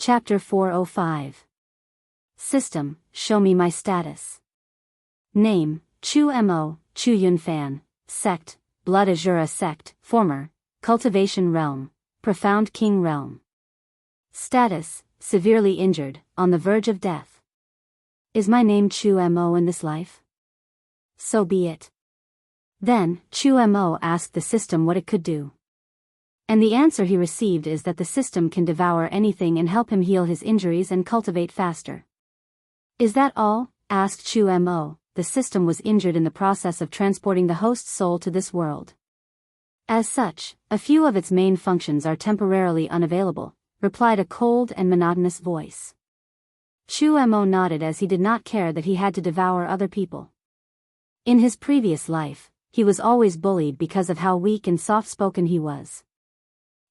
Chapter 405. System, show me my status. Name, Chu Mo, Chu Yunfan. Sect, Blood Azura Sect. Former, Cultivation Realm, Profound King Realm. Status, severely injured, on the verge of death. Is my name Chu Mo in this life? So be it. Then, Chu Mo asked the system what it could do. And the answer he received is that the system can devour anything and help him heal his injuries and cultivate faster. Is that all? Asked Chu Mo. The system was injured in the process of transporting the host's soul to this world. As such, a few of its main functions are temporarily unavailable, replied a cold and monotonous voice. Chu Mo nodded as he did not care that he had to devour other people. In his previous life, he was always bullied because of how weak and soft-spoken he was.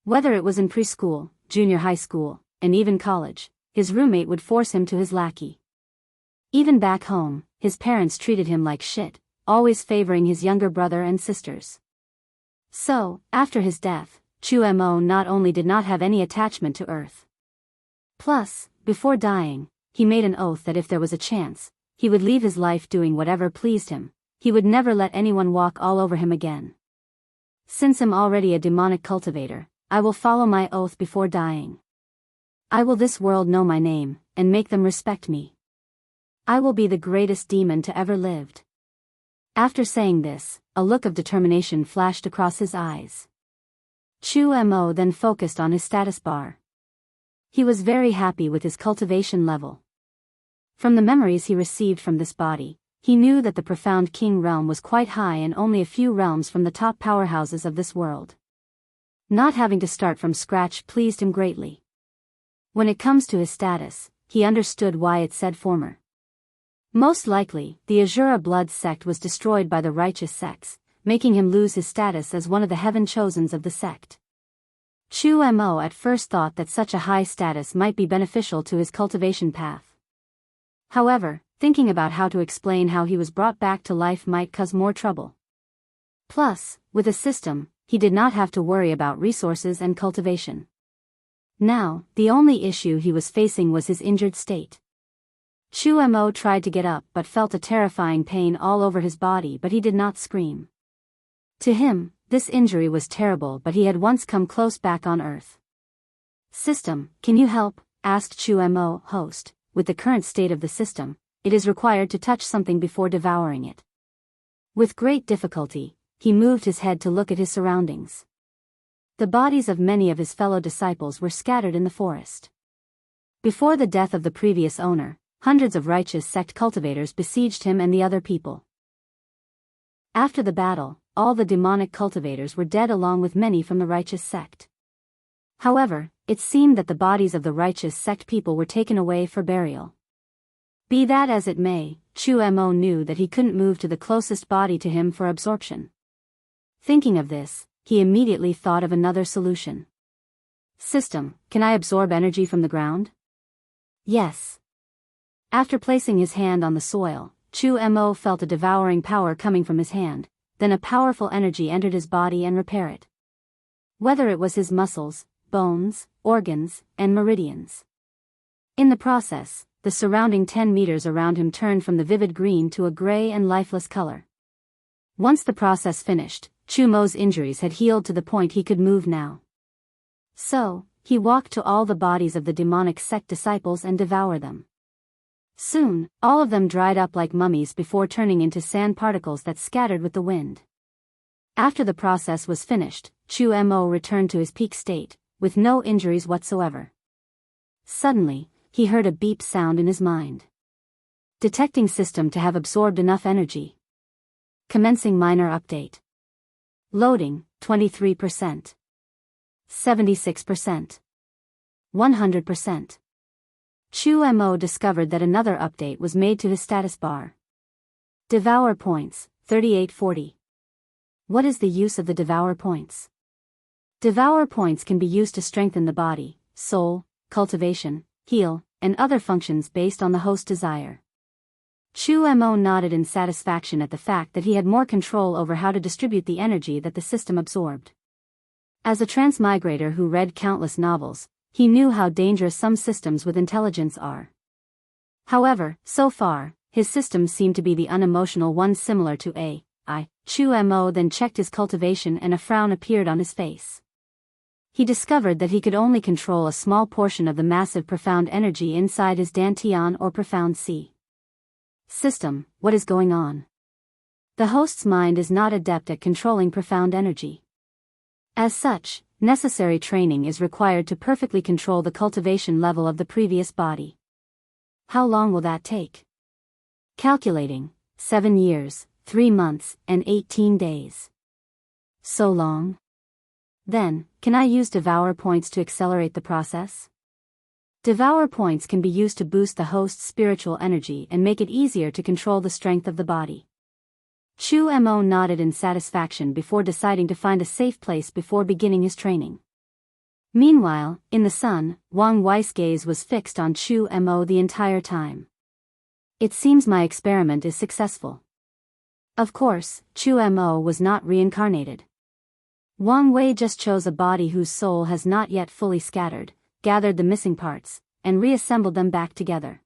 Whether it was in preschool, junior high school, and even college, his roommate would force him to his lackey. Even back home, his parents treated him like shit, always favoring his younger brother and sisters. So, after his death, Chu Mo not only did not have any attachment to Earth. Plus, before dying, he made an oath that if there was a chance, he would leave his life doing whatever pleased him. He would never let anyone walk all over him again. Since I'm already a demonic cultivator, I will follow my oath before dying. I will this world know my name, and make them respect me. I will be the greatest demon to ever lived. After saying this, a look of determination flashed across his eyes. Chu Mo then focused on his status bar. He was very happy with his cultivation level. From the memories he received from this body, he knew that the profound king realm was quite high and only a few realms from the top powerhouses of this world. Not having to start from scratch pleased him greatly. When it comes to his status, he understood why it said former. Most likely, the Azura blood sect was destroyed by the righteous sects, making him lose his status as one of the heaven-chosens of the sect. Chu Mo at first thought that such a high status might be beneficial to his cultivation path. However, thinking about how to explain how he was brought back to life might cause more trouble. Plus, with a system, he did not have to worry about resources and cultivation. Now, the only issue he was facing was his injured state. Chu Mo tried to get up but felt a terrifying pain all over his body, but he did not scream. To him, this injury was terrible, but he had once come close back on Earth. System, can you help? Asked Chu Mo. Host, with the current state of the system, it is required to touch something before devouring it. With great difficulty, he moved his head to look at his surroundings. The bodies of many of his fellow disciples were scattered in the forest. Before the death of the previous owner, hundreds of righteous sect cultivators besieged him and the other people. After the battle, all the demonic cultivators were dead along with many from the righteous sect. However, it seemed that the bodies of the righteous sect people were taken away for burial. Be that as it may, Chu Mo knew that he couldn't move to the closest body to him for absorption. Thinking of this, he immediately thought of another solution. System, can I absorb energy from the ground? Yes. After placing his hand on the soil, Chu Mo felt a devouring power coming from his hand, then a powerful energy entered his body and repaired it. Whether it was his muscles, bones, organs, and meridians. In the process, the surrounding 10 meters around him turned from the vivid green to a gray and lifeless color. Once the process finished, Chu Mo's injuries had healed to the point he could move now. So, he walked to all the bodies of the demonic sect disciples and devoured them. Soon, all of them dried up like mummies before turning into sand particles that scattered with the wind. After the process was finished, Chu Mo returned to his peak state, with no injuries whatsoever. Suddenly, he heard a beep sound in his mind. Detecting system to have absorbed enough energy. Commencing minor update. Loading, 23%. 76%. 100%. Chu Mo discovered that another update was made to his status bar. Devour points, 3840. What is the use of the Devour points? Devour points can be used to strengthen the body, soul, cultivation, heal, and other functions based on the host's desire. Chu Mo nodded in satisfaction at the fact that he had more control over how to distribute the energy that the system absorbed. As a transmigrator who read countless novels, he knew how dangerous some systems with intelligence are. However, so far, his systems seemed to be the unemotional ones similar to A.I. Chu Mo then checked his cultivation and a frown appeared on his face. He discovered that he could only control a small portion of the massive profound energy inside his Dantian or profound C. System. What is going on? The host's mind is not adept at controlling profound energy. As such, necessary training is required to perfectly control the cultivation level of the previous body. How long will that take? Calculating, 7 years, 3 months, and 18 days. So long? Then, can I use Devour Points to accelerate the process? Devour Points can be used to boost the host's spiritual energy and make it easier to control the strength of the body. Chu Mo nodded in satisfaction before deciding to find a safe place before beginning his training. Meanwhile, in the sun, Wang Wei's gaze was fixed on Chu Mo the entire time. It seems my experiment is successful. Of course, Chu Mo was not reincarnated. Wang Wei just chose a body whose soul has not yet fully scattered, gathered the missing parts, and reassembled them back together.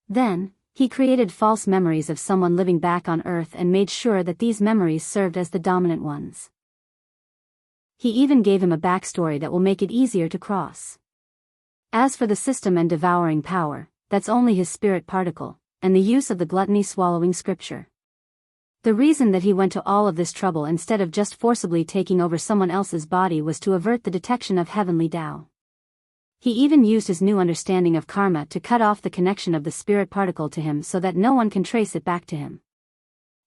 Then, he created false memories of someone living back on Earth and made sure that these memories served as the dominant ones. He even gave him a backstory that will make it easier to cross. As for the system and devouring power, that's only his spirit particle, and the use of the gluttony swallowing scripture. The reason that he went to all of this trouble instead of just forcibly taking over someone else's body was to avert the detection of heavenly Tao. He even used his new understanding of karma to cut off the connection of the spirit particle to him so that no one can trace it back to him.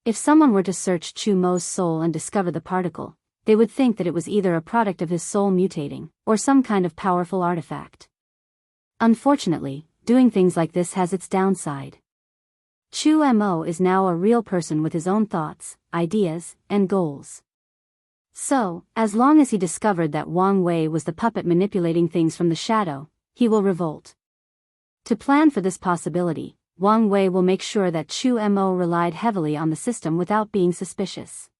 If someone were to search Chu Mo's soul and discover the particle, they would think that it was either a product of his soul mutating, or some kind of powerful artifact. Unfortunately, doing things like this has its downside. Chu Mo is now a real person with his own thoughts, ideas, and goals. So, as long as he discovered that Wang Wei was the puppet manipulating things from the shadow, he will revolt. To plan for this possibility, Wang Wei will make sure that Chu Mo relied heavily on the system without being suspicious.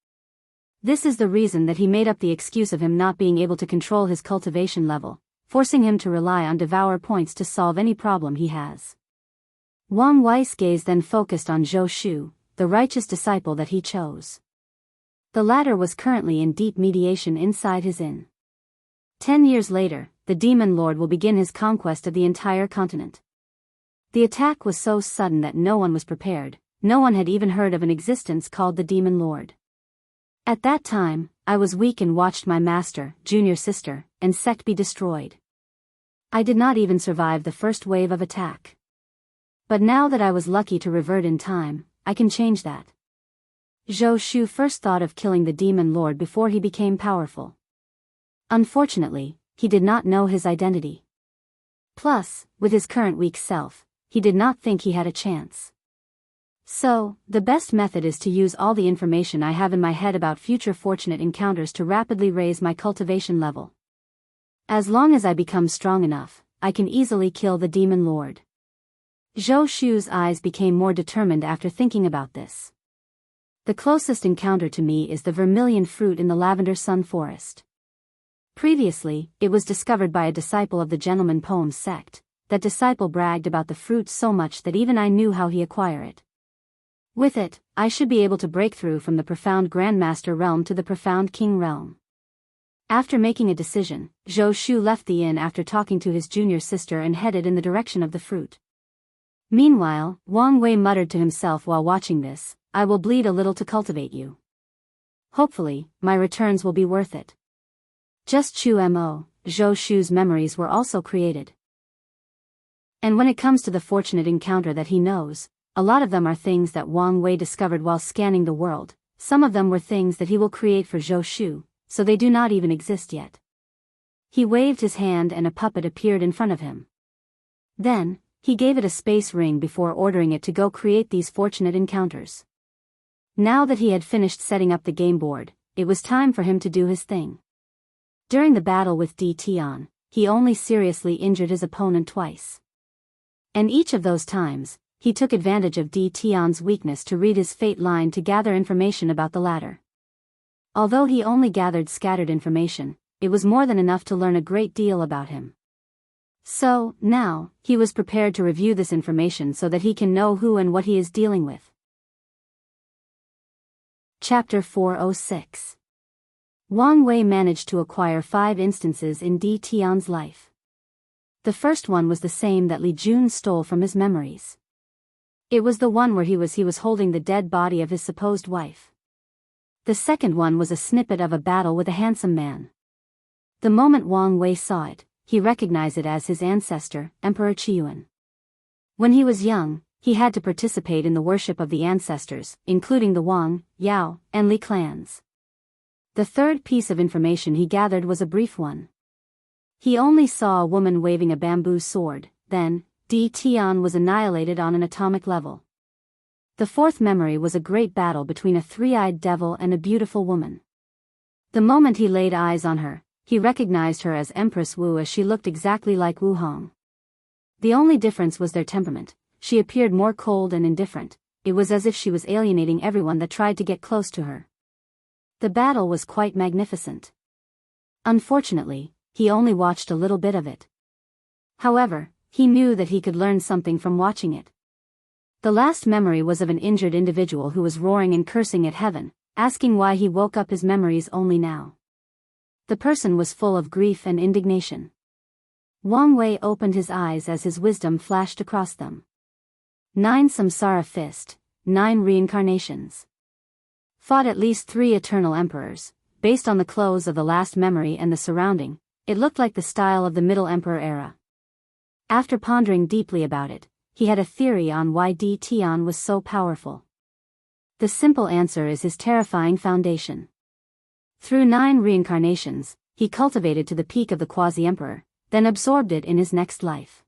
This is the reason that he made up the excuse of him not being able to control his cultivation level, forcing him to rely on Devour Points to solve any problem he has. Wang Wei's gaze then focused on Zhou Shu, the righteous disciple that he chose. The latter was currently in deep mediation inside his inn. 10 years later, the Demon Lord will begin his conquest of the entire continent. The attack was so sudden that no one was prepared, no one had even heard of an existence called the Demon Lord. At that time, I was weak and watched my master, junior sister, and sect be destroyed. I did not even survive the first wave of attack. But now that I was lucky to revert in time, I can change that. Zhou Shu first thought of killing the Demon Lord before he became powerful. Unfortunately, he did not know his identity. Plus, with his current weak self, he did not think he had a chance. So, the best method is to use all the information I have in my head about future fortunate encounters to rapidly raise my cultivation level. As long as I become strong enough, I can easily kill the Demon Lord. Zhou Shu's eyes became more determined after thinking about this. The closest encounter to me is the vermilion fruit in the lavender sun forest. Previously, it was discovered by a disciple of the Gentleman Poems sect. That disciple bragged about the fruit so much that even I knew how he acquired it. With it, I should be able to break through from the profound Grandmaster realm to the profound King realm. After making a decision, Zhou Shu left the inn after talking to his junior sister and headed in the direction of the fruit. Meanwhile, Wang Wei muttered to himself while watching this, "I will bleed a little to cultivate you. Hopefully, my returns will be worth it." Just Chu Mo, Zhou Shu's memories were also created. And when it comes to the fortunate encounter that he knows, a lot of them are things that Wang Wei discovered while scanning the world, some of them were things that he will create for Zhou Shu, so they do not even exist yet. He waved his hand and a puppet appeared in front of him. Then, he gave it a space ring before ordering it to go create these fortunate encounters. Now that he had finished setting up the game board, it was time for him to do his thing. During the battle with Di Tian, he only seriously injured his opponent twice. And each of those times, he took advantage of Di Tian's weakness to read his fate line to gather information about the latter. Although he only gathered scattered information, it was more than enough to learn a great deal about him. So, now, he was prepared to review this information so that he can know who and what he is dealing with. Chapter 406. Wang Wei managed to acquire 5 instances in Di Tian's life. The first one was the same that Li Jun stole from his memories. It was the one where he was holding the dead body of his supposed wife. The second one was a snippet of a battle with a handsome man. The moment Wang Wei saw it, he recognized it as his ancestor, Emperor Qiyuan. When he was young, he had to participate in the worship of the ancestors, including the Wang, Yao, and Li clans. The third piece of information he gathered was a brief one. He only saw a woman waving a bamboo sword, then, Di Tian was annihilated on an atomic level. The fourth memory was a great battle between a 3-eyed devil and a beautiful woman. The moment he laid eyes on her, he recognized her as Empress Wu, as she looked exactly like Wu Hong. The only difference was their temperament. She appeared more cold and indifferent. It was as if she was alienating everyone that tried to get close to her. The battle was quite magnificent. Unfortunately, he only watched a little bit of it. However, he knew that he could learn something from watching it. The last memory was of an injured individual who was roaring and cursing at heaven, asking why he woke up his memories only now. The person was full of grief and indignation. Wang Wei opened his eyes as his wisdom flashed across them. 9 samsara fist, 9 reincarnations. Fought at least 3 eternal emperors. Based on the clothes of the last memory and the surrounding, it looked like the style of the Middle Emperor era. After pondering deeply about it, he had a theory on why Di Tian was so powerful. The simple answer is his terrifying foundation. Through 9 reincarnations, he cultivated to the peak of the quasi-emperor, then absorbed it in his next life.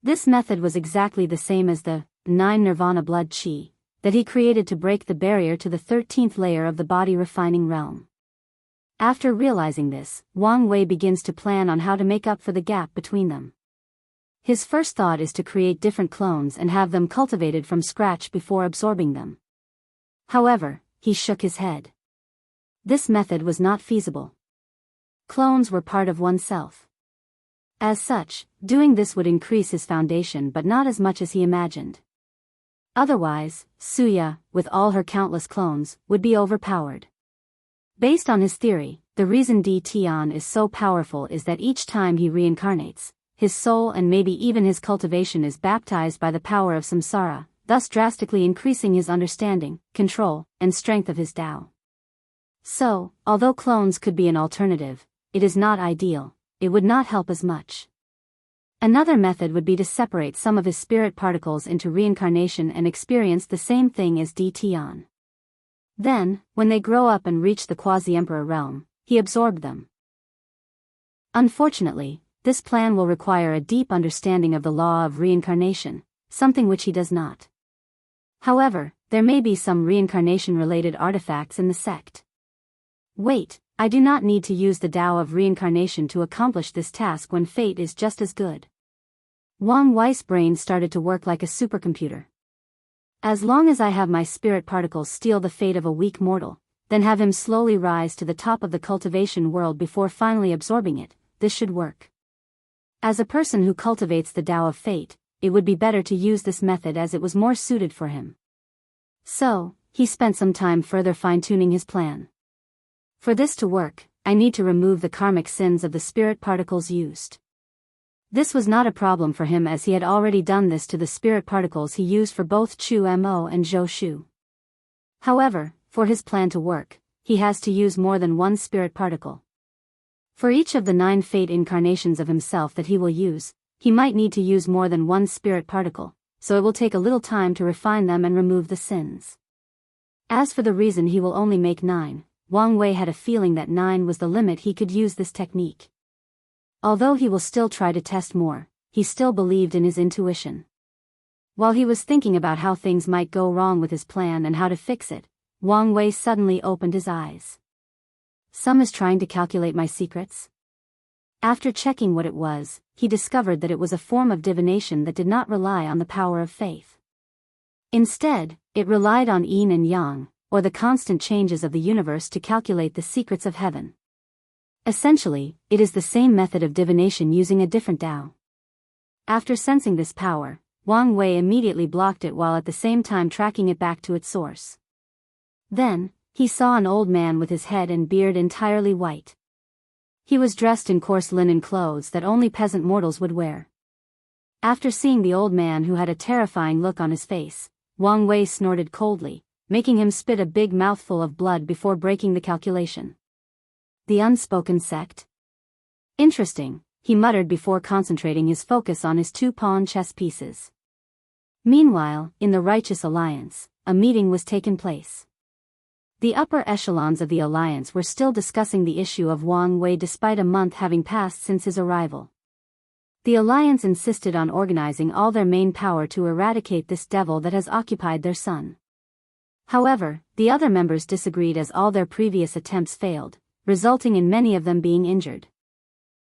This method was exactly the same as the 9 nirvana blood chi that he created to break the barrier to the 13th layer of the body refining realm. After realizing this, Wang Wei begins to plan on how to make up for the gap between them. His first thought is to create different clones and have them cultivated from scratch before absorbing them. However, he shook his head. This method was not feasible. Clones were part of oneself. As such, doing this would increase his foundation, but not as much as he imagined. Otherwise, Suya, with all her countless clones, would be overpowered. Based on his theory, the reason Di Tian is so powerful is that each time he reincarnates, his soul and maybe even his cultivation is baptized by the power of samsara, thus drastically increasing his understanding, control, and strength of his Tao. So, although clones could be an alternative, it is not ideal. It would not help as much. Another method would be to separate some of his spirit particles into reincarnation and experience the same thing as Di Tian. Then, when they grow up and reach the quasi-emperor realm, he absorbed them. Unfortunately, this plan will require a deep understanding of the law of reincarnation, something which he does not. However, there may be some reincarnation-related artifacts in the sect. Wait, I do not need to use the Tao of reincarnation to accomplish this task when fate is just as good. Wang Wei's brain started to work like a supercomputer. As long as I have my spirit particles steal the fate of a weak mortal, then have him slowly rise to the top of the cultivation world before finally absorbing it, this should work. As a person who cultivates the Tao of fate, it would be better to use this method as it was more suited for him. So, he spent some time further fine-tuning his plan. For this to work, I need to remove the karmic sins of the spirit particles used. This was not a problem for him as he had already done this to the spirit particles he used for both Chu Mo and Zhou Shu. However, for his plan to work, he has to use more than one spirit particle. For each of the 9 fate incarnations of himself that he will use, he might need to use more than one spirit particle, so it will take a little time to refine them and remove the sins. As for the reason he will only make 9, Wang Wei had a feeling that 9 was the limit he could use this technique. Although he will still try to test more, he still believed in his intuition. While he was thinking about how things might go wrong with his plan and how to fix it, Wang Wei suddenly opened his eyes. Some is trying to calculate my secrets? After checking what it was, he discovered that it was a form of divination that did not rely on the power of faith. Instead, it relied on yin and yang, or the constant changes of the universe to calculate the secrets of heaven. Essentially, it is the same method of divination using a different Tao. After sensing this power, Wang Wei immediately blocked it while at the same time tracking it back to its source. Then, he saw an old man with his head and beard entirely white. He was dressed in coarse linen clothes that only peasant mortals would wear. After seeing the old man who had a terrifying look on his face, Wang Wei snorted coldly, making him spit a big mouthful of blood before breaking the calculation. The unspoken sect? Interesting, he muttered before concentrating his focus on his two-pawn chess pieces. Meanwhile, in the Righteous Alliance, a meeting was taking place. The upper echelons of the alliance were still discussing the issue of Wang Wei despite a month having passed since his arrival. The alliance insisted on organizing all their main power to eradicate this devil that has occupied their son. However, the other members disagreed as all their previous attempts failed, resulting in many of them being injured.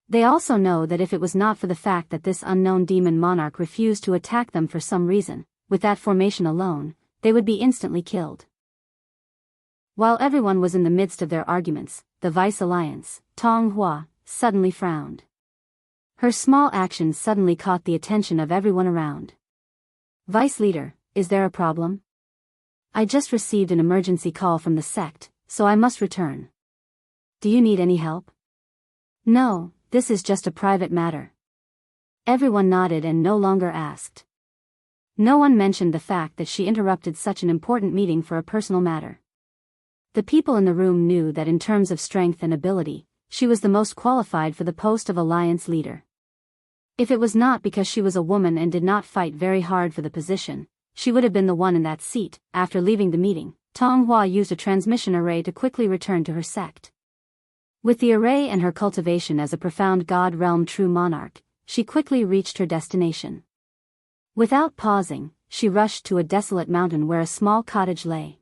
They also know that if it was not for the fact that this unknown demon monarch refused to attack them for some reason, with that formation alone, they would be instantly killed. While everyone was in the midst of their arguments, the Vice Alliance, Tong Hua, suddenly frowned. Her small actions suddenly caught the attention of everyone around. Vice Leader, is there a problem? I just received an emergency call from the sect, so I must return. Do you need any help? No, this is just a private matter. Everyone nodded and no longer asked. No one mentioned the fact that she interrupted such an important meeting for a personal matter. The people in the room knew that in terms of strength and ability, she was the most qualified for the post of alliance leader. If it was not because she was a woman and did not fight very hard for the position, she would have been the one in that seat. After leaving the meeting, Tong Hua used a transmission array to quickly return to her sect. With the array and her cultivation as a profound God realm true monarch, she quickly reached her destination. Without pausing, she rushed to a desolate mountain where a small cottage lay.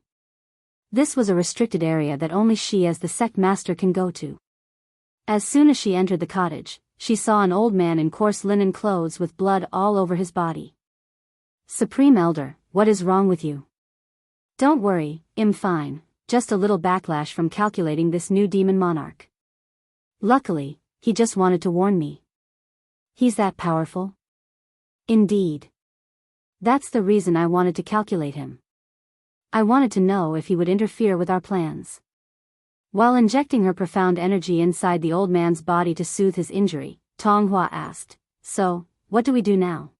This was a restricted area that only she as the sect master can go to. As soon as she entered the cottage, she saw an old man in coarse linen clothes with blood all over his body. Supreme Elder, what is wrong with you? Don't worry, I'm fine, just a little backlash from calculating this new demon monarch. Luckily, he just wanted to warn me. He's that powerful? Indeed. That's the reason I wanted to calculate him. I wanted to know if he would interfere with our plans. While injecting her profound energy inside the old man's body to soothe his injury, Tong Hua asked, "So, what do we do now?"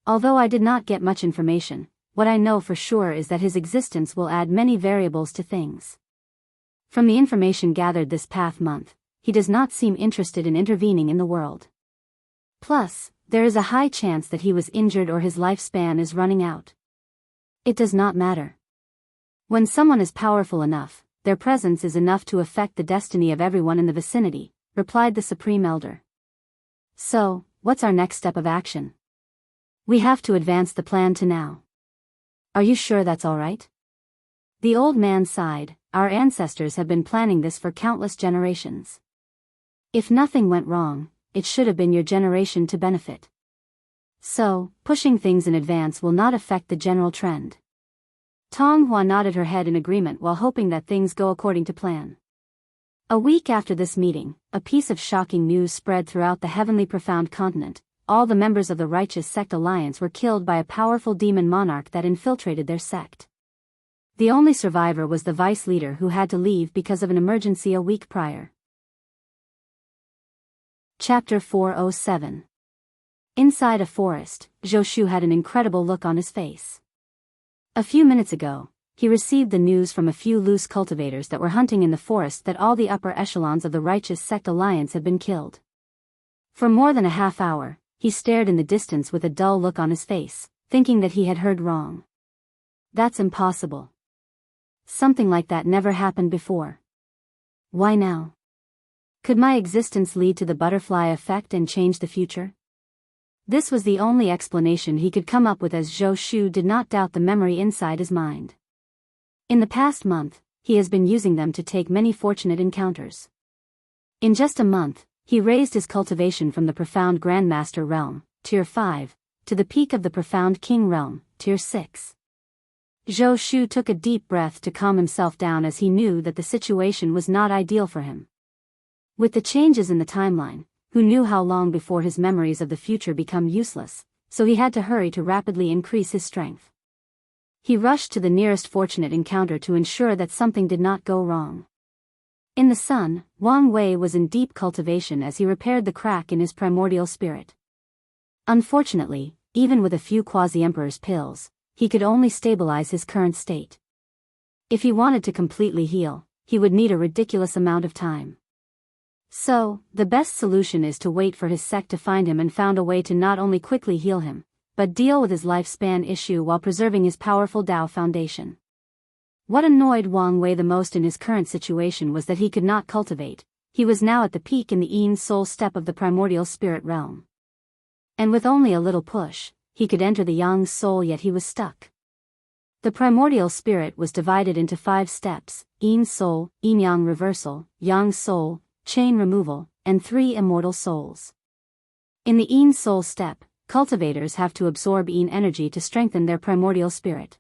Although I did not get much information, what I know for sure is that his existence will add many variables to things. From the information gathered this past month, he does not seem interested in intervening in the world. Plus, there is a high chance that he was injured or his lifespan is running out. It does not matter. When someone is powerful enough, their presence is enough to affect the destiny of everyone in the vicinity, replied the Supreme Elder. So, what's our next step of action? We have to advance the plan to now. Are you sure that's all right? The old man sighed. Our ancestors have been planning this for countless generations. If nothing went wrong, it should have been your generation to benefit. So, pushing things in advance will not affect the general trend. Tong Hua nodded her head in agreement while hoping that things go according to plan. A week after this meeting, a piece of shocking news spread throughout the heavenly profound continent. All the members of the Righteous Sect Alliance were killed by a powerful demon monarch that infiltrated their sect. The only survivor was the vice leader who had to leave because of an emergency a week prior. Chapter 407. Inside a forest, Zhou Shu had an incredible look on his face. A few minutes ago, he received the news from a few loose cultivators that were hunting in the forest that all the upper echelons of the Righteous Sect Alliance had been killed. For more than a half hour, he stared in the distance with a dull look on his face, thinking that he had heard wrong. That's impossible. Something like that never happened before. Why now? Could my existence lead to the butterfly effect and change the future? This was the only explanation he could come up with as Zhou Shu did not doubt the memory inside his mind. In the past month, he has been using them to take many fortunate encounters. In just a month, he raised his cultivation from the profound Grandmaster realm, Tier 5, to the peak of the profound King realm, Tier 6. Zhou Shu took a deep breath to calm himself down as he knew that the situation was not ideal for him. With the changes in the timeline, who knew how long before his memories of the future become useless, so he had to hurry to rapidly increase his strength. He rushed to the nearest fortunate encounter to ensure that something did not go wrong. In the sun, Wang Wei was in deep cultivation as he repaired the crack in his primordial spirit. Unfortunately, even with a few quasi-emperor's pills, he could only stabilize his current state. If he wanted to completely heal, he would need a ridiculous amount of time. So, the best solution is to wait for his sect to find him, and found a way to not only quickly heal him, but deal with his lifespan issue while preserving his powerful Tao foundation. What annoyed Wang Wei the most in his current situation was that he could not cultivate. He was now at the peak in the Yin Soul step of the primordial spirit realm. And with only a little push, he could enter the Yang Soul, yet he was stuck. The primordial spirit was divided into 5 steps: Yin Soul, Yin Yang reversal, Yang Soul, chain removal, and 3 immortal souls. In the Yin Soul step, cultivators have to absorb Yin energy to strengthen their primordial spirit.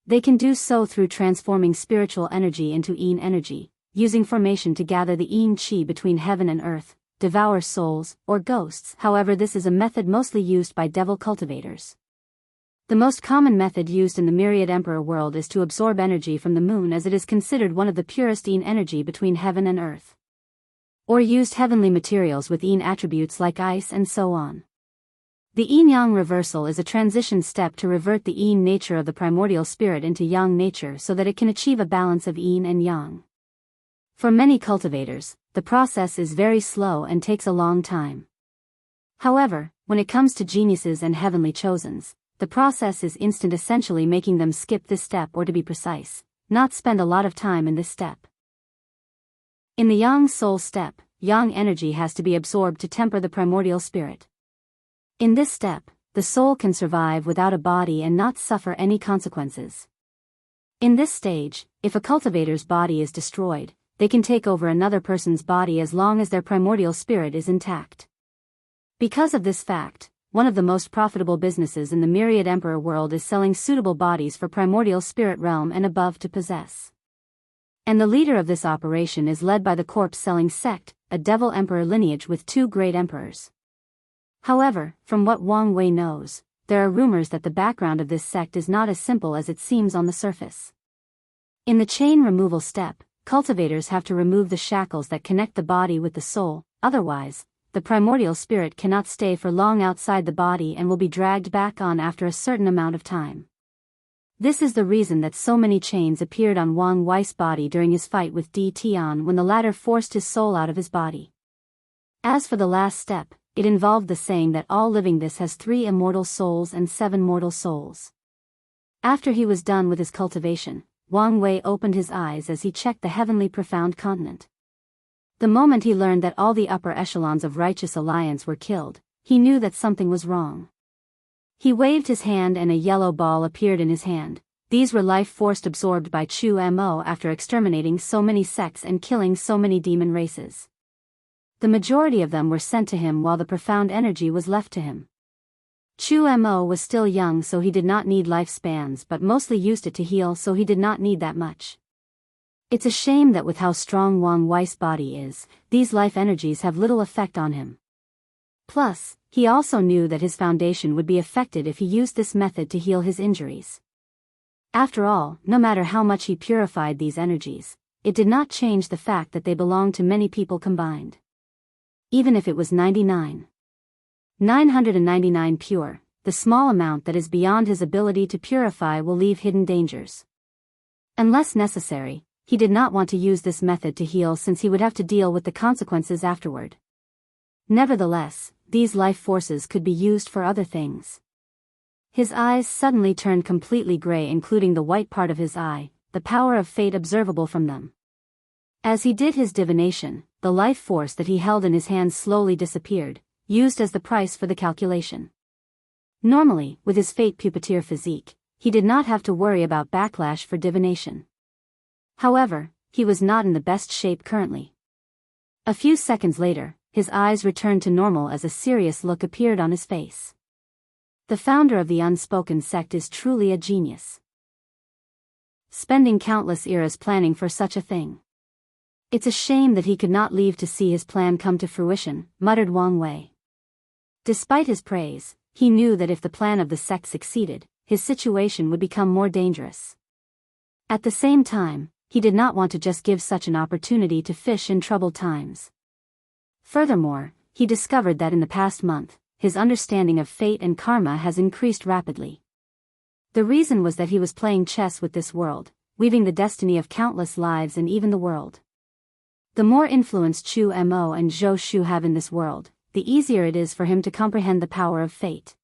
They can do so through transforming spiritual energy into Yin energy, using formation to gather the Yin Qi between heaven and earth, devour souls, or ghosts. However, this is a method mostly used by devil cultivators. The most common method used in the myriad emperor world is to absorb energy from the moon, as it is considered one of the purest Yin energy between heaven and earth. Or used heavenly materials with Yin attributes like ice and so on. The yin-yang reversal is a transition step to revert the yin nature of the primordial spirit into yang nature so that it can achieve a balance of yin and yang. For many cultivators, the process is very slow and takes a long time. However, when it comes to geniuses and heavenly chosens, the process is instant, essentially making them skip this step, or to be precise, not spend a lot of time in this step. In the Yang Soul step, yang energy has to be absorbed to temper the primordial spirit. In this step, the soul can survive without a body and not suffer any consequences. In this stage, if a cultivator's body is destroyed, they can take over another person's body as long as their primordial spirit is intact. Because of this fact, one of the most profitable businesses in the myriad emperor world is selling suitable bodies for primordial spirit realm and above to possess. And the leader of this operation is led by the corpse-selling sect, a devil emperor lineage with 2 great emperors. However, from what Wang Wei knows, there are rumors that the background of this sect is not as simple as it seems on the surface. In the chain removal step, cultivators have to remove the shackles that connect the body with the soul, otherwise, the primordial spirit cannot stay for long outside the body and will be dragged back on after a certain amount of time. This is the reason that so many chains appeared on Wang Wei's body during his fight with Di Tian when the latter forced his soul out of his body. As for the last step, it involved the saying that all living this has 3 immortal souls and 7 mortal souls. After he was done with his cultivation, Wang Wei opened his eyes as he checked the heavenly profound continent. The moment he learned that all the upper echelons of righteous alliance were killed, he knew that something was wrong. He waved his hand and a yellow ball appeared in his hand. These were life force absorbed by Chu Mo after exterminating so many sects and killing so many demon races. The majority of them were sent to him while the profound energy was left to him. Chu Mo was still young, so he did not need lifespans, but mostly used it to heal, so he did not need that much. It's a shame that with how strong Wang Wei's body is, these life energies have little effect on him. Plus, he also knew that his foundation would be affected if he used this method to heal his injuries. After all, no matter how much he purified these energies, it did not change the fact that they belonged to many people combined. Even if it was 999 pure, the small amount that is beyond his ability to purify will leave hidden dangers. Unless necessary, he did not want to use this method to heal since he would have to deal with the consequences afterward. Nevertheless, these life forces could be used for other things. His eyes suddenly turned completely gray, including the white part of his eye, the power of fate observable from them. As he did his divination, the life force that he held in his hands slowly disappeared, used as the price for the calculation. Normally, with his fate puppeteer physique, he did not have to worry about backlash for divination. However, he was not in the best shape currently. A few seconds later, his eyes returned to normal as a serious look appeared on his face. The founder of the unspoken sect is truly a genius. Spending countless eras planning for such a thing. It's a shame that he could not leave to see his plan come to fruition, muttered Wang Wei. Despite his praise, he knew that if the plan of the sect succeeded, his situation would become more dangerous. At the same time, he did not want to just give such an opportunity to fish in troubled times. Furthermore, he discovered that in the past month, his understanding of fate and karma has increased rapidly. The reason was that he was playing chess with this world, weaving the destiny of countless lives and even the world. The more influence Chu Mo and Zhou Shu have in this world, the easier it is for him to comprehend the power of fate.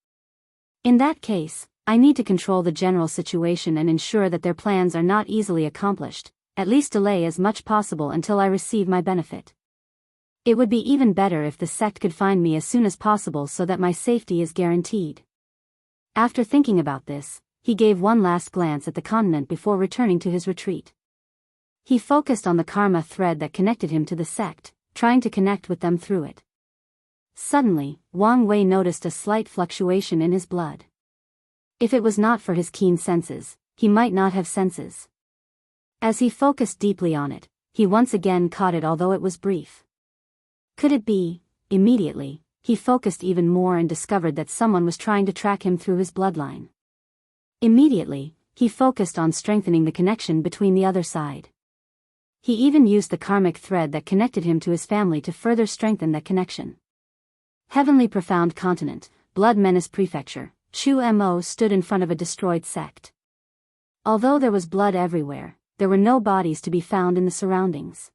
In that case, I need to control the general situation and ensure that their plans are not easily accomplished, at least delay as much possible until I receive my benefit. It would be even better if the sect could find me as soon as possible so that my safety is guaranteed. After thinking about this, he gave one last glance at the continent before returning to his retreat. He focused on the karma thread that connected him to the sect, trying to connect with them through it. Suddenly, Wang Wei noticed a slight fluctuation in his blood. If it was not for his keen senses, he might not have senses. As he focused deeply on it, he once again caught it, although it was brief. Could it be? Immediately, he focused even more and discovered that someone was trying to track him through his bloodline. Immediately, he focused on strengthening the connection between the other side. He even used the karmic thread that connected him to his family to further strengthen that connection. Heavenly Profound Continent, Blood Menace Prefecture, Chu Mo stood in front of a destroyed sect. Although there was blood everywhere, there were no bodies to be found in the surroundings.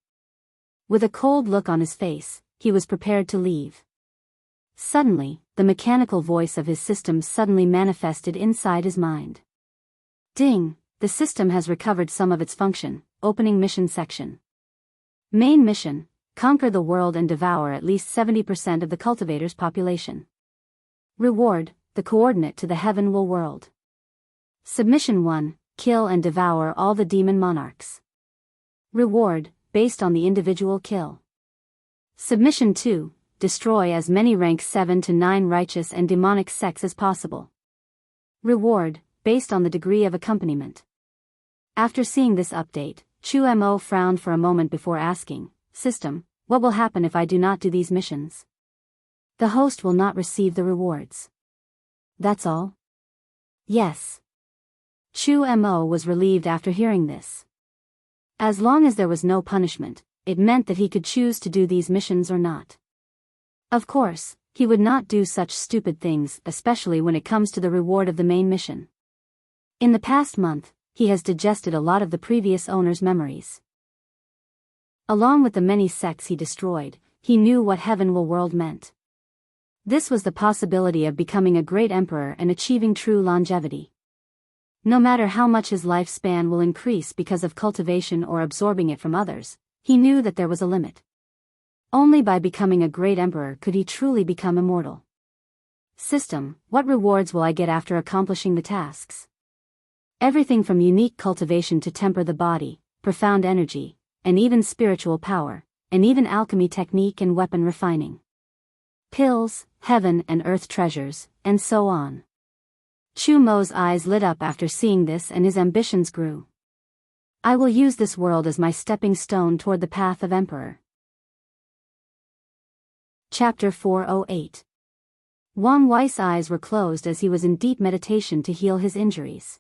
With a cold look on his face, he was prepared to leave. Suddenly, the mechanical voice of his system suddenly manifested inside his mind. Ding! The system has recovered some of its function. Opening mission section. Main mission: conquer the world and devour at least 70% of the cultivator's population. Reward: the coordinate to the heavenly world. Submission 1: kill and devour all the demon monarchs. Reward: based on the individual kill. Submission 2: destroy as many rank 7 to 9 righteous and demonic sects as possible. Reward: based on the degree of accompaniment. After seeing this update, Chu Mo frowned for a moment before asking, "System, what will happen if I do not do these missions?" "The host will not receive the rewards." "That's all?" "Yes." Chu Mo was relieved after hearing this. As long as there was no punishment, it meant that he could choose to do these missions or not. Of course, he would not do such stupid things, especially when it comes to the reward of the main mission. In the past month, he has digested a lot of the previous owner's memories. Along with the many sects he destroyed, he knew what heavenly world meant. This was the possibility of becoming a great emperor and achieving true longevity. No matter how much his lifespan will increase because of cultivation or absorbing it from others, he knew that there was a limit. Only by becoming a great emperor could he truly become immortal. System, what rewards will I get after accomplishing the tasks? Everything from unique cultivation to temper the body, profound energy, and even spiritual power, and even alchemy technique and weapon refining. Pills, heaven and earth treasures, and so on. Chu Mo's eyes lit up after seeing this and his ambitions grew. I will use this world as my stepping stone toward the path of emperor. Chapter 408. Wang Wei's eyes were closed as he was in deep meditation to heal his injuries.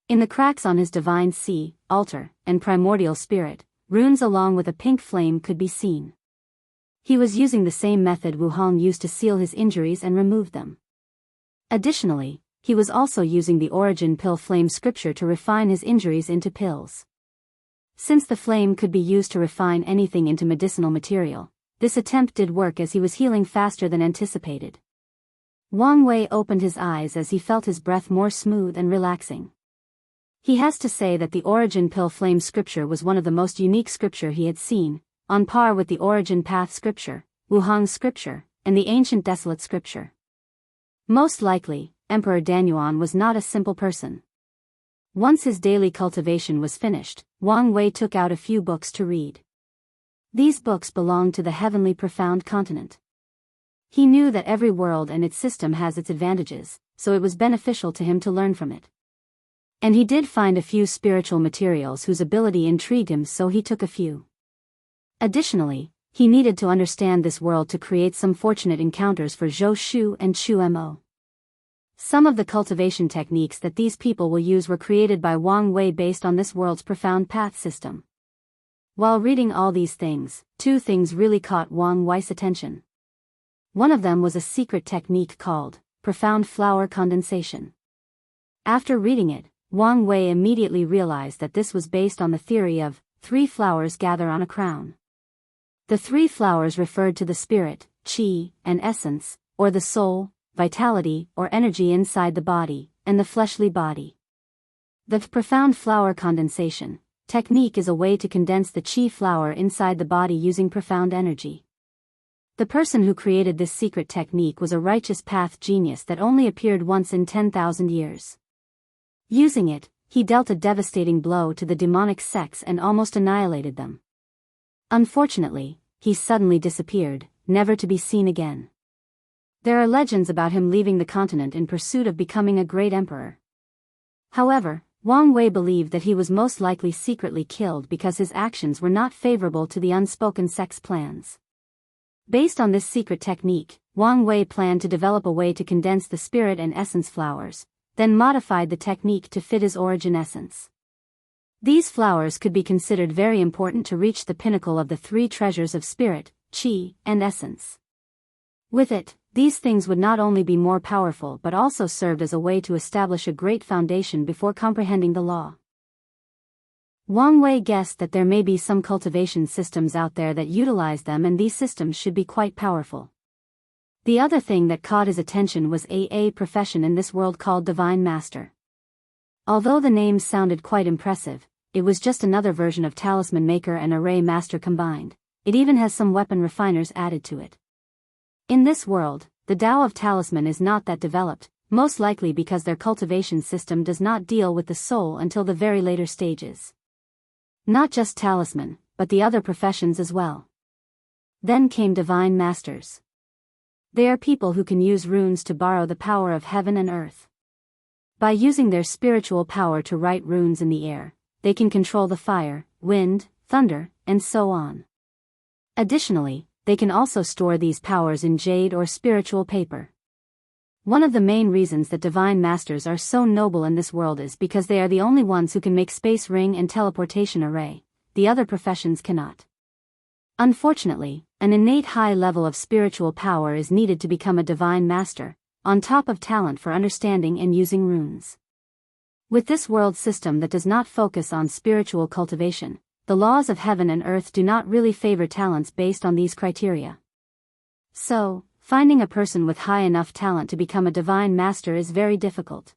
In the cracks on his divine sea, altar, and primordial spirit, runes along with a pink flame could be seen. He was using the same method Wu Hong used to seal his injuries and remove them. Additionally, he was also using the origin pill flame scripture to refine his injuries into pills. Since the flame could be used to refine anything into medicinal material, this attempt did work as he was healing faster than anticipated. Wang Wei opened his eyes as he felt his breath more smooth and relaxing. He has to say that the origin pill flame scripture was one of the most unique scripture he had seen, on par with the origin path scripture, Wu Hong's scripture, and the ancient desolate scripture. Most likely, Emperor Danyuan was not a simple person. Once his daily cultivation was finished, Wang Wei took out a few books to read. These books belonged to the heavenly profound continent. He knew that every world and its system has its advantages, so it was beneficial to him to learn from it. And he did find a few spiritual materials whose ability intrigued him, so he took a few. Additionally, he needed to understand this world to create some fortunate encounters for Zhou Shu and Chu Mo. Some of the cultivation techniques that these people will use were created by Wang Wei based on this world's profound path system. While reading all these things, two things really caught Wang Wei's attention. One of them was a secret technique called profound flower condensation. After reading it, Wang Wei immediately realized that this was based on the theory of 3 flowers gather on a crown. The 3 flowers referred to the spirit, qi, and essence, or the soul, vitality or energy inside the body, and the fleshly body. The profound flower condensation technique is a way to condense the qi flower inside the body using profound energy. The person who created this secret technique was a righteous path genius that only appeared once in 10,000 years. Using it, he dealt a devastating blow to the demonic sects and almost annihilated them. Unfortunately, he suddenly disappeared, never to be seen again. There are legends about him leaving the continent in pursuit of becoming a great emperor. However, Wang Wei believed that he was most likely secretly killed because his actions were not favorable to the unspoken sect's plans. Based on this secret technique, Wang Wei planned to develop a way to condense the spirit and essence flowers, then modified the technique to fit his origin essence. These flowers could be considered very important to reach the pinnacle of the 3 treasures of spirit, qi, and essence. With it, these things would not only be more powerful but also served as a way to establish a great foundation before comprehending the law. Wang Wei guessed that there may be some cultivation systems out there that utilize them, and these systems should be quite powerful. The other thing that caught his attention was a profession in this world called Divine Master. Although the name sounded quite impressive, it was just another version of Talisman Maker and Array Master combined. It even has some weapon refiners added to it. In this world, the Tao of Talisman is not that developed, most likely because their cultivation system does not deal with the soul until the very later stages. Not just Talisman, but the other professions as well. Then came Divine Masters. They are people who can use runes to borrow the power of heaven and earth. By using their spiritual power to write runes in the air, they can control the fire, wind, thunder, and so on. Additionally, they can also store these powers in jade or spiritual paper. One of the main reasons that Divine Masters are so noble in this world is because they are the only ones who can make space ring and teleportation array. The other professions cannot. Unfortunately, an innate high level of spiritual power is needed to become a Divine Master, on top of talent for understanding and using runes. With this world system that does not focus on spiritual cultivation, the laws of heaven and earth do not really favor talents based on these criteria. So, finding a person with high enough talent to become a Divine Master is very difficult.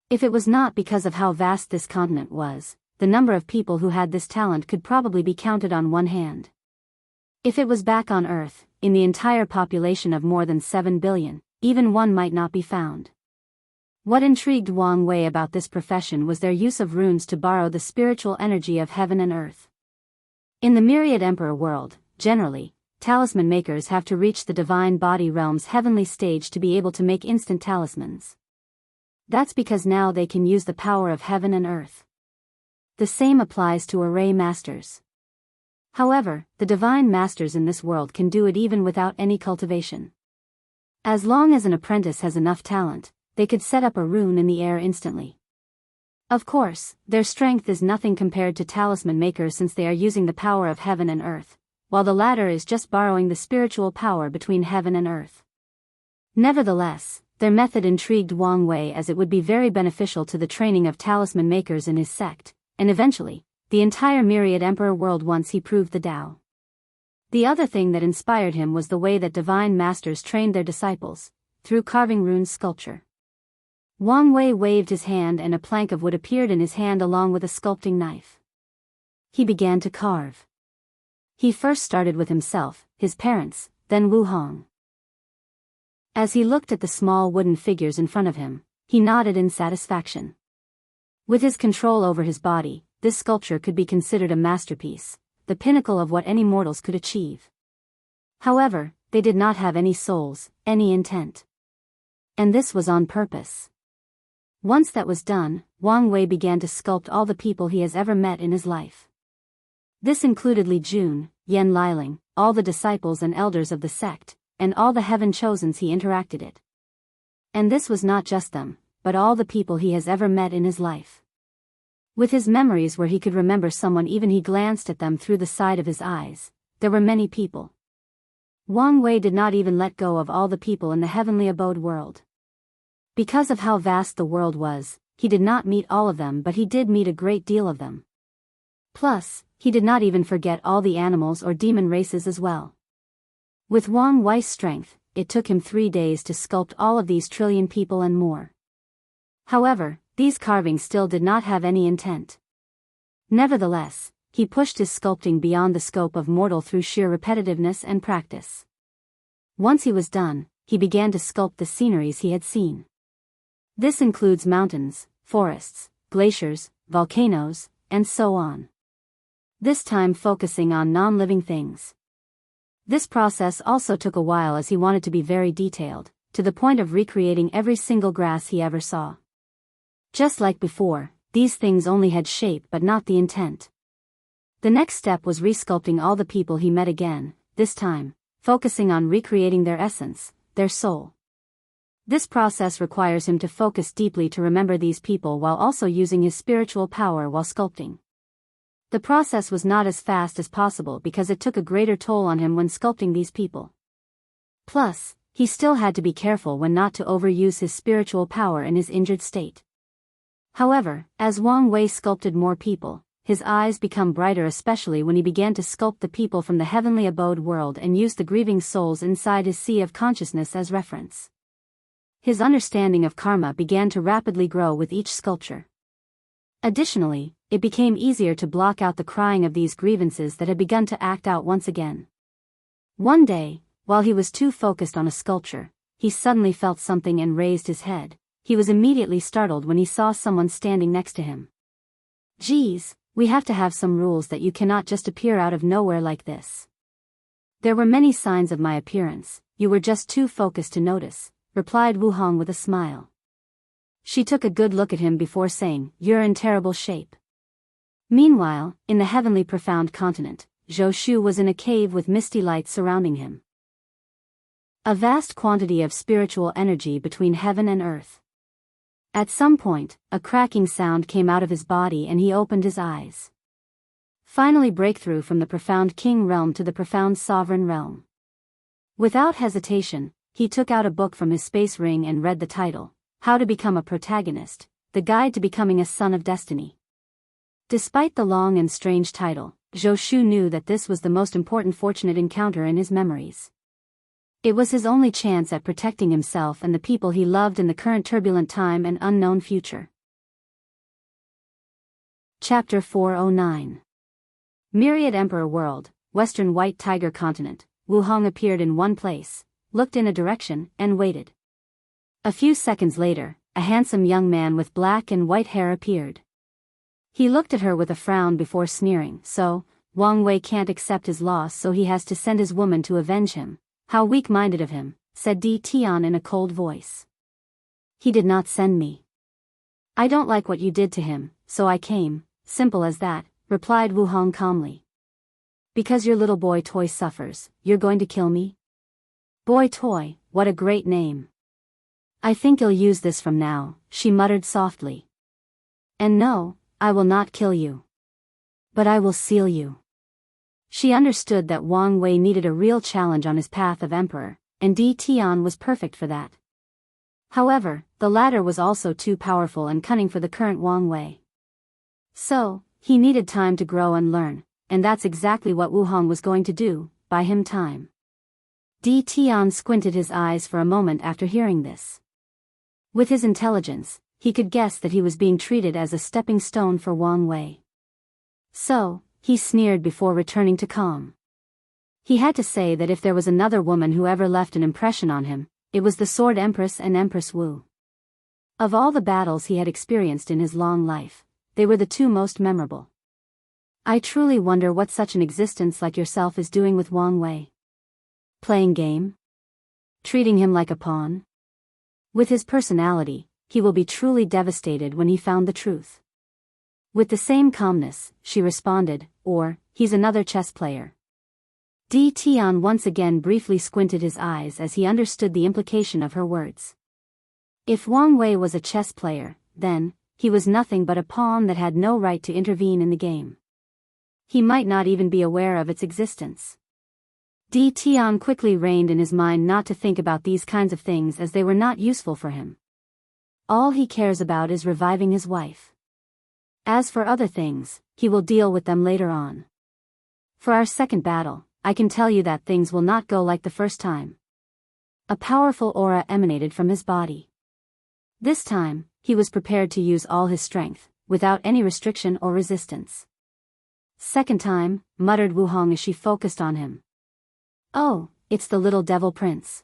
If it was not because of how vast this continent was, the number of people who had this talent could probably be counted on one hand. If it was back on Earth, in the entire population of more than 7 billion, even one might not be found. What intrigued Wang Wei about this profession was their use of runes to borrow the spiritual energy of heaven and earth. In the myriad emperor world, generally, talisman makers have to reach the divine body realm's heavenly stage to be able to make instant talismans. That's because now they can use the power of heaven and earth. The same applies to array masters. However, the divine masters in this world can do it even without any cultivation. As long as an apprentice has enough talent, they could set up a rune in the air instantly. Of course, their strength is nothing compared to talisman makers since they are using the power of heaven and earth, while the latter is just borrowing the spiritual power between heaven and earth. Nevertheless, their method intrigued Wang Wei as it would be very beneficial to the training of talisman makers in his sect, and eventually, the entire myriad emperor world once he proved the Tao. The other thing that inspired him was the way that divine masters trained their disciples, through carving rune sculpture. Wang Wei waved his hand and a plank of wood appeared in his hand along with a sculpting knife. He began to carve. He first started with himself, his parents, then Wu Hong. As he looked at the small wooden figures in front of him, he nodded in satisfaction. With his control over his body, this sculpture could be considered a masterpiece, the pinnacle of what any mortals could achieve. However, they did not have any souls, any intent. And this was on purpose. Once that was done, Wang Wei began to sculpt all the people he has ever met in his life. This included Li Jun, Yen Liling, all the disciples and elders of the sect, and all the heaven-chosens he interacted it. And this was not just them, but all the people he has ever met in his life. With his memories where he could remember someone even he glanced at them through the side of his eyes, there were many people. Wang Wei did not even let go of all the people in the heavenly abode world. Because of how vast the world was, he did not meet all of them, but he did meet a great deal of them. Plus, he did not even forget all the animals or demon races as well. With Wang Wei's strength, it took him 3 days to sculpt all of these trillion people and more. However, these carvings still did not have any intent. Nevertheless, he pushed his sculpting beyond the scope of mortal through sheer repetitiveness and practice. Once he was done, he began to sculpt the sceneries he had seen. This includes mountains, forests, glaciers, volcanoes, and so on. This time focusing on non-living things. This process also took a while as he wanted to be very detailed, to the point of recreating every single grass he ever saw. Just like before, these things only had shape but not the intent. The next step was resculpting all the people he met again, this time, focusing on recreating their essence, their soul. This process requires him to focus deeply to remember these people while also using his spiritual power while sculpting. The process was not as fast as possible because it took a greater toll on him when sculpting these people. Plus, he still had to be careful when not to overuse his spiritual power in his injured state. However, as Wang Wei sculpted more people, his eyes became brighter, especially when he began to sculpt the people from the heavenly abode world and used the grieving souls inside his sea of consciousness as reference. His understanding of karma began to rapidly grow with each sculpture. Additionally, it became easier to block out the crying of these grievances that had begun to act out once again. One day, while he was too focused on a sculpture, he suddenly felt something and raised his head. He was immediately startled when he saw someone standing next to him. "Geez, we have to have some rules that you cannot just appear out of nowhere like this." "There were many signs of my appearance, you were just too focused to notice," replied Wu Hong with a smile. She took a good look at him before saying, "You're in terrible shape." Meanwhile, in the heavenly profound continent, Zhou Shu was in a cave with misty light surrounding him. A vast quantity of spiritual energy between heaven and earth. At some point, a cracking sound came out of his body and he opened his eyes. Finally, breakthrough from the profound king realm to the profound sovereign realm. Without hesitation, he took out a book from his space ring and read the title, How to Become a Protagonist, The Guide to Becoming a Son of Destiny. Despite the long and strange title, Zhou Shu knew that this was the most important fortunate encounter in his memories. It was his only chance at protecting himself and the people he loved in the current turbulent time and unknown future. Chapter 409. Myriad Emperor World, Western White Tiger Continent. Wu Hong appeared in one place, looked in a direction, and waited. A few seconds later, a handsome young man with black and white hair appeared. He looked at her with a frown before sneering. "So, Wang Wei can't accept his loss, so he has to send his woman to avenge him. How weak-minded of him," said Di Tian in a cold voice. "He did not send me. I don't like what you did to him, so I came, simple as that," replied Wu Hong calmly. "Because your little boy toy suffers, you're going to kill me?" "Boy toy, what a great name. I think you'll use this from now," she muttered softly. "And no, I will not kill you. But I will seal you." She understood that Wang Wei needed a real challenge on his path of emperor, and Di Tian was perfect for that. However, the latter was also too powerful and cunning for the current Wang Wei. So, he needed time to grow and learn, and that's exactly what Wu Hong was going to do, buy him time. Di Tian squinted his eyes for a moment after hearing this. With his intelligence, he could guess that he was being treated as a stepping stone for Wang Wei. So, he sneered before returning to calm. He had to say that if there was another woman who ever left an impression on him, it was the Sword Empress and Empress Wu. Of all the battles he had experienced in his long life, they were the two most memorable. "I truly wonder what such an existence like yourself is doing with Wang Wei. Playing game? Treating him like a pawn? With his personality, he will be truly devastated when he found the truth." With the same calmness, she responded, "Or, he's another chess player. Di Tian once again briefly squinted his eyes as he understood the implication of her words. If Wang Wei was a chess player, then, he was nothing but a pawn that had no right to intervene in the game. He might not even be aware of its existence. Di Tian quickly reined in his mind not to think about these kinds of things as they were not useful for him. All he cares about is reviving his wife. As for other things, he will deal with them later on. For our second battle, I can tell you that things will not go like the first time. A powerful aura emanated from his body. This time, he was prepared to use all his strength, without any restriction or resistance. Second time, muttered Wu Hong as she focused on him. Oh, it's the little devil prince.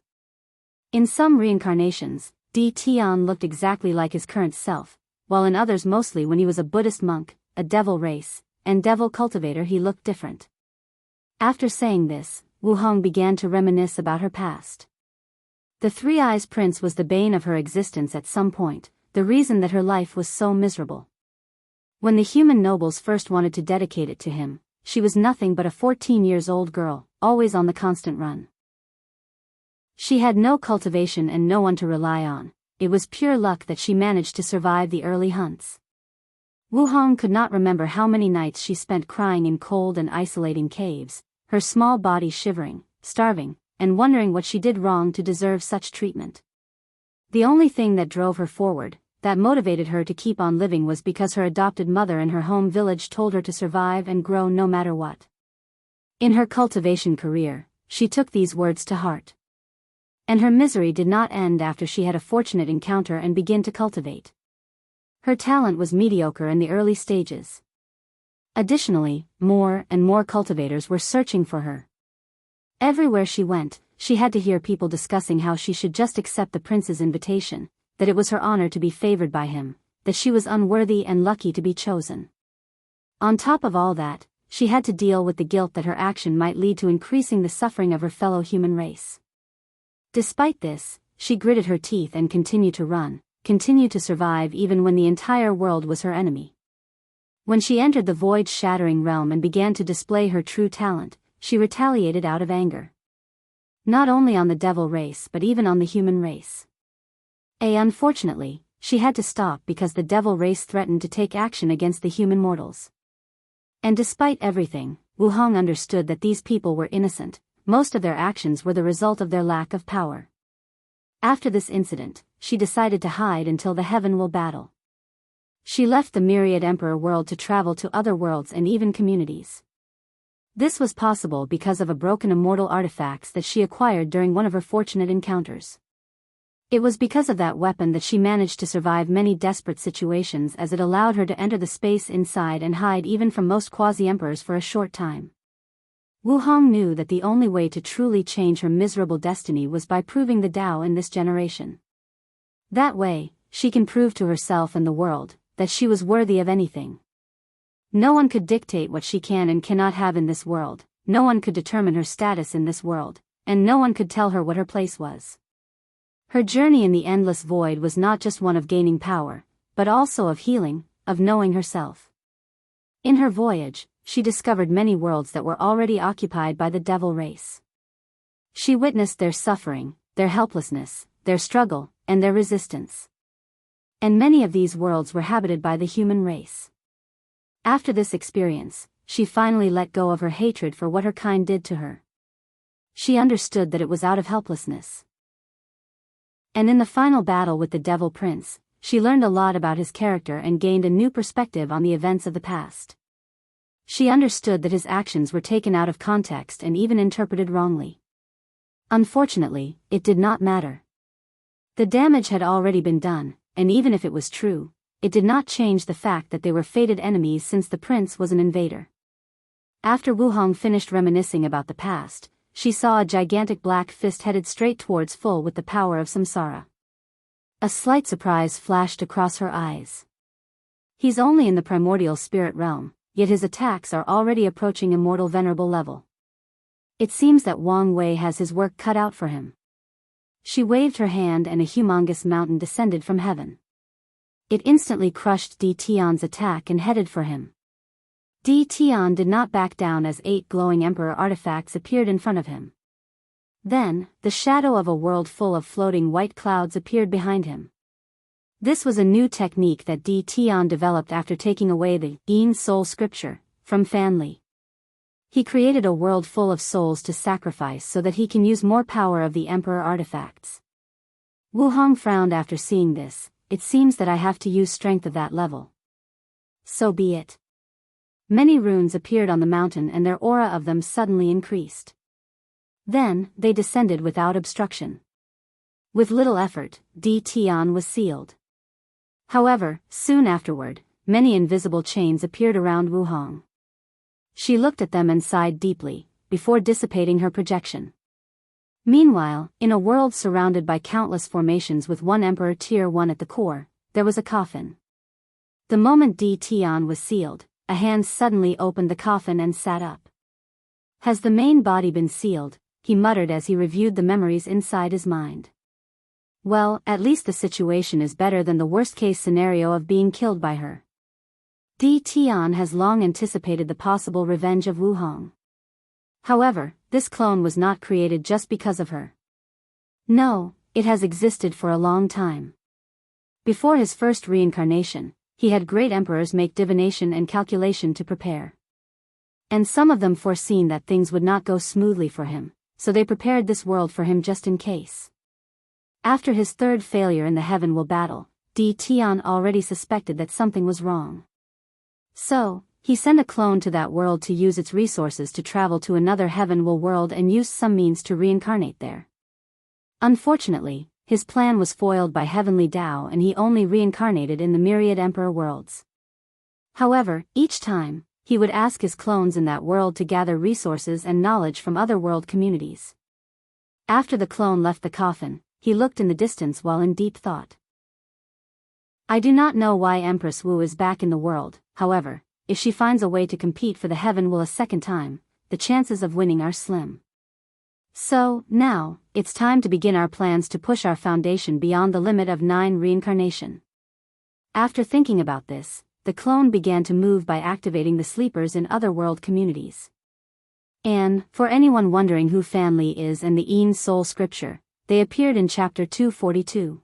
In some reincarnations, Di Tian looked exactly like his current self, while in others mostly when he was a Buddhist monk, a devil race, and devil cultivator he looked different. After saying this, Wu Hong began to reminisce about her past. The Three Eyes Prince was the bane of her existence at some point, the reason that her life was so miserable. When the human nobles first wanted to dedicate it to him, she was nothing but a 14-year-old girl, always on the constant run. She had no cultivation and no one to rely on. It was pure luck that she managed to survive the early hunts. Wu Hong could not remember how many nights she spent crying in cold and isolating caves, her small body shivering, starving, and wondering what she did wrong to deserve such treatment. The only thing that drove her forward, that motivated her to keep on living, was because her adopted mother in her home village told her to survive and grow no matter what. In her cultivation career, she took these words to heart. And her misery did not end after she had a fortunate encounter and began to cultivate. Her talent was mediocre in the early stages. Additionally, more and more cultivators were searching for her. Everywhere she went, she had to hear people discussing how she should just accept the prince's invitation, that it was her honor to be favored by him, that she was unworthy and lucky to be chosen. On top of all that, she had to deal with the guilt that her action might lead to increasing the suffering of her fellow human race. Despite this, she gritted her teeth and continued to run, continued to survive even when the entire world was her enemy. When she entered the void-shattering realm and began to display her true talent, she retaliated out of anger. Not only on the devil race but even on the human race. Unfortunately, she had to stop because the devil race threatened to take action against the human mortals. And despite everything, Wu Hong understood that these people were innocent. Most of their actions were the result of their lack of power. After this incident, she decided to hide until the heaven will battle. She left the myriad emperor world to travel to other worlds and even communities. This was possible because of a broken immortal artifacts that she acquired during one of her fortunate encounters. It was because of that weapon that she managed to survive many desperate situations, as it allowed her to enter the space inside and hide even from most quasi-emperors for a short time. Wu Hong knew that the only way to truly change her miserable destiny was by proving the Tao in this generation. That way, she can prove to herself and the world that she was worthy of anything. No one could dictate what she can and cannot have in this world, no one could determine her status in this world, and no one could tell her what her place was. Her journey in the endless void was not just one of gaining power, but also of healing, of knowing herself. In her voyage, she discovered many worlds that were already occupied by the devil race. She witnessed their suffering, their helplessness, their struggle, and their resistance. And many of these worlds were habited by the human race. After this experience, she finally let go of her hatred for what her kind did to her. She understood that it was out of helplessness. And in the final battle with the Devil Prince, she learned a lot about his character and gained a new perspective on the events of the past. She understood that his actions were taken out of context and even interpreted wrongly. Unfortunately, it did not matter. The damage had already been done, and even if it was true, it did not change the fact that they were fated enemies since the prince was an invader. After Wu Hong finished reminiscing about the past, she saw a gigantic black fist headed straight towards full with the power of samsara. A slight surprise flashed across her eyes. He's only in the primordial spirit realm, yet his attacks are already approaching immortal venerable level. It seems that Wang Wei has his work cut out for him. She waved her hand and a humongous mountain descended from heaven. It instantly crushed Di Tian's attack and headed for him. Di Tian did not back down as 8 glowing emperor artifacts appeared in front of him. Then, the shadow of a world full of floating white clouds appeared behind him. This was a new technique that Di Tian developed after taking away the Yin Soul Scripture from Fan Li. He created a world full of souls to sacrifice so that he can use more power of the emperor artifacts. Wu Hong frowned after seeing this. It seems that I have to use strength of that level. So be it. Many runes appeared on the mountain and their aura of them suddenly increased. Then, they descended without obstruction. With little effort, Di Tian was sealed. However, soon afterward, many invisible chains appeared around Wu Hong. She looked at them and sighed deeply, before dissipating her projection. Meanwhile, in a world surrounded by countless formations with one Emperor Tier 1 at the core, there was a coffin. The moment Di Tian was sealed, a hand suddenly opened the coffin and sat up. Has the main body been sealed? He muttered as he reviewed the memories inside his mind. Well, at least the situation is better than the worst-case scenario of being killed by her. Di Tian has long anticipated the possible revenge of Wu Hong. However, this clone was not created just because of her. No, it has existed for a long time. Before his first reincarnation, he had great emperors make divination and calculation to prepare. And some of them foreseen that things would not go smoothly for him, so they prepared this world for him just in case. After his third failure in the Heaven Will battle, Di Tian already suspected that something was wrong. So, he sent a clone to that world to use its resources to travel to another Heaven Will world and use some means to reincarnate there. Unfortunately, his plan was foiled by Heavenly Tao and he only reincarnated in the myriad Emperor worlds. However, each time, he would ask his clones in that world to gather resources and knowledge from other world communities. After the clone left the coffin, he looked in the distance while in deep thought. I do not know why Empress Wu is back in the world, however, if she finds a way to compete for the Heaven Will a second time, the chances of winning are slim. So, now, it's time to begin our plans to push our foundation beyond the limit of 9 reincarnation. After thinking about this, the clone began to move by activating the sleepers in other world communities. And, for anyone wondering who Fan Li is and the Yin Soul Scripture, they appeared in Chapter 242.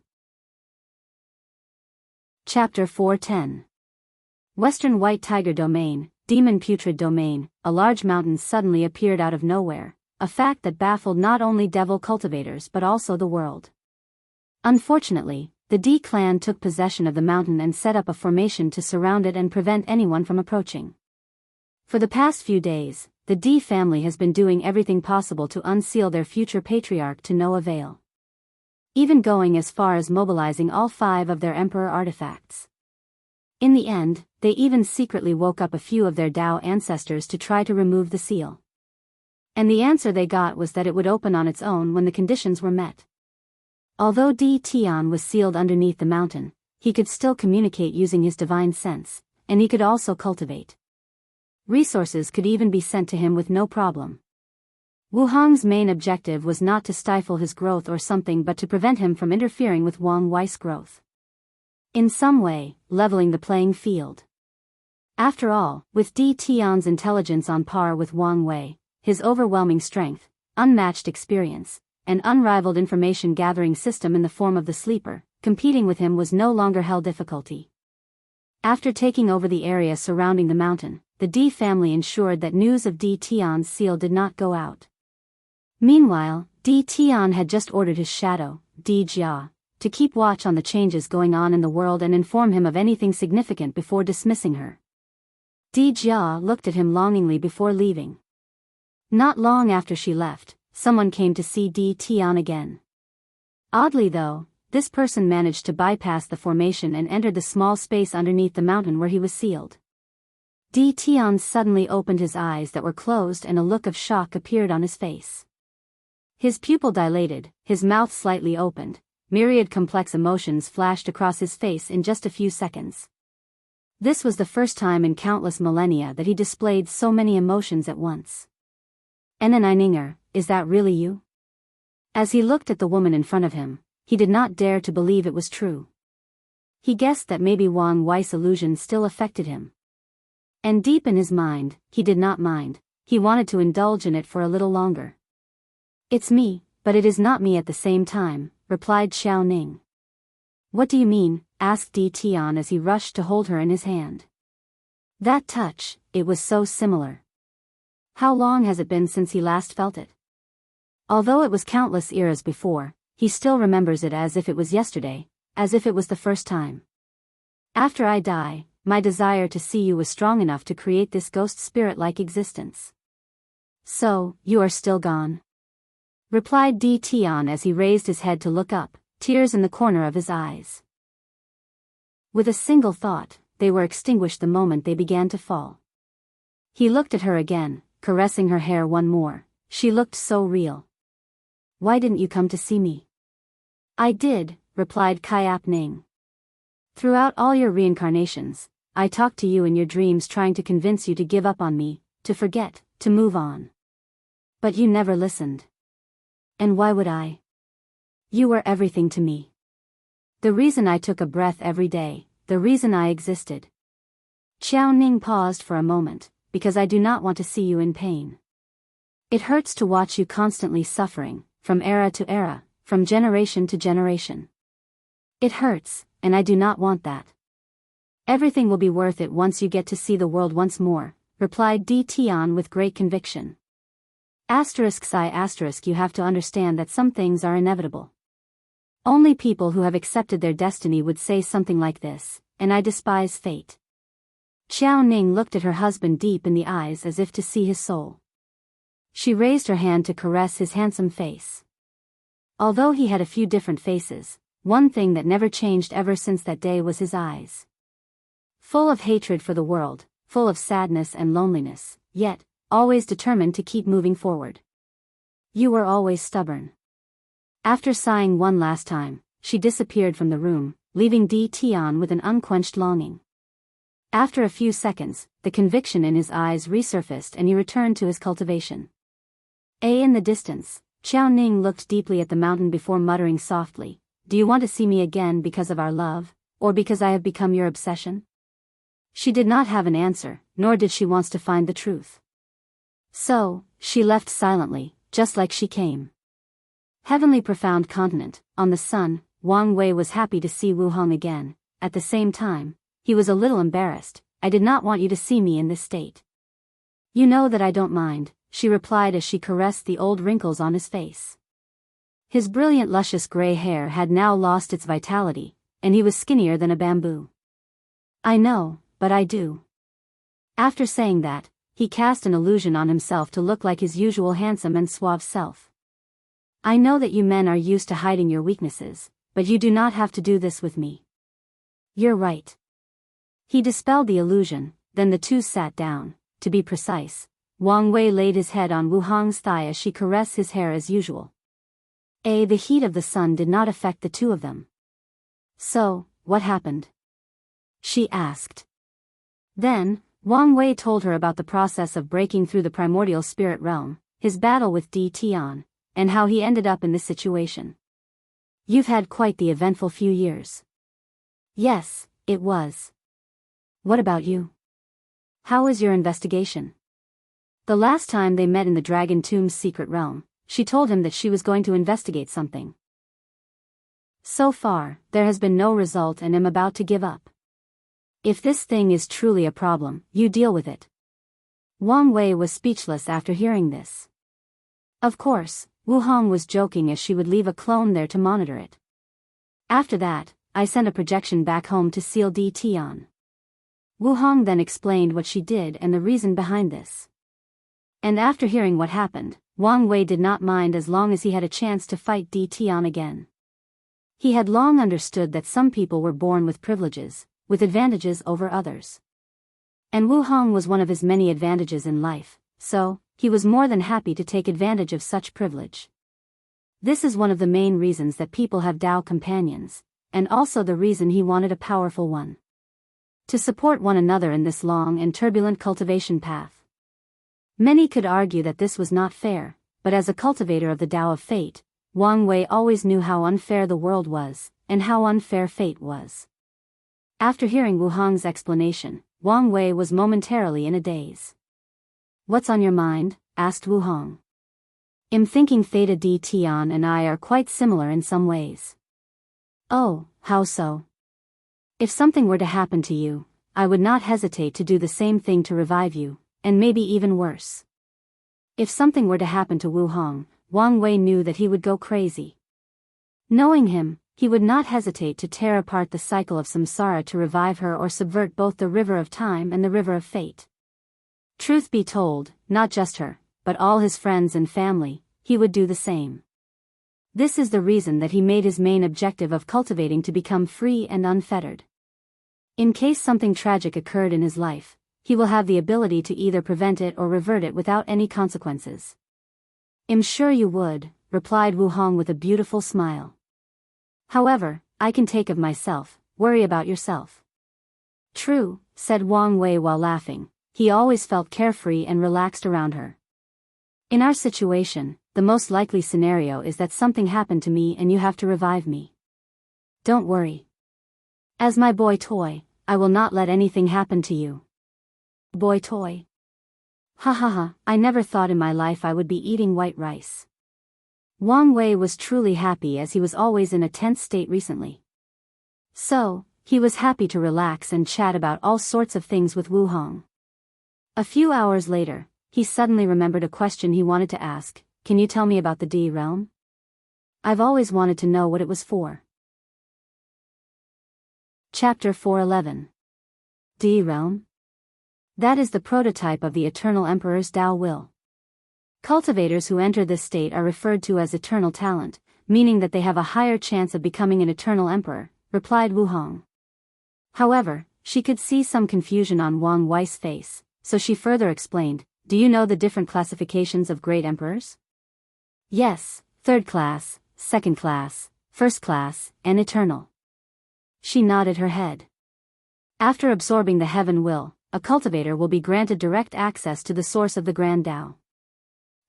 Chapter 410. Western White Tiger Domain, Demon Putrid Domain, a large mountain suddenly appeared out of nowhere, a fact that baffled not only devil cultivators but also the world. Unfortunately, the D clan took possession of the mountain and set up a formation to surround it and prevent anyone from approaching. For the past few days, the D family has been doing everything possible to unseal their future patriarch to no avail. Even going as far as mobilizing all 5 of their emperor artifacts. In the end, they even secretly woke up a few of their Tao ancestors to try to remove the seal. And the answer they got was that it would open on its own when the conditions were met. Although Di Tian was sealed underneath the mountain, he could still communicate using his divine sense, and he could also cultivate. Resources could even be sent to him with no problem. Wu Hong's main objective was not to stifle his growth or something but to prevent him from interfering with Wang Wei's growth. In some way, leveling the playing field. After all, with Di Tian's intelligence on par with Wang Wei, his overwhelming strength, unmatched experience, and unrivaled information-gathering system in the form of the sleeper, competing with him was no longer held difficulty. After taking over the area surrounding the mountain, the Di family ensured that news of Di Tian's seal did not go out. Meanwhile, Di Tian had just ordered his shadow, Di Jia, to keep watch on the changes going on in the world and inform him of anything significant before dismissing her. Di Jia looked at him longingly before leaving. Not long after she left, someone came to see Di Tian again. Oddly though, this person managed to bypass the formation and entered the small space underneath the mountain where he was sealed. Di Tian suddenly opened his eyes that were closed and a look of shock appeared on his face. His pupil dilated, his mouth slightly opened, myriad complex emotions flashed across his face in just a few seconds. This was the first time in countless millennia that he displayed so many emotions at once. Enininger, is that really you? As he looked at the woman in front of him, he did not dare to believe it was true. He guessed that maybe Wang Wei's illusion still affected him. And deep in his mind, he did not mind. He wanted to indulge in it for a little longer. "It's me, but it is not me at the same time," replied Xiao Ning. "What do you mean?" asked Di Tian as he rushed to hold her in his hand. That touch, it was so similar. How long has it been since he last felt it? Although it was countless eras before, he still remembers it as if it was yesterday, as if it was the first time. "After I die, my desire to see you was strong enough to create this ghost spirit-like existence." "So, you are still gone?" replied Di Tian as he raised his head to look up, tears in the corner of his eyes. With a single thought, they were extinguished the moment they began to fall. He looked at her again, caressing her hair one more. She looked so real. "Why didn't you come to see me?" "I did," replied Kaiap Ning. "Throughout all your reincarnations, I talked to you in your dreams trying to convince you to give up on me, to forget, to move on. But you never listened. And why would I? You were everything to me. The reason I took a breath every day, the reason I existed." Xiao Ning paused for a moment, "Because I do not want to see you in pain. It hurts to watch you constantly suffering, from era to era, from generation to generation. It hurts, and I do not want that. Everything will be worth it once you get to see the world once more," replied Di Tian with great conviction. ****, you have to understand that some things are inevitable. Only people who have accepted their destiny would say something like this, and I despise fate." Xiao Ning looked at her husband deep in the eyes as if to see his soul. She raised her hand to caress his handsome face. Although he had a few different faces, one thing that never changed ever since that day was his eyes. Full of hatred for the world, full of sadness and loneliness, yet, always determined to keep moving forward. "You were always stubborn." After sighing one last time, she disappeared from the room, leaving Di Tian with an unquenched longing. After a few seconds, the conviction in his eyes resurfaced and he returned to his cultivation. In the distance, Xiao Ning looked deeply at the mountain before muttering softly, "Do you want to see me again because of our love, or because I have become your obsession?" She did not have an answer, nor did she want to find the truth. So, she left silently, just like she came. Heavenly profound continent, on the sun, Wang Wei was happy to see Wu Hong again. At the same time, he was a little embarrassed. "I did not want you to see me in this state." "You know that I don't mind," she replied as she caressed the old wrinkles on his face. His brilliant luscious gray hair had now lost its vitality, and he was skinnier than a bamboo. "I know, but I do." After saying that, he cast an illusion on himself to look like his usual handsome and suave self. "I know that you men are used to hiding your weaknesses, but you do not have to do this with me." "You're right." He dispelled the illusion, then the two sat down. To be precise, Wang Wei laid his head on Wu Hong's thigh as she caressed his hair as usual. The heat of the sun did not affect the two of them. "So, what happened?" she asked. Then, Wang Wei told her about the process of breaking through the primordial spirit realm, his battle with Di Tian, and how he ended up in this situation. "You've had quite the eventful few years." "Yes, it was." "What about you? How is your investigation?" The last time they met in the Dragon Tomb's secret realm, she told him that she was going to investigate something. "So far, there has been no result and am about to give up." "If this thing is truly a problem, you deal with it." Wang Wei was speechless after hearing this. Of course, Wu Hong was joking as she would leave a clone there to monitor it. "After that, I sent a projection back home to seal Di Tian." Wu Hong then explained what she did and the reason behind this. And after hearing what happened, Wang Wei did not mind as long as he had a chance to fight Di Tian again. He had long understood that some people were born with privileges, with advantages over others. And Wu Hong was one of his many advantages in life, so, he was more than happy to take advantage of such privilege. This is one of the main reasons that people have Tao companions, and also the reason he wanted a powerful one. To support one another in this long and turbulent cultivation path. Many could argue that this was not fair, but as a cultivator of the Tao of fate, Wang Wei always knew how unfair the world was, and how unfair fate was. After hearing Wu Hong's explanation, Wang Wei was momentarily in a daze. "What's on your mind?" asked Wu Hong. "I'm thinking Theta D Tian and I are quite similar in some ways." "Oh, how so?" "If something were to happen to you, I would not hesitate to do the same thing to revive you, and maybe even worse." If something were to happen to Wu Hong, Wang Wei knew that he would go crazy. Knowing him, he would not hesitate to tear apart the cycle of samsara to revive her or subvert both the river of time and the river of fate. Truth be told, not just her, but all his friends and family, he would do the same. This is the reason that he made his main objective of cultivating to become free and unfettered. In case something tragic occurred in his life, he will have the ability to either prevent it or revert it without any consequences. "I'm sure you would," replied Wu Hong with a beautiful smile. "However, I can take of myself, worry about yourself." "True," said Wang Wei while laughing. He always felt carefree and relaxed around her. "In our situation, the most likely scenario is that something happened to me and you have to revive me. Don't worry. As my boy toy, I will not let anything happen to you." "Boy toy? Ha ha ha, I never thought in my life I would be eating white rice." Wang Wei was truly happy as he was always in a tense state recently. So, he was happy to relax and chat about all sorts of things with Wu Hong. A few hours later, he suddenly remembered a question he wanted to ask. "Can you tell me about the D realm? I've always wanted to know what it was for." Chapter 411. D realm? That is the prototype of the Eternal Emperor's Tao will. Cultivators who enter this state are referred to as eternal talent, meaning that they have a higher chance of becoming an eternal emperor, replied Wu Hong. However, she could see some confusion on Wang Wei's face, so she further explained, "Do you know the different classifications of great emperors?" "Yes, third class, second class, first class, and eternal." She nodded her head. After absorbing the heaven will, a cultivator will be granted direct access to the source of the Grand Tao.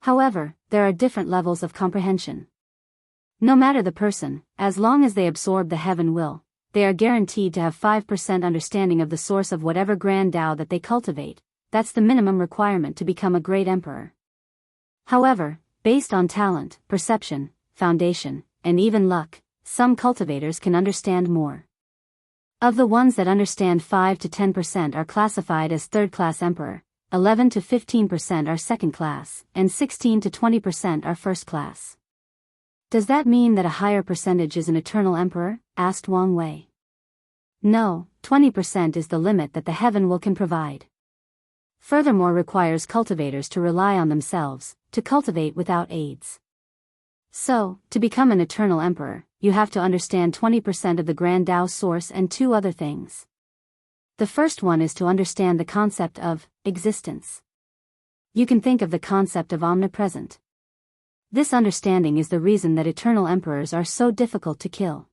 However, there are different levels of comprehension. No matter the person, as long as they absorb the heaven will, they are guaranteed to have 5% understanding of the source of whatever Grand Tao that they cultivate. That's the minimum requirement to become a great emperor. However, based on talent, perception, foundation, and even luck, some cultivators can understand more. Of the ones that understand 5 to 10% are classified as third-class emperor, 11 to 15% are second-class, and 16 to 20% are first-class. "Does that mean that a higher percentage is an eternal emperor?" asked Wang Wei. "No, 20% is the limit that the heaven will can provide. Furthermore requires cultivators to rely on themselves, to cultivate without aids. So, to become an eternal emperor, you have to understand 20% of the Grand Tao source and two other things. The first one is to understand the concept of existence. You can think of the concept of omnipresent. This understanding is the reason that eternal emperors are so difficult to kill.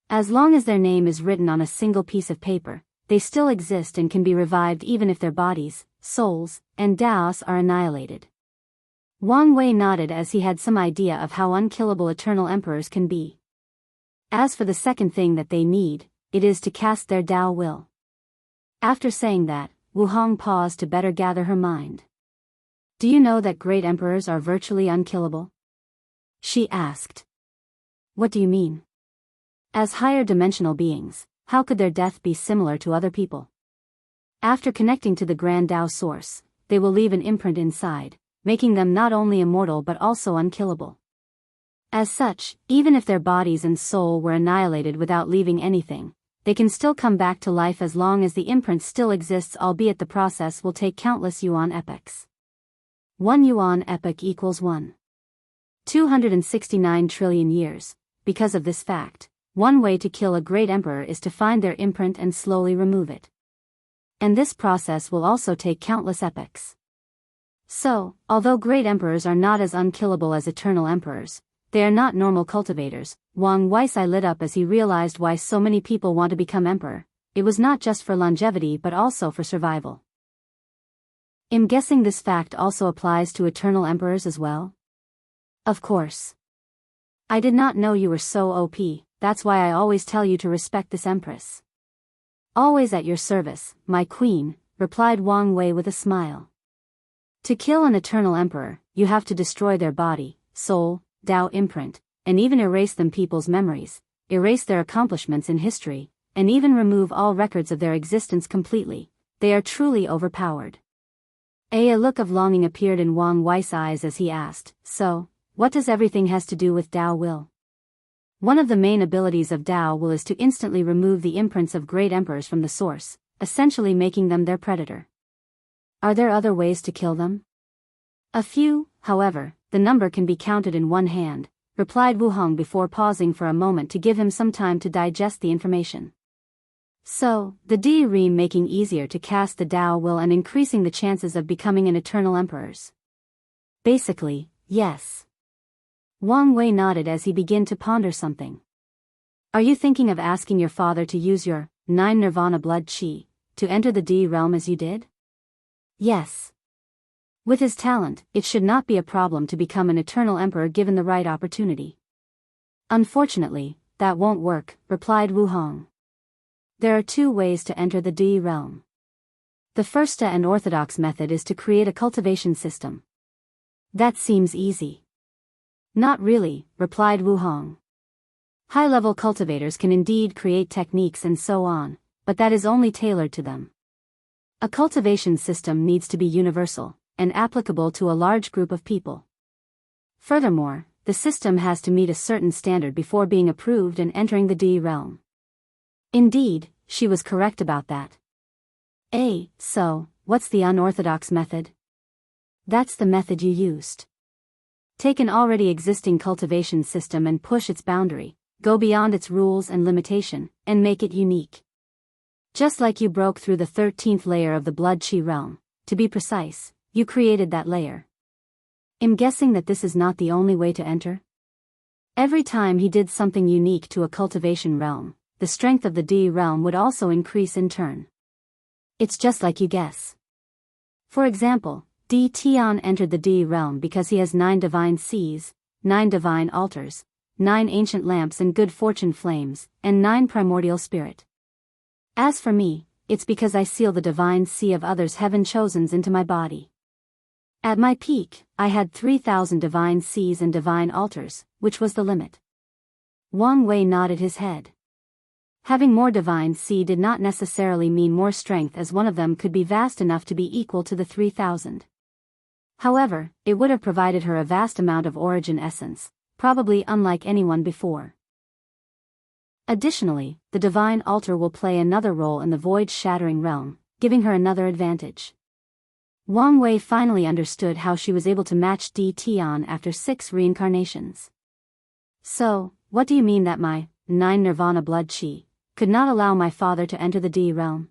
As long as their name is written on a single piece of paper, they still exist and can be revived even if their bodies, souls, and Taos are annihilated." Wang Wei nodded as he had some idea of how unkillable eternal emperors can be. As for the second thing that they need, it is to cast their Tao will. After saying that, Wu Hong paused to better gather her mind. "Do you know that great emperors are virtually unkillable?" she asked. "What do you mean? As higher dimensional beings, how could their death be similar to other people? After connecting to the Grand Tao source, they will leave an imprint inside, making them not only immortal but also unkillable. As such, even if their bodies and soul were annihilated without leaving anything, they can still come back to life as long as the imprint still exists, albeit the process will take countless yuan epochs. 1 yuan epoch equals 1.269 trillion years. Because of this fact, one way to kill a great emperor is to find their imprint and slowly remove it. And this process will also take countless epochs. So, although great emperors are not as unkillable as eternal emperors, they are not normal cultivators. Wang Wei's eye lit up as he realized why so many people want to become emperor. It was not just for longevity but also for survival. I'm guessing this fact also applies to eternal emperors as well? Of course. I did not know you were so OP, that's why I always tell you to respect this empress. Always at your service, my queen, replied Wang Wei with a smile. To kill an eternal emperor, you have to destroy their body, soul, Tao imprint, and even erase them people's memories, erase their accomplishments in history, and even remove all records of their existence completely. They are truly overpowered. A look of longing appeared in Wang Wei's eyes as he asked, so, what does everything has to do with Tao will? One of the main abilities of Tao will is to instantly remove the imprints of great emperors from the source, essentially making them their predator. Are there other ways to kill them? A few, however, the number can be counted in one hand, replied Wu Hong before pausing for a moment to give him some time to digest the information. So, the Di Ream making easier to cast the Tao will and increasing the chances of becoming an eternal emperors. Basically, yes. Wang Wei nodded as he began to ponder something. Are you thinking of asking your father to use your 9 nirvana blood qi to enter the Di realm as you did? Yes. With his talent, it should not be a problem to become an eternal emperor given the right opportunity. Unfortunately, that won't work, replied Wu Hong. There are 2 ways to enter the Di realm. The first and orthodox method is to create a cultivation system. That seems easy. Not really, replied Wu Hong. High-level cultivators can indeed create techniques and so on, but that is only tailored to them. A cultivation system needs to be universal, and applicable to a large group of people. Furthermore, the system has to meet a certain standard before being approved and entering the Di realm. Indeed, she was correct about that. So, what's the unorthodox method? That's the method you used. Take an already existing cultivation system and push its boundary, go beyond its rules and limitation, and make it unique. Just like you broke through the 13th layer of the blood qi realm, to be precise, you created that layer. I'm guessing that this is not the only way to enter? Every time he did something unique to a cultivation realm, the strength of the Di realm would also increase in turn. It's just like you guess. For example, Di Tian entered the Di realm because he has 9 divine seas, 9 divine altars, 9 ancient lamps and good fortune flames, and 9 primordial spirit. As for me, it's because I seal the divine sea of others' heaven-chosens into my body. At my peak, I had 3,000 divine seas and divine altars, which was the limit. Wang Wei nodded his head. Having more divine sea did not necessarily mean more strength, as one of them could be vast enough to be equal to the 3,000. However, it would have provided her a vast amount of origin essence, probably unlike anyone before. Additionally, the divine altar will play another role in the void-shattering realm, giving her another advantage. Wang Wei finally understood how she was able to match Di Tian after 6 reincarnations. So, what do you mean that my 9 nirvana blood qi could not allow my father to enter the Di realm?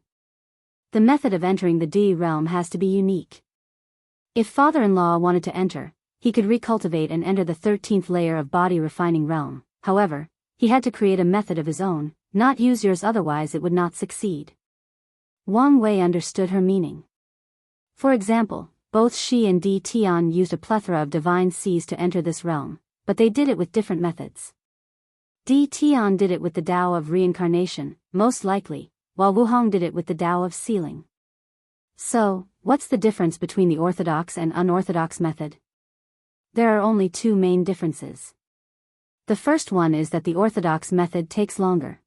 The method of entering the Di realm has to be unique. If father-in-law wanted to enter, he could recultivate and enter the 13th layer of body-refining realm. However, he had to create a method of his own, not use yours, otherwise it would not succeed. Wang Wei understood her meaning. For example, both she and Di Tian used a plethora of divine seas to enter this realm, but they did it with different methods. Di Tian did it with the Tao of reincarnation, most likely, while Wu Hong did it with the Tao of sealing. So, what's the difference between the orthodox and unorthodox method? There are only 2 main differences. The first one is that the orthodox method takes longer.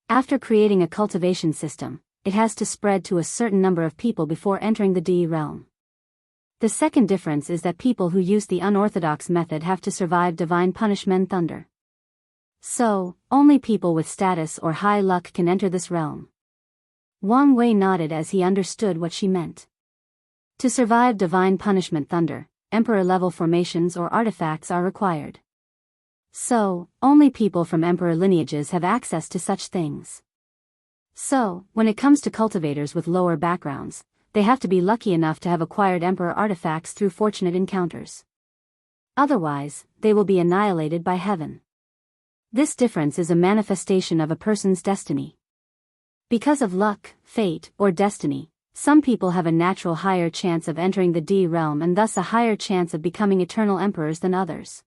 After creating a cultivation system, it has to spread to a certain number of people before entering the Di realm. The second difference is that people who use the unorthodox method have to survive divine punishment thunder. So, only people with status or high luck can enter this realm. Wang Wei nodded as he understood what she meant. To survive divine punishment thunder, emperor-level formations or artifacts are required. So, only people from emperor lineages have access to such things. So, when it comes to cultivators with lower backgrounds, they have to be lucky enough to have acquired emperor artifacts through fortunate encounters. Otherwise, they will be annihilated by heaven. This difference is a manifestation of a person's destiny. Because of luck, fate, or destiny, some people have a natural higher chance of entering the Di realm and thus a higher chance of becoming eternal emperors than others.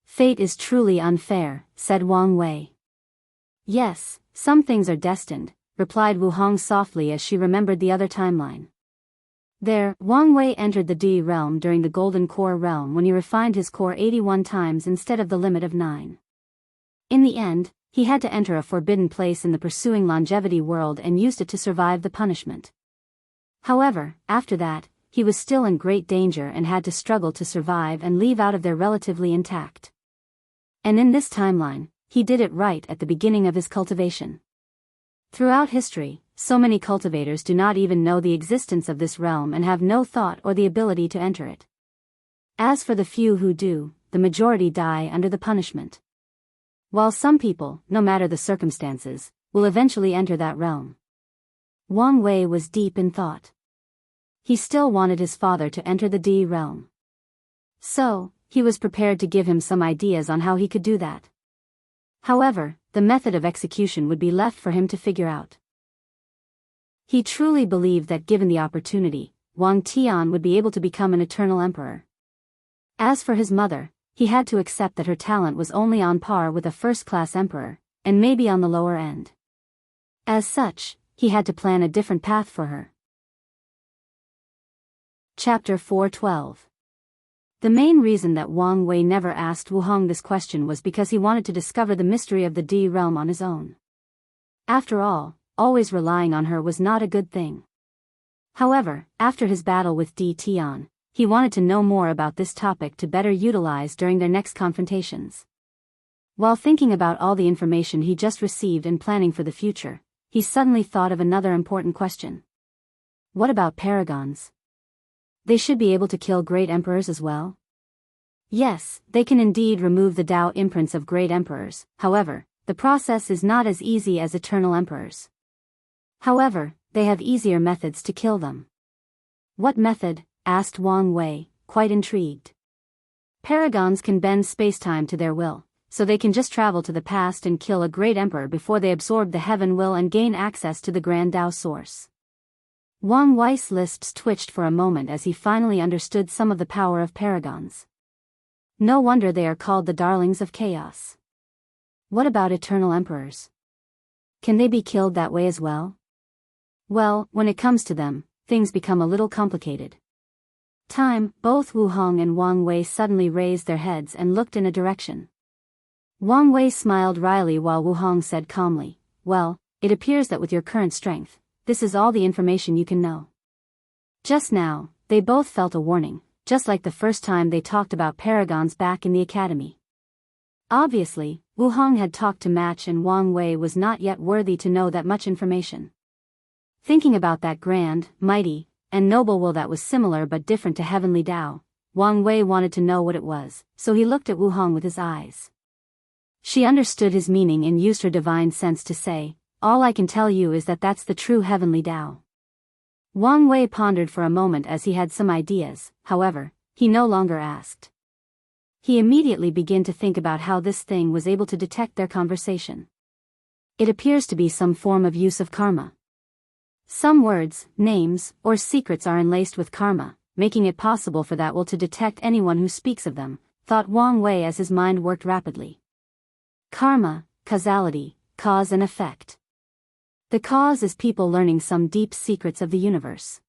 Fate is truly unfair, said Wang Wei. Yes, some things are destined, replied Wu Hong softly as she remembered the other timeline. There, Wang Wei entered the Di realm during the Golden Core realm when he refined his core 81 times instead of the limit of 9. In the end, he had to enter a forbidden place in the pursuing longevity world and used it to survive the punishment. However, after that, he was still in great danger and had to struggle to survive and leave out of there relatively intact. And in this timeline, he did it right at the beginning of his cultivation. Throughout history, so many cultivators do not even know the existence of this realm and have no thought or the ability to enter it. As for the few who do, the majority die under the punishment. While some people, no matter the circumstances, will eventually enter that realm. Wang Wei was deep in thought. He still wanted his father to enter the Di realm. So, he was prepared to give him some ideas on how he could do that. However, the method of execution would be left for him to figure out. He truly believed that given the opportunity, Wang Tian would be able to become an eternal emperor. As for his mother, he had to accept that her talent was only on par with a first-class emperor, and maybe on the lower end. As such, he had to plan a different path for her. Chapter 412. The main reason that Wang Wei never asked Wu Hong this question was because he wanted to discover the mystery of the Di realm on his own. After all, always relying on her was not a good thing. However, after his battle with Di Tian, he wanted to know more about this topic to better utilize during their next confrontations. While thinking about all the information he just received and planning for the future, he suddenly thought of another important question. What about paragons? They should be able to kill great emperors as well? Yes, they can indeed remove the Tao imprints of great emperors, however, the process is not as easy as eternal emperors. However, they have easier methods to kill them. What method? Asked Wang Wei, quite intrigued. Paragons can bend space-time to their will, so they can just travel to the past and kill a great emperor before they absorb the heaven will and gain access to the grand Tao source. Wang Wei's lips twitched for a moment as he finally understood some of the power of paragons. No wonder they are called the darlings of chaos. What about eternal emperors? Can they be killed that way as well? Well, when it comes to them, things become a little complicated. Both Wu Hong and Wang Wei suddenly raised their heads and looked in a direction. Wang Wei smiled wryly while Wu Hong said calmly, "Well, it appears that with your current strength, this is all the information you can know." Just now, they both felt a warning, just like the first time they talked about paragons back in the academy. Obviously, Wu Hong had talked too much and Wang Wei was not yet worthy to know that much information. Thinking about that grand, mighty, and noble will that was similar but different to heavenly Tao, Wang Wei wanted to know what it was, so he looked at Wu Hong with his eyes. She understood his meaning and used her divine sense to say, "All I can tell you is that that's the true heavenly Tao." Wang Wei pondered for a moment as he had some ideas, however, he no longer asked. He immediately began to think about how this thing was able to detect their conversation. It appears to be some form of use of karma. Some words, names, or secrets are enlaced with karma, making it possible for that will to detect anyone who speaks of them, thought Wang Wei as his mind worked rapidly. Karma, causality, cause and effect. The cause is people learning some deep secrets of the universe.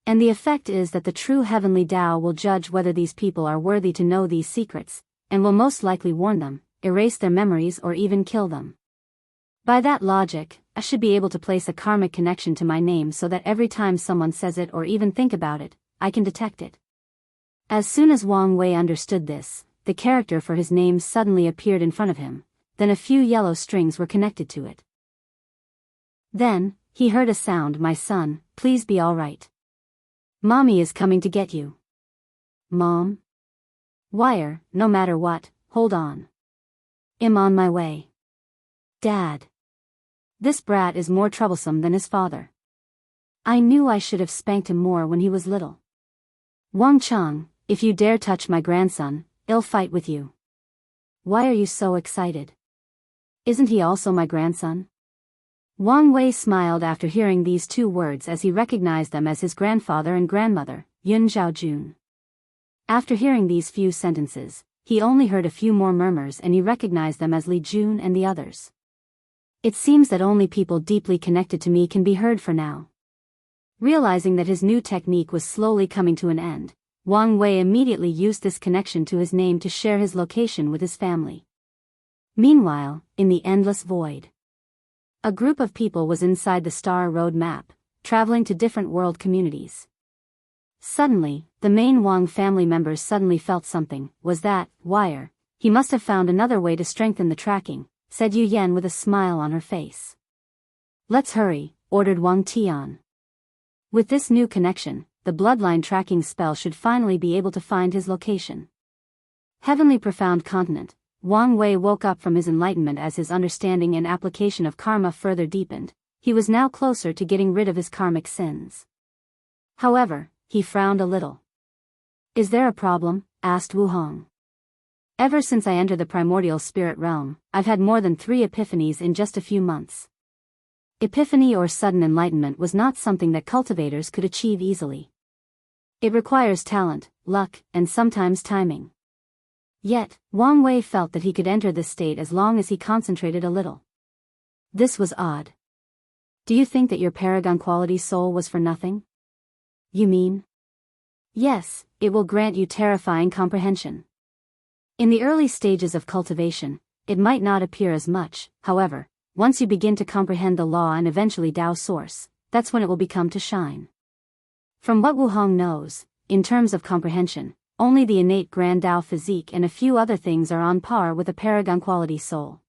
And the effect is that the true heavenly Tao will judge whether these people are worthy to know these secrets, and will most likely warn them, erase their memories or even kill them. By that logic, I should be able to place a karmic connection to my name so that every time someone says it or even think about it, I can detect it. As soon as Wang Wei understood this, the character for his name suddenly appeared in front of him, then a few yellow strings were connected to it. Then, he heard a sound, "My son, please be all right. Mommy is coming to get you." Mom? Wire, no matter what, hold on. I'm on my way. Dad. This brat is more troublesome than his father. I knew I should have spanked him more when he was little. Wang Chang, if you dare touch my grandson, I'll fight with you. Why are you so excited? Isn't he also my grandson? Wang Wei smiled after hearing these two words as he recognized them as his grandfather and grandmother, Yun Zhaojun. After hearing these few sentences, he only heard a few more murmurs and he recognized them as Li Jun and the others. It seems that only people deeply connected to me can be heard for now. Realizing that his new technique was slowly coming to an end, Wang Wei immediately used this connection to his name to share his location with his family. Meanwhile, in the endless void, a group of people was inside the Star Road map, traveling to different world communities. Suddenly, the main Wang family members suddenly felt something. Was that wire? He must have found another way to strengthen the tracking, said Yu Yan with a smile on her face. Let's hurry, ordered Wang Tian. With this new connection, the bloodline tracking spell should finally be able to find his location. Heavenly Profound Continent. Wang Wei woke up from his enlightenment as his understanding and application of karma further deepened. He was now closer to getting rid of his karmic sins. However, he frowned a little. Is there a problem? Asked Wu Hong. Ever since I entered the primordial spirit realm, I've had more than 3 epiphanies in just a few months. Epiphany or sudden enlightenment was not something that cultivators could achieve easily. It requires talent, luck, and sometimes timing. Yet, Wang Wei felt that he could enter this state as long as he concentrated a little. This was odd. Do you think that your paragon quality soul was for nothing? You mean? Yes, it will grant you terrifying comprehension. In the early stages of cultivation, it might not appear as much. However, once you begin to comprehend the law and eventually Tao source, that's when it will become to shine. From what Wu Hong knows, in terms of comprehension, only the innate grand Tao physique and a few other things are on par with a paragon quality soul.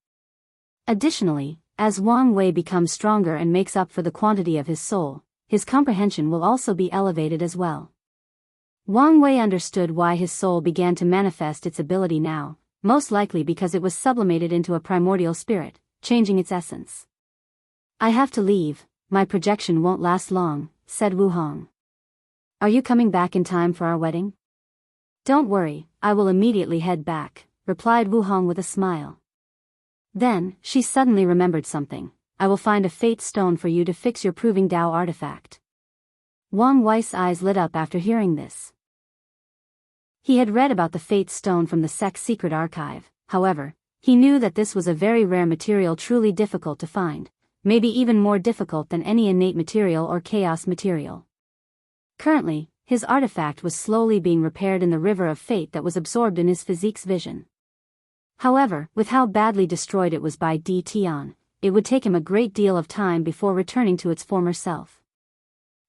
Additionally, as Wang Wei becomes stronger and makes up for the quantity of his soul, his comprehension will also be elevated as well. Wang Wei understood why his soul began to manifest its ability now, most likely because it was sublimated into a primordial spirit, changing its essence. I have to leave, my projection won't last long, said Wu Hong. Are you coming back in time for our wedding? Don't worry, I will immediately head back, replied Wu Hong with a smile. Then, she suddenly remembered something. I will find a fate stone for you to fix your proving Tao artifact. Wang Wei's eyes lit up after hearing this. He had read about the fate stone from the sect's secret archive. However, he knew that this was a very rare material, truly difficult to find, maybe even more difficult than any innate material or chaos material. Currently, his artifact was slowly being repaired in the river of fate that was absorbed in his physique's vision. However, with how badly destroyed it was by Di Tian, it would take him a great deal of time before returning to its former self.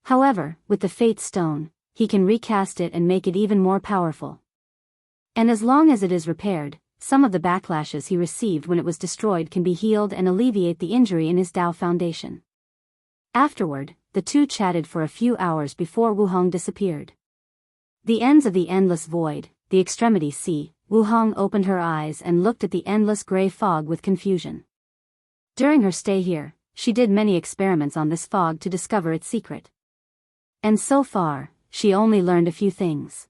However, with the Fate Stone, he can recast it and make it even more powerful. And as long as it is repaired, some of the backlashes he received when it was destroyed can be healed and alleviate the injury in his Tao foundation. Afterward, the two chatted for a few hours before Wu Hong disappeared. The ends of the endless void, the extremity sea. Wu Hong opened her eyes and looked at the endless gray fog with confusion. During her stay here, she did many experiments on this fog to discover its secret. And so far, she only learned a few things.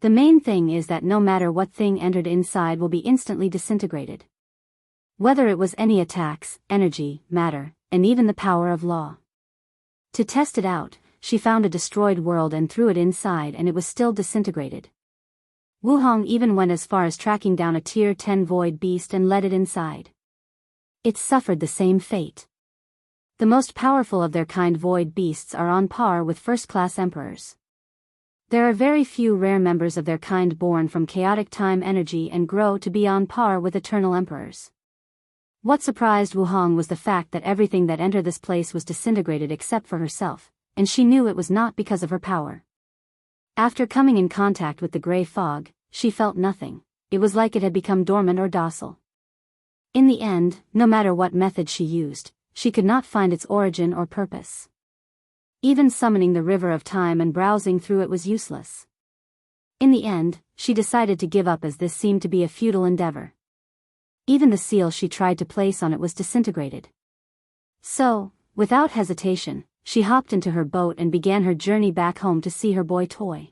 The main thing is that no matter what thing entered inside will be instantly disintegrated. Whether it was any attacks, energy, matter, and even the power of law. To test it out, she found a destroyed world and threw it inside and it was still disintegrated. Wu Hong even went as far as tracking down a tier 10 void beast and led it inside. It suffered the same fate. The most powerful of their kind void beasts are on par with first-class emperors. There are very few rare members of their kind born from chaotic time energy and grow to be on par with eternal emperors. What surprised Wu Hong was the fact that everything that entered this place was disintegrated except for herself, and she knew it was not because of her power. After coming in contact with the gray fog, she felt nothing. It was like it had become dormant or docile. In the end, no matter what method she used, she could not find its origin or purpose. Even summoning the river of time and browsing through it was useless. In the end, she decided to give up as this seemed to be a futile endeavor. Even the seal she tried to place on it was disintegrated. So, without hesitation, she hopped into her boat and began her journey back home to see her boy toy.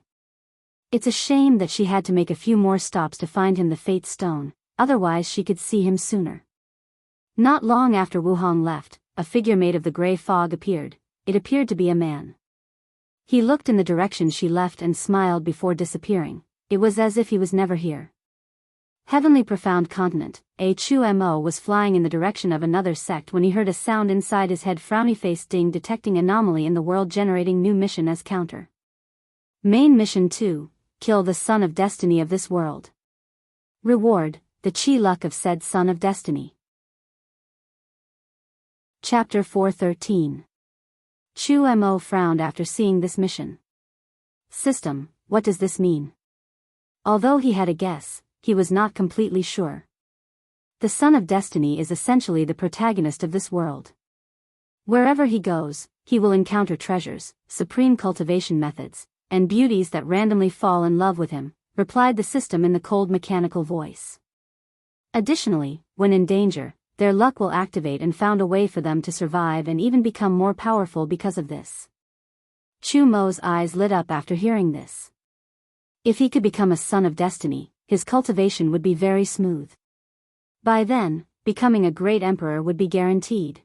It's a shame that she had to make a few more stops to find him the Fate Stone, otherwise she could see him sooner. Not long after Wu Hong left, a figure made of the gray fog appeared. It appeared to be a man. He looked in the direction she left and smiled before disappearing. It was as if he was never here. Heavenly Profound Continent. A Chu Mo was flying in the direction of another sect when he heard a sound inside his head. Frowny face ding, detecting anomaly in the world, generating new mission as counter. Main mission 2, kill the son of destiny of this world. Reward, the chi luck of said son of destiny. Chapter 413. Chu Mo frowned after seeing this mission. System, what does this mean? Although he had a guess, he was not completely sure. The Son of Destiny is essentially the protagonist of this world. Wherever he goes, he will encounter treasures, supreme cultivation methods, and beauties that randomly fall in love with him, replied the system in the cold mechanical voice. Additionally, when in danger, their luck will activate and found a way for them to survive and even become more powerful because of this. Chu Mo's eyes lit up after hearing this. If he could become a Son of Destiny, his cultivation would be very smooth. By then, becoming a great emperor would be guaranteed.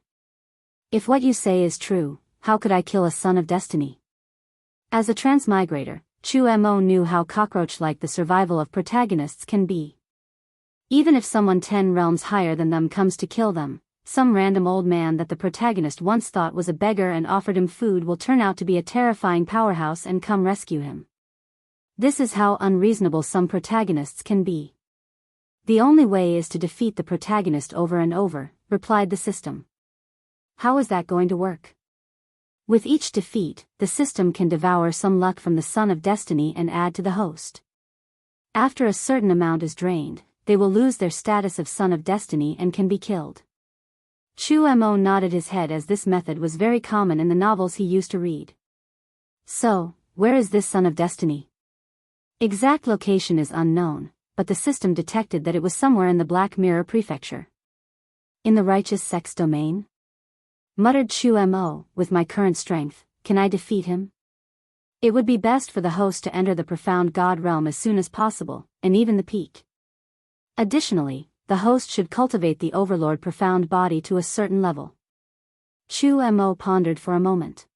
If what you say is true, how could I kill a Son of Destiny? As a transmigrator, Chu Mo knew how cockroach-like the survival of protagonists can be. Even if someone 10 realms higher than them comes to kill them, some random old man that the protagonist once thought was a beggar and offered him food will turn out to be a terrifying powerhouse and come rescue him. This is how unreasonable some protagonists can be. The only way is to defeat the protagonist over and over, replied the system. How is that going to work? With each defeat, the system can devour some luck from the Son of Destiny and add to the host. After a certain amount is drained, they will lose their status of Son of Destiny and can be killed. Chu Mo nodded his head as this method was very common in the novels he used to read. So, where is this Son of Destiny? Exact location is unknown, but the system detected that it was somewhere in the Black Mirror Prefecture. In the righteous sex domain? Muttered Chu Mo, with my current strength, can I defeat him? It would be best for the host to enter the profound God realm as soon as possible, and even the peak. Additionally, the host should cultivate the Overlord profound body to a certain level. Chu Mo pondered for a moment.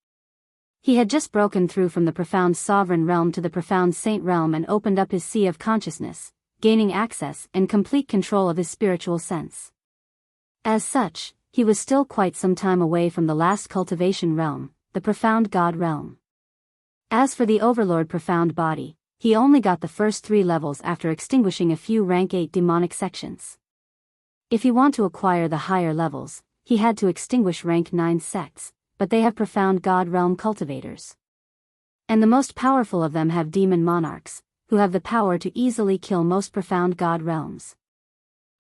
He had just broken through from the profound sovereign realm to the profound saint realm and opened up his sea of consciousness, gaining access and complete control of his spiritual sense. As such, he was still quite some time away from the last cultivation realm, the profound God realm. As for the Overlord profound body, he only got the first 3 levels after extinguishing a few rank 8 demonic sections. If he want to acquire the higher levels, he had to extinguish rank 9 sects, but they have profound God realm cultivators. And the most powerful of them have demon monarchs, who have the power to easily kill most profound God realms.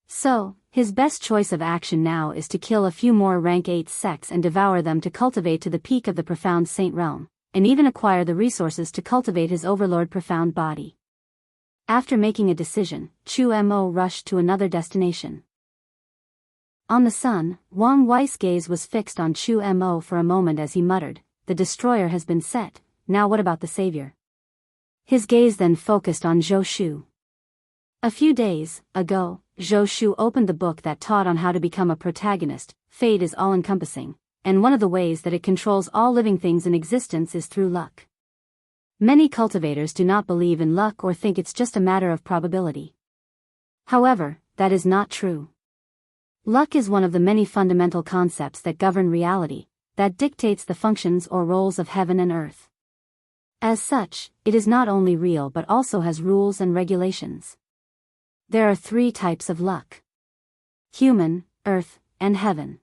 So, his best choice of action now is to kill a few more rank 8 sects and devour them to cultivate to the peak of the profound saint realm, and even acquire the resources to cultivate his Overlord profound body. After making a decision, Chu Mo rushed to another destination. On the sun, Wang Wei's gaze was fixed on Chu Mo for a moment as he muttered, the destroyer has been set, now what about the savior? His gaze then focused on Zhou Shu. A few days ago, Zhou Shu opened the book that taught on how to become a protagonist. Fate is all-encompassing, and one of the ways that it controls all living things in existence is through luck. Many cultivators do not believe in luck or think it's just a matter of probability. However, that is not true. Luck is one of the many fundamental concepts that govern reality, that dictates the functions or roles of heaven and earth. As such, it is not only real but also has rules and regulations. There are 3 types of luck: human, earth, and heaven.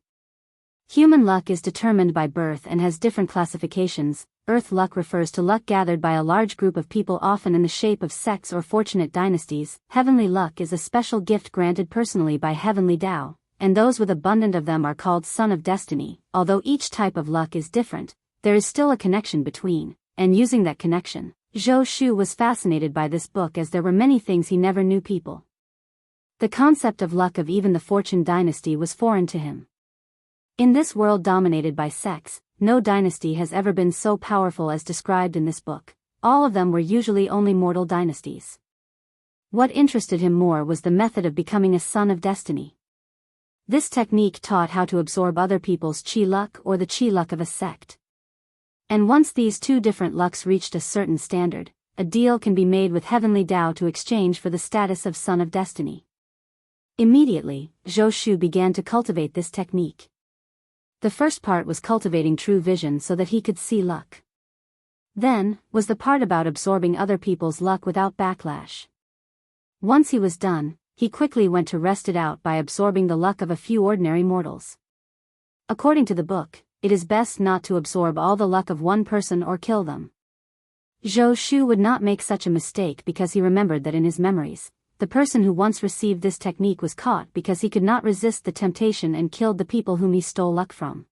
Human luck is determined by birth and has different classifications. Earth luck refers to luck gathered by a large group of people, often in the shape of sects or fortunate dynasties. Heavenly luck is a special gift granted personally by Heavenly Tao, and those with abundant of them are called Son of Destiny. Although each type of luck is different, there is still a connection between, and using that connection. Zhou Shu was fascinated by this book as there were many things he never knew people. The concept of luck of even the Fortune dynasty was foreign to him. In this world dominated by sects, no dynasty has ever been so powerful as described in this book. All of them were usually only mortal dynasties. What interested him more was the method of becoming a Son of Destiny. This technique taught how to absorb other people's chi luck or the chi luck of a sect. And once these 2 different lucks reached a certain standard, a deal can be made with Heavenly Tao to exchange for the status of Son of Destiny. Immediately, Zhou Shu began to cultivate this technique. The first part was cultivating true vision so that he could see luck. Then, was the part about absorbing other people's luck without backlash. Once he was done, he quickly went to rest it out by absorbing the luck of a few ordinary mortals. According to the book, it is best not to absorb all the luck of one person or kill them. Zhou Shu would not make such a mistake because he remembered that in his memories, the person who once received this technique was caught because he could not resist the temptation and killed the people whom he stole luck from.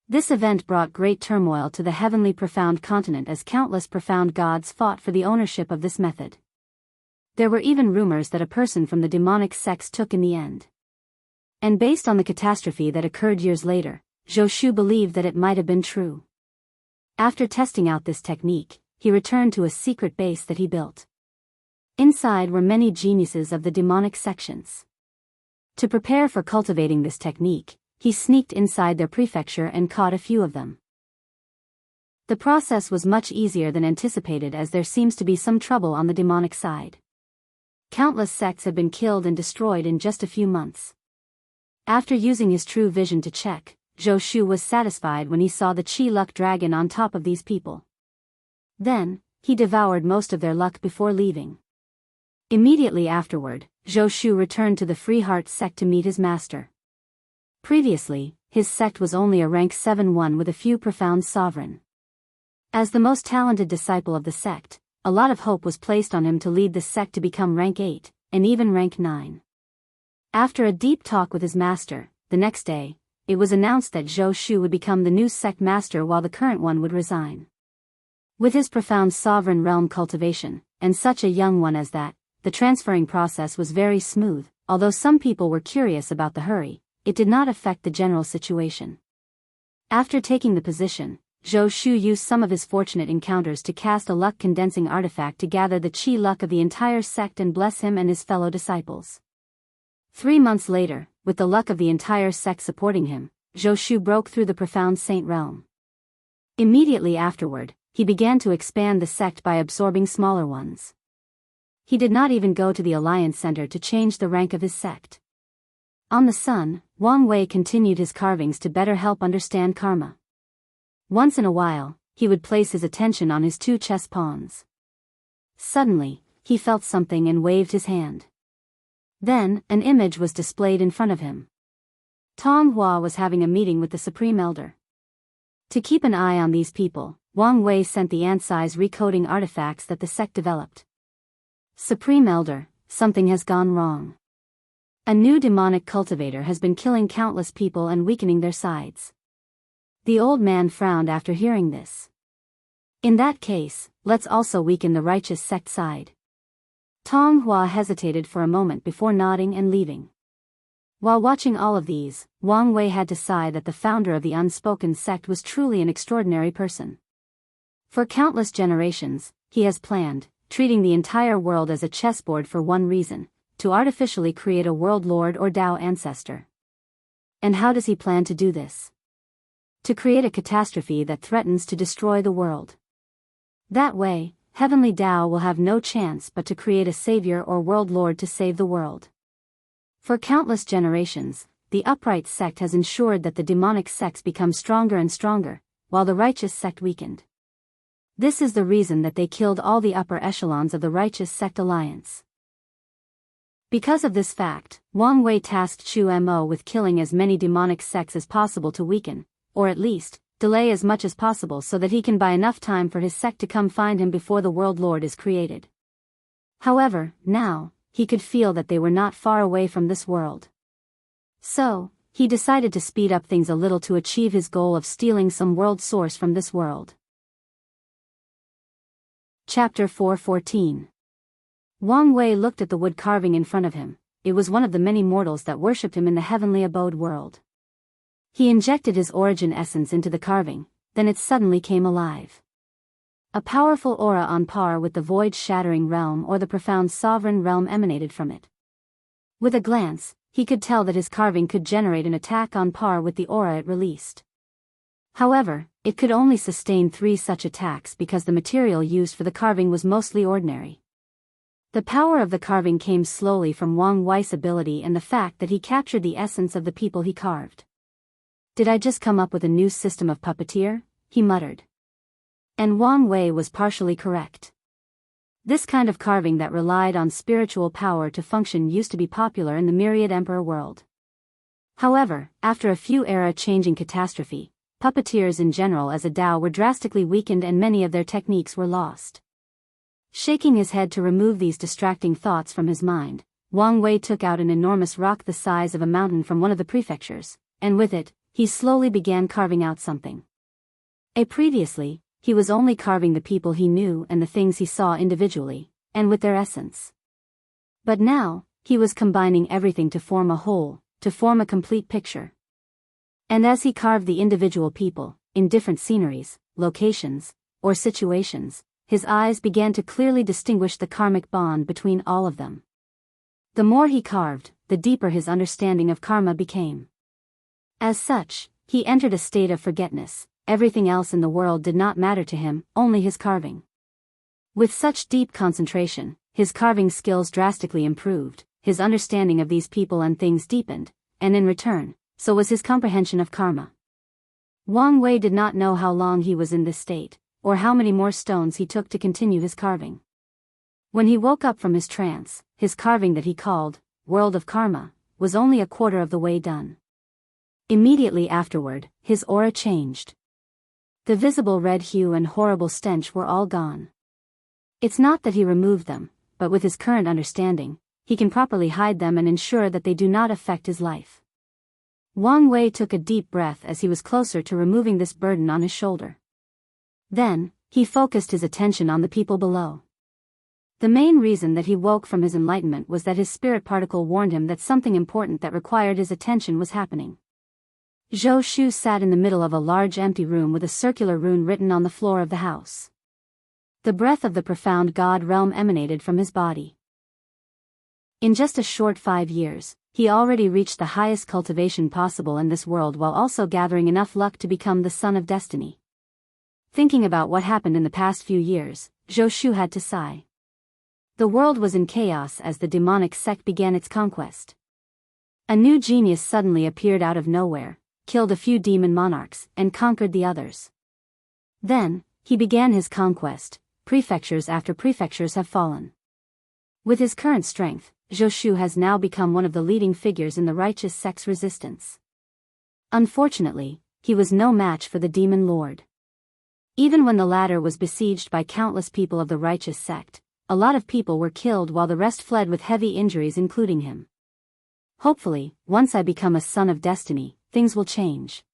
This event brought great turmoil to the heavenly profound continent as countless profound gods fought for the ownership of this method. There were even rumors that a person from the demonic sects took in the end. And based on the catastrophe that occurred years later, Zhou Shu believed that it might have been true. After testing out this technique, he returned to a secret base that he built. Inside were many geniuses of the demonic sections. To prepare for cultivating this technique, he sneaked inside their prefecture and caught a few of them. The process was much easier than anticipated as there seems to be some trouble on the demonic side. Countless sects had been killed and destroyed in just a few months. After using his true vision to check, Zhou Shu was satisfied when he saw the Qi luck dragon on top of these people. Then, he devoured most of their luck before leaving. Immediately afterward, Zhou Shu returned to the Free Heart sect to meet his master. Previously, his sect was only a rank 7-1 with a few profound sovereign. As the most talented disciple of the sect, a lot of hope was placed on him to lead the sect to become rank 8, and even rank 9. After a deep talk with his master, the next day, it was announced that Zhou Shu would become the new sect master while the current one would resign. With his profound sovereign realm cultivation, and such a young one as that, the transferring process was very smooth, although some people were curious about the hurry. It did not affect the general situation. After taking the position, Zhou Shu used some of his fortunate encounters to cast a luck-condensing artifact to gather the Qi luck of the entire sect and bless him and his fellow disciples. 3 months later, with the luck of the entire sect supporting him, Zhou Shu broke through the profound saint realm. Immediately afterward, he began to expand the sect by absorbing smaller ones. He did not even go to the Alliance Center to change the rank of his sect. On the sun, Wang Wei continued his carvings to better help understand karma. Once in a while, he would place his attention on his 2 chess pawns. Suddenly, he felt something and waved his hand. Then, an image was displayed in front of him. Tong Hua was having a meeting with the Supreme Elder. To keep an eye on these people, Wang Wei sent the ant-size recoding artifacts that the sect developed. Supreme Elder, something has gone wrong. A new demonic cultivator has been killing countless people and weakening their sides. The old man frowned after hearing this. In that case, let's also weaken the righteous sect side. Tong Hua hesitated for a moment before nodding and leaving. While watching all of these, Wang Wei had to sigh that the founder of the unspoken sect was truly an extraordinary person. For countless generations, he has planned, treating the entire world as a chessboard for one reason: to artificially create a world lord or Dao ancestor. And how does he plan to do this? To create a catastrophe that threatens to destroy the world. That way, heavenly Dao will have no chance but to create a savior or world lord to save the world. For countless generations, the upright sect has ensured that the demonic sects become stronger and stronger, while the righteous sect weakened. This is the reason that they killed all the upper echelons of the righteous sect alliance. Because of this fact, Wang Wei tasked Chu Mo with killing as many demonic sects as possible to weaken, or at least, delay as much as possible so that he can buy enough time for his sect to come find him before the world lord is created. However, now, he could feel that they were not far away from this world. So, he decided to speed up things a little to achieve his goal of stealing some world source from this world. Chapter 4:14. Wang Wei looked at the wood carving in front of him. It was one of the many mortals that worshipped him in the heavenly abode world. He injected his origin essence into the carving, then it suddenly came alive. A powerful aura on par with the void-shattering realm or the profound sovereign realm emanated from it. With a glance, he could tell that his carving could generate an attack on par with the aura it released. However, it could only sustain 3 such attacks because the material used for the carving was mostly ordinary. The power of the carving came slowly from Wang Wei's ability and the fact that he captured the essence of the people he carved. "Did I just come up with a new system of puppeteer?" he muttered. And Wang Wei was partially correct. This kind of carving that relied on spiritual power to function used to be popular in the myriad emperor world. However, after a few era-changing catastrophe, puppeteers in general as a Dao were drastically weakened and many of their techniques were lost. Shaking his head to remove these distracting thoughts from his mind, Wang Wei took out an enormous rock the size of a mountain from one of the prefectures, and with it, he slowly began carving out something. Previously, he was only carving the people he knew and the things he saw individually, and with their essence. But now, he was combining everything to form a whole, to form a complete picture. And as he carved the individual people, in different sceneries, locations, or situations, his eyes began to clearly distinguish the karmic bond between all of them. The more he carved, the deeper his understanding of karma became. As such, he entered a state of forgetfulness. Everything else in the world did not matter to him, only his carving. With such deep concentration, his carving skills drastically improved, his understanding of these people and things deepened, and in return, so was his comprehension of karma. Wang Wei did not know how long he was in this state, or how many more stones he took to continue his carving. When he woke up from his trance, his carving that he called World of Karma was only a quarter of the way done. Immediately afterward, his aura changed. The visible red hue and horrible stench were all gone. It's not that he removed them, but with his current understanding, he can properly hide them and ensure that they do not affect his life. Wang Wei took a deep breath as he was closer to removing this burden on his shoulder. Then, he focused his attention on the people below. The main reason that he woke from his enlightenment was that his spirit particle warned him that something important that required his attention was happening. Zhou Shu sat in the middle of a large empty room with a circular rune written on the floor of the house. The breath of the profound God realm emanated from his body. In just a short 5 years, he already reached the highest cultivation possible in this world while also gathering enough luck to become the son of destiny. Thinking about what happened in the past few years, Zhou Shu had to sigh. The world was in chaos as the demonic sect began its conquest. A new genius suddenly appeared out of nowhere, killed a few demon monarchs, and conquered the others. Then, he began his conquest. Prefectures after prefectures have fallen. With his current strength, Zhou Shu has now become one of the leading figures in the righteous sect's resistance. Unfortunately, he was no match for the demon lord. Even when the latter was besieged by countless people of the righteous sect, a lot of people were killed while the rest fled with heavy injuries including him. Hopefully, once I become a son of destiny, things will change.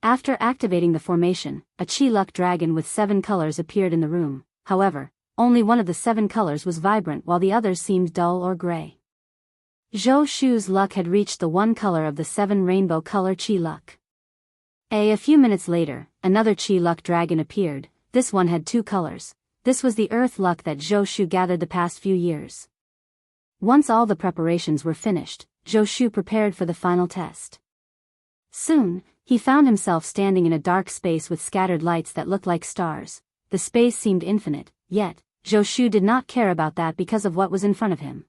After activating the formation, a Chi-Luck dragon with 7 colors appeared in the room. However, only one of the 7 colors was vibrant while the others seemed dull or gray. Zhou Shu's luck had reached the 1 color of the 7 rainbow color Chi-Luck. A few minutes later, another Chi-Luck dragon appeared. This one had 2 colors. This was the earth luck that Zhou Shu gathered the past few years. Once all the preparations were finished, Zhou Shu prepared for the final test. Soon, he found himself standing in a dark space with scattered lights that looked like stars. The space seemed infinite, yet, Zhou Shu did not care about that because of what was in front of him.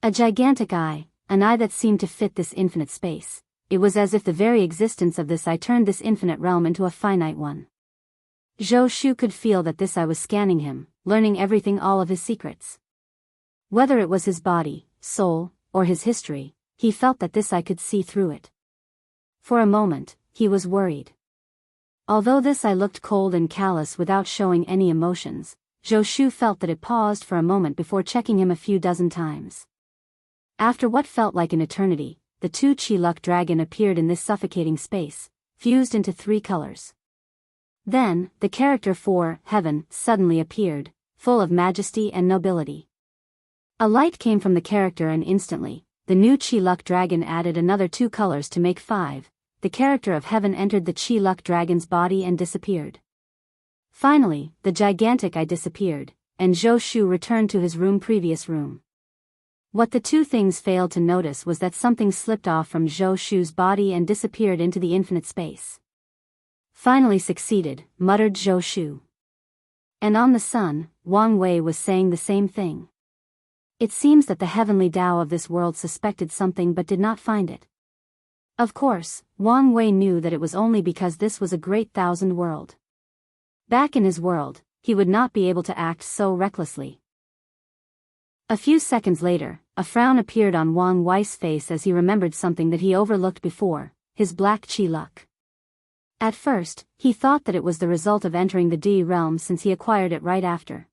A gigantic eye, an eye that seemed to fit this infinite space. It was as if the very existence of this eye turned this infinite realm into a finite one. Zhou Shu could feel that this eye was scanning him, learning everything, all of his secrets. Whether it was his body, soul, or his history, he felt that this eye could see through it. For a moment, he was worried. Although this eye looked cold and callous without showing any emotions, Zhou Shu felt that it paused for a moment before checking him a few dozen times. After what felt like an eternity, the 2 Chi-Luck dragon appeared in this suffocating space, fused into 3 colors. Then, the character for Heaven suddenly appeared, full of majesty and nobility. A light came from the character and instantly, the new Chi-Luck dragon added another 2 colors to make 5. The character of Heaven entered the Chi-Luck dragon's body and disappeared. Finally, the gigantic eye disappeared, and Zhou Shu returned to his previous room. What the 2 things failed to notice was that something slipped off from Zhou Shu's body and disappeared into the infinite space. Finally succeeded, muttered Zhou Shu. And on the sun, Wang Wei was saying the same thing. It seems that the heavenly Tao of this world suspected something but did not find it. Of course, Wang Wei knew that it was only because this was a great thousand world. Back in his world, he would not be able to act so recklessly. A few seconds later, a frown appeared on Wang Wei's face as he remembered something that he overlooked before, his black chi luck. At first, he thought that it was the result of entering the Di realm since he acquired it right after.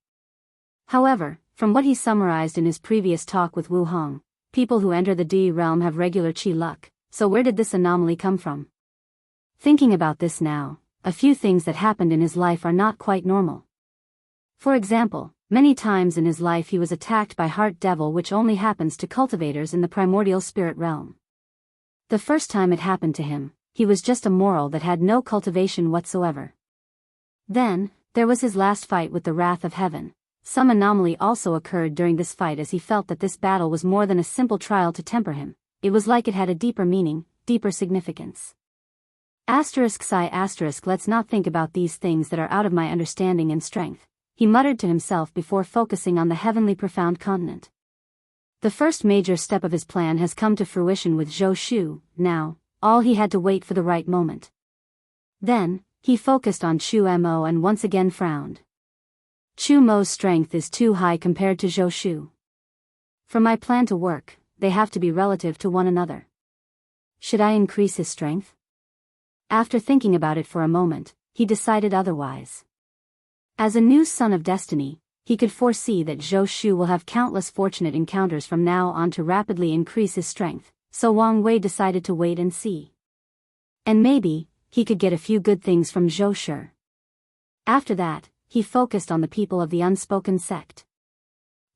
However, from what he summarized in his previous talk with Wu Hong, people who enter the Di realm have regular chi luck, so where did this anomaly come from? Thinking about this now, a few things that happened in his life are not quite normal. For example, many times in his life he was attacked by Heart Devil, which only happens to cultivators in the primordial spirit realm. The first time it happened to him, he was just a moral that had no cultivation whatsoever. Then, there was his last fight with the Wrath of Heaven. Some anomaly also occurred during this fight as he felt that this battle was more than a simple trial to temper him. It was like it had a deeper meaning, deeper significance. Let's not think about these things that are out of my understanding and strength, he muttered to himself before focusing on the heavenly profound continent. The first major step of his plan has come to fruition with Zhou Shu. Now, all he had to wait for the right moment. Then, he focused on Chu Mo and once again frowned. Chu Mo's strength is too high compared to Zhou Shu. For my plan to work, they have to be relative to one another. Should I increase his strength? After thinking about it for a moment, he decided otherwise. As a new son of destiny, he could foresee that Zhou Shu will have countless fortunate encounters from now on to rapidly increase his strength, so Wang Wei decided to wait and see. And maybe, he could get a few good things from Zhou Shu. After that, he focused on the people of the unspoken sect.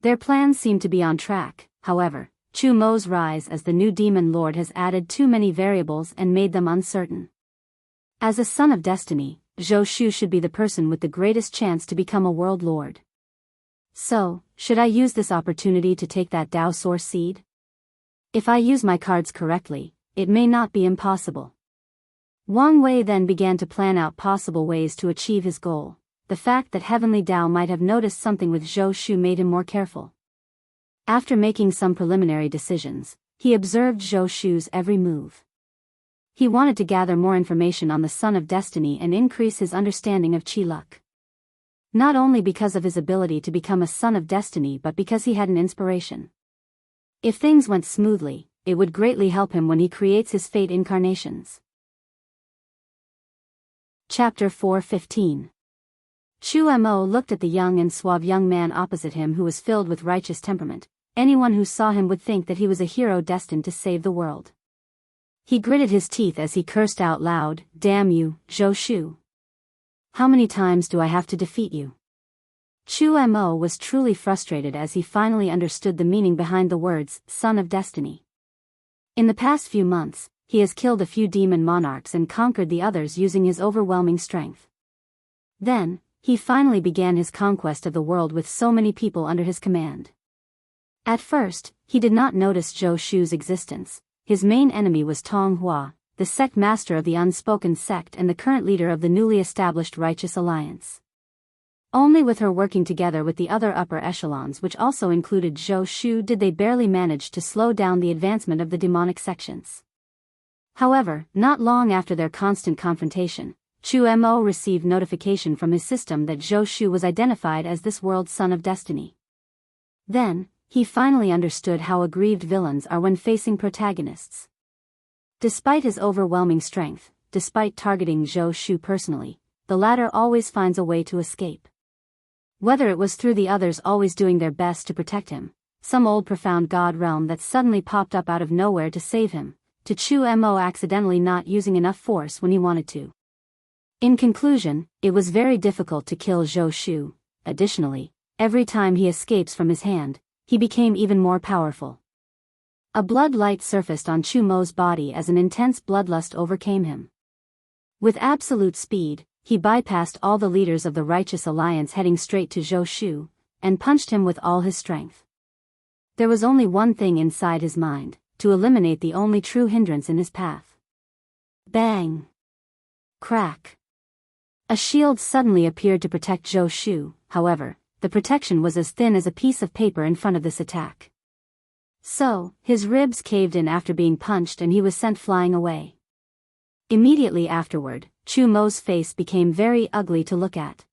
Their plans seemed to be on track, however, Chu Mo's rise as the new demon lord has added too many variables and made them uncertain. As a son of destiny, Zhou Shu should be the person with the greatest chance to become a world lord. So, should I use this opportunity to take that Dao source seed? If I use my cards correctly, it may not be impossible. Wang Wei then began to plan out possible ways to achieve his goal. The fact that Heavenly Dao might have noticed something with Zhou Shu made him more careful. After making some preliminary decisions, he observed Zhou Shu's every move. He wanted to gather more information on the Son of Destiny and increase his understanding of Chi luck. Not only because of his ability to become a Son of Destiny but because he had an inspiration. If things went smoothly, it would greatly help him when he creates his fate incarnations. Chapter 4:15. Chu Mo looked at the young and suave young man opposite him who was filled with righteous temperament. Anyone who saw him would think that he was a hero destined to save the world. He gritted his teeth as he cursed out loud, "Damn you, Zhou Shu. How many times do I have to defeat you?" Chu Mo was truly frustrated as he finally understood the meaning behind the words, Son of Destiny. In the past few months, he has killed a few demon monarchs and conquered the others using his overwhelming strength. Then, he finally began his conquest of the world with so many people under his command. At first, he did not notice Zhou Shu's existence. His main enemy was Tong Hua, the sect master of the unspoken sect and the current leader of the newly established Righteous Alliance. Only with her working together with the other upper echelons, which also included Zhou Shu, did they barely manage to slow down the advancement of the demonic sections. However, not long after their constant confrontation, Chu Mo received notification from his system that Zhou Shu was identified as this world's Son of Destiny. Then, he finally understood how aggrieved villains are when facing protagonists. Despite his overwhelming strength, despite targeting Zhou Shu personally, the latter always finds a way to escape. Whether it was through the others always doing their best to protect him, some old profound god realm that suddenly popped up out of nowhere to save him, to Chu Mo accidentally not using enough force when he wanted to. In conclusion, it was very difficult to kill Zhou Shu. Additionally, every time he escapes from his hand, he became even more powerful. A blood light surfaced on Chu Mo's body as an intense bloodlust overcame him. With absolute speed, he bypassed all the leaders of the Righteous Alliance heading straight to Zhou Shu, and punched him with all his strength. There was only one thing inside his mind, to eliminate the only true hindrance in his path. Bang! Crack! A shield suddenly appeared to protect Zhou Shu. However, the protection was as thin as a piece of paper in front of this attack. So, his ribs caved in after being punched and he was sent flying away. Immediately afterward, Chu Mo's face became very ugly to look at.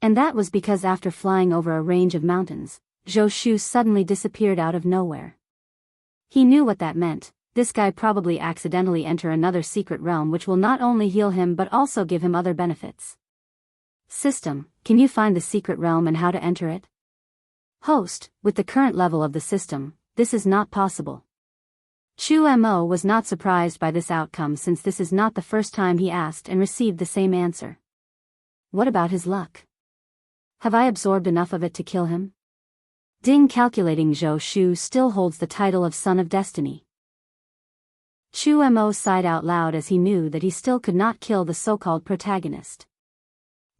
And that was because after flying over a range of mountains, Zhou Shu suddenly disappeared out of nowhere. He knew what that meant. This guy probably accidentally entered another secret realm which will not only heal him but also give him other benefits. System, can you find the secret realm and how to enter it? Host, with the current level of the system, this is not possible. Chu Mo was not surprised by this outcome since this is not the first time he asked and received the same answer. What about his luck? Have I absorbed enough of it to kill him? Ding, calculating. Zhou Shu still holds the title of Son of Destiny. Chu Mo sighed out loud as he knew that he still could not kill the so-called protagonist.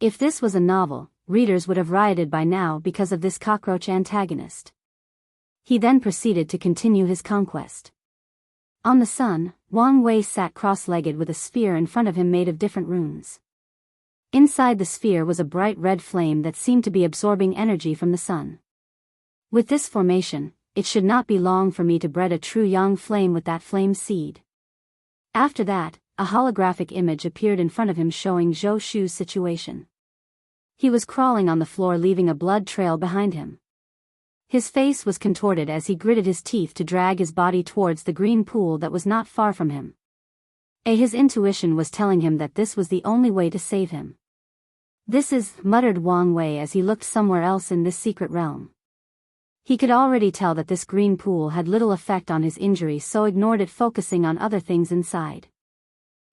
If this was a novel, readers would have rioted by now because of this cockroach antagonist. He then proceeded to continue his conquest. On the sun, Wang Wei sat cross-legged with a sphere in front of him made of different runes. Inside the sphere was a bright red flame that seemed to be absorbing energy from the sun. With this formation, it should not be long for me to bred a true yang flame with that flame seed. After that, a holographic image appeared in front of him showing Zhou Shu's situation. He was crawling on the floor leaving a blood trail behind him. His face was contorted as he gritted his teeth to drag his body towards the green pool that was not far from him. His intuition was telling him that this was the only way to save him. This is, muttered Wang Wei as he looked somewhere else in this secret realm. He could already tell that this green pool had little effect on his injury, so ignored it, focusing on other things inside.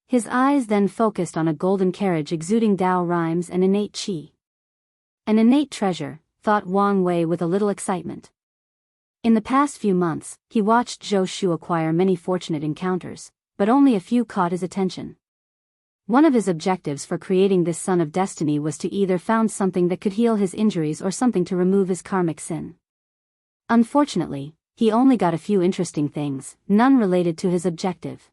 His eyes then focused on a golden carriage exuding Dao rhymes and innate qi. An innate treasure, thought Wang Wei with a little excitement. In the past few months, he watched Zhou Shu acquire many fortunate encounters, but only a few caught his attention. One of his objectives for creating this Son of Destiny was to either found something that could heal his injuries or something to remove his karmic sin. Unfortunately, he only got a few interesting things, none related to his objective.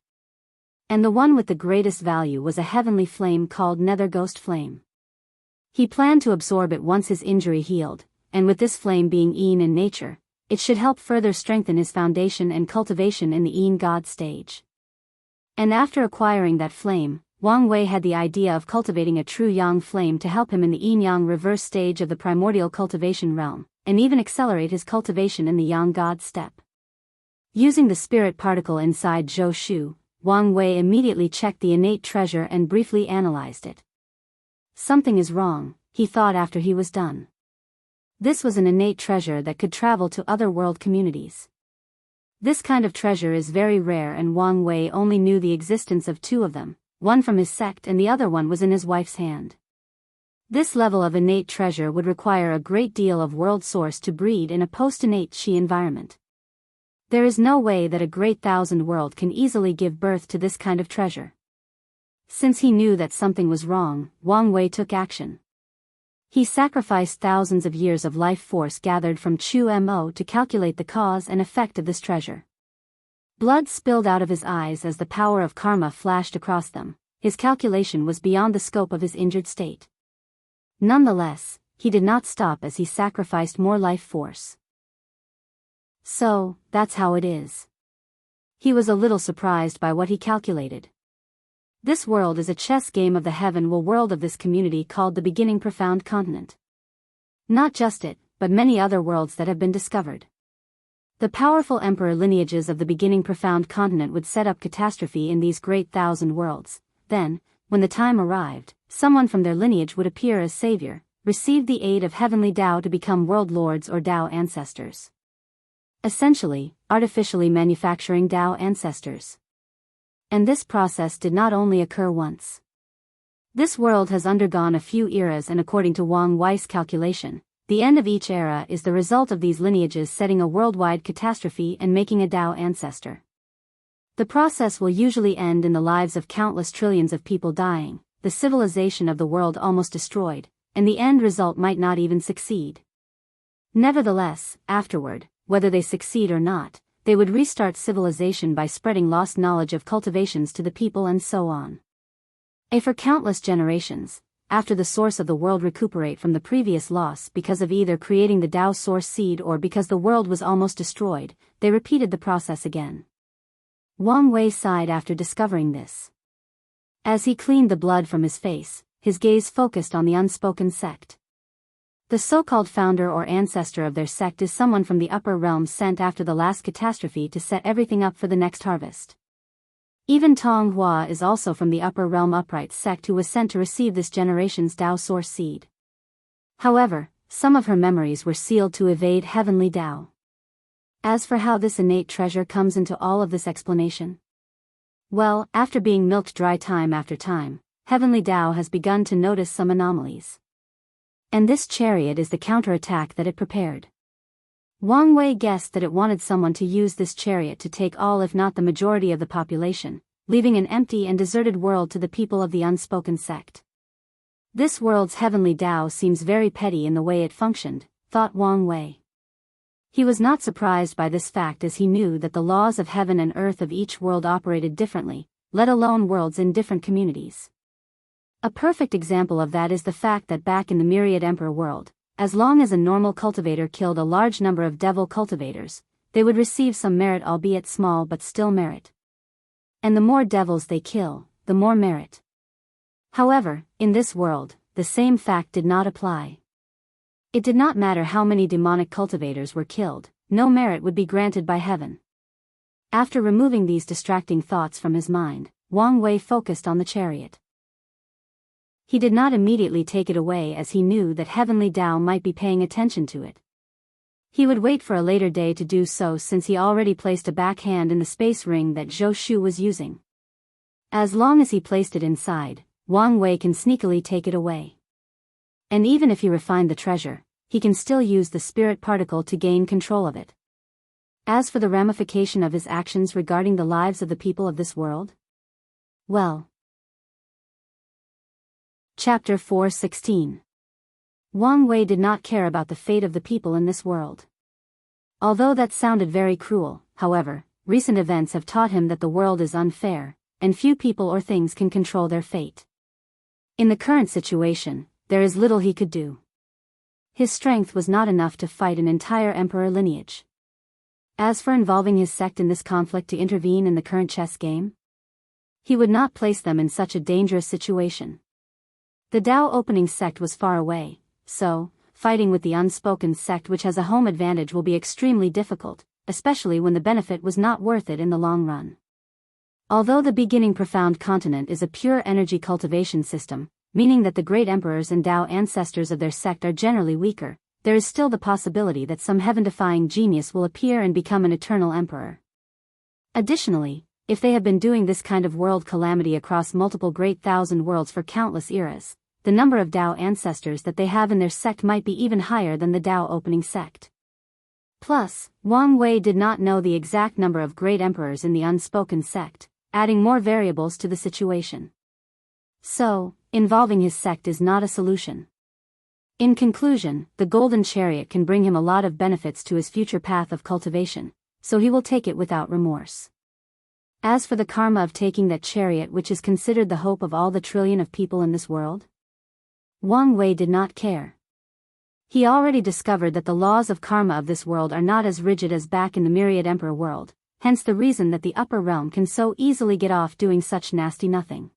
And the one with the greatest value was a heavenly flame called Nether Ghost Flame. He planned to absorb it once his injury healed, and with this flame being Yin in nature, it should help further strengthen his foundation and cultivation in the Yin God stage. And after acquiring that flame, Wang Wei had the idea of cultivating a true Yang flame to help him in the Yin-Yang reverse stage of the primordial cultivation realm, and even accelerate his cultivation in the Yang God step. Using the spirit particle inside Zhou Shu, Wang Wei immediately checked the innate treasure and briefly analyzed it. Something is wrong, he thought after he was done. This was an innate treasure that could travel to other world communities. This kind of treasure is very rare, and Wang Wei only knew the existence of two of them, one from his sect and the other one was in his wife's hand. This level of innate treasure would require a great deal of world source to breed in a post-innate Qi environment. There is no way that a great thousand world can easily give birth to this kind of treasure. Since he knew that something was wrong, Wang Wei took action. He sacrificed thousands of years of life force gathered from Chu Mo to calculate the cause and effect of this treasure. Blood spilled out of his eyes as the power of karma flashed across them. His calculation was beyond the scope of his injured state. Nonetheless, he did not stop as he sacrificed more life force. So, that's how it is. He was a little surprised by what he calculated. This world is a chess game of the heaven-will world of this community called the Beginning Profound Continent. Not just it, but many other worlds that have been discovered. The powerful emperor lineages of the Beginning Profound Continent would set up catastrophe in these great thousand worlds. Then, when the time arrived, someone from their lineage would appear as savior, receive the aid of heavenly Tao to become world lords or Tao ancestors. Essentially, artificially manufacturing Tao ancestors. And this process did not only occur once. This world has undergone a few eras, and according to Wang Wei's calculation, the end of each era is the result of these lineages setting a worldwide catastrophe and making a Tao ancestor. The process will usually end in the lives of countless trillions of people dying, the civilization of the world almost destroyed, and the end result might not even succeed. Nevertheless, afterward, whether they succeed or not, they would restart civilization by spreading lost knowledge of cultivations to the people and so on. For countless generations, after the source of the world recuperate from the previous loss because of either creating the Tao source seed or because the world was almost destroyed, they repeated the process again. Wang Wei sighed after discovering this. As he cleaned the blood from his face, his gaze focused on the unspoken sect. The so-called founder or ancestor of their sect is someone from the upper realms sent after the last catastrophe to set everything up for the next harvest. Even Tong Hua is also from the upper realm upright sect who was sent to receive this generation's Tao source seed. However, some of her memories were sealed to evade heavenly Tao. As for how this innate treasure comes into all of this explanation, well, after being milked dry time after time, heavenly Tao has begun to notice some anomalies. And this chariot is the counterattack that it prepared. Wang Wei guessed that it wanted someone to use this chariot to take all if not the majority of the population, leaving an empty and deserted world to the people of the unspoken sect. This world's heavenly Tao seems very petty in the way it functioned, thought Wang Wei. He was not surprised by this fact as he knew that the laws of heaven and earth of each world operated differently, let alone worlds in different communities. A perfect example of that is the fact that back in the Myriad Emperor world, as long as a normal cultivator killed a large number of devil cultivators, they would receive some merit, albeit small but still merit. And the more devils they kill, the more merit. However, in this world, the same fact did not apply. It did not matter how many demonic cultivators were killed, no merit would be granted by heaven. After removing these distracting thoughts from his mind, Wang Wei focused on the chariot. He did not immediately take it away as he knew that heavenly Tao might be paying attention to it. He would wait for a later day to do so since he already placed a backhand in the space ring that Zhou Shu was using. As long as he placed it inside, Wang Wei can sneakily take it away. And even if he refined the treasure, he can still use the spirit particle to gain control of it. As for the ramification of his actions regarding the lives of the people of this world, well. Chapter 4:16. Wang Wei did not care about the fate of the people in this world. Although that sounded very cruel, however, recent events have taught him that the world is unfair, and few people or things can control their fate. In the current situation, there is little he could do. His strength was not enough to fight an entire emperor lineage. As for involving his sect in this conflict to intervene in the current chess game, he would not place them in such a dangerous situation. The Tao opening sect was far away, so, fighting with the unspoken sect which has a home advantage will be extremely difficult, especially when the benefit was not worth it in the long run. Although the beginning profound continent is a pure energy cultivation system, meaning that the great emperors and Tao ancestors of their sect are generally weaker, there is still the possibility that some heaven-defying genius will appear and become an eternal emperor. Additionally, if they have been doing this kind of world calamity across multiple great thousand worlds for countless eras, the number of Tao ancestors that they have in their sect might be even higher than the Tao opening sect. Plus, Wang Wei did not know the exact number of great emperors in the unspoken sect, adding more variables to the situation. So, involving his sect is not a solution. In conclusion, the golden chariot can bring him a lot of benefits to his future path of cultivation, so he will take it without remorse. As for the karma of taking that chariot which is considered the hope of all the trillion of people in this world, Wang Wei did not care. He already discovered that the laws of karma of this world are not as rigid as back in the Myriad Emperor world, hence the reason that the upper realm can so easily get off doing such nasty nothing.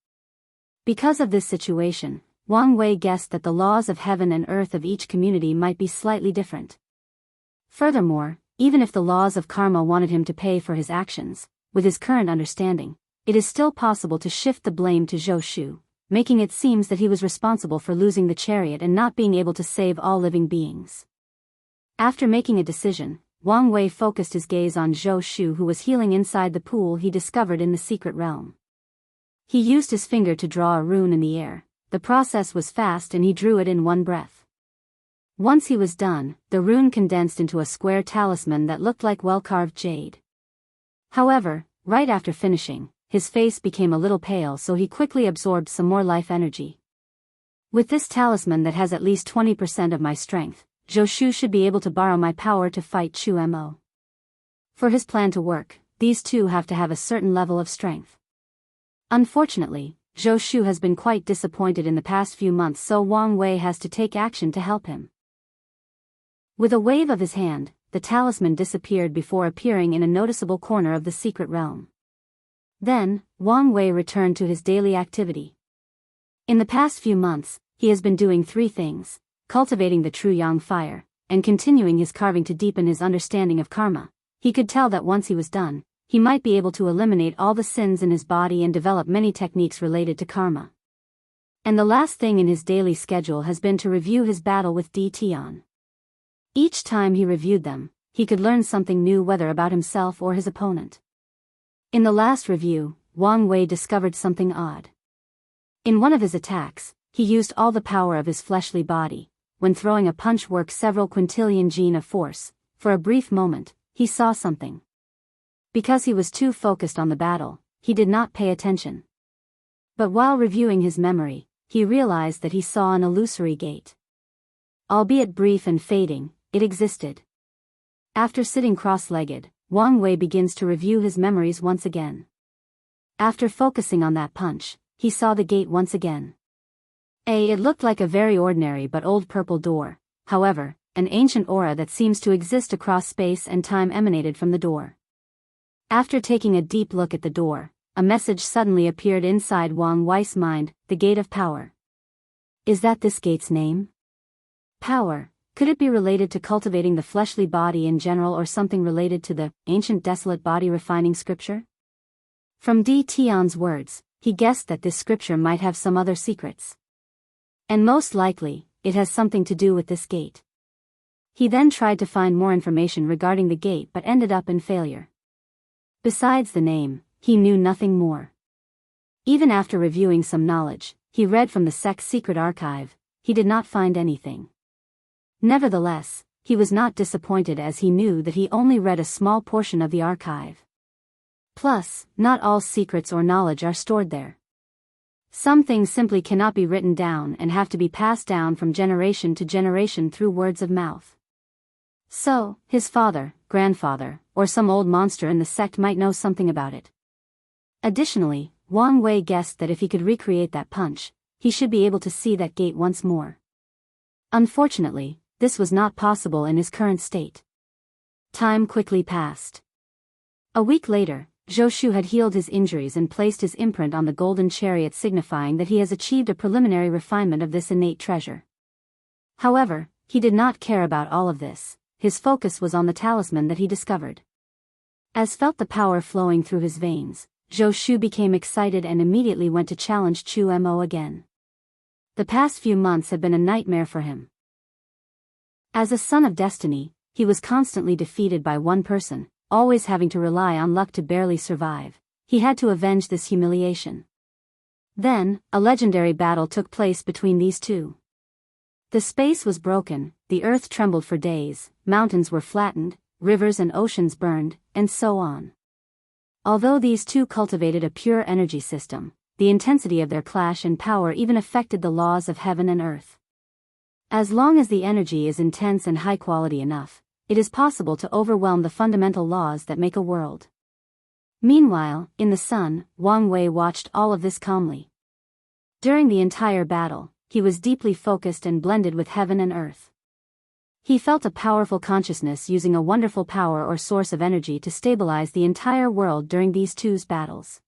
Because of this situation, Wang Wei guessed that the laws of heaven and earth of each community might be slightly different. Furthermore, even if the laws of karma wanted him to pay for his actions, with his current understanding, it is still possible to shift the blame to Zhou Shu, making it seem that he was responsible for losing the chariot and not being able to save all living beings. After making a decision, Wang Wei focused his gaze on Zhou Shu who was healing inside the pool he discovered in the secret realm. He used his finger to draw a rune in the air. The process was fast and he drew it in one breath. Once he was done, the rune condensed into a square talisman that looked like well-carved jade. However, right after finishing, his face became a little pale so he quickly absorbed some more life energy. With this talisman that has at least 20% of my strength, Zhou Shu should be able to borrow my power to fight Chu Mo. For his plan to work, these two have to have a certain level of strength. Unfortunately, Zhou Shu has been quite disappointed in the past few months, so Wang Wei has to take action to help him. With a wave of his hand, the talisman disappeared before appearing in a noticeable corner of the secret realm. Then, Wang Wei returned to his daily activity. In the past few months, he has been doing three things: cultivating the true yang fire, and continuing his carving to deepen his understanding of karma. He could tell that once he was done, he might be able to eliminate all the sins in his body and develop many techniques related to karma. And the last thing in his daily schedule has been to review his battle with Di Tian. Each time he reviewed them, he could learn something new, whether about himself or his opponent. In the last review, Wang Wei discovered something odd. In one of his attacks, he used all the power of his fleshly body. When throwing a punch worked several quintillion gene of force. For a brief moment, he saw something. Because he was too focused on the battle, he did not pay attention. But while reviewing his memory, he realized that he saw an illusory gate. Albeit brief and fading, it existed. After sitting cross-legged, Wang Wei begins to review his memories once again. After focusing on that punch, he saw the gate once again. It looked like a very ordinary but old purple door. However, an ancient aura that seems to exist across space and time emanated from the door. After taking a deep look at the door, a message suddenly appeared inside Wang Wei's mind: the Gate of Power. Is that this gate's name? Power. Could it be related to cultivating the fleshly body in general, or something related to the ancient desolate body refining scripture? From Di Tian's words, he guessed that this scripture might have some other secrets. And most likely, it has something to do with this gate. He then tried to find more information regarding the gate but ended up in failure. Besides the name, he knew nothing more. Even after reviewing some knowledge, he read from the sect's secret archive, he did not find anything. Nevertheless, he was not disappointed, as he knew that he only read a small portion of the archive. Plus, not all secrets or knowledge are stored there. Some things simply cannot be written down and have to be passed down from generation to generation through words of mouth. So, his father, grandfather, or some old monster in the sect might know something about it. Additionally, Wang Wei guessed that if he could recreate that punch, he should be able to see that gate once more. Unfortunately, this was not possible in his current state. Time quickly passed. A week later, Zhou Shu had healed his injuries and placed his imprint on the golden chariot, signifying that he has achieved a preliminary refinement of this innate treasure. However, he did not care about all of this. His focus was on the talisman that he discovered. As felt the power flowing through his veins, Zhou Shu became excited and immediately went to challenge Chu Mo again. The past few months had been a nightmare for him. As a son of destiny, he was constantly defeated by one person, always having to rely on luck to barely survive. He had to avenge this humiliation. Then, a legendary battle took place between these two. The space was broken, the earth trembled for days, mountains were flattened, rivers and oceans burned, and so on. Although these two cultivated a pure energy system, the intensity of their clash and power even affected the laws of heaven and earth. As long as the energy is intense and high quality enough, it is possible to overwhelm the fundamental laws that make a world. Meanwhile, in the sun, Wang Wei watched all of this calmly. During the entire battle, he was deeply focused and blended with heaven and earth. He felt a powerful consciousness using a wonderful power or source of energy to stabilize the entire world during these two's battles.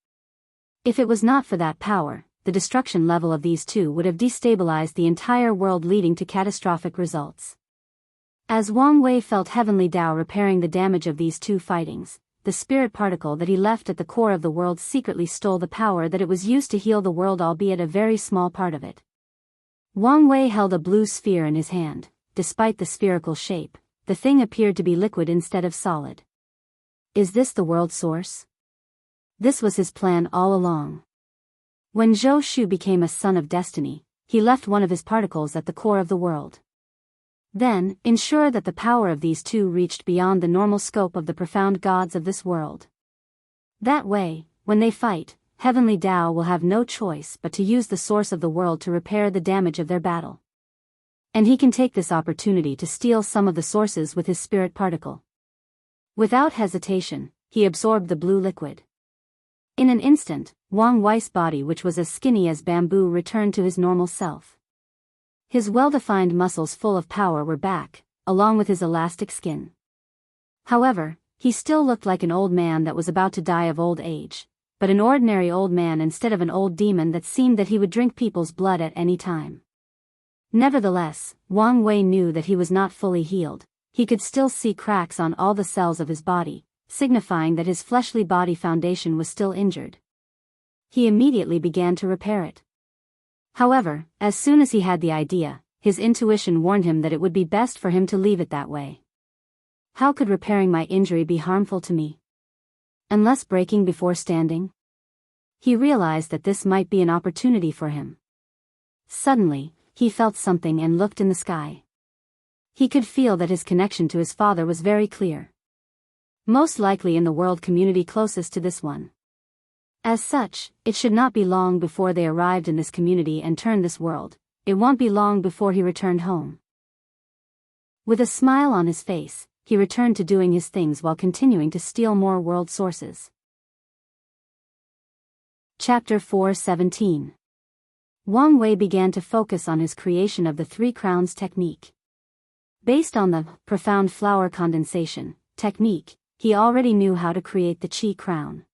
If it was not for that power, the destruction level of these two would have destabilized the entire world, leading to catastrophic results. As Wang Wei felt heavenly Tao repairing the damage of these two fightings, the spirit particle that he left at the core of the world secretly stole the power that it was used to heal the world, albeit a very small part of it. Wang Wei held a blue sphere in his hand. Despite the spherical shape, the thing appeared to be liquid instead of solid. Is this the world source? This was his plan all along. When Zhou Shu became a son of destiny, he left one of his particles at the core of the world. Then, ensure that the power of these two reached beyond the normal scope of the profound gods of this world. That way, when they fight, Heavenly Tao will have no choice but to use the source of the world to repair the damage of their battle. And he can take this opportunity to steal some of the sources with his spirit particle. Without hesitation, he absorbed the blue liquid. In an instant, Wang Wei's body, which was as skinny as bamboo, returned to his normal self. His well-defined muscles full of power were back, along with his elastic skin. However, he still looked like an old man that was about to die of old age, but an ordinary old man instead of an old demon that seemed that he would drink people's blood at any time. Nevertheless, Wang Wei knew that he was not fully healed. He could still see cracks on all the cells of his body, signifying that his fleshly body foundation was still injured. He immediately began to repair it. However, as soon as he had the idea, his intuition warned him that it would be best for him to leave it that way. How could repairing my injury be harmful to me? Unless breaking before standing? He realized that this might be an opportunity for him. Suddenly, he felt something and looked in the sky. He could feel that his connection to his father was very clear. Most likely in the world community closest to this one. As such, it should not be long before they arrived in this community and turned this world. It won't be long before he returned home. With a smile on his face, he returned to doing his things while continuing to steal more world sources. Chapter 4:17. Wang Wei began to focus on his creation of the three crowns technique. Based on the profound flower condensation technique, he already knew how to create the Qi crown.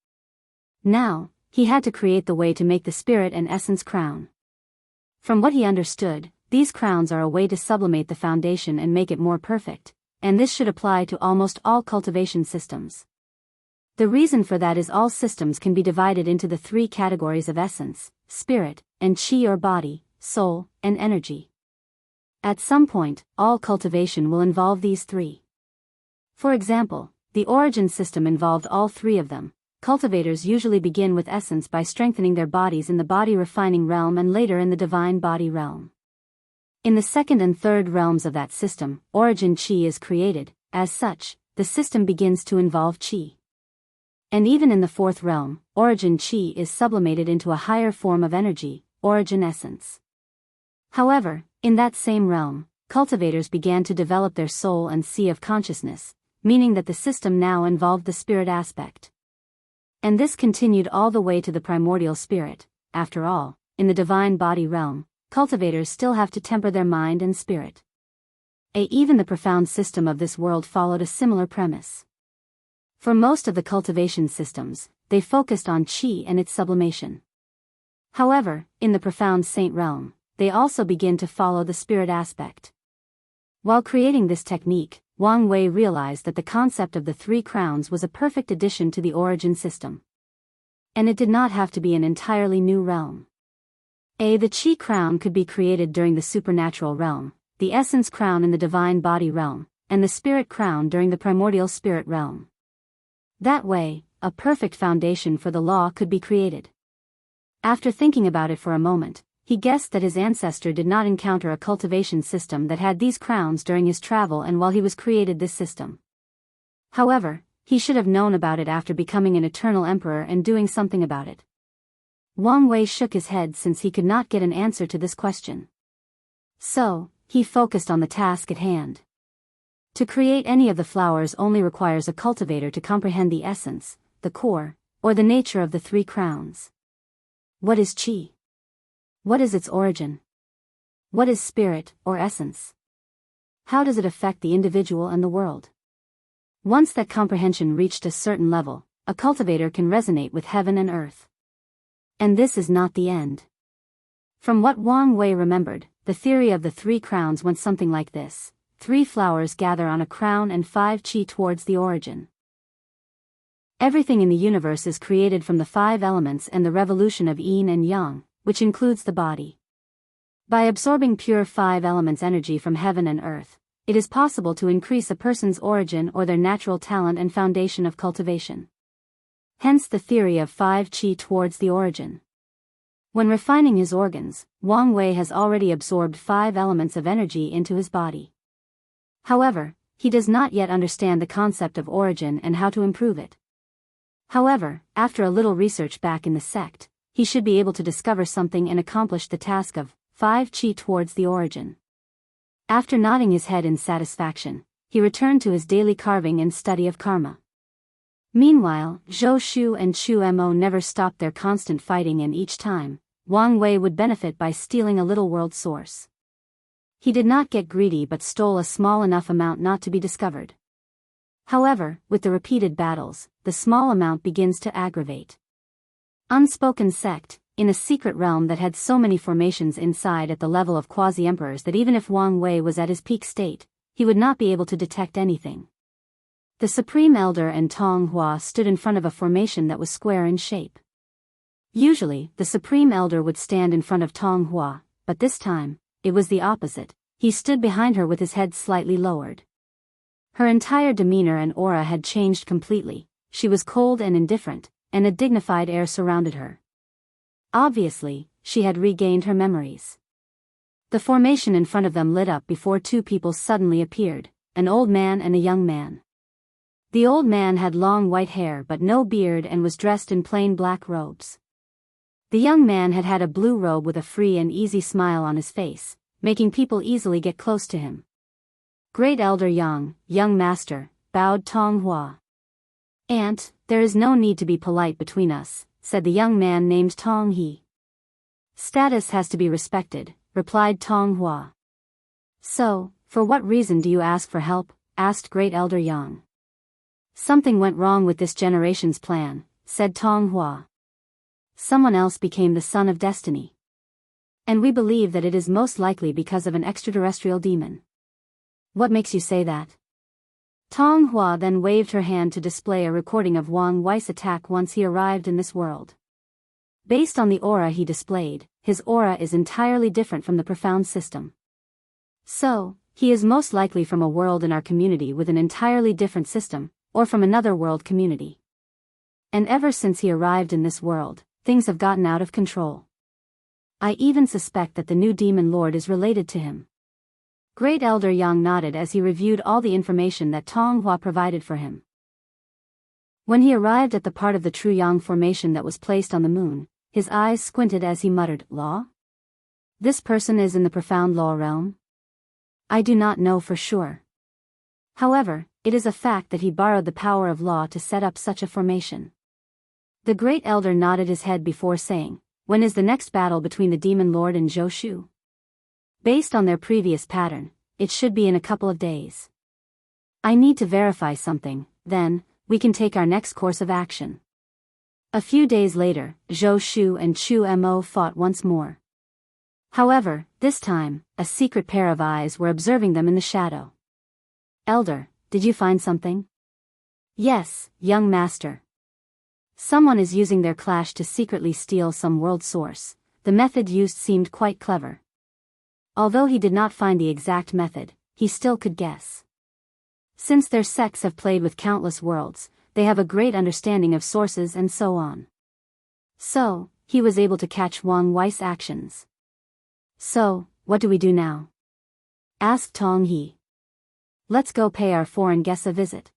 Now, he had to create the way to make the spirit and essence crown. From what he understood, these crowns are a way to sublimate the foundation and make it more perfect, and this should apply to almost all cultivation systems. The reason for that is all systems can be divided into the three categories of essence, spirit, and Qi or body, soul, and energy. At some point, all cultivation will involve these three. For example, the origin system involved all three of them. Cultivators usually begin with essence by strengthening their bodies in the body refining realm and later in the divine body realm. In the second and third realms of that system, origin Qi is created. As such, the system begins to involve Qi. And even in the fourth realm, origin Qi is sublimated into a higher form of energy, origin essence. However, in that same realm, cultivators began to develop their soul and sea of consciousness, meaning that the system now involved the spirit aspect. And this continued all the way to the primordial spirit. After all, in the divine body realm, cultivators still have to temper their mind and spirit. Even the profound system of this world followed a similar premise. For most of the cultivation systems, they focused on Qi and its sublimation. However, in the profound saint realm, they also begin to follow the spirit aspect. While creating this technique, Wang Wei realized that the concept of the three crowns was a perfect addition to the origin system. And it did not have to be an entirely new realm. The Qi crown could be created during the supernatural realm, the essence crown in the divine body realm, and the spirit crown during the primordial spirit realm. That way, a perfect foundation for the law could be created. After thinking about it for a moment, he guessed that his ancestor did not encounter a cultivation system that had these crowns during his travel and while he was created this system. However, he should have known about it after becoming an eternal emperor and doing something about it. Wang Wei shook his head since he could not get an answer to this question. So, he focused on the task at hand. To create any of the flowers only requires a cultivator to comprehend the essence, the core, or the nature of the three crowns. What is Qi? What is its origin? What is spirit, or essence? How does it affect the individual and the world? Once that comprehension reached a certain level, a cultivator can resonate with heaven and earth. And this is not the end. From what Wang Wei remembered, the theory of the three crowns went something like this: 3 flowers gather on a crown and 5 Qi towards the origin. Everything in the universe is created from the 5 elements and the revolution of yin and yang, which includes the body. By absorbing pure 5 elements energy from heaven and earth, it is possible to increase a person's origin or their natural talent and foundation of cultivation. Hence the theory of 5 Qi towards the origin. When refining his organs, Wang Wei has already absorbed 5 elements of energy into his body. However, he does not yet understand the concept of origin and how to improve it. However, after a little research back in the sect, he should be able to discover something and accomplish the task of 5 Qi towards the origin. After nodding his head in satisfaction, he returned to his daily carving and study of karma. Meanwhile, Zhou Shu and Chu Mo never stopped their constant fighting, and each time, Wang Wei would benefit by stealing a little world source. He did not get greedy but stole a small enough amount not to be discovered. However, with the repeated battles, the small amount begins to aggravate. Unspoken sect, in a secret realm that had so many formations inside at the level of quasi-emperors that even if Wang Wei was at his peak state, he would not be able to detect anything. The Supreme Elder and Tong Hua stood in front of a formation that was square in shape. Usually, the Supreme Elder would stand in front of Tong Hua, but this time, it was the opposite. He stood behind her with his head slightly lowered. Her entire demeanor and aura had changed completely. She was cold and indifferent, and a dignified air surrounded her. Obviously, she had regained her memories. The formation in front of them lit up before two people suddenly appeared, an old man and a young man. The old man had long white hair but no beard and was dressed in plain black robes. The young man had had a blue robe with a free and easy smile on his face, making people easily get close to him. Great Elder Yang, young master, bowed Tong Hua. Aunt, there is no need to be polite between us, said the young man named Tong He. Status has to be respected, replied Tong Hua. So, for what reason do you ask for help? Asked Great Elder Yang. Something went wrong with this generation's plan, said Tong Hua. Someone else became the son of destiny. And we believe that it is most likely because of an extraterrestrial demon. What makes you say that? Tong Hua then waved her hand to display a recording of Wang Wei's attack once he arrived in this world. Based on the aura he displayed, his aura is entirely different from the profound system. So, he is most likely from a world in our community with an entirely different system, or from another world community. And ever since he arrived in this world, things have gotten out of control. I even suspect that the new demon lord is related to him. Great Elder Yang nodded as he reviewed all the information that Tong Hua provided for him. When he arrived at the part of the True Yang formation that was placed on the moon, his eyes squinted as he muttered, "Law? This person is in the profound law realm? I do not know for sure. However, it is a fact that he borrowed the power of law to set up such a formation." The Great Elder nodded his head before saying, "When is the next battle between the Demon Lord and Zhou Shu?" Based on their previous pattern, it should be in a couple of days. I need to verify something, then, we can take our next course of action. A few days later, Zhou Shu and Chu Mo fought once more. However, this time, a secret pair of eyes were observing them in the shadow. "Elder, did you find something?" "Yes, young master. Someone is using their clash to secretly steal some world source. The method used seemed quite clever." Although he did not find the exact method, he still could guess. Since their sects have played with countless worlds, they have a great understanding of sources and so on. So, he was able to catch Wang Wei's actions. "So, what do we do now?" asked Tong He. "Let's go pay our foreign guests a visit."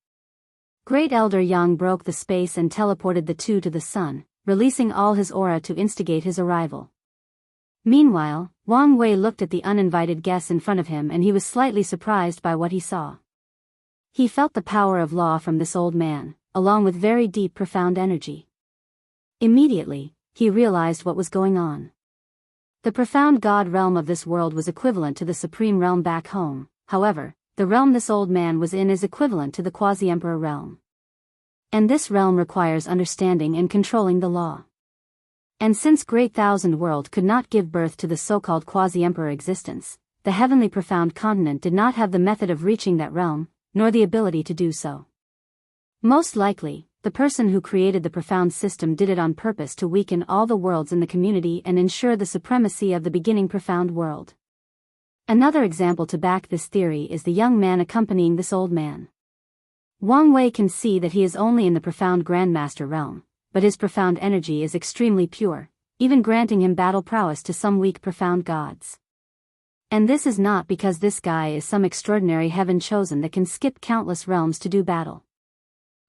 Great Elder Yang broke the space and teleported the two to the sun, releasing all his aura to instigate his arrival. Meanwhile, Wang Wei looked at the uninvited guests in front of him and he was slightly surprised by what he saw. He felt the power of law from this old man, along with very deep profound energy. Immediately, he realized what was going on. The profound god realm of this world was equivalent to the supreme realm back home, however, the realm this old man was in is equivalent to the quasi-emperor realm. And this realm requires understanding and controlling the law. And since Great Thousand World could not give birth to the so-called quasi-emperor existence, the heavenly profound continent did not have the method of reaching that realm, nor the ability to do so. Most likely, the person who created the profound system did it on purpose to weaken all the worlds in the community and ensure the supremacy of the beginning profound world. Another example to back this theory is the young man accompanying this old man. Wang Wei can see that he is only in the profound Grandmaster realm, but his profound energy is extremely pure, even granting him battle prowess to some weak profound gods. And this is not because this guy is some extraordinary heaven chosen that can skip countless realms to do battle.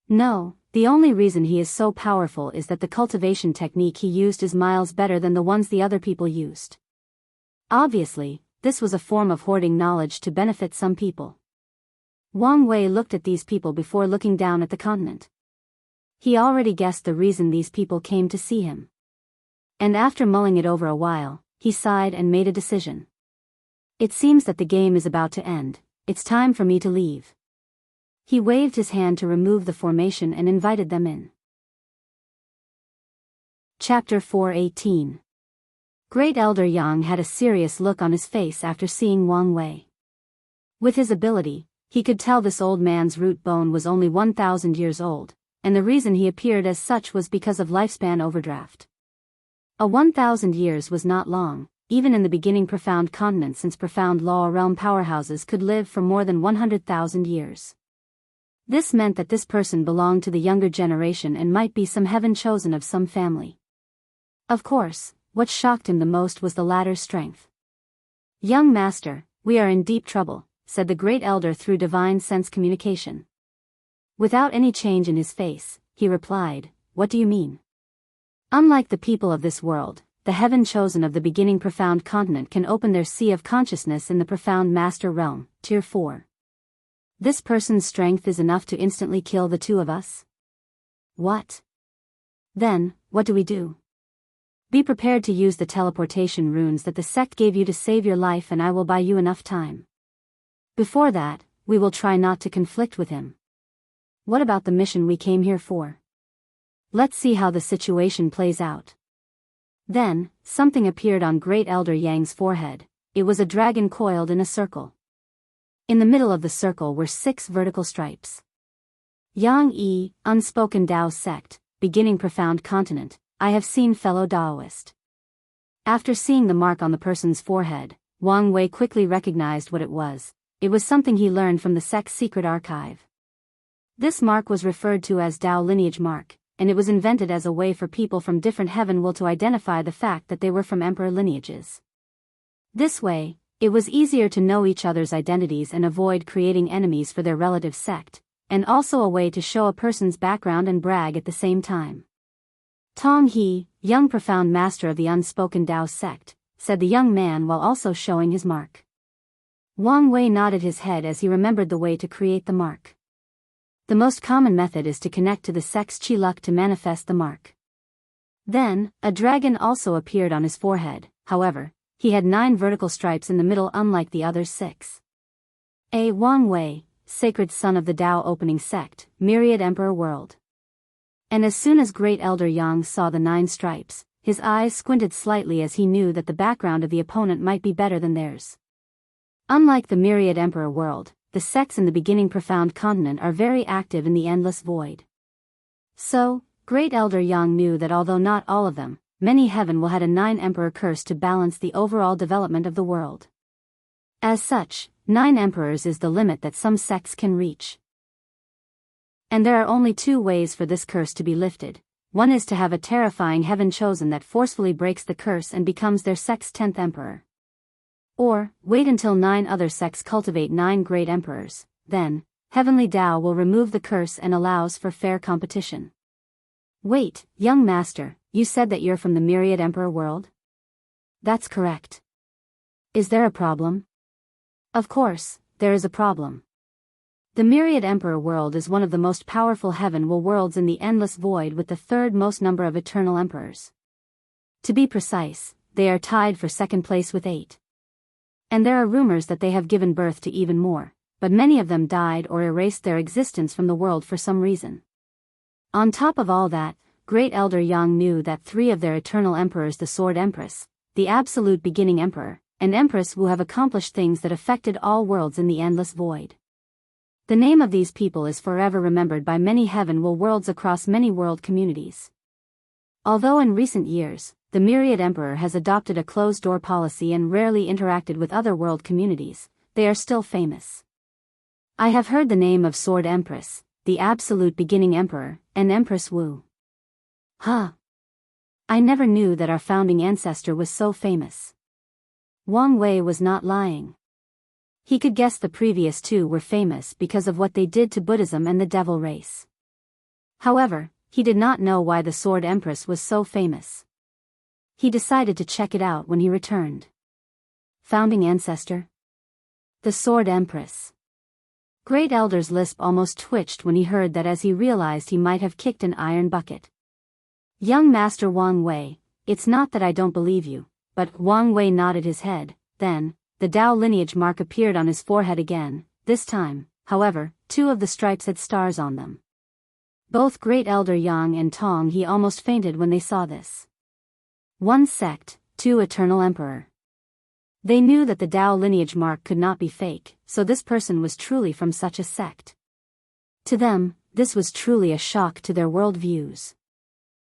No, the only reason he is so powerful is that the cultivation technique he used is miles better than the ones the other people used. Obviously, this was a form of hoarding knowledge to benefit some people. Wang Wei looked at these people before looking down at the continent. He already guessed the reason these people came to see him. And after mulling it over a while, he sighed and made a decision. It seems that the game is about to end. It's time for me to leave. He waved his hand to remove the formation and invited them in. Chapter 4:18. Great Elder Yang had a serious look on his face after seeing Wang Wei. With his ability, he could tell this old man's root bone was only 1,000 years old, and the reason he appeared as such was because of lifespan overdraft. 1,000 years was not long, even in the beginning profound continent, since profound law realm powerhouses could live for more than 100,000 years. This meant that this person belonged to the younger generation and might be some heaven chosen of some family. Of course, what shocked him the most was the latter's strength. "Young master, we are in deep trouble," said the great elder through divine sense communication. Without any change in his face, he replied, "What do you mean?" Unlike the people of this world, the heaven chosen of the beginning profound continent can open their sea of consciousness in the profound master realm, tier 4. This person's strength is enough to instantly kill the two of us? What? Then, what do we do? Be prepared to use the teleportation runes that the sect gave you to save your life, and I will buy you enough time. Before that, we will try not to conflict with him. What about the mission we came here for? Let's see how the situation plays out. Then, something appeared on Great Elder Yang's forehead. It was a dragon coiled in a circle. In the middle of the circle were 6 vertical stripes. Yang Yi, Unspoken Tao Sect, Beginning Profound Continent, I have seen fellow Taoist. After seeing the mark on the person's forehead, Wang Wei quickly recognized what it was. It was something he learned from the sect's secret archive. This mark was referred to as Tao lineage mark, and it was invented as a way for people from different heaven will to identify the fact that they were from emperor lineages. This way, it was easier to know each other's identities and avoid creating enemies for their relative sect, and also a way to show a person's background and brag at the same time. Tong He, young profound master of the Unspoken Tao sect, said the young man while also showing his mark. Wang Wei nodded his head as he remembered the way to create the mark. The most common method is to connect to the sect's chi luck to manifest the mark. Then, a dragon also appeared on his forehead. However, he had 9 vertical stripes in the middle, unlike the other 6. Wang Wei, sacred son of the Tao opening sect, myriad emperor world. And as soon as Great Elder Yang saw the 9 stripes, his eyes squinted slightly as he knew that the background of the opponent might be better than theirs. Unlike the myriad emperor world, the sects in the beginning profound continent are very active in the endless void. So, Great Elder Yang knew that although not all of them, many heaven will had a 9 emperor curse to balance the overall development of the world. As such, 9 emperors is the limit that some sects can reach. And there are only 2 ways for this curse to be lifted. One is to have a terrifying heaven chosen that forcefully breaks the curse and becomes their sect's 10th emperor. Or, wait until 9 other sects cultivate 9 great emperors, then, Heavenly Tao will remove the curse and allows for fair competition. Wait, young master, you said that you're from the myriad emperor world? That's correct. Is there a problem? Of course, there is a problem. The myriad emperor world is one of the most powerful heaven worlds in the endless void with the 3rd most number of eternal emperors. To be precise, they are tied for 2nd place with 8. And there are rumors that they have given birth to even more, but many of them died or erased their existence from the world for some reason. On top of all that, Great Elder Yang knew that 3 of their eternal emperors, the Sword Empress, the Absolute Beginning Emperor, and Empress Wu, have accomplished things that affected all worlds in the endless void. The name of these people is forever remembered by many heaven worlds across many world communities. Although in recent years, the Myriad Emperor has adopted a closed-door policy and rarely interacted with other world communities, they are still famous. I have heard the name of Sword Empress, the Absolute Beginning Emperor, and Empress Wu. Huh. I never knew that our founding ancestor was so famous. Wang Wei was not lying. He could guess the previous 2 were famous because of what they did to Buddhism and the devil race. However, he did not know why the Sword Empress was so famous. He decided to check it out when he returned. Founding ancestor? The Sword Empress. Great Elder's lisp almost twitched when he heard that, as he realized he might have kicked an iron bucket. Young Master Wang Wei, it's not that I don't believe you, but Wang Wei nodded his head. Then, the Dao lineage mark appeared on his forehead again. This time, however, 2 of the stripes had stars on them. Both Great Elder Yang and Tong He almost fainted when they saw this. 1 sect, 2 eternal emperor. They knew that the Dao lineage mark could not be fake, so this person was truly from such a sect. To them, this was truly a shock to their world views.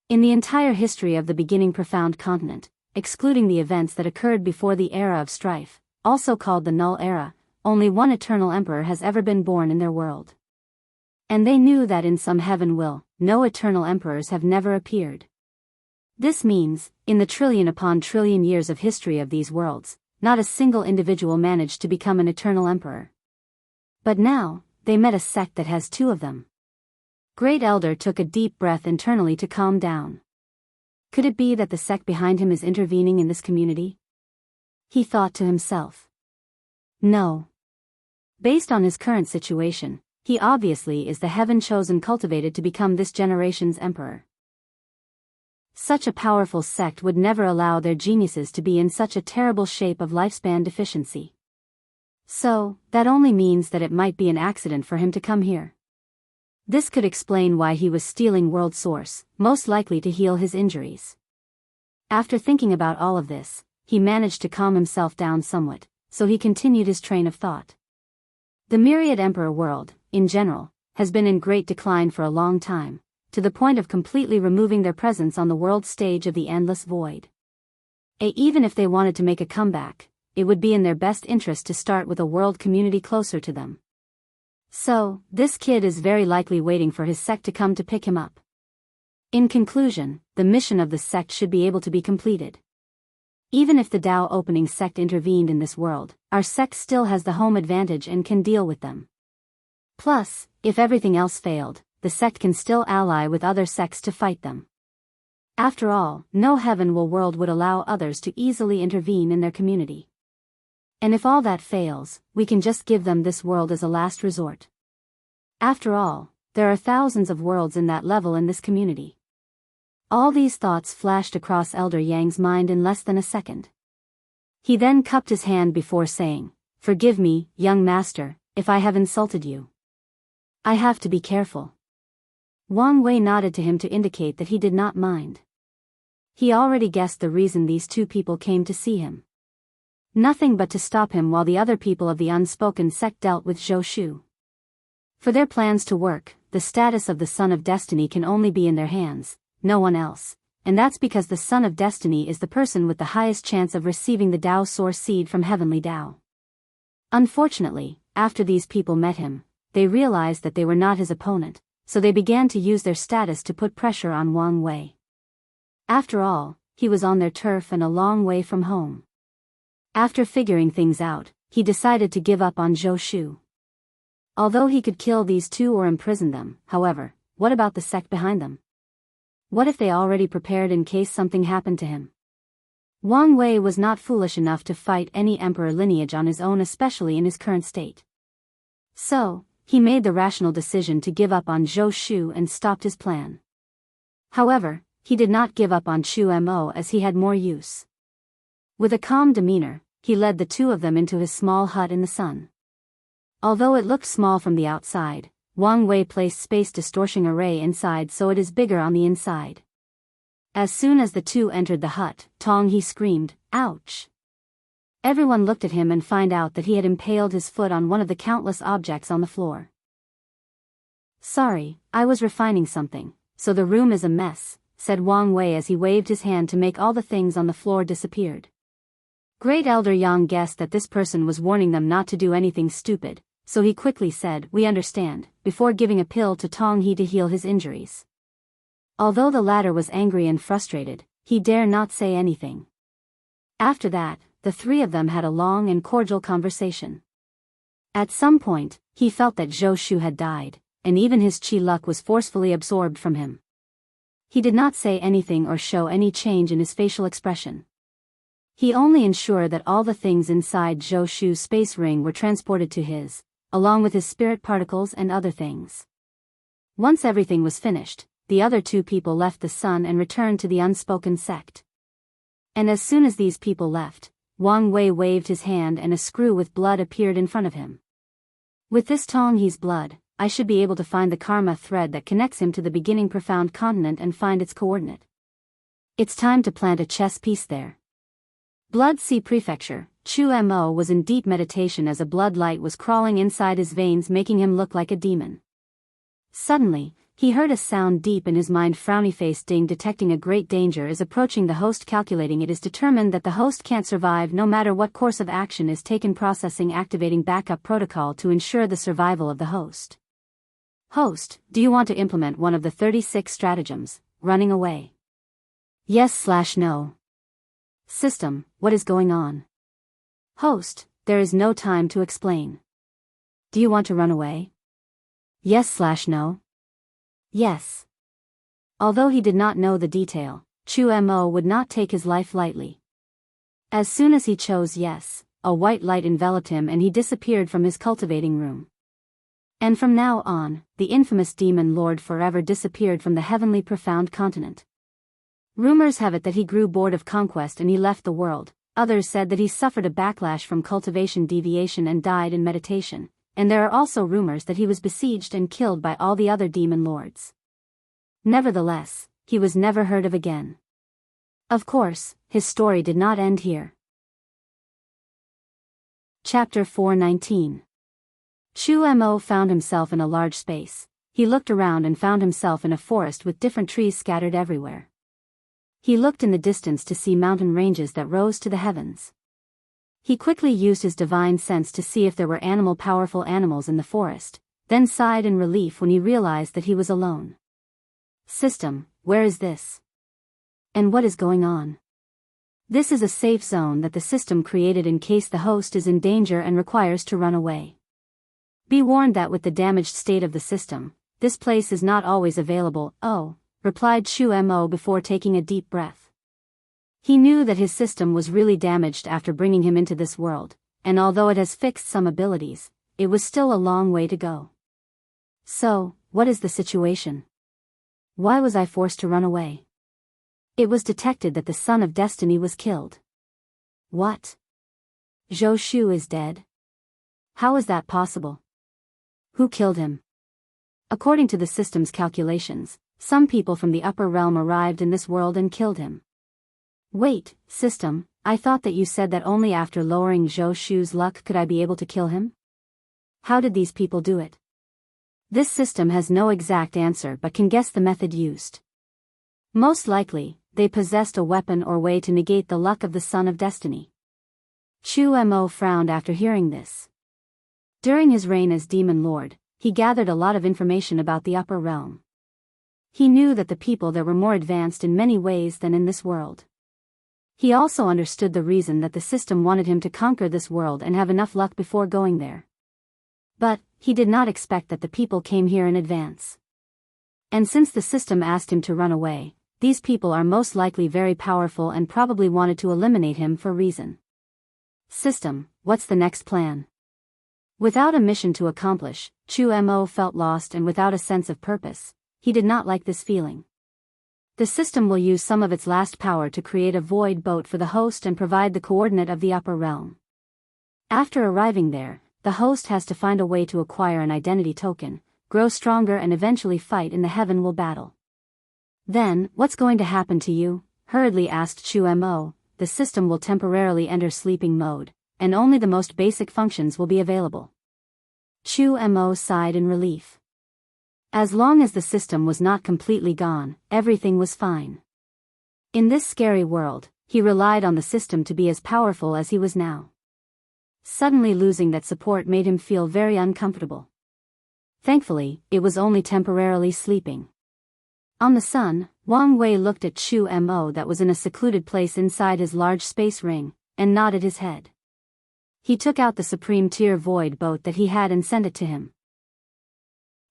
In the entire history of the beginning profound continent, excluding the events that occurred before the era of strife, also called the Null Era, only 1 eternal emperor has ever been born in their world. And they knew that in some heaven no eternal emperors have never appeared. This means, in the trillion upon trillion years of history of these worlds, not a single individual managed to become an eternal emperor. But now, they met a sect that has 2 of them. Great Elder took a deep breath internally to calm down. Could it be that the sect behind him is intervening in this community? He thought to himself. No. Based on his current situation, he obviously is the heaven-chosen cultivated to become this generation's emperor. Such a powerful sect would never allow their geniuses to be in such a terrible shape of lifespan deficiency. So, that only means that it might be an accident for him to come here. This could explain why he was stealing world source, most likely to heal his injuries. After thinking about all of this, he managed to calm himself down somewhat, so he continued his train of thought. The Myriad Emperor world, in general, has been in great decline for a long time, to the point of completely removing their presence on the world stage of the endless void. Even if they wanted to make a comeback, it would be in their best interest to start with a world community closer to them. So, this kid is very likely waiting for his sect to come to pick him up. In conclusion, the mission of the sect should be able to be completed. Even if the Dao opening sect intervened in this world, our sect still has the home advantage and can deal with them. Plus, if everything else failed, the sect can still ally with other sects to fight them. After all, no heaven world would allow others to easily intervene in their community. And if all that fails, we can just give them this world as a last resort. After all, there are thousands of worlds in that level in this community. All these thoughts flashed across Elder Yang's mind in less than a second. He then cupped his hand before saying, "Forgive me, young master, if I have insulted you. I have to be careful." Wang Wei nodded to him to indicate that he did not mind. He already guessed the reason these 2 people came to see him. Nothing but to stop him while the other people of the unspoken sect dealt with Zhou Shu. For their plans to work, the status of the Son of Destiny can only be in their hands, no one else, and that's because the Son of Destiny is the person with the highest chance of receiving the Dao Source Seed from Heavenly Dao. Unfortunately, after these people met him, they realized that they were not his opponent, so they began to use their status to put pressure on Wang Wei. After all, he was on their turf and a long way from home. After figuring things out, he decided to give up on Zhou Shu. Although he could kill these 2 or imprison them, however, what about the sect behind them? What if they already prepared in case something happened to him? Wang Wei was not foolish enough to fight any emperor lineage on his own, especially in his current state. So, he made the rational decision to give up on Zhou Shu and stopped his plan. However, he did not give up on Chu Mo as he had more use. With a calm demeanor, he led the 2 of them into his small hut in the sun. Although it looked small from the outside, Wang Wei placed space distortion array inside so it is bigger on the inside. As soon as the 2 entered the hut, Tong He screamed, "Ouch!" Everyone looked at him and find out that he had impaled his foot on one of the countless objects on the floor. "Sorry, I was refining something, so the room is a mess," said Wang Wei as he waved his hand to make all the things on the floor disappeared. Great Elder Yang guessed that this person was warning them not to do anything stupid, so he quickly said, "We understand," before giving a pill to Tong He to heal his injuries. Although the latter was angry and frustrated, he dare not say anything. After that, the 3 of them had a long and cordial conversation. At some point, he felt that Zhou Shu had died, and even his chi luck was forcefully absorbed from him. He did not say anything or show any change in his facial expression. He only ensured that all the things inside Zhou Shu's space ring were transported to his, along with his spirit particles and other things. Once everything was finished, the other two people left the sun and returned to the unspoken sect. And as soon as these people left, Wang Wei waved his hand and a screw with blood appeared in front of him. With this Tonghe's blood, I should be able to find the karma thread that connects him to the beginning profound continent and find its coordinate. It's time to plant a chess piece there. Blood Sea Prefecture, Chu Mo was in deep meditation as a blood light was crawling inside his veins, making him look like a demon. Suddenly, he heard a sound deep in his mind. Frowny face Ding detecting a great danger is approaching the host. Calculating it is determined that the host can't survive no matter what course of action is taken. Processing activating backup protocol to ensure the survival of the host. Host, do you want to implement one of the 36 stratagems, running away? Yes/no. System, what is going on? Host, there is no time to explain. Do you want to run away? Yes/no. Yes. Although he did not know the detail, Chu Mo would not take his life lightly. As soon as he chose yes, a white light enveloped him and he disappeared from his cultivating room. And from now on, the infamous demon lord forever disappeared from the heavenly profound continent. Rumors have it that he grew bored of conquest and he left the world. Others said that he suffered a backlash from cultivation deviation and died in meditation. And there are also rumors that he was besieged and killed by all the other demon lords. Nevertheless, he was never heard of again. Of course, his story did not end here. Chapter 419. Chu Mo found himself in a large space. He looked around and found himself in a forest with different trees scattered everywhere. He looked in the distance to see mountain ranges that rose to the heavens. He quickly used his divine sense to see if there were powerful animals in the forest, then sighed in relief when he realized that he was alone. System, where is this? And what is going on? This is a safe zone that the system created in case the host is in danger and requires to run away. Be warned that with the damaged state of the system, this place is not always available. Oh, replied Chu Mo before taking a deep breath. He knew that his system was really damaged after bringing him into this world, and although it has fixed some abilities, it was still a long way to go. So, what is the situation? Why was I forced to run away? It was detected that the son of destiny was killed. What? Zhou Shu is dead? How is that possible? Who killed him? According to the system's calculations, some people from the upper realm arrived in this world and killed him. Wait, system, I thought that you said that only after lowering Zhou Shu's luck could I be able to kill him? How did these people do it? This system has no exact answer but can guess the method used. Most likely, they possessed a weapon or way to negate the luck of the son of destiny. Chu Mo frowned after hearing this. During his reign as demon lord, he gathered a lot of information about the upper realm. He knew that the people there were more advanced in many ways than in this world. He also understood the reason that the system wanted him to conquer this world and have enough luck before going there. But, he did not expect that the people came here in advance. And since the system asked him to run away, these people are most likely very powerful and probably wanted to eliminate him for reason. System, what's the next plan? Without a mission to accomplish, Chu Mo felt lost and without a sense of purpose. He did not like this feeling. The system will use some of its last power to create a void boat for the host and provide the coordinate of the upper realm. After arriving there, the host has to find a way to acquire an identity token, grow stronger and eventually fight in the heavenly battle. Then, what's going to happen to you? Hurriedly asked Chu Mo. The system will temporarily enter sleeping mode, and only the most basic functions will be available. Chu Mo sighed in relief. As long as the system was not completely gone, everything was fine. In this scary world, he relied on the system to be as powerful as he was now. Suddenly losing that support made him feel very uncomfortable. Thankfully, it was only temporarily sleeping. On the sun, Wang Wei looked at Chu Mo that was in a secluded place inside his large space ring, and nodded his head. He took out the supreme tier void boat that he had and sent it to him.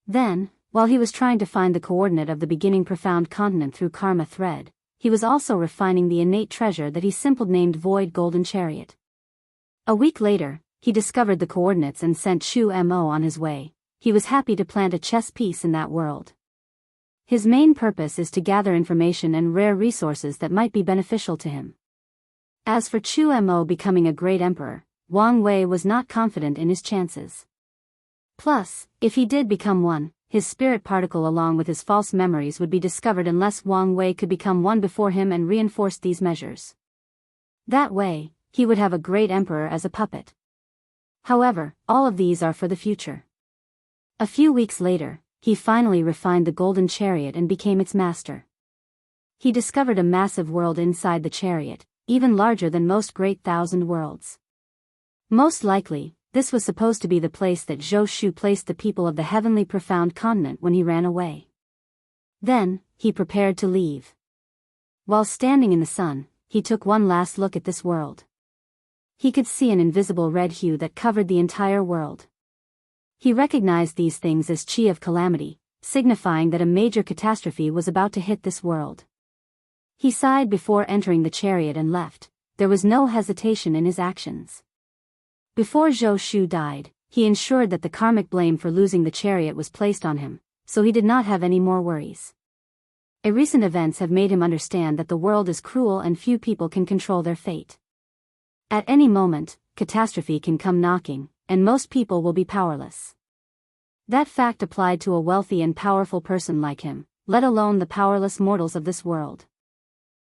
Then, while he was trying to find the coordinate of the beginning profound continent through karma thread, he was also refining the innate treasure that he simply named Void Golden Chariot. A week later, he discovered the coordinates and sent Chu Mo on his way. He was happy to plant a chess piece in that world. His main purpose is to gather information and rare resources that might be beneficial to him. As for Chu Mo becoming a great emperor, Wang Wei was not confident in his chances. Plus, if he did become one, his spirit particle along with his false memories would be discovered unless Wang Wei could become one before him and reinforce these measures. That way, he would have a great emperor as a puppet. However, all of these are for the future. A few weeks later, he finally refined the golden chariot and became its master. He discovered a massive world inside the chariot, even larger than most great thousand worlds. Most likely, this was supposed to be the place that Zhou Shu placed the people of the heavenly profound continent when he ran away. Then, he prepared to leave. While standing in the sun, he took one last look at this world. He could see an invisible red hue that covered the entire world. He recognized these things as chi of calamity, signifying that a major catastrophe was about to hit this world. He sighed before entering the chariot and left. There was no hesitation in his actions. Before Zhou Shu died, he ensured that the karmic blame for losing the chariot was placed on him, so he did not have any more worries. Recent events have made him understand that the world is cruel and few people can control their fate. At any moment, catastrophe can come knocking, and most people will be powerless. That fact applied to a wealthy and powerful person like him, let alone the powerless mortals of this world.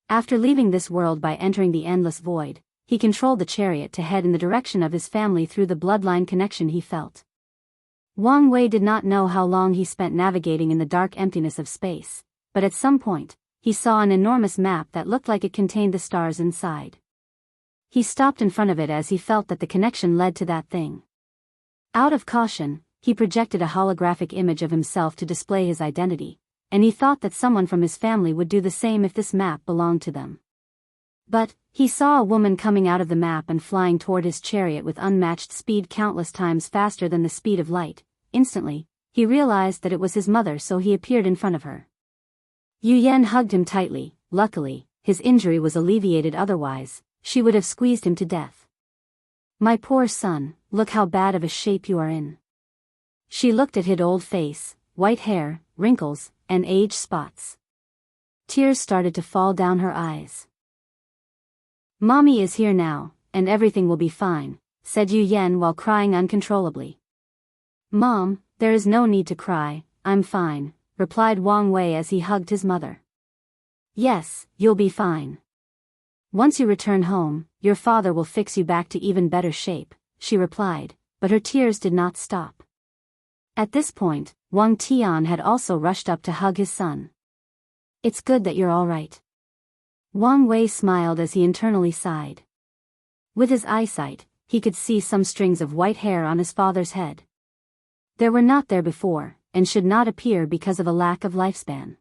After leaving this world by entering the endless void, he controlled the chariot to head in the direction of his family through the bloodline connection he felt. Wang Wei did not know how long he spent navigating in the dark emptiness of space, but at some point, he saw an enormous map that looked like it contained the stars inside. He stopped in front of it as he felt that the connection led to that thing. Out of caution, he projected a holographic image of himself to display his identity, and he thought that someone from his family would do the same if this map belonged to them. But, he saw a woman coming out of the map and flying toward his chariot with unmatched speed countless times faster than the speed of light. Instantly, he realized that it was his mother, so he appeared in front of her. Yu Yan hugged him tightly. Luckily, his injury was alleviated, otherwise, she would have squeezed him to death. "My poor son, look how bad of a shape you are in." She looked at his old face, white hair, wrinkles, and age spots. Tears started to fall down her eyes. "Mommy is here now, and everything will be fine," said Yu Yan while crying uncontrollably. "Mom, there is no need to cry, I'm fine," replied Wang Wei as he hugged his mother. "Yes, you'll be fine. Once you return home, your father will fix you back to even better shape," she replied, but her tears did not stop. At this point, Wang Tian had also rushed up to hug his son. "It's good that you're all right." Wang Wei smiled as he internally sighed. With his eyesight, he could see some strings of white hair on his father's head. They were not there before, and should not appear because of a lack of lifespan.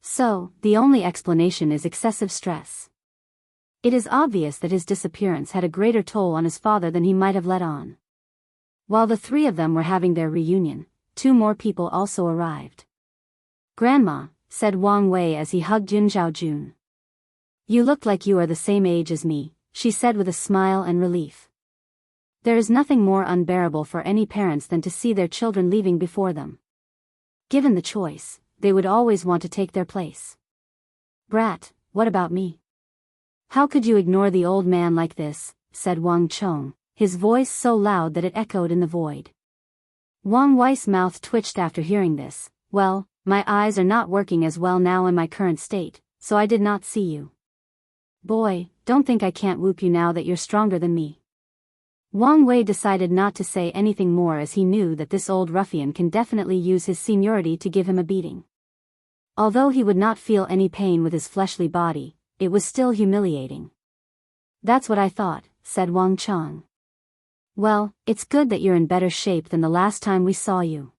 So, the only explanation is excessive stress. It is obvious that his disappearance had a greater toll on his father than he might have let on. While the three of them were having their reunion, 2 more people also arrived. "Grandma," said Wang Wei as he hugged Jun Zhaojun. "You look like you are the same age as me," she said with a smile and relief. There is nothing more unbearable for any parents than to see their children leaving before them. Given the choice, they would always want to take their place. "Brat, what about me? How could you ignore the old man like this?" said Wang Chong, his voice so loud that it echoed in the void. Wang Wei's mouth twitched after hearing this. "Well, my eyes are not working as well now in my current state, so I did not see you. Boy, don't think I can't whoop you now that you're stronger than me." Wang Wei decided not to say anything more as he knew that this old ruffian can definitely use his seniority to give him a beating. Although he would not feel any pain with his fleshly body, it was still humiliating. "That's what I thought," said Wang Chong. "Well, it's good that you're in better shape than the last time we saw you.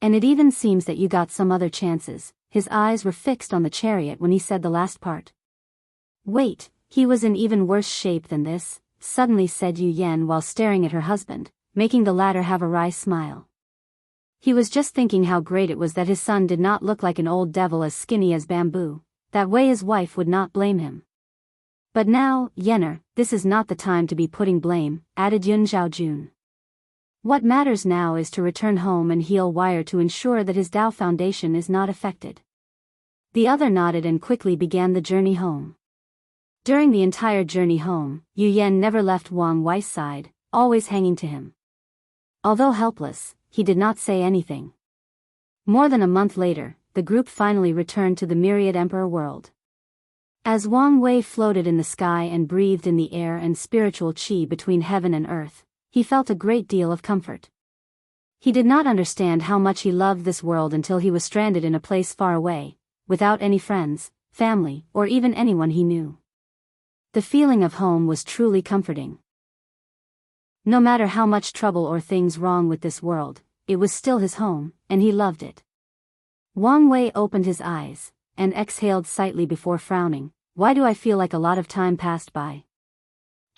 And it even seems that you got some other chances." His eyes were fixed on the chariot when he said the last part. "Wait, he was in even worse shape than this," suddenly said Yu Yan while staring at her husband, making the latter have a wry smile. He was just thinking how great it was that his son did not look like an old devil as skinny as bamboo. That way his wife would not blame him. But now, Yenner, this is not the time to be putting blame, added Yun Zhaojun. What matters now is to return home and heal Wire to ensure that his Dao foundation is not affected. The other nodded and quickly began the journey home. During the entire journey home, Yu Yan never left Wang Wei's side, always hanging to him. Although helpless, he did not say anything. More than a month later, the group finally returned to the Myriad Emperor world. As Wang Wei floated in the sky and breathed in the air and spiritual qi between heaven and earth, he felt a great deal of comfort. He did not understand how much he loved this world until he was stranded in a place far away, without any friends, family, or even anyone he knew. The feeling of home was truly comforting. No matter how much trouble or things wrong with this world, it was still his home, and he loved it. Wang Wei opened his eyes, and exhaled slightly before frowning. Why do I feel like a lot of time passed by?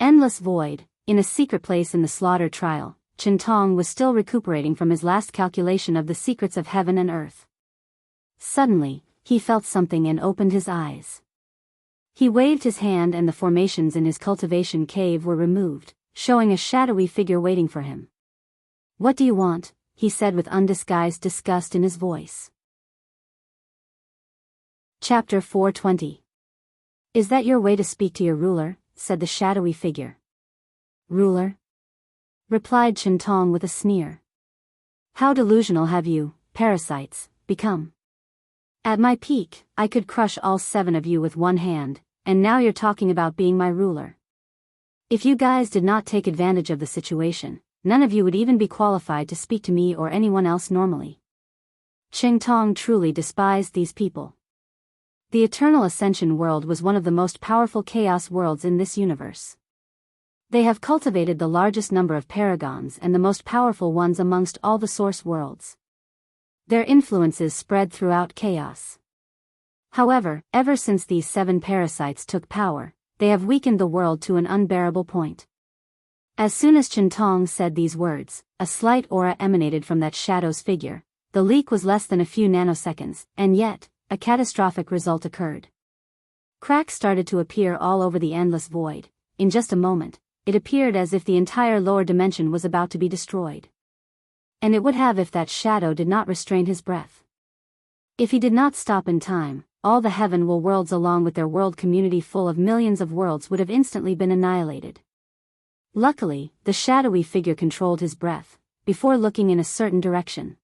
Endless void. In a secret place in the slaughter trial, Chen Tong was still recuperating from his last calculation of the secrets of heaven and earth. Suddenly, he felt something and opened his eyes. He waved his hand and the formations in his cultivation cave were removed, showing a shadowy figure waiting for him. What do you want? He said with undisguised disgust in his voice. Chapter 420. Is that your way to speak to your ruler? Said the shadowy figure. Ruler? Replied Chen Tong with a sneer. How delusional have you, parasites, become? At my peak, I could crush all 7 of you with one hand, and now you're talking about being my ruler. If you guys did not take advantage of the situation, none of you would even be qualified to speak to me or anyone else normally. Chen Tong truly despised these people. The Eternal Ascension world was one of the most powerful chaos worlds in this universe. They have cultivated the largest number of paragons and the most powerful ones amongst all the source worlds. Their influences spread throughout chaos. However, ever since these 7 parasites took power, they have weakened the world to an unbearable point. As soon as Chen Tong said these words, a slight aura emanated from that shadow's figure. The leak was less than a few nanoseconds, and yet, a catastrophic result occurred. Cracks started to appear all over the endless void. In just a moment, it appeared as if the entire lower dimension was about to be destroyed. And it would have if that shadow did not restrain his breath. If he did not stop in time, all the heaven worlds along with their world community full of millions of worlds would have instantly been annihilated. Luckily, the shadowy figure controlled his breath, before looking in a certain direction.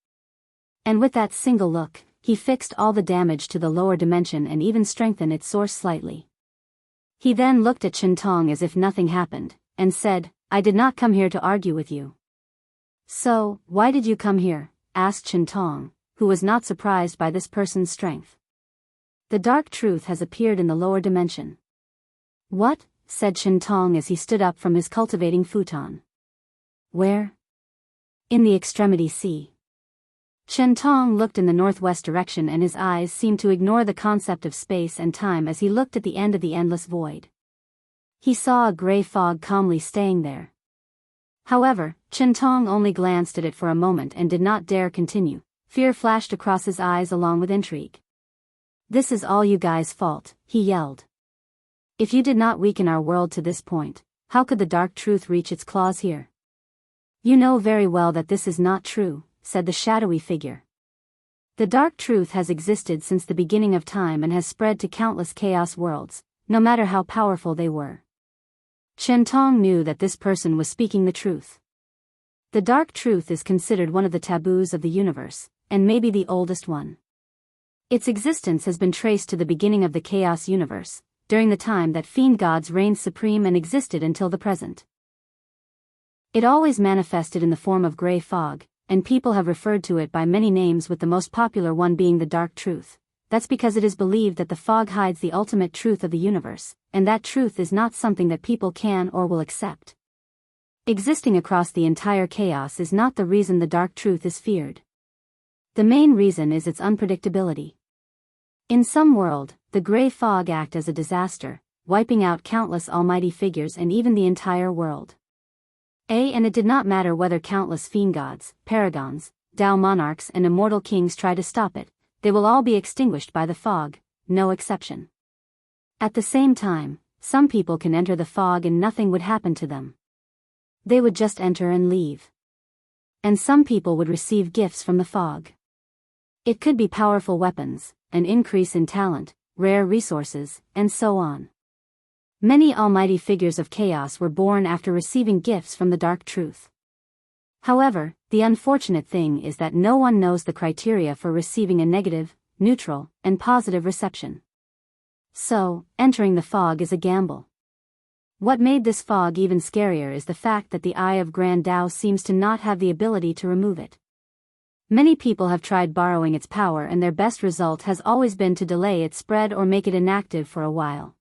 And with that single look, he fixed all the damage to the lower dimension and even strengthened its source slightly. He then looked at Chen Tong as if nothing happened, and said, I did not come here to argue with you. So, why did you come here? Asked Chen Tong, who was not surprised by this person's strength. The dark truth has appeared in the lower dimension. What? Said Chen Tong as he stood up from his cultivating futon. Where? In the extremity sea. Chen Tong looked in the northwest direction and his eyes seemed to ignore the concept of space and time as he looked at the end of the endless void. He saw a gray fog calmly staying there. However, Chen Tong only glanced at it for a moment and did not dare continue. Fear flashed across his eyes along with intrigue. This is all you guys' fault, he yelled. If you did not weaken our world to this point, how could the dark truth reach its claws here? You know very well that this is not true, said the shadowy figure. The dark truth has existed since the beginning of time and has spread to countless chaos worlds, no matter how powerful they were. Chen Tong knew that this person was speaking the truth. The dark truth is considered one of the taboos of the universe, and maybe the oldest one. Its existence has been traced to the beginning of the chaos universe, during the time that fiend gods reigned supreme and existed until the present. It always manifested in the form of gray fog, and people have referred to it by many names with the most popular one being the dark truth. That's because it is believed that the fog hides the ultimate truth of the universe, and that truth is not something that people can or will accept. Existing across the entire chaos is not the reason the dark truth is feared. The main reason is its unpredictability. In some world, the gray fog act as a disaster, wiping out countless almighty figures and even the entire world. And it did not matter whether countless fiend gods, paragons, Tao monarchs and immortal kings try to stop it, they will all be extinguished by the fog, no exception. At the same time, some people can enter the fog and nothing would happen to them. They would just enter and leave. And some people would receive gifts from the fog. It could be powerful weapons, an increase in talent, rare resources, and so on. Many almighty figures of chaos were born after receiving gifts from the dark truth. However, the unfortunate thing is that no one knows the criteria for receiving a negative, neutral, and positive reception. So, entering the fog is a gamble. What made this fog even scarier is the fact that the Eye of Grand Tao seems to not have the ability to remove it. Many people have tried borrowing its power and their best result has always been to delay its spread or make it inactive for a while.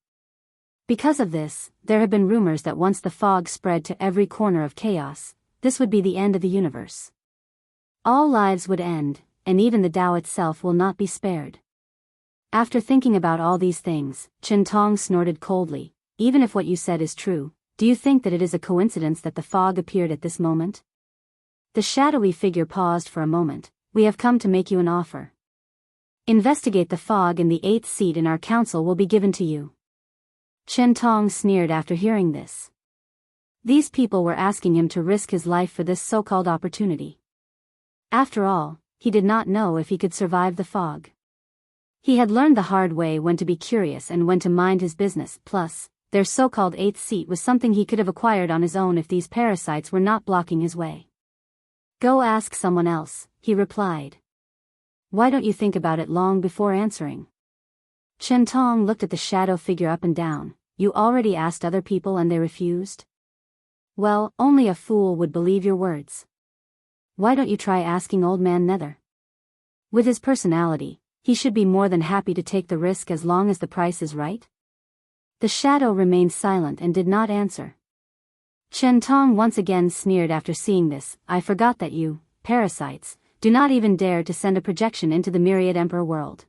Because of this, there have been rumors that once the fog spread to every corner of chaos, this would be the end of the universe. All lives would end, and even the Tao itself will not be spared. After thinking about all these things, Chen Tong snorted coldly. Even if what you said is true, do you think that it is a coincidence that the fog appeared at this moment? The shadowy figure paused for a moment. We have come to make you an offer. Investigate the fog and the 8th seat in our council will be given to you. Chen Tong sneered after hearing this. These people were asking him to risk his life for this so-called opportunity. After all, he did not know if he could survive the fog. He had learned the hard way when to be curious and when to mind his business, plus, their so-called 8th seat was something he could have acquired on his own if these parasites were not blocking his way. Go ask someone else, he replied. Why don't you think about it long before answering? Chen Tong looked at the shadow figure up and down. You already asked other people and they refused? Well, only a fool would believe your words. Why don't you try asking Old Man Nether? With his personality, he should be more than happy to take the risk as long as the price is right. The shadow remained silent and did not answer. Chen Tong once again sneered after seeing this. I forgot that you, parasites, do not even dare to send a projection into the myriad emperor world.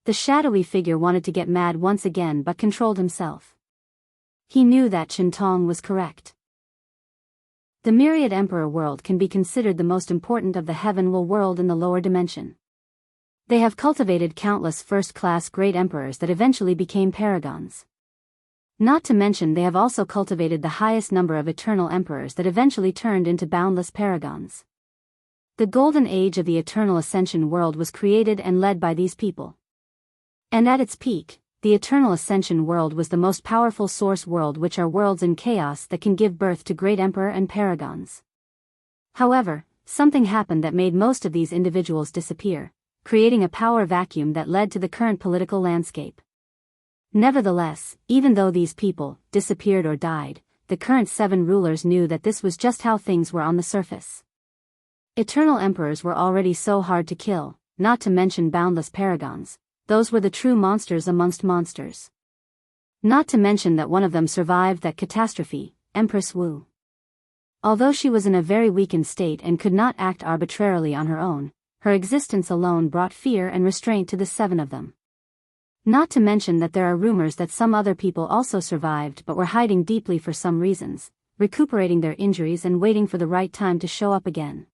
The shadowy figure wanted to get mad once again but controlled himself. He knew that Chen Tong was correct. The myriad emperor world can be considered the most important of the heavenly world in the lower dimension. They have cultivated countless first-class great emperors that eventually became paragons. Not to mention they have also cultivated the highest number of eternal emperors that eventually turned into boundless paragons. The golden age of the eternal ascension world was created and led by these people. And at its peak, the eternal ascension world was the most powerful source world, which are worlds in chaos that can give birth to great emperor and paragons. However, something happened that made most of these individuals disappear, creating a power vacuum that led to the current political landscape. Nevertheless, even though these people disappeared or died, the current 7 rulers knew that this was just how things were on the surface. Eternal emperors were already so hard to kill, not to mention boundless paragons. Those were the true monsters amongst monsters. Not to mention that one of them survived that catastrophe, Empress Wu. Although she was in a very weakened state and could not act arbitrarily on her own, her existence alone brought fear and restraint to the 7 of them. Not to mention that there are rumors that some other people also survived but were hiding deeply for some reasons, recuperating their injuries and waiting for the right time to show up again.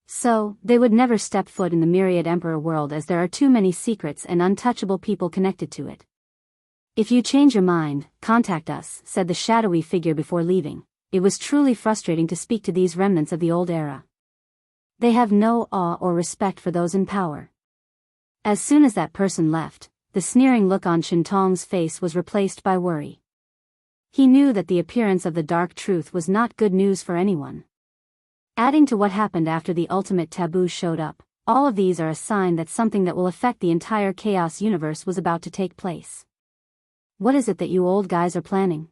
So, they would never step foot in the myriad emperor world as there are too many secrets and untouchable people connected to it. If you change your mind, contact us, said the shadowy figure before leaving. It was truly frustrating to speak to these remnants of the old era. They have no awe or respect for those in power. As soon as that person left, the sneering look on Chen Tong's face was replaced by worry. He knew that the appearance of the dark truth was not good news for anyone. Adding to what happened after the ultimate taboo showed up, all of these are a sign that something that will affect the entire chaos universe was about to take place. What is it that you old guys are planning?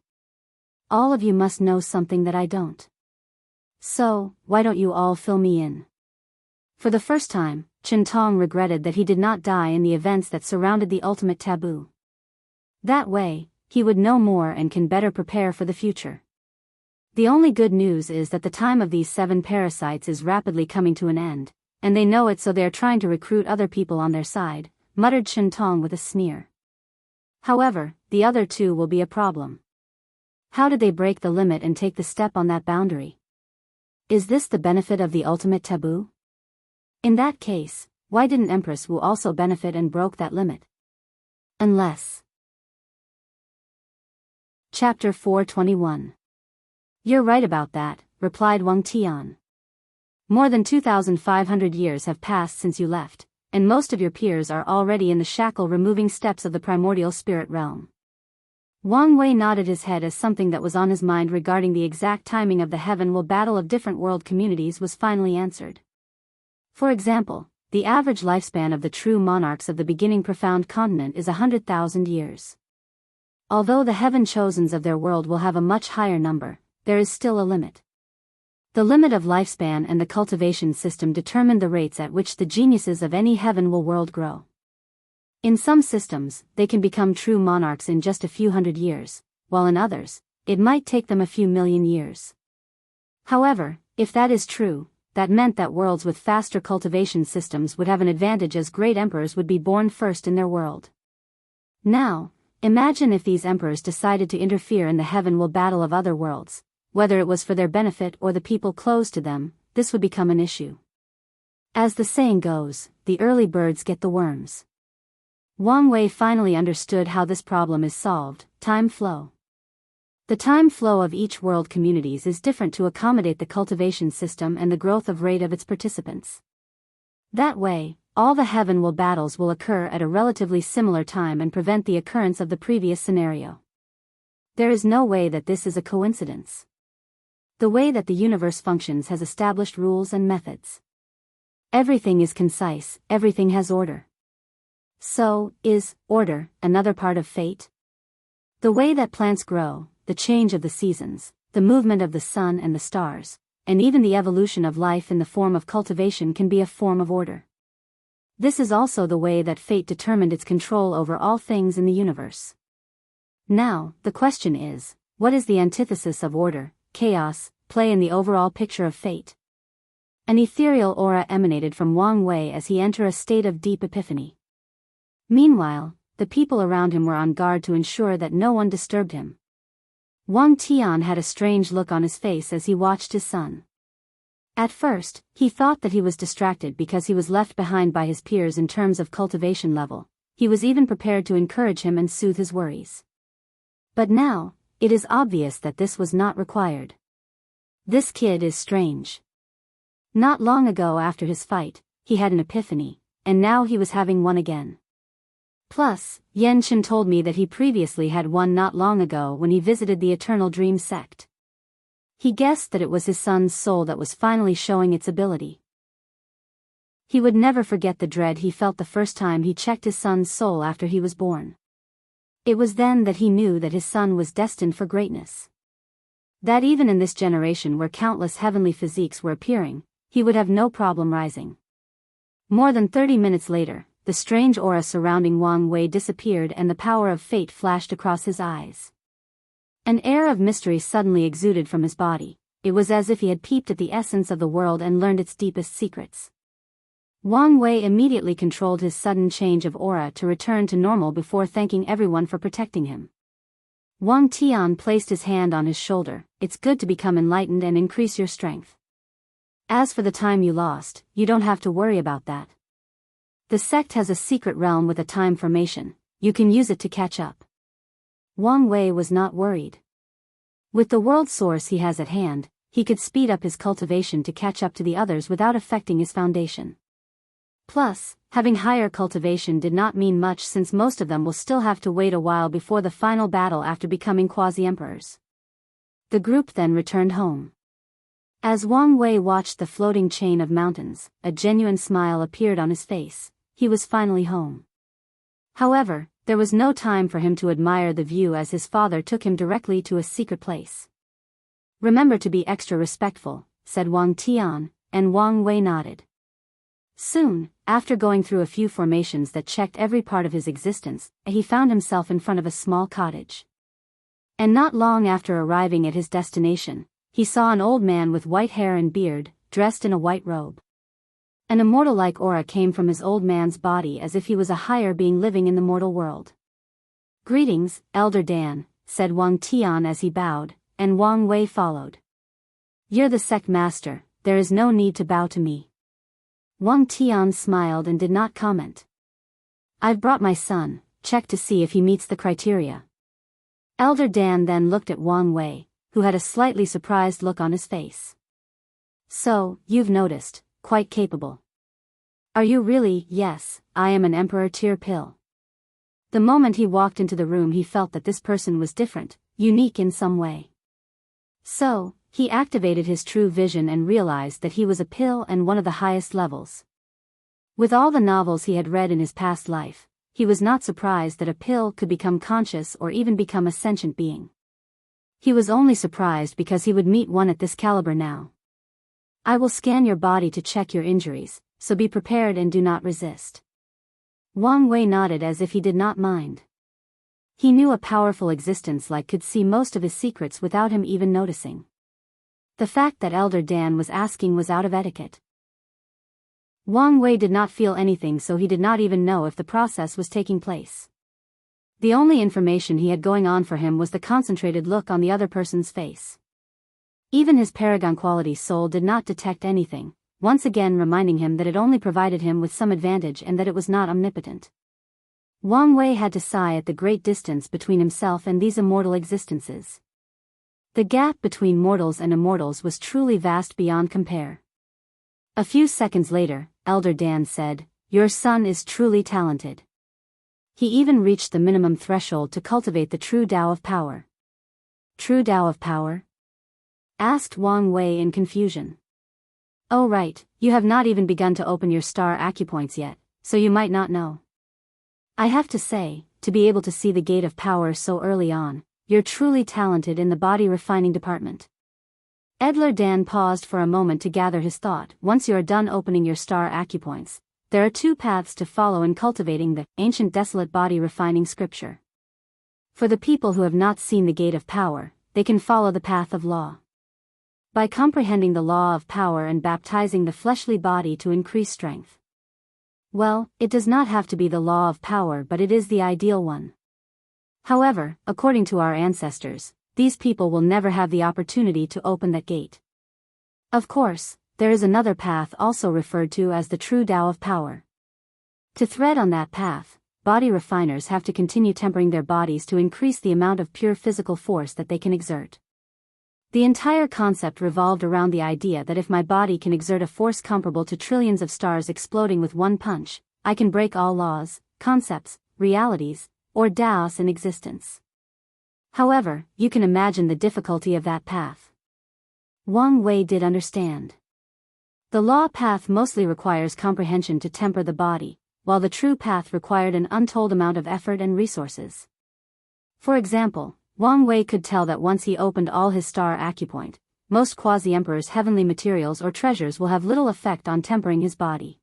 All of you must know something that I don't. So, why don't you all fill me in? For the first time, Chen Tong regretted that he did not die in the events that surrounded the ultimate taboo. That way, he would know more and can better prepare for the future. The only good news is that the time of these 7 parasites is rapidly coming to an end, and they know it, so they are trying to recruit other people on their side, muttered Chen Tong with a sneer. However, the other 2 will be a problem. How did they break the limit and take the step on that boundary? Is this the benefit of the ultimate taboo? In that case, why didn't Empress Wu also benefit and broke that limit? Unless Chapter 421. You're right about that, replied Wang Tian. More than 2,500 years have passed since you left, and most of your peers are already in the shackle-removing steps of the primordial spirit realm. Wang Wei nodded his head as something that was on his mind regarding the exact timing of the heaven-will battle of different world communities was finally answered. For example, the average lifespan of the true monarchs of the beginning profound continent is 100,000 years. Although the heaven-chosens of their world will have a much higher number, there is still a limit. The limit of lifespan and the cultivation system determine the rates at which the geniuses of any heaven-will world grow. In some systems, they can become true monarchs in just a few hundred years, while in others, it might take them a few million years. However, if that is true, that meant that worlds with faster cultivation systems would have an advantage as great emperors would be born first in their world. Now, imagine if these emperors decided to interfere in the heaven-will battle of other worlds, whether it was for their benefit or the people close to them, this would become an issue. As the saying goes, the early birds get the worms. Wang Wei finally understood how this problem is solved: time flow. The time flow of each world communities is different to accommodate the cultivation system and the growth of rate of its participants. That way, all the heaven-will battles will occur at a relatively similar time and prevent the occurrence of the previous scenario. There is no way that this is a coincidence. The way that the universe functions has established rules and methods. Everything is concise, everything has order. So, is order another part of fate? The way that plants grow, the change of the seasons, the movement of the sun and the stars, and even the evolution of life in the form of cultivation can be a form of order. This is also the way that fate determined its control over all things in the universe. Now, the question is, what is the antithesis of order, chaos, play in the overall picture of fate? An ethereal aura emanated from Wang Wei as he entered a state of deep epiphany. Meanwhile, the people around him were on guard to ensure that no one disturbed him. Wang Tian had a strange look on his face as he watched his son. At first, he thought that he was distracted because he was left behind by his peers in terms of cultivation level. He was even prepared to encourage him and soothe his worries. But now, it is obvious that this was not required. This kid is strange. Not long ago after his fight, he had an epiphany, and now he was having one again. Plus, Yan Chen told me that he previously had one not long ago when he visited the Eternal Dream sect. He guessed that it was his son's soul that was finally showing its ability. He would never forget the dread he felt the first time he checked his son's soul after he was born. It was then that he knew that his son was destined for greatness. That even in this generation where countless heavenly physiques were appearing, he would have no problem rising. More than 30 minutes later, the strange aura surrounding Wang Wei disappeared and the power of fate flashed across his eyes. An air of mystery suddenly exuded from his body. It was as if he had peeped at the essence of the world and learned its deepest secrets. Wang Wei immediately controlled his sudden change of aura to return to normal before thanking everyone for protecting him. Wang Tian placed his hand on his shoulder. It's good to become enlightened and increase your strength. As for the time you lost, you don't have to worry about that. The sect has a secret realm with a time formation. You can use it to catch up. Wang Wei was not worried. With the world source he has at hand, he could speed up his cultivation to catch up to the others without affecting his foundation. Plus, having higher cultivation did not mean much since most of them will still have to wait a while before the final battle after becoming quasi-emperors. The group then returned home. As Wang Wei watched the floating chain of mountains, a genuine smile appeared on his face. He was finally home. However, there was no time for him to admire the view as his father took him directly to a secret place. Remember to be extra respectful, said Wang Tian, and Wang Wei nodded. Soon, after going through a few formations that checked every part of his existence, he found himself in front of a small cottage. And not long after arriving at his destination, he saw an old man with white hair and beard, dressed in a white robe. An immortal-like aura came from his old man's body as if he was a higher being living in the mortal world. Greetings, Elder Dan, said Wang Tian as he bowed, and Wang Wei followed. You're the sect master, there is no need to bow to me. Wang Tian smiled and did not comment. I've brought my son, check to see if he meets the criteria. Elder Dan then looked at Wang Wei, who had a slightly surprised look on his face. So, you've noticed, quite capable. Are you really? Yes, I am an emperor tier pill. The moment he walked into the room he felt that this person was different, unique in some way. So, he activated his true vision and realized that he was a pill and one of the highest levels. With all the novels he had read in his past life, he was not surprised that a pill could become conscious or even become a sentient being. He was only surprised because he would meet one at this caliber now. I will scan your body to check your injuries, so be prepared and do not resist. Wang Wei nodded as if he did not mind. He knew a powerful existence like could see most of his secrets without him even noticing. The fact that Elder Dan was asking was out of etiquette. Wang Wei did not feel anything, so he did not even know if the process was taking place. The only information he had going on for him was the concentrated look on the other person's face. Even his paragon quality soul did not detect anything, once again reminding him that it only provided him with some advantage and that it was not omnipotent. Wang Wei had to sigh at the great distance between himself and these immortal existences. The gap between mortals and immortals was truly vast beyond compare. A few seconds later, Elder Dan said, "Your son is truly talented. He even reached the minimum threshold to cultivate the true Tao of power." True Tao of power? Asked Wang Wei in confusion. Oh right, you have not even begun to open your star acupoints yet, so you might not know. I have to say, to be able to see the gate of power so early on, you're truly talented in the body refining department. Elder Dan paused for a moment to gather his thought. Once you are done opening your star acupoints, there are two paths to follow in cultivating the ancient desolate body refining scripture. For the people who have not seen the gate of power, they can follow the path of law. By comprehending the law of power and baptizing the fleshly body to increase strength. Well, it does not have to be the law of power, but it is the ideal one. However, according to our ancestors, these people will never have the opportunity to open that gate. Of course, there is another path also referred to as the true Tao of power. To thread on that path, body refiners have to continue tempering their bodies to increase the amount of pure physical force that they can exert. The entire concept revolved around the idea that if my body can exert a force comparable to trillions of stars exploding with one punch, I can break all laws, concepts, realities, or Taos in existence. However, you can imagine the difficulty of that path. Wang Wei did understand. The law path mostly requires comprehension to temper the body, while the true path required an untold amount of effort and resources. For example, Wang Wei could tell that once he opened all his star acupoint, most quasi-emperor's heavenly materials or treasures will have little effect on tempering his body.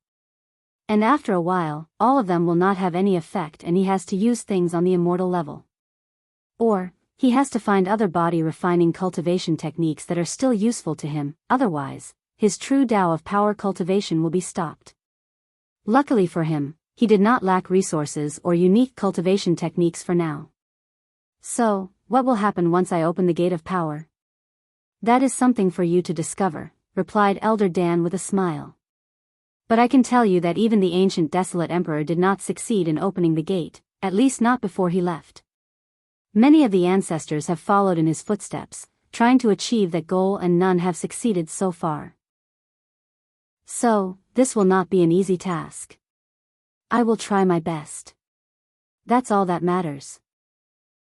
And after a while, all of them will not have any effect and he has to use things on the immortal level. Or, he has to find other body refining cultivation techniques that are still useful to him, otherwise, his true Tao of power cultivation will be stopped. Luckily for him, he did not lack resources or unique cultivation techniques for now. So, what will happen once I open the gate of power? That is something for you to discover, replied Elder Dan with a smile. But I can tell you that even the ancient desolate emperor did not succeed in opening the gate, at least not before he left. Many of the ancestors have followed in his footsteps, trying to achieve that goal, and none have succeeded so far. So, this will not be an easy task. I will try my best. That's all that matters.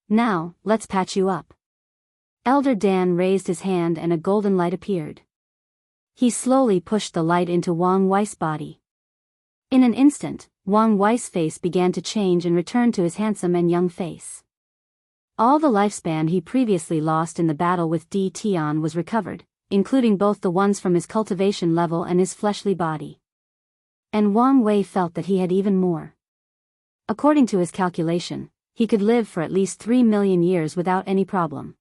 Now, let's patch you up. Elder Dan raised his hand and a golden light appeared. He slowly pushed the light into Wang Wei's body. In an instant, Wang Wei's face began to change and return to his handsome and young face. All the lifespan he previously lost in the battle with Di Tian was recovered, including both the ones from his cultivation level and his fleshly body. And Wang Wei felt that he had even more. According to his calculation, he could live for at least 3 million years without any problem.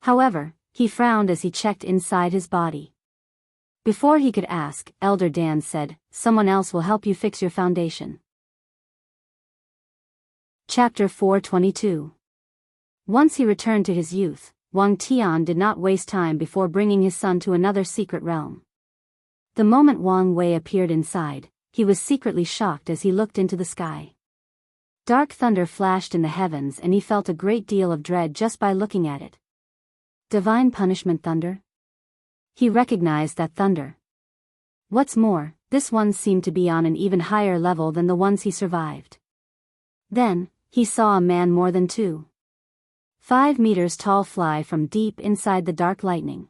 However, he frowned as he checked inside his body. Before he could ask, Elder Dan said, "Someone else will help you fix your foundation." Chapter 422. Once he returned to his youth, Wang Tian did not waste time before bringing his son to another secret realm. The moment Wang Wei appeared inside, he was secretly shocked as he looked into the sky. Dark thunder flashed in the heavens and he felt a great deal of dread just by looking at it. Divine punishment thunder? He recognized that thunder. What's more, this one seemed to be on an even higher level than the ones he survived. Then, he saw a man more than 5 meters tall fly from deep inside the dark lightning.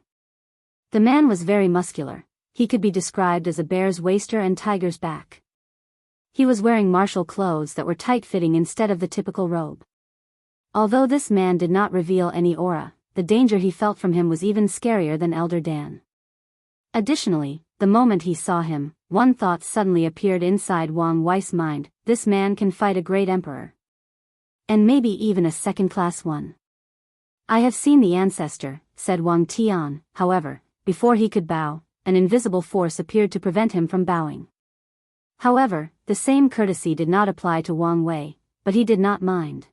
The man was very muscular. He could be described as a bear's waster and tiger's back. He was wearing martial clothes that were tight-fitting instead of the typical robe. Although this man did not reveal any aura, the danger he felt from him was even scarier than Elder Dan. Additionally, the moment he saw him, one thought suddenly appeared inside Wang Wei's mind: this man can fight a great emperor. And maybe even a second-class one. I have seen the ancestor, said Wang Tian. However, before he could bow, an invisible force appeared to prevent him from bowing. However, the same courtesy did not apply to Wang Wei, but he did not mind.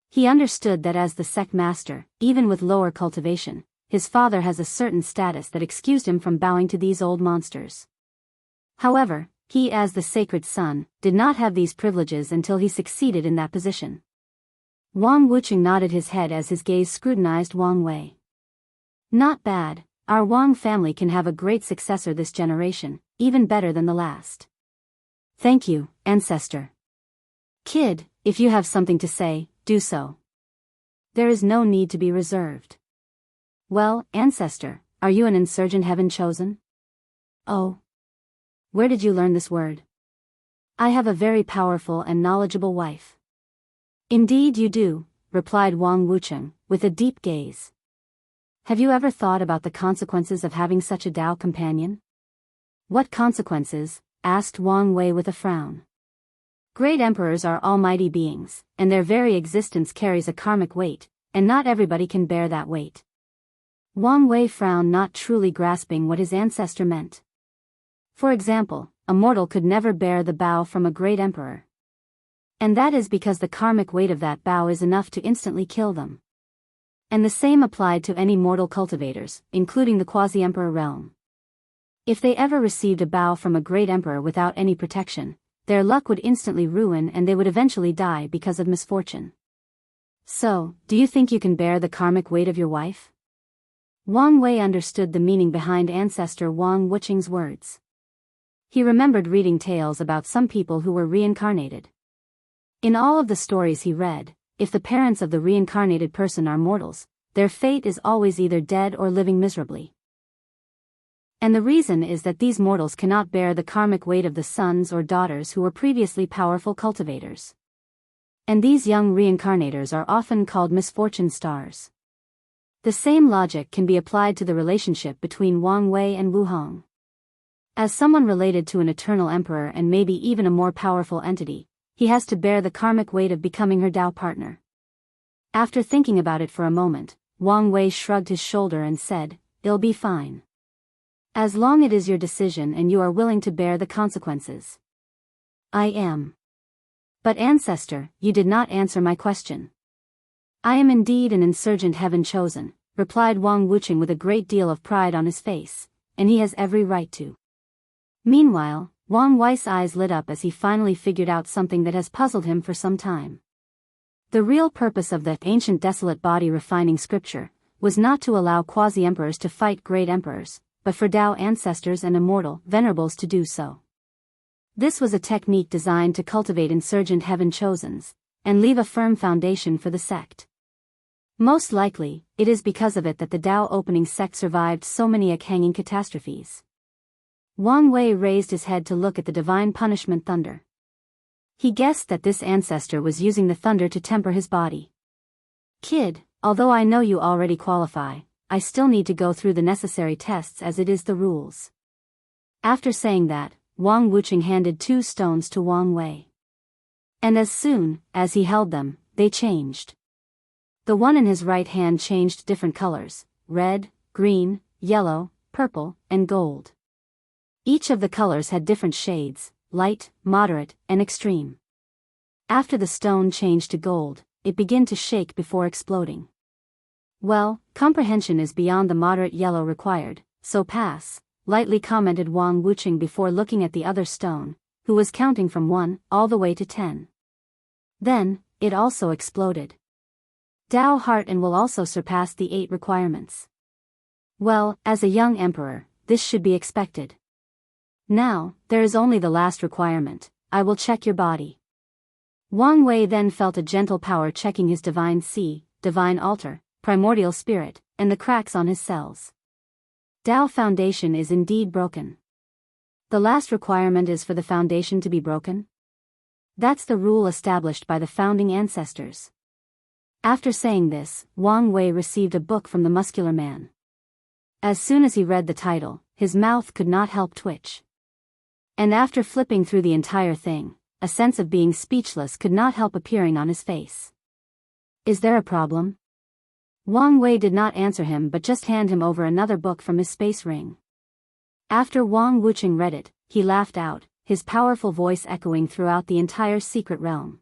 He understood that as the sect master, even with lower cultivation, his father has a certain status that excused him from bowing to these old monsters. However, he as the sacred son, did not have these privileges until he succeeded in that position. Wang Wucheng nodded his head as his gaze scrutinized Wang Wei. Not bad, our Wang family can have a great successor this generation, even better than the last. Thank you, ancestor. Kid, if you have something to say, do so. There is no need to be reserved. Well, ancestor, are you an insurgent heaven chosen? Oh. Where did you learn this word? I have a very powerful and knowledgeable wife. Indeed you do, replied Wang Wucheng, with a deep gaze. Have you ever thought about the consequences of having such a Tao companion? What consequences? Asked Wang Wei with a frown. Great emperors are almighty beings, and their very existence carries a karmic weight, and not everybody can bear that weight. Wang Wei frowned, not truly grasping what his ancestor meant. For example, a mortal could never bear the bow from a great emperor. And that is because the karmic weight of that bow is enough to instantly kill them. And the same applied to any mortal cultivators, including the quasi-emperor realm. If they ever received a bow from a great emperor without any protection, their luck would instantly ruin and they would eventually die because of misfortune. So, do you think you can bear the karmic weight of your wife? Wang Wei understood the meaning behind ancestor Wang Wucheng's words. He remembered reading tales about some people who were reincarnated. In all of the stories he read, if the parents of the reincarnated person are mortals, their fate is always either dead or living miserably. And the reason is that these mortals cannot bear the karmic weight of the sons or daughters who were previously powerful cultivators. And these young reincarnators are often called misfortune stars. The same logic can be applied to the relationship between Wang Wei and Wu Hong. As someone related to an eternal emperor and maybe even a more powerful entity, he has to bear the karmic weight of becoming her Tao partner. After thinking about it for a moment, Wang Wei shrugged his shoulder and said, "It'll be fine. As long it is your decision and you are willing to bear the consequences." I am. But ancestor, you did not answer my question. I am indeed an insurgent heaven chosen, replied Wang Wucheng with a great deal of pride on his face, and he has every right to. Meanwhile, Wang Wei's eyes lit up as he finally figured out something that has puzzled him for some time. The real purpose of the ancient desolate body refining scripture was not to allow quasi-emperors to fight great emperors, but for Tao ancestors and immortal venerables to do so. This was a technique designed to cultivate insurgent heaven chosens, and leave a firm foundation for the sect. Most likely, it is because of it that the Tao opening sect survived so many hanging catastrophes. Wang Wei raised his head to look at the divine punishment thunder. He guessed that this ancestor was using the thunder to temper his body. Kid, although I know you already qualify, I still need to go through the necessary tests as it is the rules. After saying that, Wang Wucheng handed 2 stones to Wang Wei. And as soon as he held them, they changed. The one in his right hand changed different colors: red, green, yellow, purple, and gold. Each of the colors had different shades: light, moderate, and extreme. After the stone changed to gold, it began to shake before exploding. Well, comprehension is beyond the moderate yellow required, so pass, lightly commented Wang Wucheng before looking at the other stone, who was counting from 1 all the way to 10. Then, it also exploded. Dao heart and will also surpass the 8 requirements. Well, as a young emperor, this should be expected. Now, there is only the last requirement: I will check your body. Wang Wei then felt a gentle power checking his divine Qi, divine altar, primordial spirit, and the cracks on his cells. Dao foundation is indeed broken. The last requirement is for the foundation to be broken? That's the rule established by the founding ancestors. After saying this, Wang Wei received a book from the muscular man. As soon as he read the title, his mouth could not help twitch. And after flipping through the entire thing, a sense of being speechless could not help appearing on his face. Is there a problem? Wang Wei did not answer him but just handed him over another book from his space ring. After Wang Wucheng read it, he laughed out, his powerful voice echoing throughout the entire secret realm.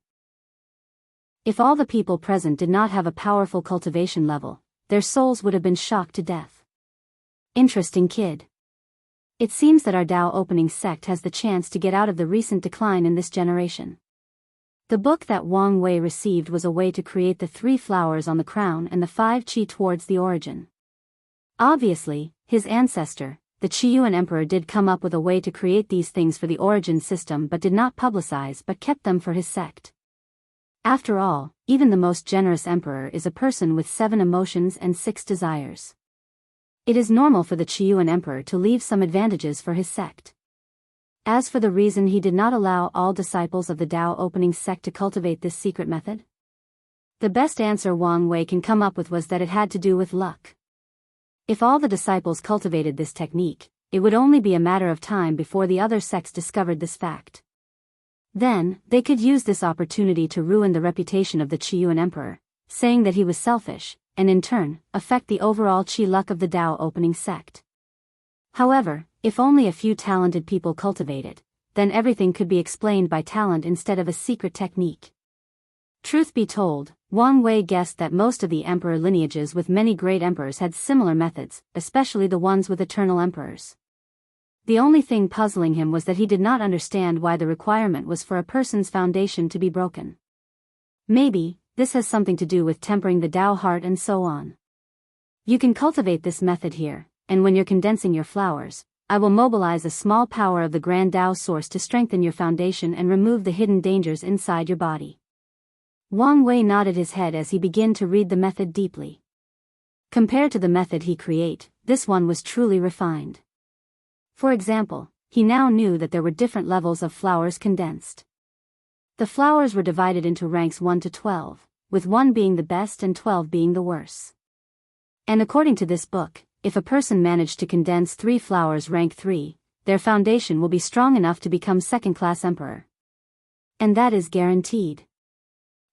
If all the people present did not have a powerful cultivation level, their souls would have been shocked to death. Interesting kid. It seems that our Dao opening sect has the chance to get out of the recent decline in this generation. The book that Wang Wei received was a way to create the 3 flowers on the crown and the 5 qi towards the origin. Obviously, his ancestor, the Qiyuan emperor, did come up with a way to create these things for the origin system but did not publicize but kept them for his sect. After all, even the most generous emperor is a person with 7 emotions and 6 desires. It is normal for the Qiyuan emperor to leave some advantages for his sect. As for the reason he did not allow all disciples of the Dao opening sect to cultivate this secret method, the best answer Wang Wei can come up with was that it had to do with luck. If all the disciples cultivated this technique, it would only be a matter of time before the other sects discovered this fact. Then, they could use this opportunity to ruin the reputation of the Qiyuan emperor, saying that he was selfish, and in turn, affect the overall qi luck of the Dao opening sect. However, if only a few talented people cultivate it, then everything could be explained by talent instead of a secret technique. Truth be told, Wang Wei guessed that most of the emperor lineages with many great emperors had similar methods, especially the ones with eternal emperors. The only thing puzzling him was that he did not understand why the requirement was for a person's foundation to be broken. Maybe, this has something to do with tempering the Dao heart and so on. You can cultivate this method here, and when you're condensing your flowers, I will mobilize a small power of the Grand Dao source to strengthen your foundation and remove the hidden dangers inside your body. Wang Wei nodded his head as he began to read the method deeply. Compared to the method he created, this one was truly refined. For example, he now knew that there were different levels of flowers condensed. The flowers were divided into ranks 1 to 12, with 1 being the best and 12 being the worst. And according to this book, if a person managed to condense 3 flowers rank 3, their foundation will be strong enough to become second-class emperor. And that is guaranteed.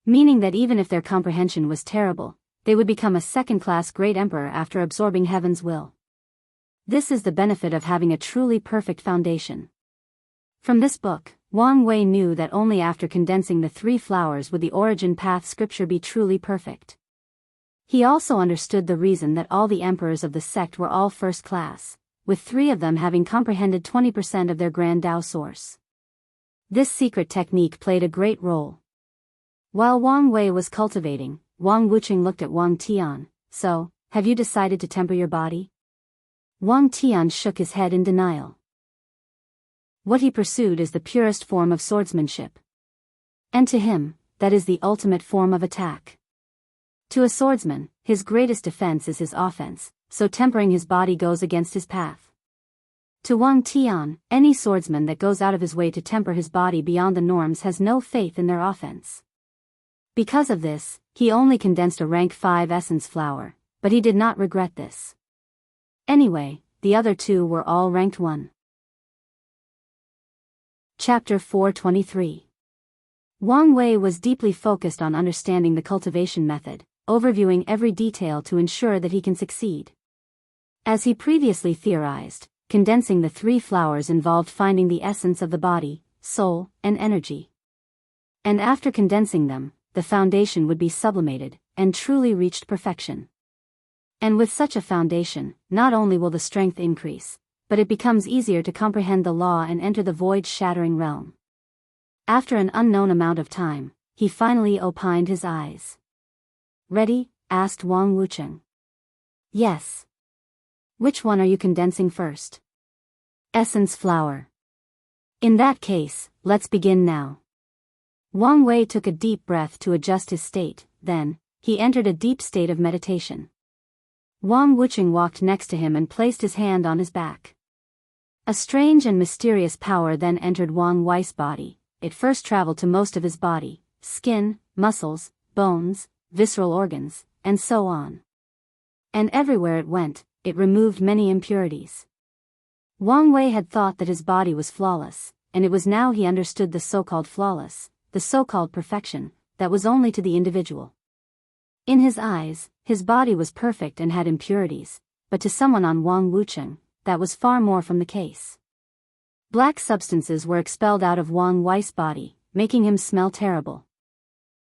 Meaning that even if their comprehension was terrible, they would become a second-class great emperor after absorbing heaven's will. This is the benefit of having a truly perfect foundation. From this book, Wang Wei knew that only after condensing the 3 flowers would the origin path scripture be truly perfect. He also understood the reason that all the emperors of the sect were all first class, with 3 of them having comprehended 20% of their Grand Dao source. This secret technique played a great role. While Wang Wei was cultivating, Wang Wucheng looked at Wang Tian. So, have you decided to temper your body? Wang Tian shook his head in denial. What he pursued is the purest form of swordsmanship. And to him, that is the ultimate form of attack. To a swordsman, his greatest defense is his offense, so tempering his body goes against his path. To Wang Tian, any swordsman that goes out of his way to temper his body beyond the norms has no faith in their offense. Because of this, he only condensed a rank 5 essence flower, but he did not regret this. Anyway, the other 2 were all ranked 1. Chapter 423. Wang Wei was deeply focused on understanding the cultivation method, overviewing every detail to ensure that he can succeed. As he previously theorized, condensing the 3 flowers involved finding the essence of the body, soul, and energy. And after condensing them, the foundation would be sublimated, and truly reached perfection. And with such a foundation, not only will the strength increase, but it becomes easier to comprehend the law and enter the void-shattering realm. After an unknown amount of time, he finally opened his eyes. "Ready?" asked Wang Wucheng. "Yes." "Which one are you condensing first?" "Essence flower." "In that case, let's begin now." Wang Wei took a deep breath to adjust his state, then, he entered a deep state of meditation. Wang Wucheng walked next to him and placed his hand on his back. A strange and mysterious power then entered Wang Wei's body. It first traveled to most of his body, skin, muscles, bones, visceral organs, and so on. And everywhere it went, it removed many impurities. Wang Wei had thought that his body was flawless, and it was now he understood the so-called flawless, the so-called perfection, that was only to the individual. In his eyes, his body was perfect and had impurities, but to someone on Wang Wucheng, that was far more from the case. Black substances were expelled out of Wang Wei's body, making him smell terrible.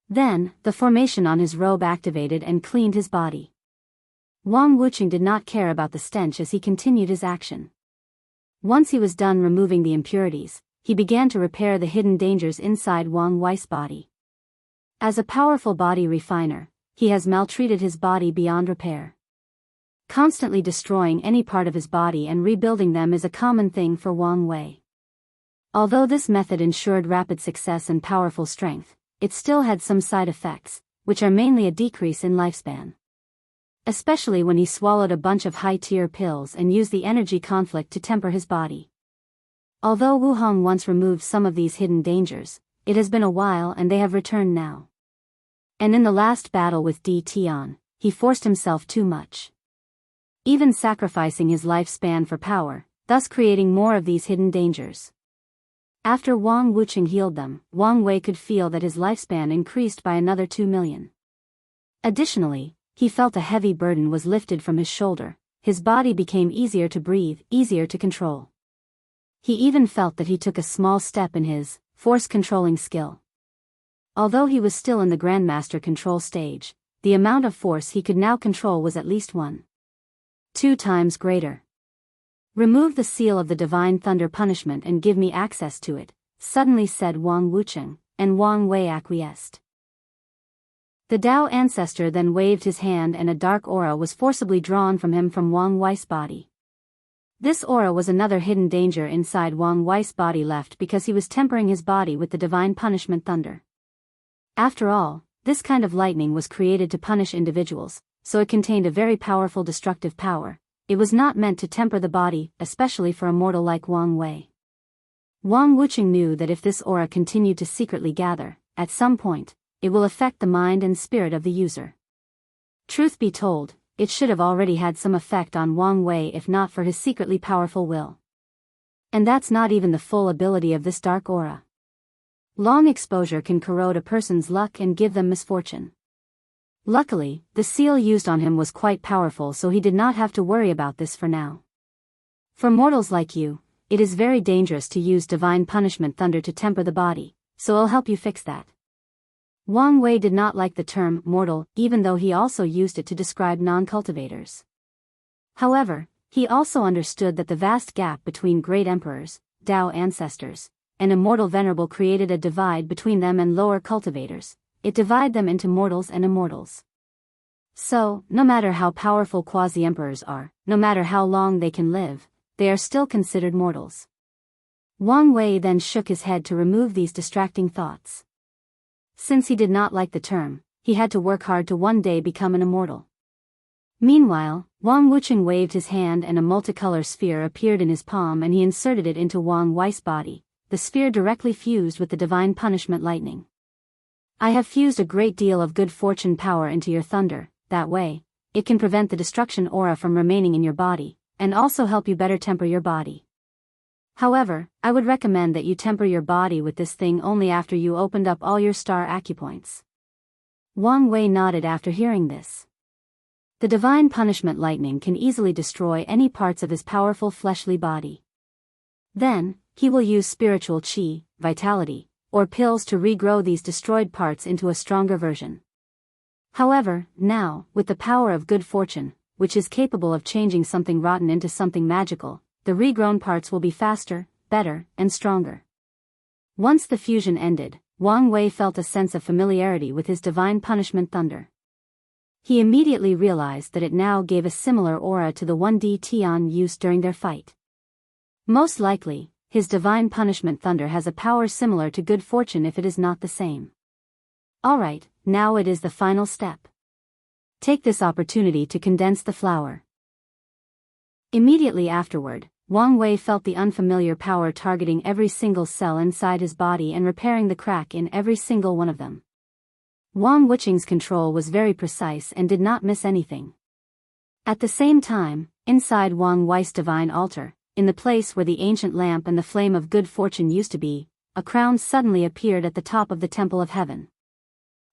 Then, the formation on his robe activated and cleaned his body. Wang Wucheng did not care about the stench as he continued his action. Once he was done removing the impurities, he began to repair the hidden dangers inside Wang Wei's body. As a powerful body refiner, he has maltreated his body beyond repair. Constantly destroying any part of his body and rebuilding them is a common thing for Wang Wei. Although this method ensured rapid success and powerful strength, it still had some side effects, which are mainly a decrease in lifespan. Especially when he swallowed a bunch of high-tier pills and used the energy conflict to temper his body. Although Wu Hong once removed some of these hidden dangers, it has been a while and they have returned now. And in the last battle with Di Tian, he forced himself too much. Even sacrificing his lifespan for power, thus creating more of these hidden dangers. After Wang Wucheng healed them, Wang Wei could feel that his lifespan increased by another 2 million. Additionally, he felt a heavy burden was lifted from his shoulder, his body became easier to breathe, easier to control. He even felt that he took a small step in his force-controlling skill. Although he was still in the Grandmaster control stage, the amount of force he could now control was at least 1.2 times greater. "Remove the seal of the divine thunder punishment and give me access to it," suddenly said Wang Wucheng, and Wang Wei acquiesced. The Tao ancestor then waved his hand and a dark aura was forcibly drawn from him from Wang Wei's body. This aura was another hidden danger inside Wang Wei's body left because he was tempering his body with the divine punishment thunder. After all, this kind of lightning was created to punish individuals, so it contained a very powerful destructive power. It was not meant to temper the body, especially for a mortal like Wang Wei. Wang Wucheng knew that if this aura continued to secretly gather, at some point, it will affect the mind and spirit of the user. Truth be told, it should have already had some effect on Wang Wei if not for his secretly powerful will. And that's not even the full ability of this dark aura. Long exposure can corrode a person's luck and give them misfortune. Luckily, the seal used on him was quite powerful, so he did not have to worry about this for now. For mortals like you, it is very dangerous to use divine punishment thunder to temper the body, so I'll help you fix that. Wang Wei did not like the term mortal, even though he also used it to describe non-cultivators. However, he also understood that the vast gap between great emperors, Tao ancestors, and immortal venerable created a divide between them and lower cultivators. It divided them into mortals and immortals. So, no matter how powerful quasi-emperors are, no matter how long they can live, they are still considered mortals. Wang Wei then shook his head to remove these distracting thoughts. Since he did not like the term, he had to work hard to one day become an immortal. Meanwhile, Wang Wucheng waved his hand and a multicolor sphere appeared in his palm and he inserted it into Wang Wei's body. The sphere directly fused with the divine punishment lightning. "I have fused a great deal of good fortune power into your thunder, that way, it can prevent the destruction aura from remaining in your body, and also help you better temper your body. However, I would recommend that you temper your body with this thing only after you opened up all your star acupoints." Wang Wei nodded after hearing this. The divine punishment lightning can easily destroy any parts of his powerful fleshly body. Then, he will use spiritual qi, vitality, or pills to regrow these destroyed parts into a stronger version. However, now, with the power of good fortune, which is capable of changing something rotten into something magical, the regrown parts will be faster, better, and stronger. Once the fusion ended, Wang Wei felt a sense of familiarity with his divine punishment thunder. He immediately realized that it now gave a similar aura to the one Di Tian used during their fight. Most likely, his divine punishment thunder has a power similar to good fortune if it is not the same. Alright, now it is the final step. Take this opportunity to condense the flower. Immediately afterward, Wang Wei felt the unfamiliar power targeting every single cell inside his body and repairing the crack in every single one of them. Wang Wuqing's control was very precise and did not miss anything. At the same time, inside Wang Wei's divine altar, in the place where the ancient lamp and the flame of good fortune used to be, a crown suddenly appeared at the top of the Temple of Heaven.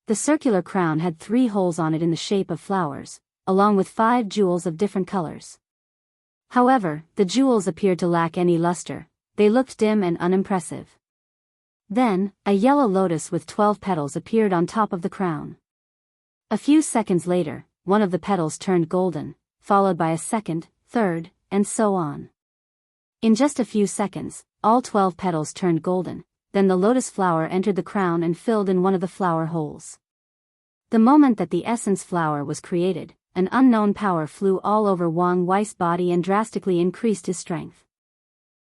The circular crown had 3 holes on it in the shape of flowers, along with 5 jewels of different colors. However, the jewels appeared to lack any luster, they looked dim and unimpressive. Then, a yellow lotus with 12 petals appeared on top of the crown. A few seconds later, one of the petals turned golden, followed by a second, third, and so on. In just a few seconds, all 12 petals turned golden, then the lotus flower entered the crown and filled in one of the flower holes. The moment that the essence flower was created, an unknown power flew all over Wang Wei's body and drastically increased his strength.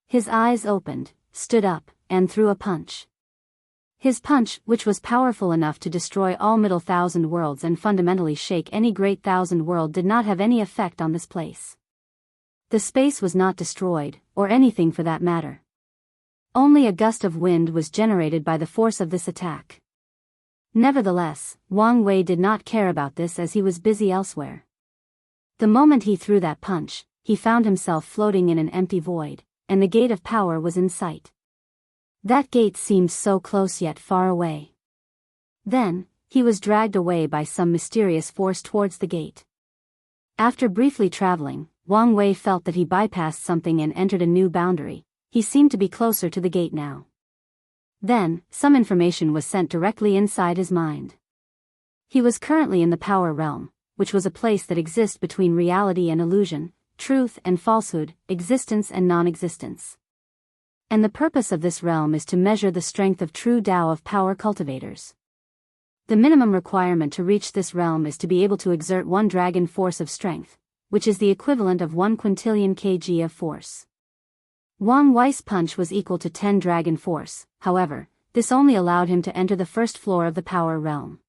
His eyes opened, stood up, and threw a punch. His punch, which was powerful enough to destroy all middle thousand worlds and fundamentally shake any great thousand world, did not have any effect on this place. The space was not destroyed, or anything for that matter. Only a gust of wind was generated by the force of this attack. Nevertheless, Wang Wei did not care about this as he was busy elsewhere. The moment he threw that punch, he found himself floating in an empty void, and the gate of power was in sight. That gate seemed so close yet far away. Then, he was dragged away by some mysterious force towards the gate. After briefly traveling, Wang Wei felt that he bypassed something and entered a new boundary. He seemed to be closer to the gate now. Then, some information was sent directly inside his mind. He was currently in the power realm, which was a place that exists between reality and illusion, truth and falsehood, existence and non-existence. And the purpose of this realm is to measure the strength of true Tao of power cultivators. The minimum requirement to reach this realm is to be able to exert 1 dragon force of strength, which is the equivalent of 1 quintillion kg of force. Wang Wei's punch was equal to 10 dragon force, however, this only allowed him to enter the first floor of the power realm.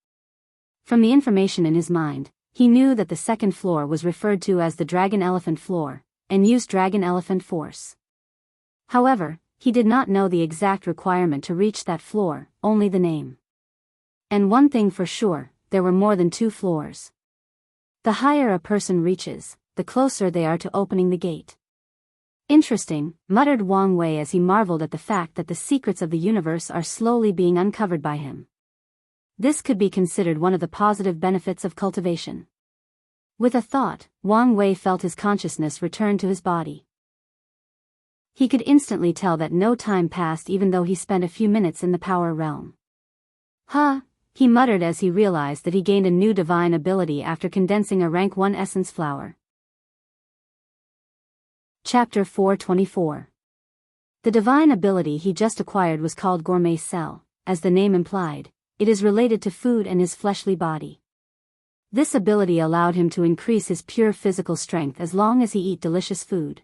From the information in his mind, he knew that the second floor was referred to as the dragon elephant floor, and used dragon elephant force. However, he did not know the exact requirement to reach that floor, only the name. And one thing for sure, there were more than 2 floors. The higher a person reaches, the closer they are to opening the gate. Interesting, muttered Wang Wei as he marveled at the fact that the secrets of the universe are slowly being uncovered by him. This could be considered one of the positive benefits of cultivation. With a thought, Wang Wei felt his consciousness return to his body. He could instantly tell that no time passed even though he spent a few minutes in the power realm. Huh, he muttered as he realized that he gained a new divine ability after condensing a rank 1 essence flower. Chapter 424. The divine ability he just acquired was called Gourmet Cell. As the name implied, it is related to food and his fleshly body. This ability allowed him to increase his pure physical strength as long as he eat delicious food.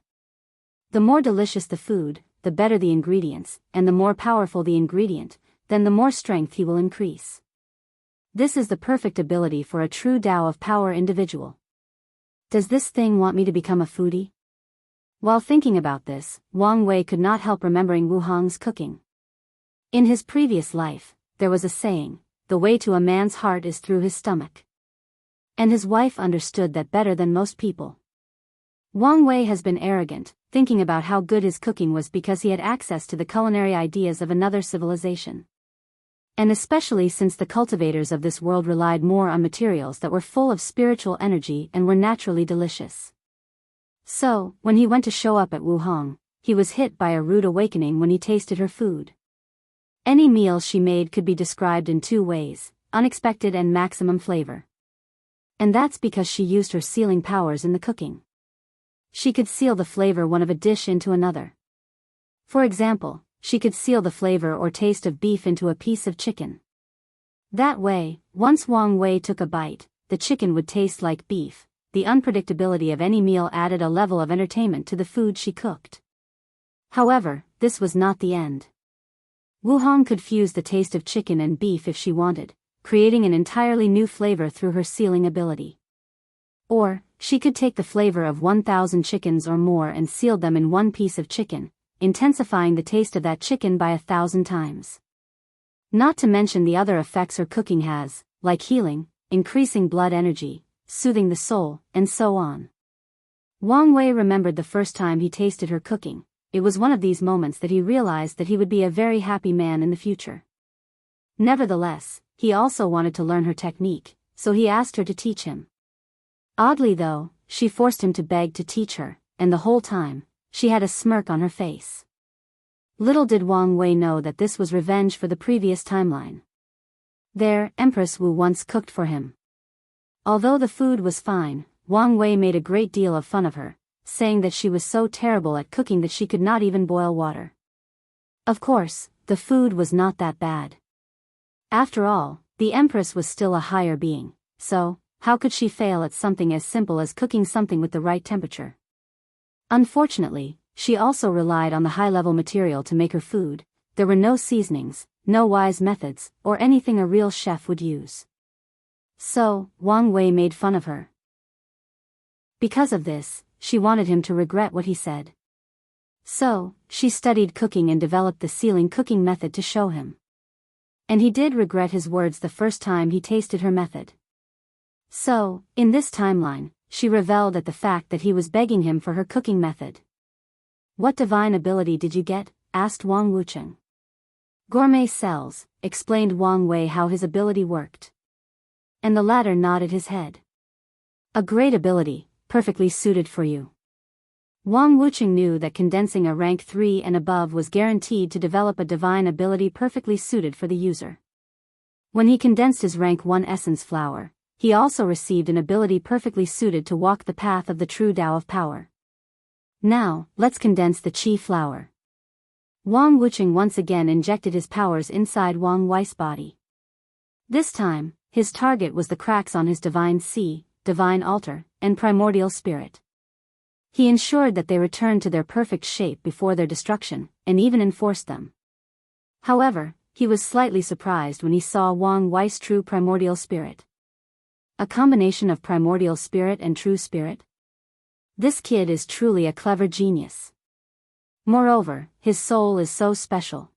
The more delicious the food, the better the ingredients, and the more powerful the ingredient, then the more strength he will increase. This is the perfect ability for a true Tao of power individual. Does this thing want me to become a foodie? While thinking about this, Wang Wei could not help remembering Wu Hong's cooking. In his previous life, there was a saying, the way to a man's heart is through his stomach. And his wife understood that better than most people. Wang Wei has been arrogant, thinking about how good his cooking was because he had access to the culinary ideas of another civilization. And especially since the cultivators of this world relied more on materials that were full of spiritual energy and were naturally delicious. So, when he went to show up at Wu Hong, he was hit by a rude awakening when he tasted her food. Any meal she made could be described in 2 ways, unexpected and maximum flavor. And that's because she used her sealing powers in the cooking. She could seal the flavor one of a dish into another. For example, she could seal the flavor or taste of beef into a piece of chicken. That way, once Wang Wei took a bite, the chicken would taste like beef. The unpredictability of any meal added a level of entertainment to the food she cooked. However, this was not the end. Wu Hong could fuse the taste of chicken and beef if she wanted, creating an entirely new flavor through her sealing ability. Or, she could take the flavor of 1,000 chickens or more and seal them in one piece of chicken, intensifying the taste of that chicken by 1,000 times. Not to mention the other effects her cooking has, like healing, increasing blood energy, soothing the soul, and so on. Wang Wei remembered the first time he tasted her cooking. It was one of these moments that he realized that he would be a very happy man in the future. Nevertheless, he also wanted to learn her technique, so he asked her to teach him. Oddly though, she forced him to beg to teach her, and the whole time, she had a smirk on her face. Little did Wang Wei know that this was revenge for the previous timeline. There, Empress Wu once cooked for him. Although the food was fine, Wang Wei made a great deal of fun of her, saying that she was so terrible at cooking that she could not even boil water. Of course, the food was not that bad. After all, the Empress was still a higher being, so, how could she fail at something as simple as cooking something with the right temperature? Unfortunately, she also relied on the high-level material to make her food. There were no seasonings, no wise methods, or anything a real chef would use. So, Wang Wei made fun of her. Because of this, she wanted him to regret what he said. So, she studied cooking and developed the sealing cooking method to show him. And he did regret his words the first time he tasted her method. So, in this timeline, she reveled at the fact that he was begging him for her cooking method. "What divine ability did you get?" asked Wang Wucheng. "Gourmet cells," explained Wang Wei how his ability worked. And the latter nodded his head. "A great ability, perfectly suited for you." Wang Wucheng knew that condensing a rank 3 and above was guaranteed to develop a divine ability perfectly suited for the user. When he condensed his rank 1 essence flower, he also received an ability perfectly suited to walk the path of the true Tao of power. Now, let's condense the Qi flower. Wang Wucheng once again injected his powers inside Wang Wei's body. This time, his target was the cracks on his divine sea, divine altar, and primordial spirit. He ensured that they returned to their perfect shape before their destruction, and even enforced them. However, he was slightly surprised when he saw Wang Wei's true primordial spirit. A combination of primordial spirit and true spirit? This kid is truly a clever genius. Moreover, his soul is so special.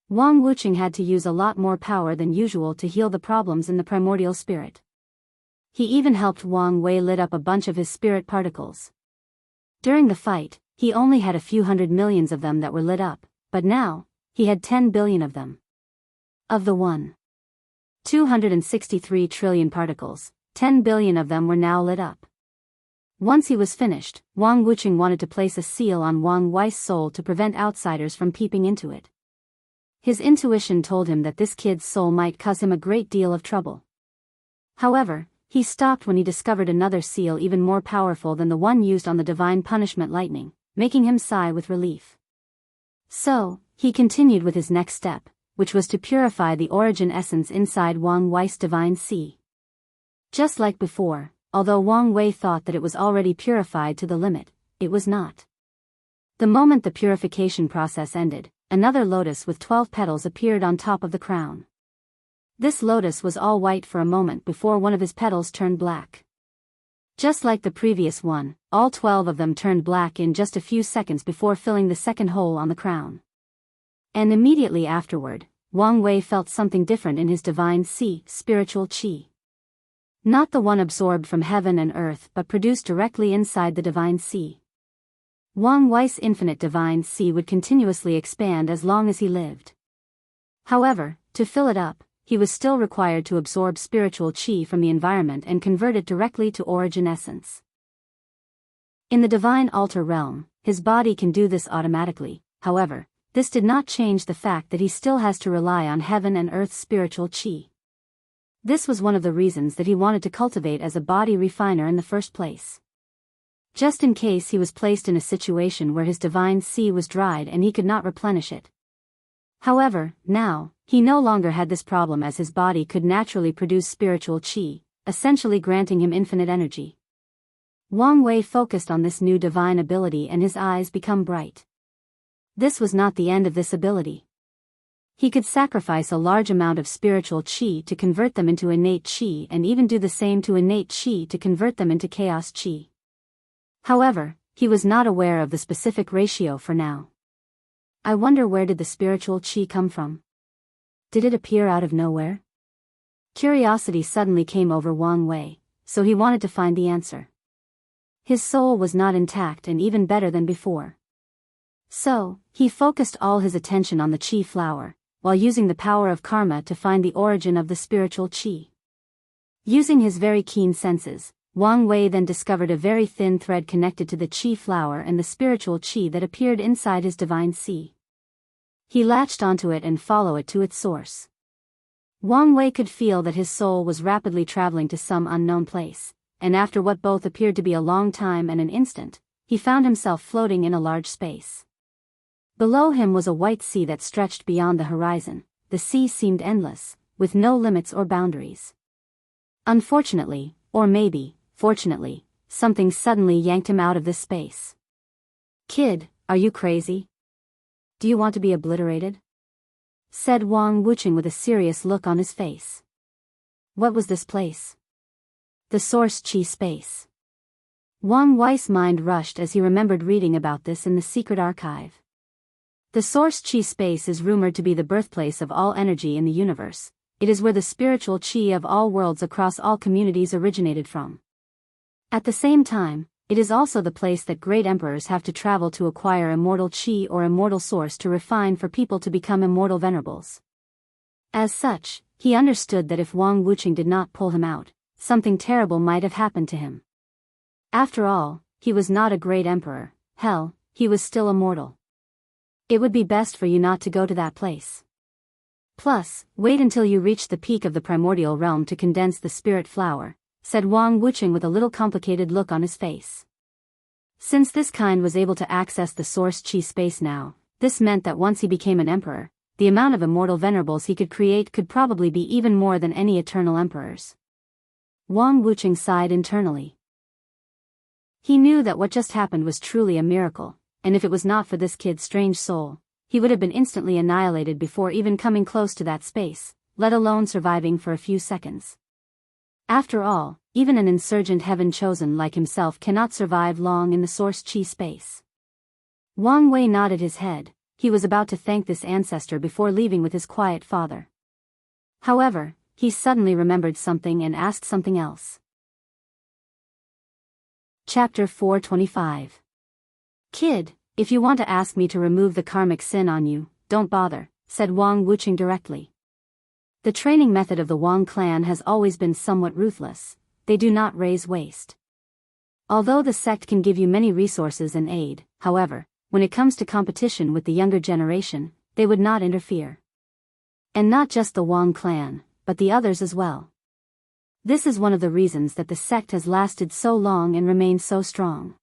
Wang Wucheng had to use a lot more power than usual to heal the problems in the primordial spirit. He even helped Wang Wei lit up a bunch of his spirit particles. During the fight, he only had a few hundred millions of them that were lit up, but now, he had 10 billion of them. Of the 263 trillion particles, 10 billion of them were now lit up. Once he was finished, Wang Wucheng wanted to place a seal on Wang Wei's soul to prevent outsiders from peeping into it. His intuition told him that this kid's soul might cause him a great deal of trouble. However, he stopped when he discovered another seal even more powerful than the one used on the divine punishment lightning, making him sigh with relief. So, he continued with his next step, which was to purify the origin essence inside Wang Wei's divine sea. Just like before, although Wang Wei thought that it was already purified to the limit, it was not. The moment the purification process ended, another lotus with 12 petals appeared on top of the crown. This lotus was all white for a moment before one of his petals turned black. Just like the previous one, all 12 of them turned black in just a few seconds before filling the second hole on the crown. And immediately afterward, Wang Wei felt something different in his divine sea, spiritual qi. Not the one absorbed from heaven and earth but produced directly inside the divine sea. Wang Wei's infinite divine sea would continuously expand as long as he lived. However, to fill it up, he was still required to absorb spiritual qi from the environment and convert it directly to origin essence. In the divine altar realm, his body can do this automatically. However, this did not change the fact that he still has to rely on heaven and earth's spiritual qi. This was one of the reasons that he wanted to cultivate as a body refiner in the first place. just in case he was placed in a situation where his divine sea was dried and he could not replenish it. However, now, he no longer had this problem as his body could naturally produce spiritual qi, essentially granting him infinite energy. Wang Wei focused on this new divine ability and his eyes became bright. This was not the end of this ability. He could sacrifice a large amount of spiritual qi to convert them into innate qi and even do the same to innate qi to convert them into chaos qi. However, he was not aware of the specific ratio for now. I wonder, where did the spiritual qi come from? Did it appear out of nowhere? Curiosity suddenly came over Wang Wei, so he wanted to find the answer. His soul was not intact and even better than before. So, he focused all his attention on the qi flower, while using the power of karma to find the origin of the spiritual qi. Using his very keen senses, Wang Wei then discovered a very thin thread connected to the qi flower and the spiritual qi that appeared inside his divine sea. He latched onto it and followed it to its source. Wang Wei could feel that his soul was rapidly traveling to some unknown place, and after what both appeared to be a long time and an instant, he found himself floating in a large space. Below him was a white sea that stretched beyond the horizon. The sea seemed endless, with no limits or boundaries. Unfortunately, or maybe, fortunately, something suddenly yanked him out of this space. "Kid, are you crazy? Do you want to be obliterated?" said Wang Wucheng with a serious look on his face. What was this place? The source qi space. Wang Wei's mind rushed as he remembered reading about this in the secret archive. The source qi space is rumored to be the birthplace of all energy in the universe. It is where the spiritual qi of all worlds across all communities originated from. At the same time, it is also the place that great emperors have to travel to acquire immortal qi or immortal source to refine for people to become immortal venerables. As such, he understood that if Wang Wucheng did not pull him out, something terrible might have happened to him. After all, he was not a great emperor. Hell, he was still immortal. It would be best for you not to go to that place. Plus, wait until you reach the peak of the primordial realm to condense the spirit flower, said Wang Wucheng with a little complicated look on his face. Since this kind was able to access the source qi space now, this meant that once he became an emperor, the amount of immortal venerables he could create could probably be even more than any eternal emperors. Wang Wucheng sighed internally. He knew that what just happened was truly a miracle, and if it was not for this kid's strange soul, he would have been instantly annihilated before even coming close to that space, let alone surviving for a few seconds. After all, even an insurgent heaven chosen like himself cannot survive long in the source qi space. Wang Wei nodded his head. He was about to thank this ancestor before leaving with his quiet father. However, he suddenly remembered something and asked something else. Chapter 425. Kid, if you want to ask me to remove the karmic sin on you, don't bother, said Wang Wucheng directly. The training method of the Wang clan has always been somewhat ruthless. They do not raise waste. Although the sect can give you many resources and aid, however, when it comes to competition with the younger generation, they would not interfere. And not just the Wang clan, but the others as well. This is one of the reasons that the sect has lasted so long and remained so strong.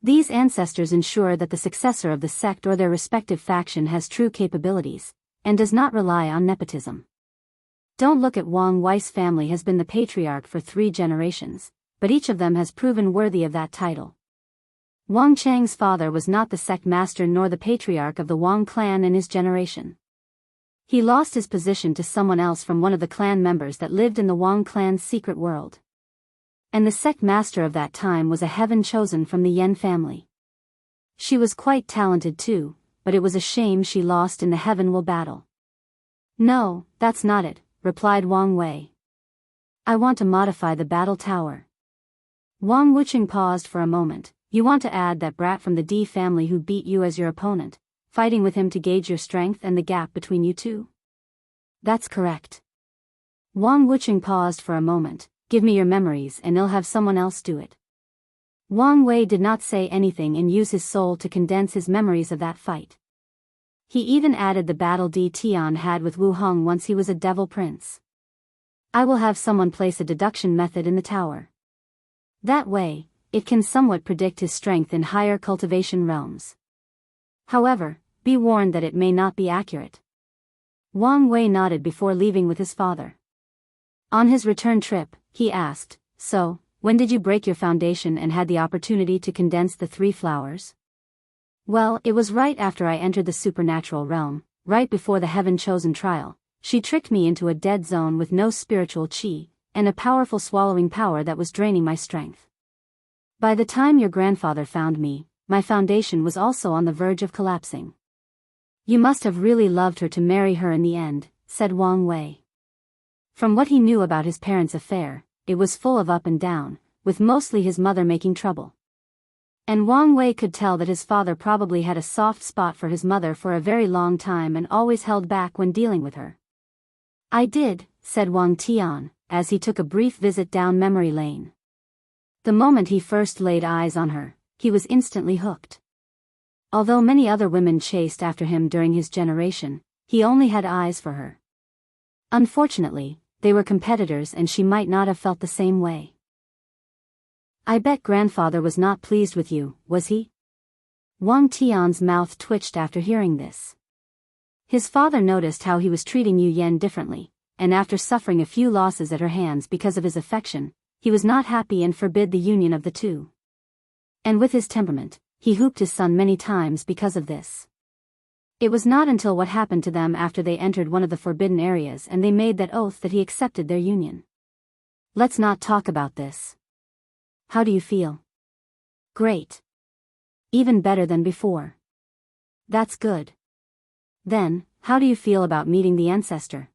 These ancestors ensure that the successor of the sect or their respective faction has true capabilities, and does not rely on nepotism. Don't look at Wang Wei's family has been the patriarch for 3 generations, but each of them has proven worthy of that title. Wang Chang's father was not the sect master nor the patriarch of the Wang clan in his generation. He lost his position to someone else from one of the clan members that lived in the Wang clan's secret world. And the sect master of that time was a heaven chosen from the Yan family. She was quite talented too, but it was a shame she lost in the heavenward battle. No, that's not it, replied Wang Wei. I want to modify the battle tower. Wang Wucheng paused for a moment. You want to add that brat from the D family who beat you as your opponent, fighting with him to gauge your strength and the gap between you two? That's correct. Wang Wucheng paused for a moment. Give me your memories and I'll have someone else do it. Wang Wei did not say anything and use his soul to condense his memories of that fight. He even added the battle Di Tian had with Wu Hong once he was a devil prince. I will have someone place a deduction method in the tower. That way, it can somewhat predict his strength in higher cultivation realms. However, be warned that it may not be accurate. Wang Wei nodded before leaving with his father. On his return trip, he asked, "So, when did you break your foundation and had the opportunity to condense the 3 flowers?" "Well, it was right after I entered the supernatural realm, right before the heaven-chosen trial. She tricked me into a dead zone with no spiritual qi, and a powerful swallowing power that was draining my strength. By the time your grandfather found me, my foundation was also on the verge of collapsing." "You must have really loved her to marry her in the end," said Wang Wei. From what he knew about his parents' affair, it was full of up and down, with mostly his mother making trouble. And Wang Wei could tell that his father probably had a soft spot for his mother for a very long time and always held back when dealing with her. "I did," said Wang Tian, as he took a brief visit down memory lane. The moment he first laid eyes on her, he was instantly hooked. Although many other women chased after him during his generation, he only had eyes for her. Unfortunately, they were competitors and she might not have felt the same way. "I bet grandfather was not pleased with you, was he?" Wang Tian's mouth twitched after hearing this. His father noticed how he was treating Yu Yan differently, and after suffering a few losses at her hands because of his affection, he was not happy and forbid the union of the two. And with his temperament, he hooped his son many times because of this. It was not until what happened to them after they entered one of the forbidden areas and they made that oath that he accepted their union. "Let's not talk about this. How do you feel?" "Great. Even better than before." "That's good. Then, how do you feel about meeting the ancestor?"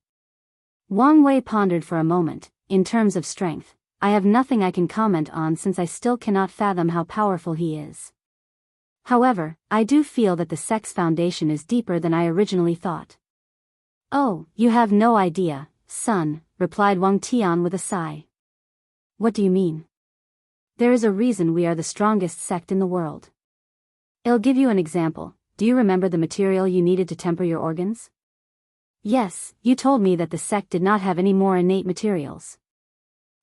Wang Wei pondered for a moment. "In terms of strength, I have nothing I can comment on since I still cannot fathom how powerful he is. However, I do feel that the sect's foundation is deeper than I originally thought." "Oh, you have no idea, son," replied Wang Tian with a sigh. "What do you mean?" "There is a reason we are the strongest sect in the world. I'll give you an example. Do you remember the material you needed to temper your organs?" "Yes, you told me that the sect did not have any more innate materials."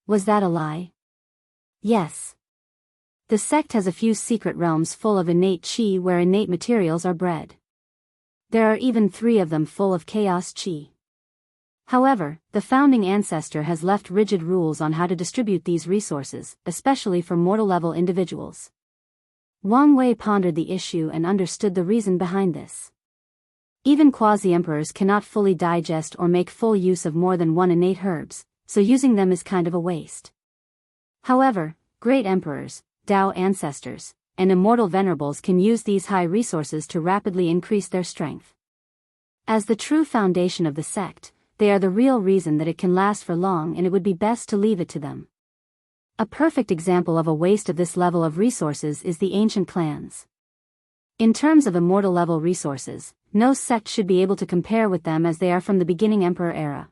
"Was that a lie?" "Yes. The sect has a few secret realms full of innate qi where innate materials are bred. There are even 3 of them full of chaos qi. However, the founding ancestor has left rigid rules on how to distribute these resources, especially for mortal-level individuals." Wang Wei pondered the issue and understood the reason behind this. Even quasi-emperors cannot fully digest or make full use of more than 1 innate herbs, so using them is kind of a waste. However, great emperors, Dao ancestors, and immortal venerables can use these high resources to rapidly increase their strength. As the true foundation of the sect, they are the real reason that it can last for long, and it would be best to leave it to them. A perfect example of a waste of this level of resources is the ancient clans. In terms of immortal level resources, no sect should be able to compare with them as they are from the beginning emperor era.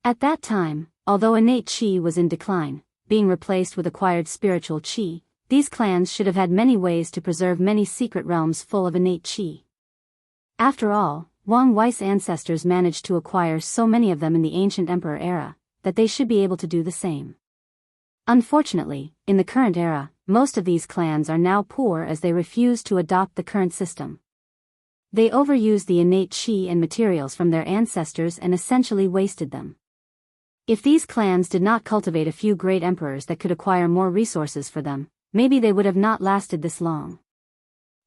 At that time, although innate qi was in decline, being replaced with acquired spiritual qi, these clans should have had many ways to preserve many secret realms full of innate qi. After all, Wang Wei's ancestors managed to acquire so many of them in the ancient emperor era, that they should be able to do the same. Unfortunately, in the current era, most of these clans are now poor as they refuse to adopt the current system. They overused the innate qi and materials from their ancestors and essentially wasted them. If these clans did not cultivate a few great emperors that could acquire more resources for them, maybe they would have not lasted this long.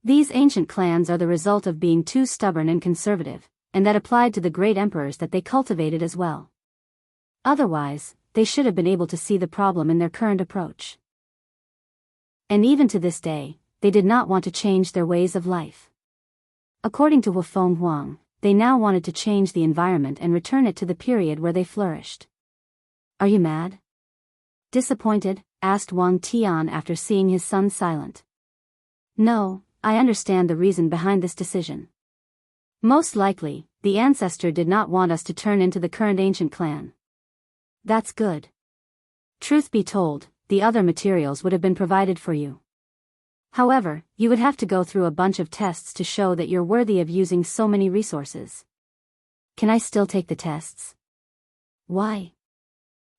These ancient clans are the result of being too stubborn and conservative, and that applied to the great emperors that they cultivated as well. Otherwise, they should have been able to see the problem in their current approach. And even to this day, they did not want to change their ways of life. According to Wufeng Huang, they now wanted to change the environment and return it to the period where they flourished. "Are you mad? Disappointed?" asked Wang Tian after seeing his son silent. "No, I understand the reason behind this decision. Most likely, the ancestor did not want us to turn into the current ancient clan." "That's good. Truth be told, the other materials would have been provided for you. However, you would have to go through a bunch of tests to show that you're worthy of using so many resources." "Can I still take the tests?" "Why?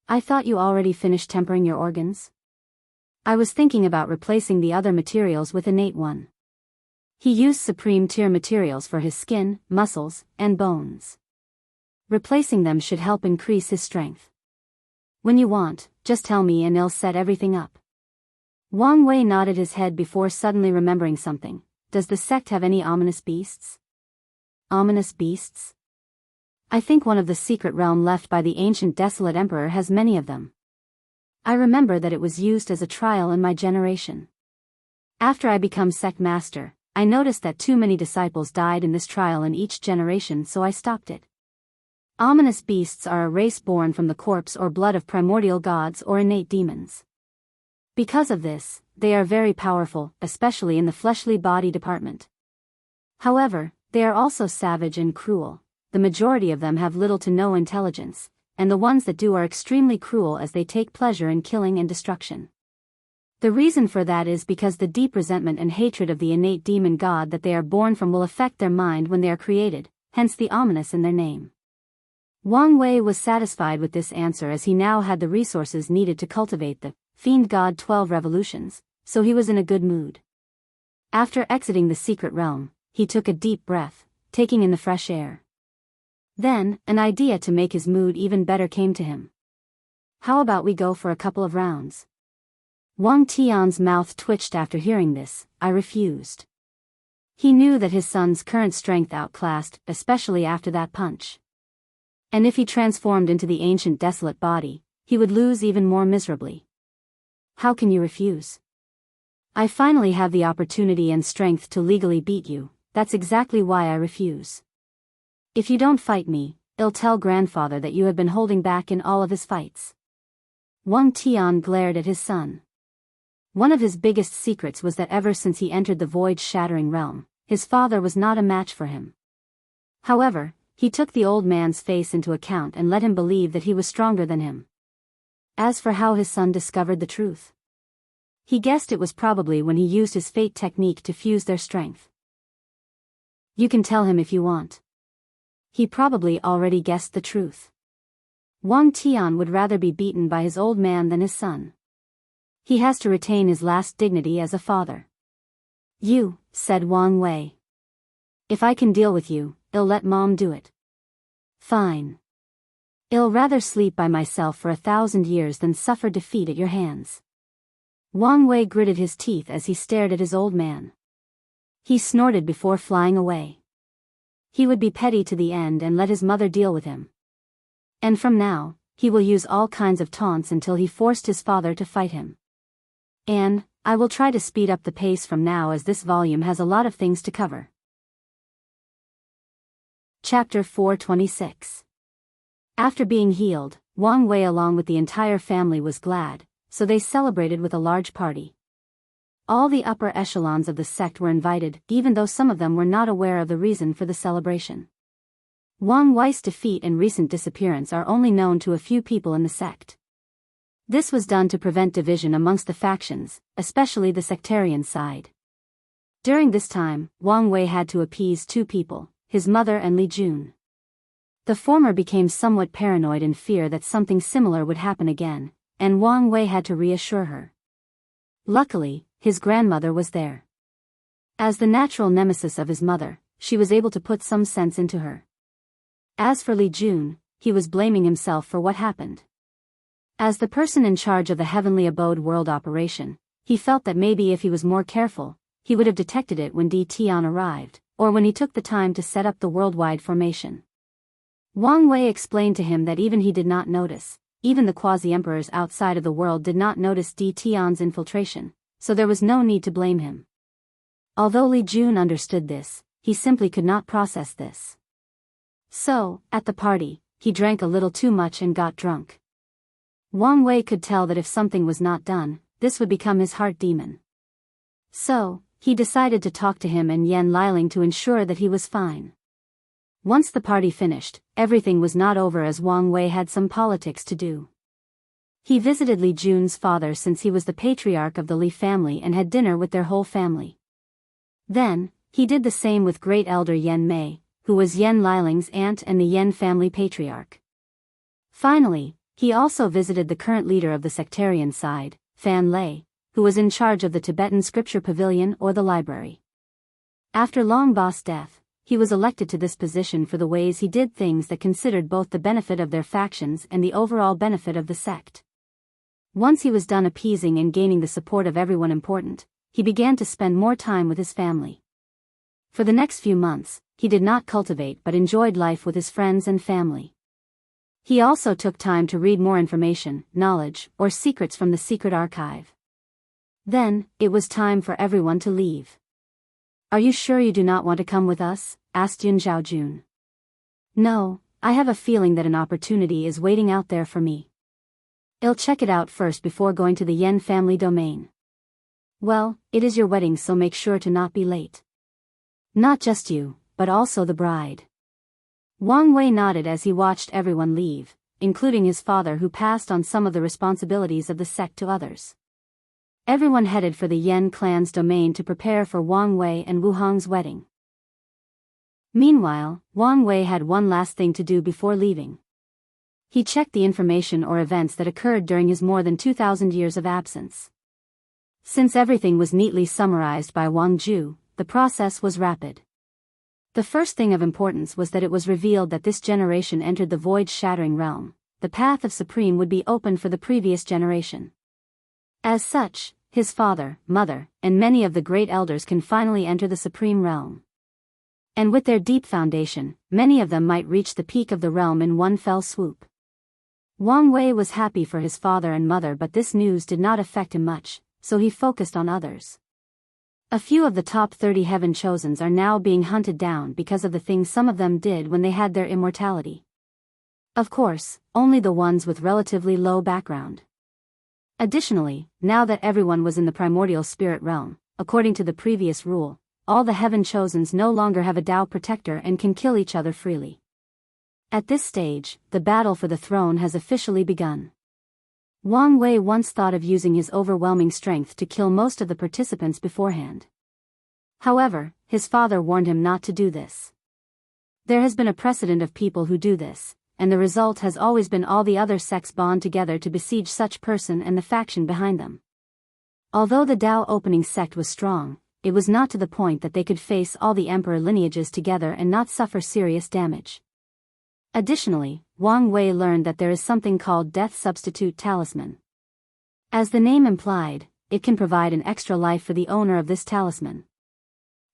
I thought you already finished tempering your organs." I was thinking about replacing the other materials with innate one. He used supreme tier materials for his skin, muscles, and bones. Replacing them should help increase his strength. When you want, just tell me and I'll set everything up. Wang Wei nodded his head before suddenly remembering something. Does the sect have any ominous beasts? Ominous beasts? I think one of the secret realm left by the ancient desolate emperor has many of them. I remember that it was used as a trial in my generation. After I become sect master, I noticed that too many disciples died in this trial in each generation, so I stopped it. Ominous beasts are a race born from the corpse or blood of primordial gods or innate demons. Because of this, they are very powerful, especially in the fleshly body department. However, they are also savage and cruel. The majority of them have little to no intelligence, and the ones that do are extremely cruel as they take pleasure in killing and destruction. The reason for that is because the deep resentment and hatred of the innate demon god that they are born from will affect their mind when they are created, hence the ominous in their name. Wang Wei was satisfied with this answer as he now had the resources needed to cultivate the Fiend God 12 revolutions, so he was in a good mood. After exiting the secret realm, he took a deep breath, taking in the fresh air. Then, an idea to make his mood even better came to him. How about we go for a couple of rounds? Wang Tian's mouth twitched after hearing this. I refused. He knew that his son's current strength outclassed, especially after that punch. And if he transformed into the ancient desolate body, he would lose even more miserably. How can you refuse? I finally have the opportunity and strength to legally beat you, that's exactly why I refuse. If you don't fight me, I'll tell grandfather that you have been holding back in all of his fights. Wang Tian glared at his son. One of his biggest secrets was that ever since he entered the void-shattering realm, his father was not a match for him. However, he took the old man's face into account and let him believe that he was stronger than him. As for how his son discovered the truth, he guessed it was probably when he used his fate technique to fuse their strength. You can tell him if you want. He probably already guessed the truth. Wang Tian would rather be beaten by his old man than his son. He has to retain his last dignity as a father. You, said Wang Wei. If I can deal with you, I'll let mom do it. Fine. I'll rather sleep by myself for 1,000 years than suffer defeat at your hands. Wang Wei gritted his teeth as he stared at his old man. He snorted before flying away. He would be petty to the end and let his mother deal with him. And from now, he will use all kinds of taunts until he forced his father to fight him. And I will try to speed up the pace from now as this volume has a lot of things to cover. Chapter 426. After being healed, Wang Wei along with the entire family was glad, so they celebrated with a large party. All the upper echelons of the sect were invited, even though some of them were not aware of the reason for the celebration. Wang Wei's defeat and recent disappearance are only known to a few people in the sect. This was done to prevent division amongst the factions, especially the sectarian side. During this time, Wang Wei had to appease two people, his mother and Li Jun. The former became somewhat paranoid in fear that something similar would happen again, and Wang Wei had to reassure her. Luckily, his grandmother was there. As the natural nemesis of his mother, she was able to put some sense into her. As for Li Jun, he was blaming himself for what happened. As the person in charge of the Heavenly Abode world operation, he felt that maybe if he was more careful, he would have detected it when Di Tian arrived, or when he took the time to set up the worldwide formation. Wang Wei explained to him that even he did not notice, even the quasi-emperors outside of the world did not notice Di Tian's infiltration, so there was no need to blame him. Although Li Jun understood this, he simply could not process this. So, at the party, he drank a little too much and got drunk. Wang Wei could tell that if something was not done, this would become his heart demon. So, he decided to talk to him and Yan Liling to ensure that he was fine. Once the party finished, everything was not over as Wang Wei had some politics to do. He visited Li Jun's father since he was the patriarch of the Li family and had dinner with their whole family. Then, he did the same with great elder Yan Mei, who was Yan Liling's aunt and the Yan family patriarch. Finally, he also visited the current leader of the sectarian side, Fan Lei, who was in charge of the Tibetan scripture pavilion or the library. After Long Ba's death, he was elected to this position for the ways he did things that considered both the benefit of their factions and the overall benefit of the sect. Once he was done appeasing and gaining the support of everyone important, he began to spend more time with his family. For the next few months, he did not cultivate but enjoyed life with his friends and family. He also took time to read more information, knowledge, or secrets from the secret archive. Then, it was time for everyone to leave. "Are you sure you do not want to come with us?" asked Yun Zhaojun. "No, I have a feeling that an opportunity is waiting out there for me. I'll check it out first before going to the Yen family domain." "Well, it is your wedding, so make sure to not be late." "Not just you, but also the bride." Wang Wei nodded as he watched everyone leave, including his father, who passed on some of the responsibilities of the sect to others. Everyone headed for the Yen clan's domain to prepare for Wang Wei and Wu Hong's wedding. Meanwhile, Wang Wei had one last thing to do before leaving. He checked the information or events that occurred during his more than 2,000 years of absence. Since everything was neatly summarized by Wang Ju, the process was rapid. The first thing of importance was that it was revealed that this generation entered the void-shattering realm. The path of Supreme would be open for the previous generation. As such, his father, mother, and many of the great elders can finally enter the Supreme Realm. And with their deep foundation, many of them might reach the peak of the realm in one fell swoop. Wang Wei was happy for his father and mother, but this news did not affect him much, so he focused on others. A few of the top 30 heaven chosens are now being hunted down because of the things some of them did when they had their immortality. Of course, only the ones with relatively low background. Additionally, now that everyone was in the primordial spirit realm, according to the previous rule, all the heaven chosens no longer have a Tao protector and can kill each other freely. At this stage, the battle for the throne has officially begun. Wang Wei once thought of using his overwhelming strength to kill most of the participants beforehand. However, his father warned him not to do this. There has been a precedent of people who do this, and the result has always been all the other sects bond together to besiege such person and the faction behind them. Although the Tao opening sect was strong, it was not to the point that they could face all the emperor lineages together and not suffer serious damage. Additionally, Wang Wei learned that there is something called Death Substitute Talisman. As the name implied, it can provide an extra life for the owner of this talisman.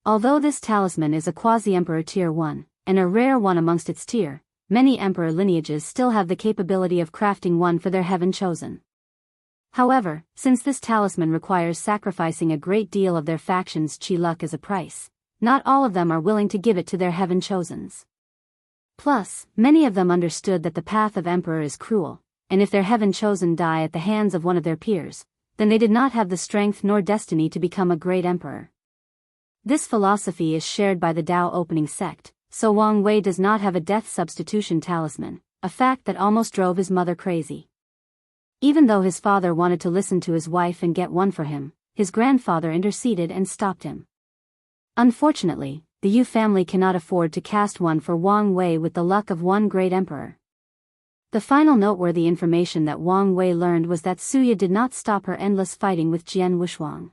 Although this talisman is a quasi-emperor tier 1, and a rare one amongst its tier, many emperor lineages still have the capability of crafting one for their heaven chosen. However, since this talisman requires sacrificing a great deal of their faction's chi luck as a price, not all of them are willing to give it to their heaven chosens. Plus, many of them understood that the path of emperor is cruel, and if their heaven chosen die at the hands of one of their peers, then they did not have the strength nor destiny to become a great emperor. This philosophy is shared by the Tao opening sect, so Wang Wei does not have a death substitution talisman, a fact that almost drove his mother crazy. Even though his father wanted to listen to his wife and get one for him, his grandfather interceded and stopped him. Unfortunately, the Yu family cannot afford to cast one for Wang Wei with the luck of one great emperor. The final noteworthy information that Wang Wei learned was that Suya did not stop her endless fighting with Jian Wushuang.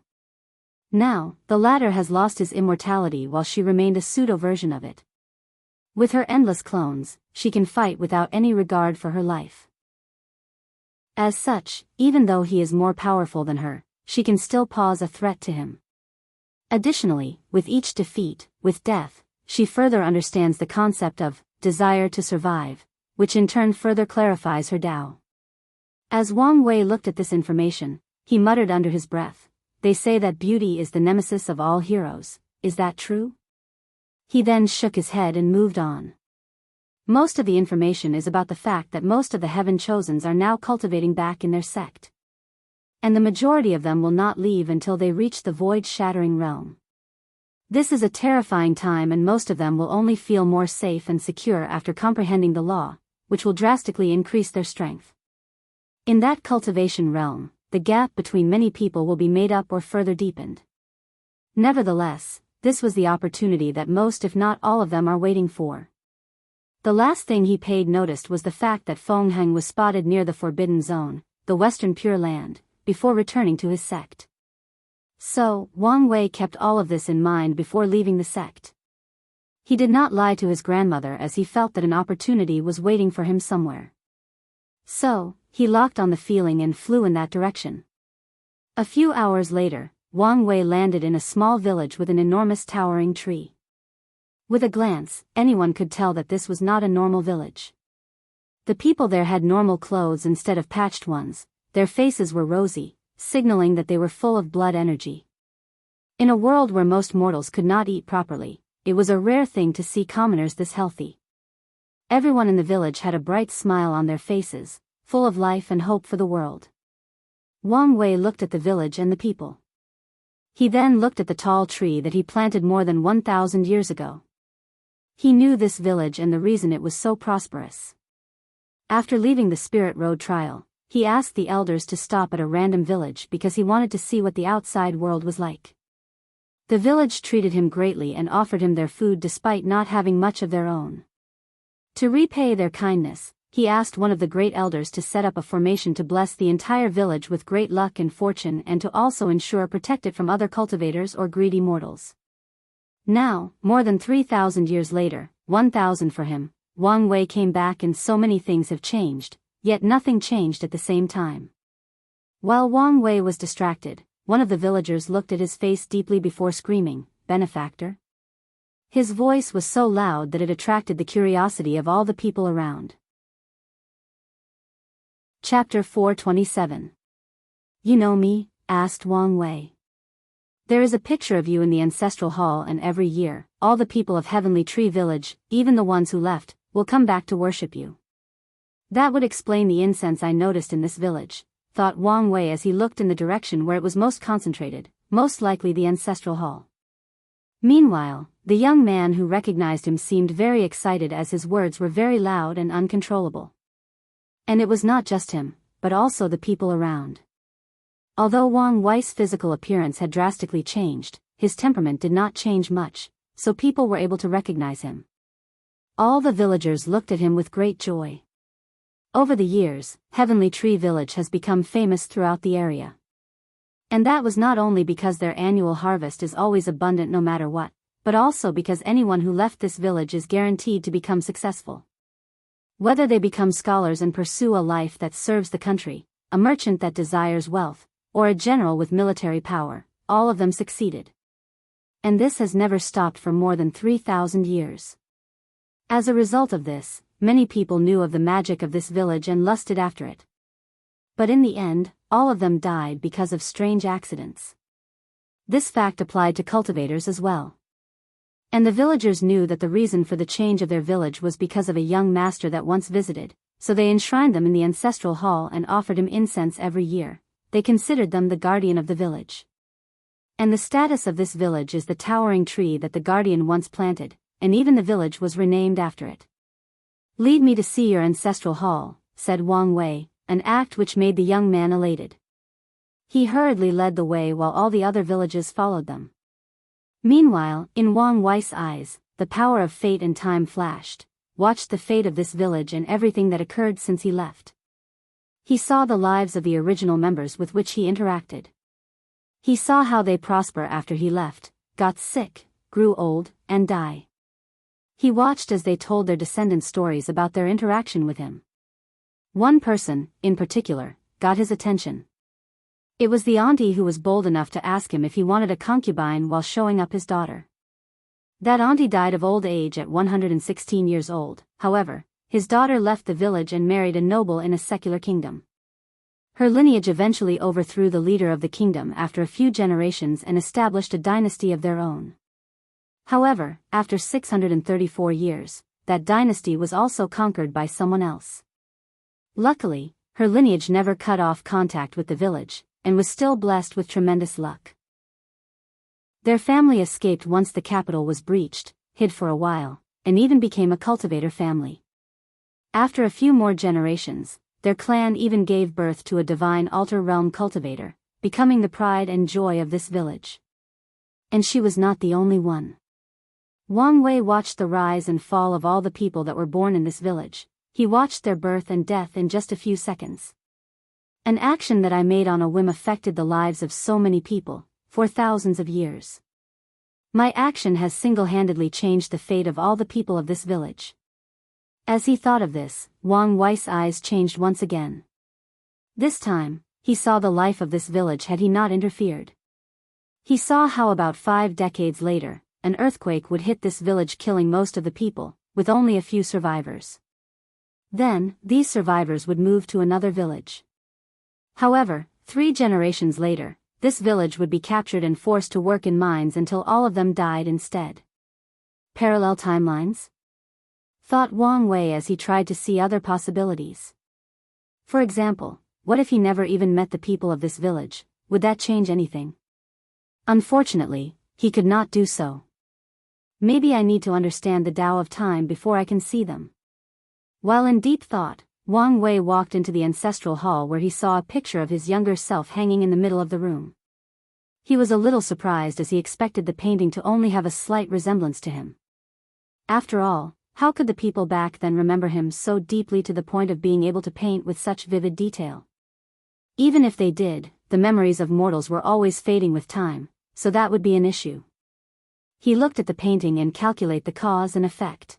Now, the latter has lost his immortality while she remained a pseudo-version of it. With her endless clones, she can fight without any regard for her life. As such, even though he is more powerful than her, she can still pose a threat to him. Additionally, with each defeat, with death, she further understands the concept of desire to survive, which in turn further clarifies her Tao. As Wang Wei looked at this information, he muttered under his breath, "They say that beauty is the nemesis of all heroes, is that true?" He then shook his head and moved on. Most of the information is about the fact that most of the heaven chosens are now cultivating back in their sect. And the majority of them will not leave until they reach the void-shattering realm. This is a terrifying time, and most of them will only feel more safe and secure after comprehending the law, which will drastically increase their strength. In that cultivation realm, the gap between many people will be made up or further deepened. Nevertheless, this was the opportunity that most if not all of them are waiting for. The last thing he paid notice was the fact that Feng Heng was spotted near the Forbidden Zone, the Western Pure Land, before returning to his sect. So, Wang Wei kept all of this in mind before leaving the sect. He did not lie to his grandmother as he felt that an opportunity was waiting for him somewhere. So, he locked on the feeling and flew in that direction. A few hours later, Wang Wei landed in a small village with an enormous towering tree. With a glance, anyone could tell that this was not a normal village. The people there had normal clothes instead of patched ones, their faces were rosy, signaling that they were full of blood energy. In a world where most mortals could not eat properly, it was a rare thing to see commoners this healthy. Everyone in the village had a bright smile on their faces, full of life and hope for the world. Wang Wei looked at the village and the people. He then looked at the tall tree that he planted more than 1,000 years ago. He knew this village and the reason it was so prosperous. After leaving the Spirit Road trial, he asked the elders to stop at a random village because he wanted to see what the outside world was like. The village treated him greatly and offered him their food despite not having much of their own. To repay their kindness, he asked one of the great elders to set up a formation to bless the entire village with great luck and fortune and to also ensure protect it from other cultivators or greedy mortals. Now, more than 3,000 years later, 1,000 for him, Wang Wei came back and so many things have changed, yet nothing changed at the same time. While Wang Wei was distracted, one of the villagers looked at his face deeply before screaming, "Benefactor?" His voice was so loud that it attracted the curiosity of all the people around. Chapter 427. You know me? Asked Wang Wei. There is a picture of you in the ancestral hall and every year, all the people of Heavenly Tree Village, even the ones who left, will come back to worship you. That would explain the incense I noticed in this village, thought Wang Wei as he looked in the direction where it was most concentrated, most likely the ancestral hall. Meanwhile, the young man who recognized him seemed very excited as his words were very loud and uncontrollable. And it was not just him, but also the people around. Although Wang Wei's physical appearance had drastically changed, his temperament did not change much, so people were able to recognize him. All the villagers looked at him with great joy. Over the years, Heavenly Tree Village has become famous throughout the area. And that was not only because their annual harvest is always abundant no matter what, but also because anyone who left this village is guaranteed to become successful. Whether they become scholars and pursue a life that serves the country, a merchant that desires wealth, or a general with military power, all of them succeeded. And this has never stopped for more than 3,000 years. As a result of this, many people knew of the magic of this village and lusted after it. But in the end, all of them died because of strange accidents. This fact applied to cultivators as well. And the villagers knew that the reason for the change of their village was because of a young master that once visited, so they enshrined them in the ancestral hall and offered him incense every year. They considered them the guardian of the village. And the status of this village is the towering tree that the guardian once planted, and even the village was renamed after it. Lead me to see your ancestral hall, said Wang Wei, an act which made the young man elated. He hurriedly led the way while all the other villages followed them. Meanwhile, in Wang Wei's eyes, the power of fate and time flashed, watched the fate of this village and everything that occurred since he left. He saw the lives of the original members with which he interacted. He saw how they prosper after he left, got sick, grew old, and die. He watched as they told their descendants stories about their interaction with him. One person, in particular, got his attention. It was the auntie who was bold enough to ask him if he wanted a concubine while showing up his daughter. That auntie died of old age at 116 years old, however, his daughter left the village and married a noble in a secular kingdom. Her lineage eventually overthrew the leader of the kingdom after a few generations and established a dynasty of their own. However, after 634 years, that dynasty was also conquered by someone else. Luckily, her lineage never cut off contact with the village, and was still blessed with tremendous luck. Their family escaped once the capital was breached, hid for a while, and even became a cultivator family. After a few more generations, their clan even gave birth to a divine altar realm cultivator, becoming the pride and joy of this village. And she was not the only one. Wang Wei watched the rise and fall of all the people that were born in this village. He watched their birth and death in just a few seconds. An action that I made on a whim affected the lives of so many people, for thousands of years. My action has single-handedly changed the fate of all the people of this village. As he thought of this, Wang Wei's eyes changed once again. This time, he saw the life of this village had he not interfered. He saw how about 5 decades later, an earthquake would hit this village, killing most of the people, with only a few survivors. Then, these survivors would move to another village. However, 3 generations later, this village would be captured and forced to work in mines until all of them died instead. Parallel timelines? Thought Wang Wei as he tried to see other possibilities. For example, what if he never even met the people of this village? Would that change anything? Unfortunately, he could not do so. Maybe I need to understand the Tao of time before I can see them. While in deep thought, Wang Wei walked into the ancestral hall where he saw a picture of his younger self hanging in the middle of the room. He was a little surprised as he expected the painting to only have a slight resemblance to him. After all, how could the people back then remember him so deeply to the point of being able to paint with such vivid detail? Even if they did, the memories of mortals were always fading with time, so that would be an issue. He looked at the painting and calculated the cause and effect.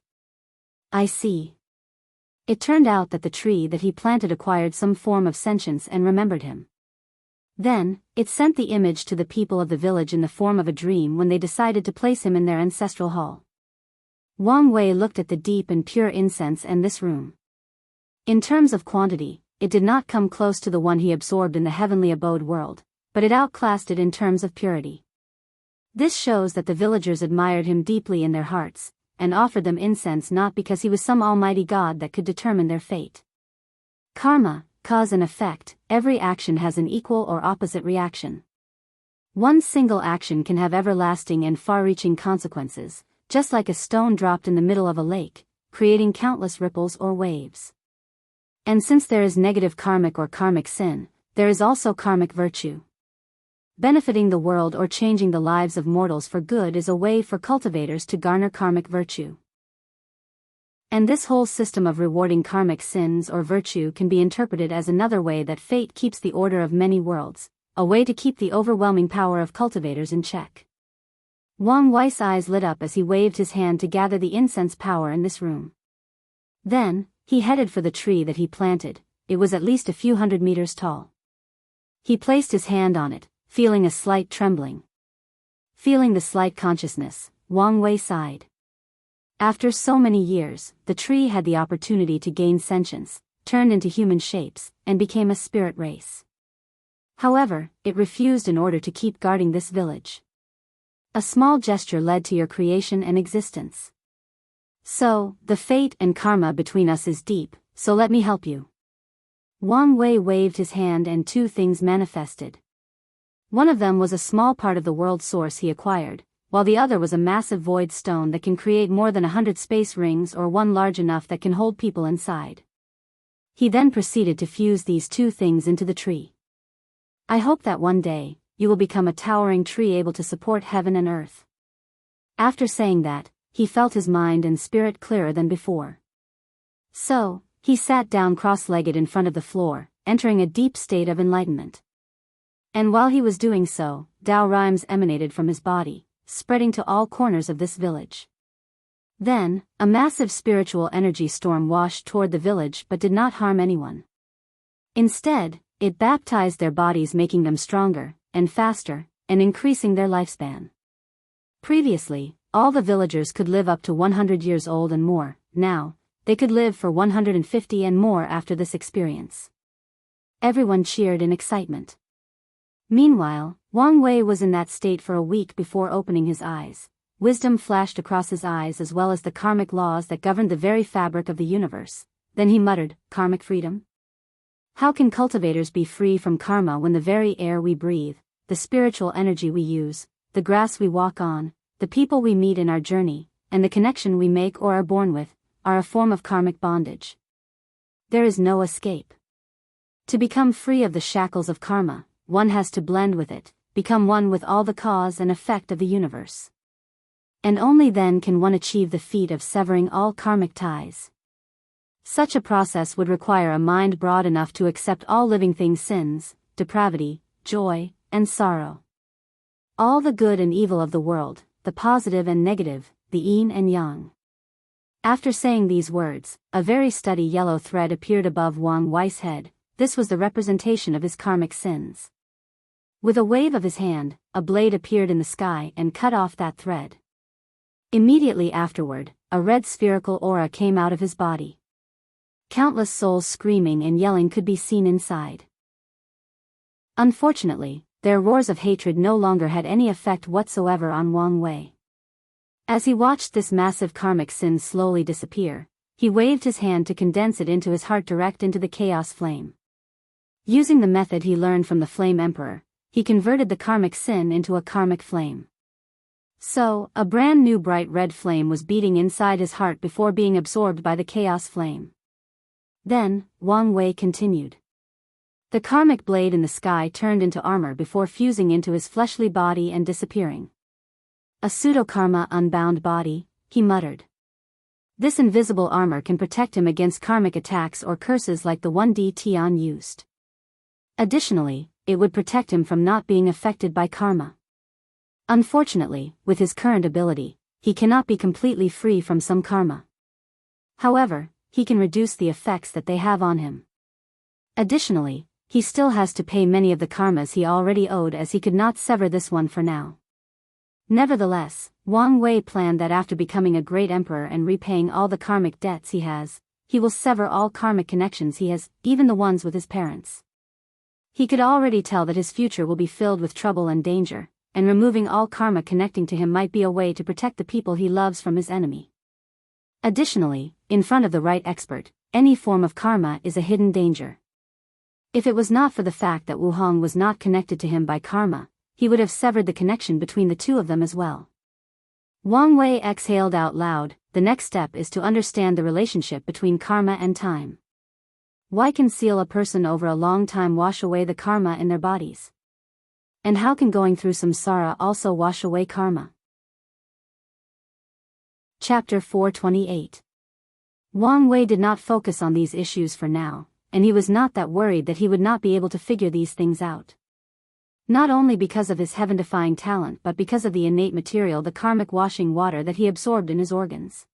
I see. It turned out that the tree that he planted acquired some form of sentience and remembered him. Then, it sent the image to the people of the village in the form of a dream when they decided to place him in their ancestral hall. Wang Wei looked at the deep and pure incense and this room. In terms of quantity, it did not come close to the one he absorbed in the heavenly abode world, but it outclassed it in terms of purity. This shows that the villagers admired him deeply in their hearts, and offered them incense not because he was some almighty god that could determine their fate. Karma, cause and effect, every action has an equal or opposite reaction. One single action can have everlasting and far-reaching consequences, just like a stone dropped in the middle of a lake, creating countless ripples or waves. And since there is negative karmic or karmic sin, there is also karmic virtue. Benefiting the world or changing the lives of mortals for good is a way for cultivators to garner karmic virtue. And this whole system of rewarding karmic sins or virtue can be interpreted as another way that fate keeps the order of many worlds, a way to keep the overwhelming power of cultivators in check. Wang Wei's eyes lit up as he waved his hand to gather the incense power in this room. Then, he headed for the tree that he planted. It was at least a few hundred meters tall. He placed his hand on it, feeling a slight trembling. Feeling the slight consciousness, Wang Wei sighed. After so many years, the tree had the opportunity to gain sentience, turned into human shapes, and became a spirit race. However, it refused in order to keep guarding this village. A small gesture led to your creation and existence. So, the fate and karma between us is deep, so let me help you. Wang Wei waved his hand and 2 things manifested. One of them was a small part of the world source he acquired, while the other was a massive void stone that can create more than 100 space rings or one large enough that can hold people inside. He then proceeded to fuse these 2 things into the tree. I hope that one day, you will become a towering tree able to support heaven and earth. After saying that, he felt his mind and spirit clearer than before. So, he sat down cross-legged in front of the floor, entering a deep state of enlightenment. And while he was doing so, Tao rhymes emanated from his body, spreading to all corners of this village. Then, a massive spiritual energy storm washed toward the village but did not harm anyone. Instead, it baptized their bodies, making them stronger, and faster, and increasing their lifespan. Previously, all the villagers could live up to 100 years old and more. Now, they could live for 150 and more after this experience. Everyone cheered in excitement. Meanwhile, Wang Wei was in that state for a week before opening his eyes. Wisdom flashed across his eyes as well as the karmic laws that governed the very fabric of the universe. Then he muttered, "Karmic freedom? How can cultivators be free from karma when the very air we breathe, the spiritual energy we use, the grass we walk on, the people we meet in our journey, and the connection we make or are born with, are a form of karmic bondage? There is no escape. To become free of the shackles of karma, one has to blend with it, become one with all the cause and effect of the universe. And only then can one achieve the feat of severing all karmic ties. Such a process would require a mind broad enough to accept all living things' sins, depravity, joy, and sorrow. All the good and evil of the world, the positive and negative, the yin and yang. After saying these words, a very steady yellow thread appeared above Wang Wei's head. This was the representation of his karmic sins. With a wave of his hand, a blade appeared in the sky and cut off that thread. Immediately afterward, a red spherical aura came out of his body. Countless souls screaming and yelling could be seen inside. Unfortunately, their roars of hatred no longer had any effect whatsoever on Wang Wei. As he watched this massive karmic sin slowly disappear, he waved his hand to condense it into his heart direct into the chaos flame. Using the method he learned from the Flame Emperor, he converted the karmic sin into a karmic flame. So, a brand new bright red flame was beating inside his heart before being absorbed by the chaos flame. Then, Wang Wei continued. The karmic blade in the sky turned into armor before fusing into his fleshly body and disappearing. A pseudo-karma unbound body, he muttered. This invisible armor can protect him against karmic attacks or curses like the one Tian used. Additionally, it would protect him from not being affected by karma. Unfortunately, with his current ability, he cannot be completely free from some karma. However, he can reduce the effects that they have on him. Additionally, he still has to pay many of the karmas he already owed, as he could not sever this one for now. Nevertheless, Wang Wei planned that after becoming a great emperor and repaying all the karmic debts he has, he will sever all karmic connections he has, even the ones with his parents. He could already tell that his future will be filled with trouble and danger, and removing all karma connecting to him might be a way to protect the people he loves from his enemy. Additionally, in front of the right expert, any form of karma is a hidden danger. If it was not for the fact that Wu Hong was not connected to him by karma, he would have severed the connection between the two of them as well. Wang Wei exhaled out loud. The next step is to understand the relationship between karma and time. Why can seal a person over a long time wash away the karma in their bodies? And how can going through samsara also wash away karma? Chapter 428. Wang Wei did not focus on these issues for now, and he was not that worried that he would not be able to figure these things out. Not only because of his heaven-defying talent but because of the innate material, the karmic washing water that he absorbed in his organs.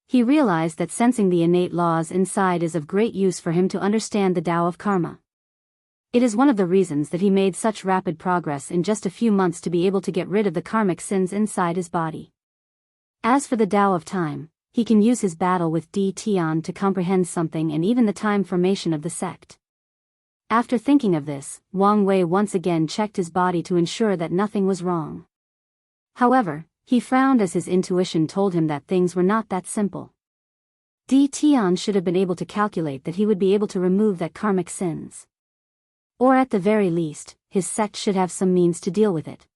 He realized that sensing the innate laws inside is of great use for him to understand the Tao of karma. It is one of the reasons that he made such rapid progress in just a few months to be able to get rid of the karmic sins inside his body. As for the Tao of time, he can use his battle with Tian to comprehend something and even the time formation of the sect. After thinking of this, Wang Wei once again checked his body to ensure that nothing was wrong. However, he frowned as his intuition told him that things were not that simple. Tian should have been able to calculate that he would be able to remove that karmic sins. Or at the very least, his sect should have some means to deal with it.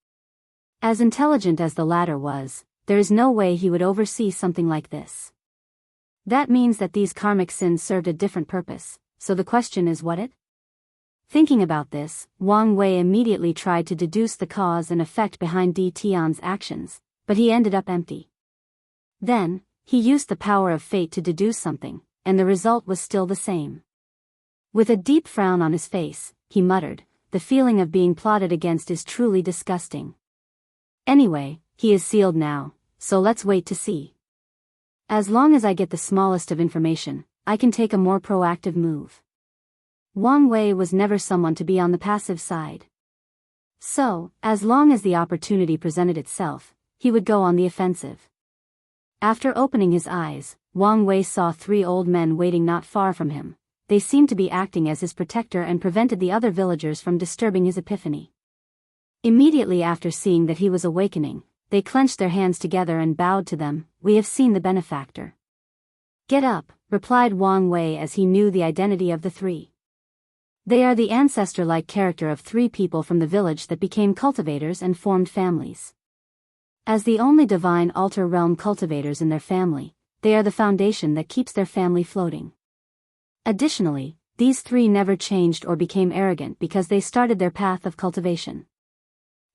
As intelligent as the latter was, there is no way he would oversee something like this. That means that these karmic sins served a different purpose, so the question is what it? Thinking about this, Wang Wei immediately tried to deduce the cause and effect behind Tian's actions, but he ended up empty. Then, he used the power of fate to deduce something, and the result was still the same. With a deep frown on his face, he muttered, "The feeling of being plotted against is truly disgusting. Anyway, he is sealed now, so let's wait to see. As long as I get the smallest of information, I can take a more proactive move." Wang Wei was never someone to be on the passive side. So, as long as the opportunity presented itself, he would go on the offensive. After opening his eyes, Wang Wei saw 3 old men waiting not far from him. They seemed to be acting as his protector and prevented the other villagers from disturbing his epiphany. Immediately after seeing that he was awakening, they clenched their hands together and bowed to them. "We have seen the benefactor." "Get up," replied Wang Wei as he knew the identity of the 3. They are the ancestor-like character of 3 people from the village that became cultivators and formed families. As the only divine altar realm cultivators in their family, they are the foundation that keeps their family floating. Additionally, these 3 never changed or became arrogant because they started their path of cultivation.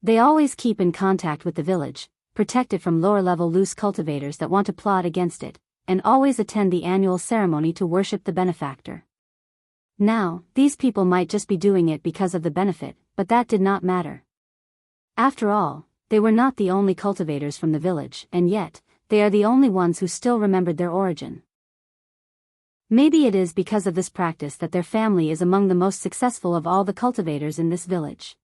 They always keep in contact with the village, protect it from lower-level loose cultivators that want to plot against it, and always attend the annual ceremony to worship the benefactor. Now, these people might just be doing it because of the benefit, but that did not matter. After all, they were not the only cultivators from the village, and yet, they are the only ones who still remembered their origin. Maybe it is because of this practice that their family is among the most successful of all the cultivators in this village.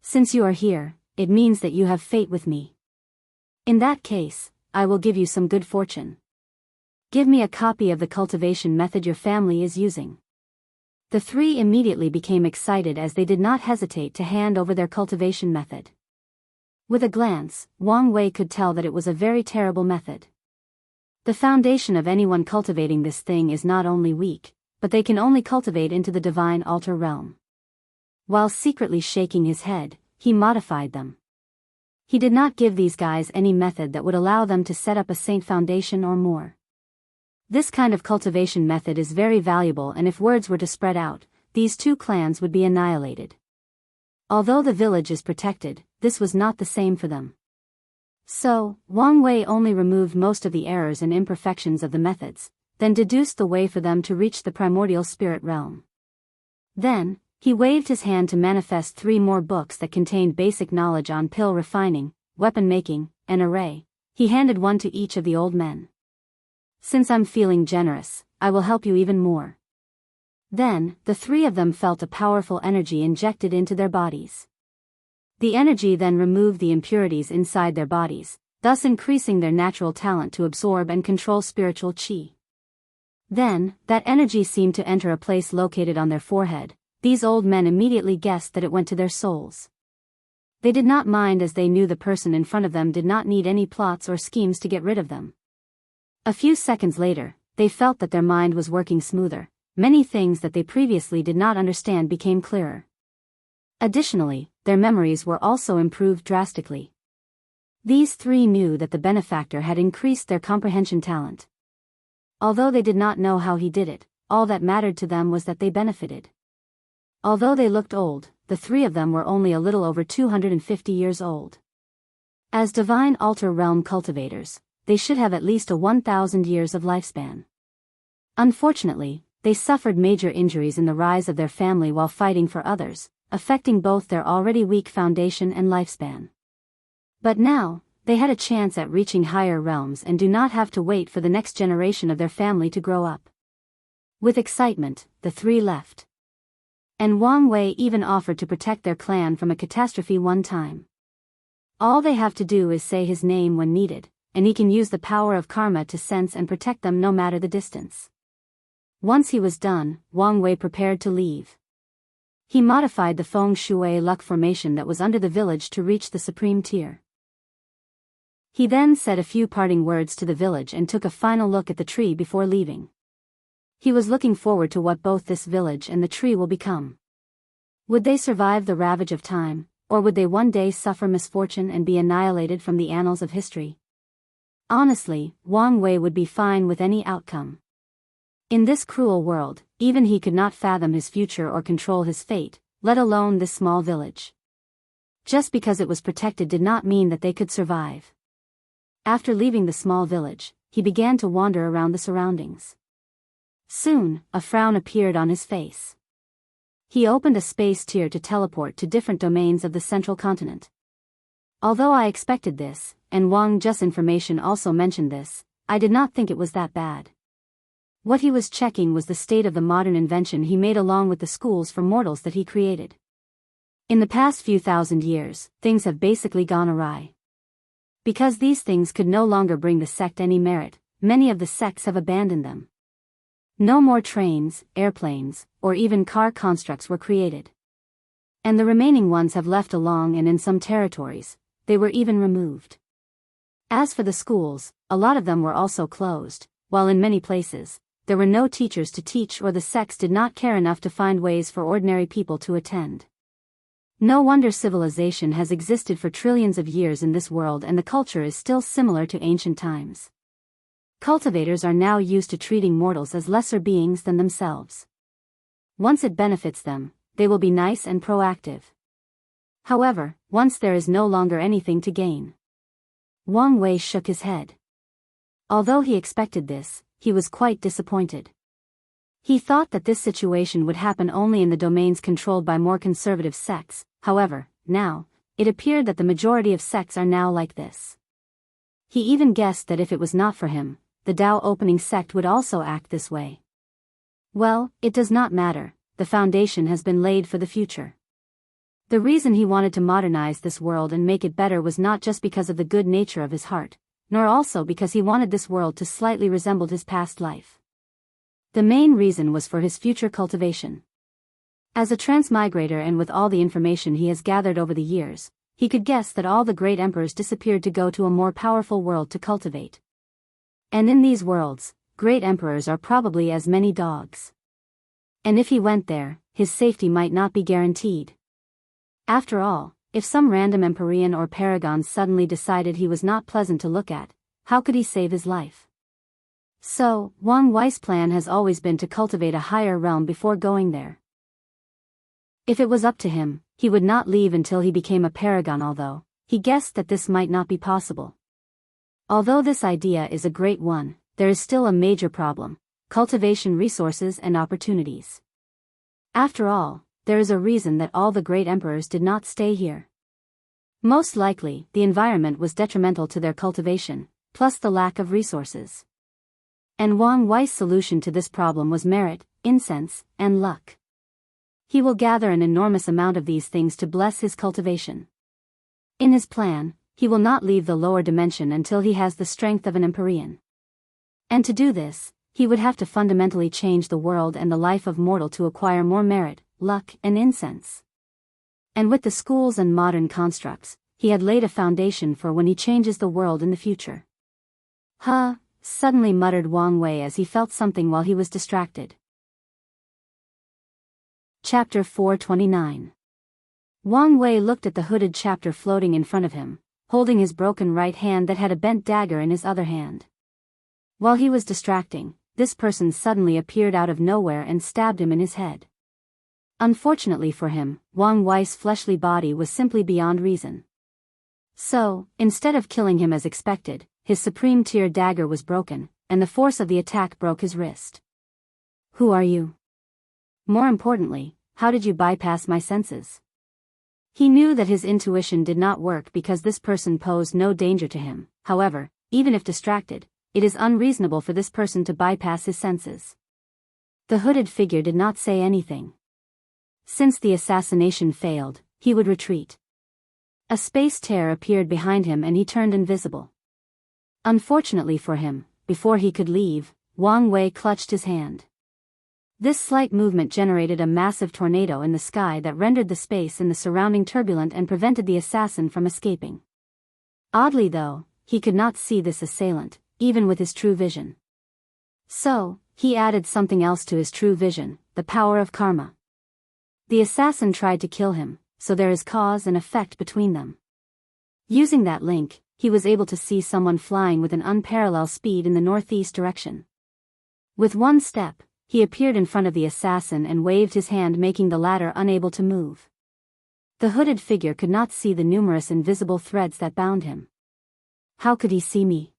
Since you are here, it means that you have fate with me. In that case, I will give you some good fortune. Give me a copy of the cultivation method your family is using. The three immediately became excited as they did not hesitate to hand over their cultivation method. With a glance, Wang Wei could tell that it was a very terrible method. The foundation of anyone cultivating this thing is not only weak, but they can only cultivate into the divine altar realm. While secretly shaking his head, he modified them. He did not give these guys any method that would allow them to set up a saint foundation or more. This kind of cultivation method is very valuable, and if words were to spread out, these two clans would be annihilated. Although the village is protected, this was not the same for them. So, Wang Wei only removed most of the errors and imperfections of the methods, then deduced the way for them to reach the primordial spirit realm. Then, he waved his hand to manifest 3 more books that contained basic knowledge on pill refining, weapon making, and array. He handed one to each of the old men. Since I'm feeling generous, I will help you even more. Then, the 3 of them felt a powerful energy injected into their bodies. The energy then removed the impurities inside their bodies, thus increasing their natural talent to absorb and control spiritual qi. Then, that energy seemed to enter a place located on their forehead. These old men immediately guessed that it went to their souls. They did not mind, as they knew the person in front of them did not need any plots or schemes to get rid of them. A few seconds later, they felt that their mind was working smoother. Many things that they previously did not understand became clearer. Additionally, their memories were also improved drastically. These 3 knew that the benefactor had increased their comprehension talent. Although they did not know how he did it, all that mattered to them was that they benefited. Although they looked old, the 3 of them were only a little over 250 years old. As divine altar realm cultivators, they should have at least a 1,000 years of lifespan. Unfortunately, they suffered major injuries in the rise of their family while fighting for others, affecting both their already weak foundation and lifespan. But now, they had a chance at reaching higher realms and do not have to wait for the next generation of their family to grow up. With excitement, the 3 left. And Wang Wei even offered to protect their clan from a catastrophe one time. All they have to do is say his name when needed, and he can use the power of karma to sense and protect them no matter the distance. Once he was done, Wang Wei prepared to leave. He modified the feng shui luck formation that was under the village to reach the supreme tier. He then said a few parting words to the village and took a final look at the tree before leaving. He was looking forward to what both this village and the tree will become. Would they survive the ravage of time, or would they one day suffer misfortune and be annihilated from the annals of history? Honestly, Wang Wei would be fine with any outcome. In this cruel world, even he could not fathom his future or control his fate, let alone this small village. Just because it was protected did not mean that they could survive. After leaving the small village, he began to wander around the surroundings. Soon, a frown appeared on his face. He opened a space tier to teleport to different domains of the central continent. Although I expected this, and Wang Zhe's information also mentioned this, I did not think it was that bad. What he was checking was the state of the modern invention he made along with the schools for mortals that he created. In the past few thousand years, things have basically gone awry. Because these things could no longer bring the sect any merit, many of the sects have abandoned them. No more trains, airplanes, or even car constructs were created. And the remaining ones have left along, and in some territories, they were even removed. As for the schools, a lot of them were also closed, while in many places, there were no teachers to teach, or the sects did not care enough to find ways for ordinary people to attend. No wonder civilization has existed for trillions of years in this world, and the culture is still similar to ancient times. Cultivators are now used to treating mortals as lesser beings than themselves. Once it benefits them, they will be nice and proactive. However, once there is no longer anything to gain. Wang Wei shook his head. Although he expected this, he was quite disappointed. He thought that this situation would happen only in the domains controlled by more conservative sects. However, now, it appeared that the majority of sects are now like this. He even guessed that if it was not for him, the Tao opening sect would also act this way. Well, it does not matter, the foundation has been laid for the future. The reason he wanted to modernize this world and make it better was not just because of the good nature of his heart, nor also because he wanted this world to slightly resemble his past life. The main reason was for his future cultivation. As a transmigrator and with all the information he has gathered over the years, he could guess that all the great emperors disappeared to go to a more powerful world to cultivate. And in these worlds, great emperors are probably as many dogs. And if he went there, his safety might not be guaranteed. After all, if some random Empyrean or Paragon suddenly decided he was not pleasant to look at, how could he save his life? So, Wang Wei's plan has always been to cultivate a higher realm before going there. If it was up to him, he would not leave until he became a Paragon, although he guessed that this might not be possible. Although this idea is a great one, there is still a major problem: cultivation resources and opportunities. After all, there is a reason that all the great emperors did not stay here. Most likely, the environment was detrimental to their cultivation, plus the lack of resources. And Wang Wei's solution to this problem was merit, incense, and luck. He will gather an enormous amount of these things to bless his cultivation. In his plan, he will not leave the lower dimension until he has the strength of an Empyrean. And to do this, he would have to fundamentally change the world and the life of mortal to acquire more merit, luck, and incense. And with the schools and modern constructs, he had laid a foundation for when he changes the world in the future. Huh, suddenly muttered Wang Wei as he felt something while he was distracted. Chapter 429. Wang Wei looked at the hooded chapter floating in front of him, holding his broken right hand that had a bent dagger in his other hand. While he was distracting, this person suddenly appeared out of nowhere and stabbed him in his head. Unfortunately for him, Wang Wei's fleshly body was simply beyond reason. So, instead of killing him as expected, his supreme tier dagger was broken, and the force of the attack broke his wrist. Who are you? More importantly, how did you bypass my senses? He knew that his intuition did not work because this person posed no danger to him. However, even if distracted, it is unreasonable for this person to bypass his senses. The hooded figure did not say anything. Since the assassination failed, he would retreat. A space tear appeared behind him and he turned invisible. Unfortunately for him, before he could leave, Wang Wei clutched his hand. This slight movement generated a massive tornado in the sky that rendered the space in the surrounding turbulent and prevented the assassin from escaping. Oddly though, he could not see this assailant, even with his true vision. So, he added something else to his true vision, the power of karma. The assassin tried to kill him, so there is cause and effect between them. Using that link, he was able to see someone flying with an unparalleled speed in the northeast direction. With one step, he appeared in front of the assassin and waved his hand, making the latter unable to move. The hooded figure could not see the numerous invisible threads that bound him. How could he see me?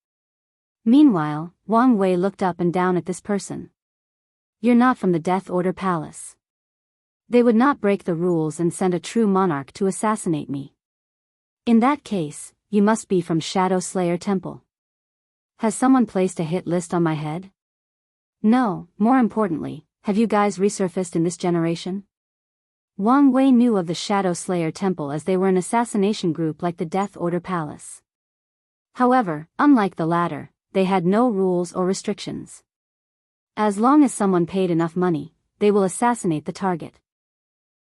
Meanwhile, Wang Wei looked up and down at this person. You're not from the Death Order Palace. They would not break the rules and send a true monarch to assassinate me. In that case, you must be from Shadow Slayer Temple. Has someone placed a hit list on my head? No, more importantly, have you guys resurfaced in this generation? Wang Wei knew of the Shadow Slayer Temple as they were an assassination group like the Death Order Palace. However, unlike the latter, they had no rules or restrictions. As long as someone paid enough money, they will assassinate the target.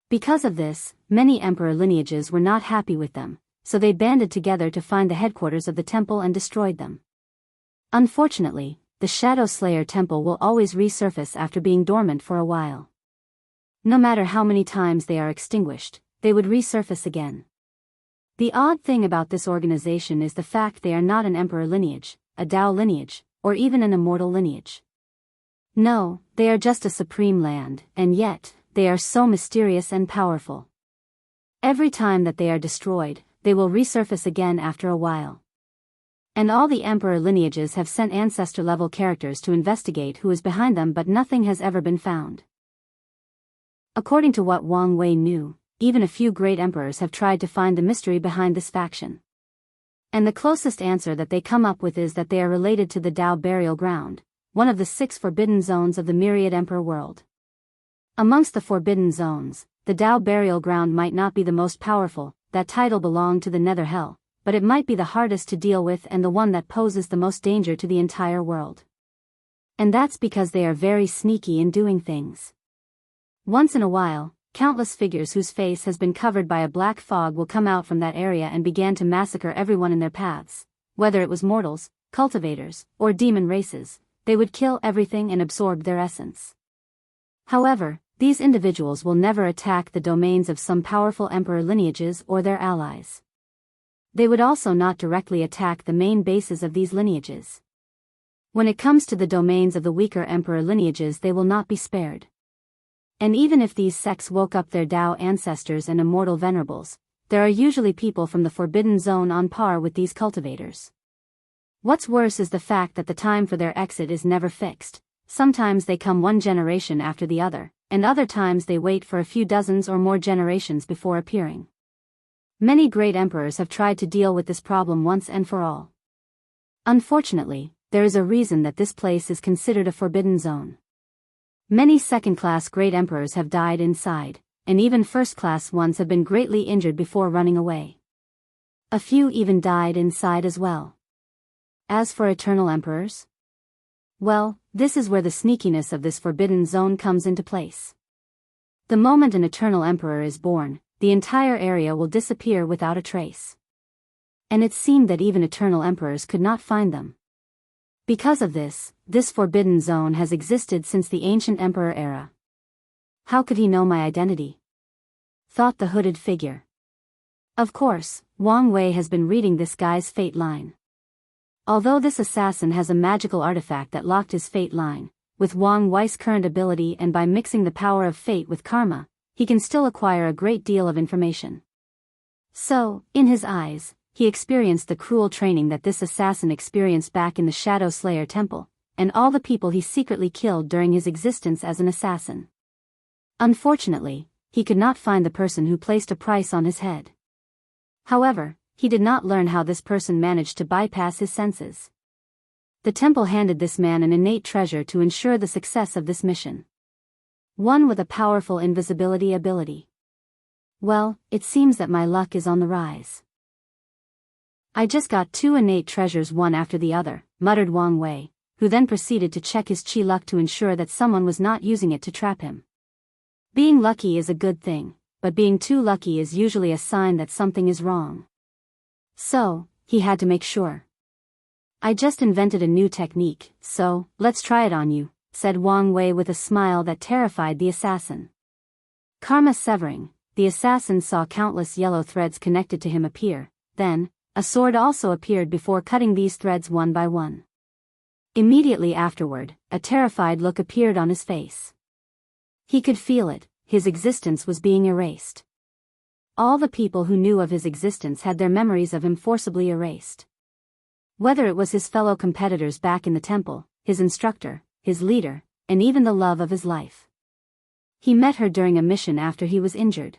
Because of this, many emperor lineages were not happy with them, so they banded together to find the headquarters of the temple and destroyed them. Unfortunately, the Shadow Slayer Temple will always resurface after being dormant for a while. No matter how many times they are extinguished, they would resurface again. The odd thing about this organization is the fact they are not an emperor lineage, a Tao lineage, or even an immortal lineage. No, they are just a supreme land, and yet, they are so mysterious and powerful. Every time that they are destroyed, they will resurface again after a while. And all the emperor lineages have sent ancestor-level characters to investigate who is behind them, but nothing has ever been found. According to what Wang Wei knew, even a few great emperors have tried to find the mystery behind this faction. And the closest answer that they come up with is that they are related to the Dao burial ground, one of the 6 forbidden zones of the myriad emperor world. Amongst the forbidden zones, the Dao burial ground might not be the most powerful, that title belonged to the nether hell, but it might be the hardest to deal with and the one that poses the most danger to the entire world. And that's because they are very sneaky in doing things. Once in a while, countless figures whose face has been covered by a black fog will come out from that area and begin to massacre everyone in their paths, whether it was mortals, cultivators, or demon races. They would kill everything and absorb their essence. However, these individuals will never attack the domains of some powerful emperor lineages or their allies. They would also not directly attack the main bases of these lineages. When it comes to the domains of the weaker emperor lineages, they will not be spared. And even if these sects woke up their Dao ancestors and immortal venerables, there are usually people from the forbidden zone on par with these cultivators. What's worse is the fact that the time for their exit is never fixed. Sometimes they come one generation after the other, and other times they wait for a few dozens or more generations before appearing. Many great emperors have tried to deal with this problem once and for all. Unfortunately, there is a reason that this place is considered a forbidden zone. Many second-class great emperors have died inside, and even first-class ones have been greatly injured before running away. A few even died inside as well. As for eternal emperors? Well, this is where the sneakiness of this forbidden zone comes into place. The moment an eternal emperor is born, the entire area will disappear without a trace. And it seemed that even eternal emperors could not find them. Because of this, this forbidden zone has existed since the ancient emperor era. How could he know my identity? Thought the hooded figure. Of course, Wang Wei has been reading this guy's fate line. Although this assassin has a magical artifact that locked his fate line, with Wang Wei's current ability and by mixing the power of fate with karma, he can still acquire a great deal of information. So, in his eyes, he experienced the cruel training that this assassin experienced back in the Shadow Slayer Temple, and all the people he secretly killed during his existence as an assassin. Unfortunately, he could not find the person who placed a price on his head. However, he did not learn how this person managed to bypass his senses. The temple handed this man an innate treasure to ensure the success of this mission. One with a powerful invisibility ability. Well, it seems that my luck is on the rise. I just got 2 innate treasures one after the other, muttered Wang Wei, who then proceeded to check his chi luck to ensure that someone was not using it to trap him. Being lucky is a good thing, but being too lucky is usually a sign that something is wrong. So, he had to make sure. I just invented a new technique, so, let's try it on you, said Wang Wei with a smile that terrified the assassin. Karma severing, the assassin saw countless yellow threads connected to him appear, then, a sword also appeared before cutting these threads one by one. Immediately afterward, a terrified look appeared on his face. He could feel it, his existence was being erased. All the people who knew of his existence had their memories of him forcibly erased. Whether it was his fellow competitors back in the temple, his instructor, his leader, and even the love of his life. He met her during a mission after he was injured.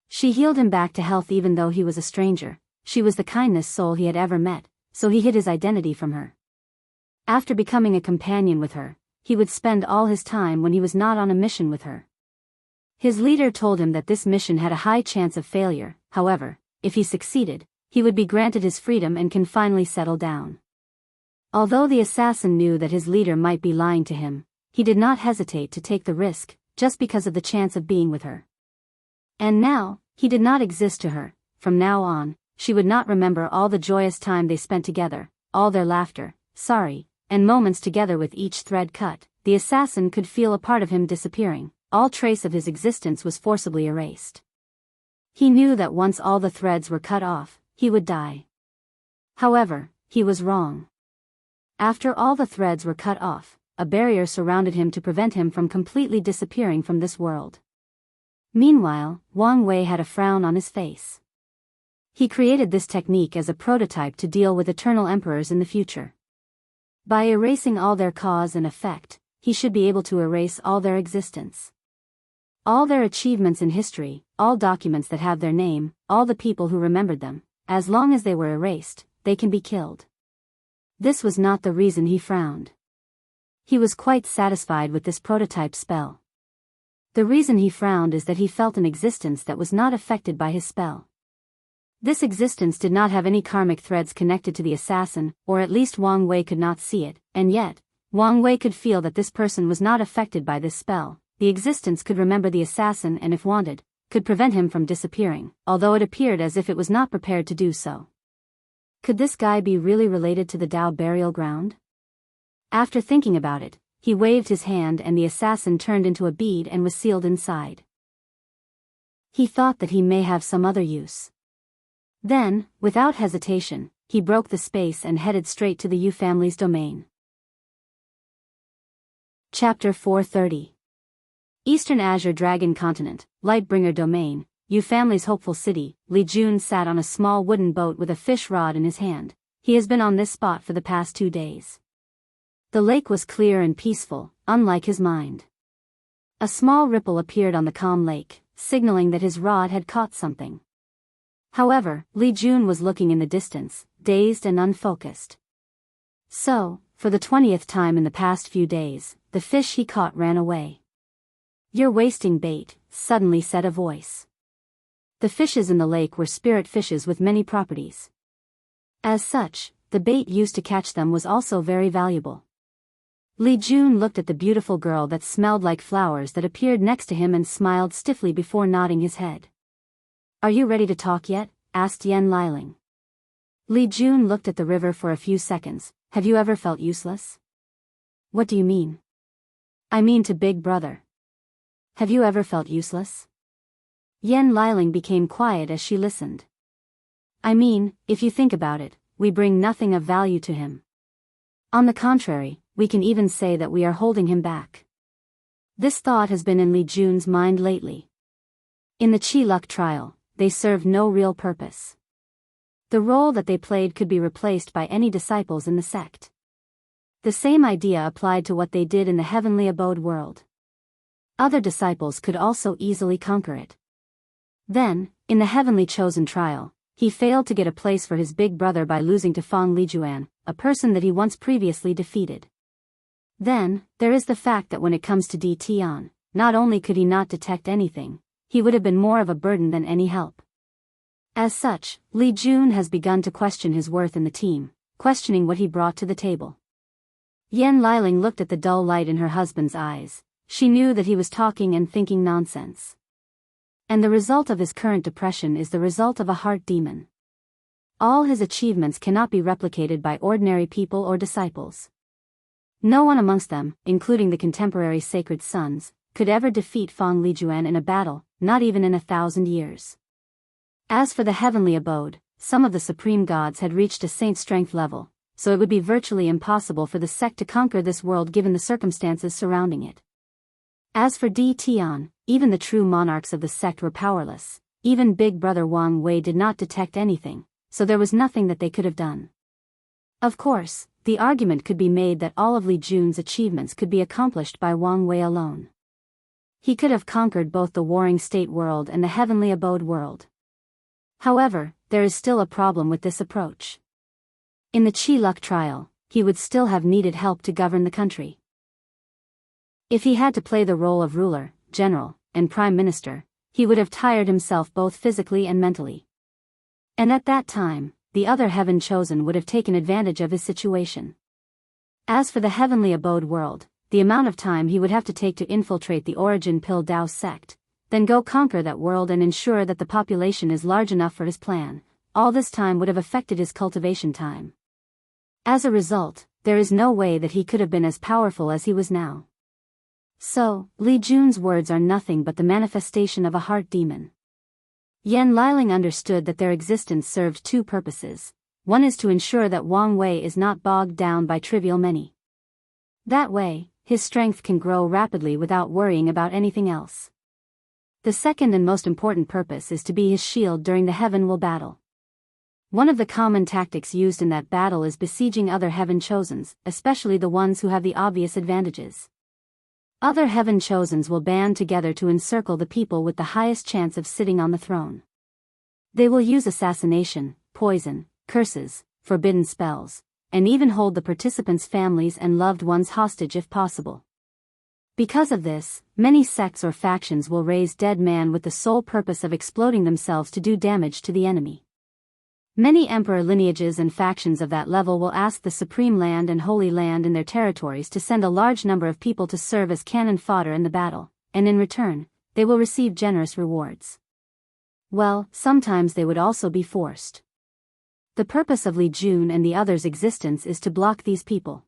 She healed him back to health even though he was a stranger. She was the kindest soul he had ever met, so he hid his identity from her. After becoming a companion with her, he would spend all his time when he was not on a mission with her. His leader told him that this mission had a high chance of failure. However, if he succeeded, he would be granted his freedom and can finally settle down. Although the assassin knew that his leader might be lying to him, he did not hesitate to take the risk, just because of the chance of being with her. And now, he did not exist to her. From now on, she would not remember all the joyous time they spent together, all their laughter, and moments together with each thread cut. The assassin could feel a part of him disappearing. All trace of his existence was forcibly erased. He knew that once all the threads were cut off, he would die. However, he was wrong. After all the threads were cut off, a barrier surrounded him to prevent him from completely disappearing from this world. Meanwhile, Wang Wei had a frown on his face. He created this technique as a prototype to deal with eternal emperors in the future. By erasing all their cause and effect, he should be able to erase all their existence. All their achievements in history, all documents that have their name, all the people who remembered them, as long as they were erased, they can be killed. This was not the reason he frowned. He was quite satisfied with this prototype spell. The reason he frowned is that he felt an existence that was not affected by his spell. This existence did not have any karmic threads connected to the assassin, or at least Wang Wei could not see it, and yet, Wang Wei could feel that this person was not affected by this spell. The existence could remember the assassin and if wanted, could prevent him from disappearing, although it appeared as if it was not prepared to do so. Could this guy be really related to the Dao burial ground? After thinking about it, he waved his hand and the assassin turned into a bead and was sealed inside. He thought that he may have some other use. Then, without hesitation, he broke the space and headed straight to the Yu family's domain. Chapter 430. Eastern Azure Dragon Continent, Lightbringer Domain, Yu family's hopeful city. Li Jun sat on a small wooden boat with a fish rod in his hand. He has been on this spot for the past 2 days. The lake was clear and peaceful, unlike his mind. A small ripple appeared on the calm lake, signaling that his rod had caught something. However, Li Jun was looking in the distance, dazed and unfocused. So, for the 20th time in the past few days, the fish he caught ran away. "You're wasting bait," suddenly said a voice. The fishes in the lake were spirit fishes with many properties. As such, the bait used to catch them was also very valuable. Li Jun looked at the beautiful girl that smelled like flowers that appeared next to him and smiled stiffly before nodding his head. "Are you ready to talk yet?" asked Yan Liling. Li Jun looked at the river for a few seconds. "Have you ever felt useless?" "What do you mean?" "I mean to Big Brother. Have you ever felt useless?" Yan Liling became quiet as she listened. "I mean, if you think about it, we bring nothing of value to him. On the contrary, we can even say that we are holding him back." This thought has been in Li Jun's mind lately. In the Qi Luck trial, they served no real purpose. The role that they played could be replaced by any disciples in the sect. The same idea applied to what they did in the heavenly abode world. Other disciples could also easily conquer it. Then, in the heavenly chosen trial, he failed to get a place for his big brother by losing to Fang Lijuan, a person that he once previously defeated. Then, there is the fact that when it comes to Di Tian, not only could he not detect anything, he would have been more of a burden than any help. As such, Li Jun has begun to question his worth in the team, questioning what he brought to the table. Yan Liling looked at the dull light in her husband's eyes. She knew that he was talking and thinking nonsense. And the result of his current depression is the result of a heart demon. All his achievements cannot be replicated by ordinary people or disciples. No one amongst them, including the contemporary sacred sons, could ever defeat Fang Lijuan in a battle, not even in 1,000 years. As for the heavenly abode, some of the supreme gods had reached a saint strength level, so it would be virtually impossible for the sect to conquer this world given the circumstances surrounding it. As for Di Tian, even the true monarchs of the sect were powerless. Even Big Brother Wang Wei did not detect anything, so there was nothing that they could have done. Of course, the argument could be made that all of Li Jun's achievements could be accomplished by Wang Wei alone. He could have conquered both the warring state world and the heavenly abode world. However, there is still a problem with this approach. In the Qi Luck trial, he would still have needed help to govern the country. If he had to play the role of ruler, general, and prime minister, he would have tired himself both physically and mentally. And at that time, the other heaven chosen would have taken advantage of his situation. As for the heavenly abode world, the amount of time he would have to take to infiltrate the Origin Pill Dao sect, then go conquer that world and ensure that the population is large enough for his plan, all this time would have affected his cultivation time. As a result, there is no way that he could have been as powerful as he was now. So, Li Jun's words are nothing but the manifestation of a heart demon. Yan Liling understood that their existence served 2 purposes. One is to ensure that Wang Wei is not bogged down by trivial many. That way, his strength can grow rapidly without worrying about anything else. The second and most important purpose is to be his shield during the heaven will battle. One of the common tactics used in that battle is besieging other heaven chosens, especially the ones who have the obvious advantages. Other heaven chosens will band together to encircle the people with the highest chance of sitting on the throne. They will use assassination, poison, curses, forbidden spells, and even hold the participants' families and loved ones hostage if possible. Because of this, many sects or factions will raise dead men with the sole purpose of exploding themselves to do damage to the enemy. Many emperor lineages and factions of that level will ask the Supreme Land and Holy Land in their territories to send a large number of people to serve as cannon fodder in the battle, and in return, they will receive generous rewards. Well, sometimes they would also be forced. The purpose of Li Jun and the others' existence is to block these people.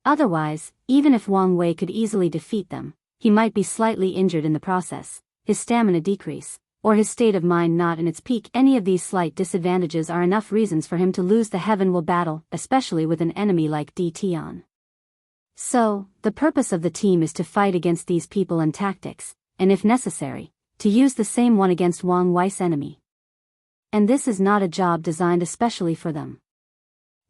Otherwise, even if Wang Wei could easily defeat them, he might be slightly injured in the process, his stamina decrease, or his state of mind not in its peak. Any of these slight disadvantages are enough reasons for him to lose the heaven will battle, especially with an enemy like Di Tian. So, the purpose of the team is to fight against these people and tactics, and if necessary, to use the same one against Wang Wei's enemy. And this is not a job designed especially for them.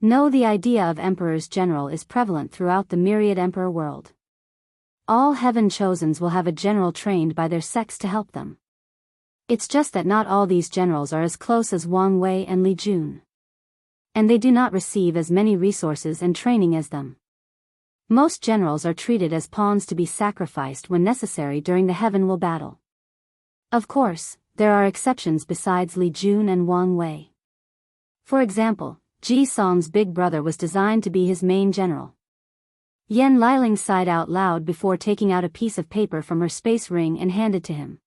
No, the idea of Emperor's General is prevalent throughout the myriad emperor world. All heaven chosens will have a general trained by their sects to help them. It's just that not all these generals are as close as Wang Wei and Li Jun. And they do not receive as many resources and training as them. Most generals are treated as pawns to be sacrificed when necessary during the heaven will battle. Of course, there are exceptions besides Li Jun and Wang Wei. For example, Ji Song's big brother was designed to be his main general. Yan Liling sighed out loud before taking out a piece of paper from her space ring and handed to him.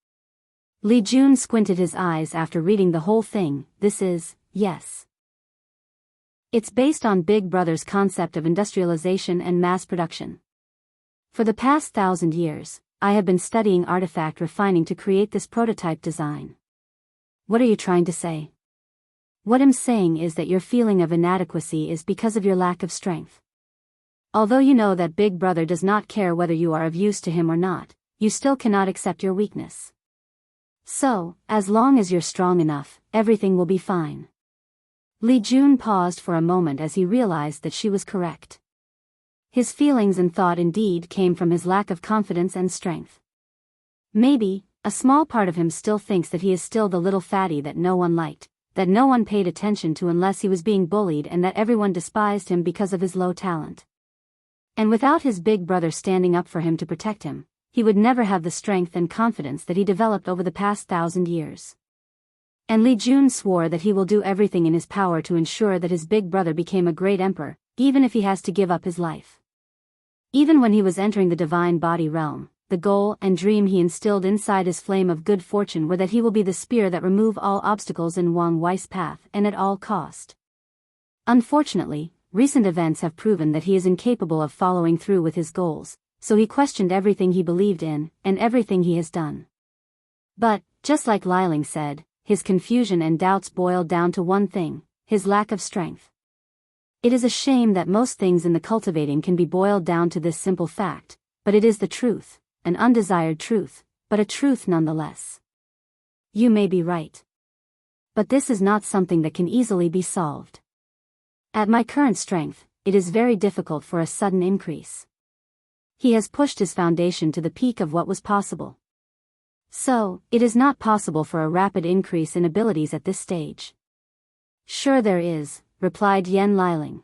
Li Jun squinted his eyes after reading the whole thing. This is, yes. It's based on Big Brother's concept of industrialization and mass production. For the past 1,000 years, I have been studying artifact refining to create this prototype design. What are you trying to say? What I'm saying is that your feeling of inadequacy is because of your lack of strength. Although you know that Big Brother does not care whether you are of use to him or not, you still cannot accept your weakness. So, as long as you're strong enough, everything will be fine. Li Jun paused for a moment as he realized that she was correct. His feelings and thought indeed came from his lack of confidence and strength. Maybe, a small part of him still thinks that he is still the little fatty that no one liked, that no one paid attention to unless he was being bullied, and that everyone despised him because of his low talent. And without his big brother standing up for him to protect him, he would never have the strength and confidence that he developed over the past 1,000 years. And Li Jun swore that he will do everything in his power to ensure that his big brother became a great emperor, even if he has to give up his life. Even when he was entering the divine body realm, the goal and dream he instilled inside his flame of good fortune were that he will be the spear that remove all obstacles in Wang Wei's path and at all cost. Unfortunately, recent events have proven that he is incapable of following through with his goals, so he questioned everything he believed in, and everything he has done. But, just like Liling said, his confusion and doubts boiled down to one thing: his lack of strength. It is a shame that most things in the cultivating can be boiled down to this simple fact, but it is the truth, an undesired truth, but a truth nonetheless. You may be right. But this is not something that can easily be solved. At my current strength, it is very difficult for a sudden increase. He has pushed his foundation to the peak of what was possible. So, it is not possible for a rapid increase in abilities at this stage. Sure there is, replied Yan Liling.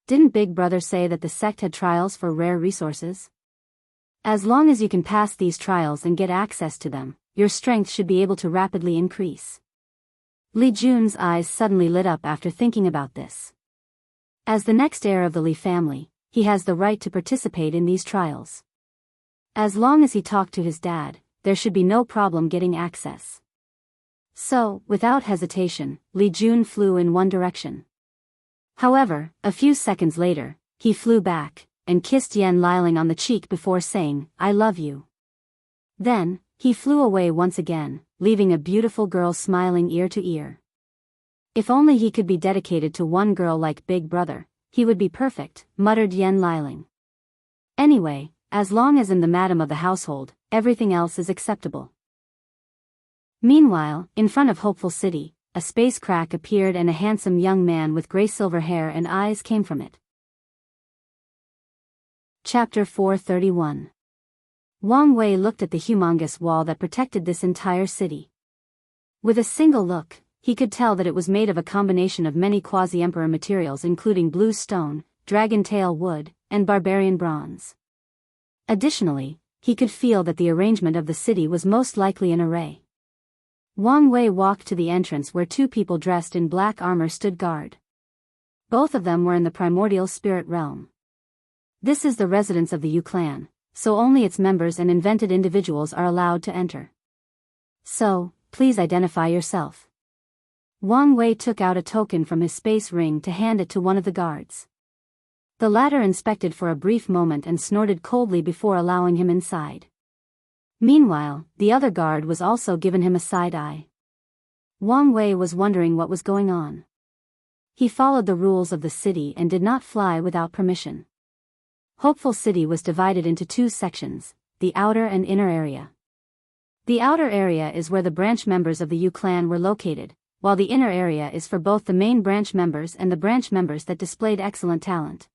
Didn't Big Brother say that the sect had trials for rare resources? As long as you can pass these trials and get access to them, your strength should be able to rapidly increase. Li Jun's eyes suddenly lit up after thinking about this. As the next heir of the Li family, he has the right to participate in these trials. As long as he talked to his dad, there should be no problem getting access. So, without hesitation, Li Jun flew in one direction. However, a few seconds later, he flew back, and kissed Yan Liling on the cheek before saying, "I love you." Then, he flew away once again, leaving a beautiful girl smiling ear to ear. If only he could be dedicated to one girl like Big Brother, he would be perfect, muttered Yan Liling. Anyway, as long as I'm the madam of the household, everything else is acceptable. Meanwhile, in front of Hopeful City, a space crack appeared and a handsome young man with gray silver hair and eyes came from it. Chapter 431. Wang Wei looked at the humongous wall that protected this entire city. With a single look, he could tell that it was made of a combination of many quasi-emperor materials including blue stone, dragon tail wood, and barbarian bronze. Additionally, he could feel that the arrangement of the city was most likely an array. Wang Wei walked to the entrance where two people dressed in black armor stood guard. Both of them were in the primordial spirit realm. This is the residence of the Yu clan, so only its members and invented individuals are allowed to enter. So, please identify yourself. Wang Wei took out a token from his space ring to hand it to one of the guards. The latter inspected for a brief moment and snorted coldly before allowing him inside. Meanwhile, the other guard was also given him a side eye. Wang Wei was wondering what was going on. He followed the rules of the city and did not fly without permission. Hopeful City was divided into two sections, the outer and inner area. The outer area is where the branch members of the Yu clan were located, while the inner area is for both the main branch members and the branch members that displayed excellent talent.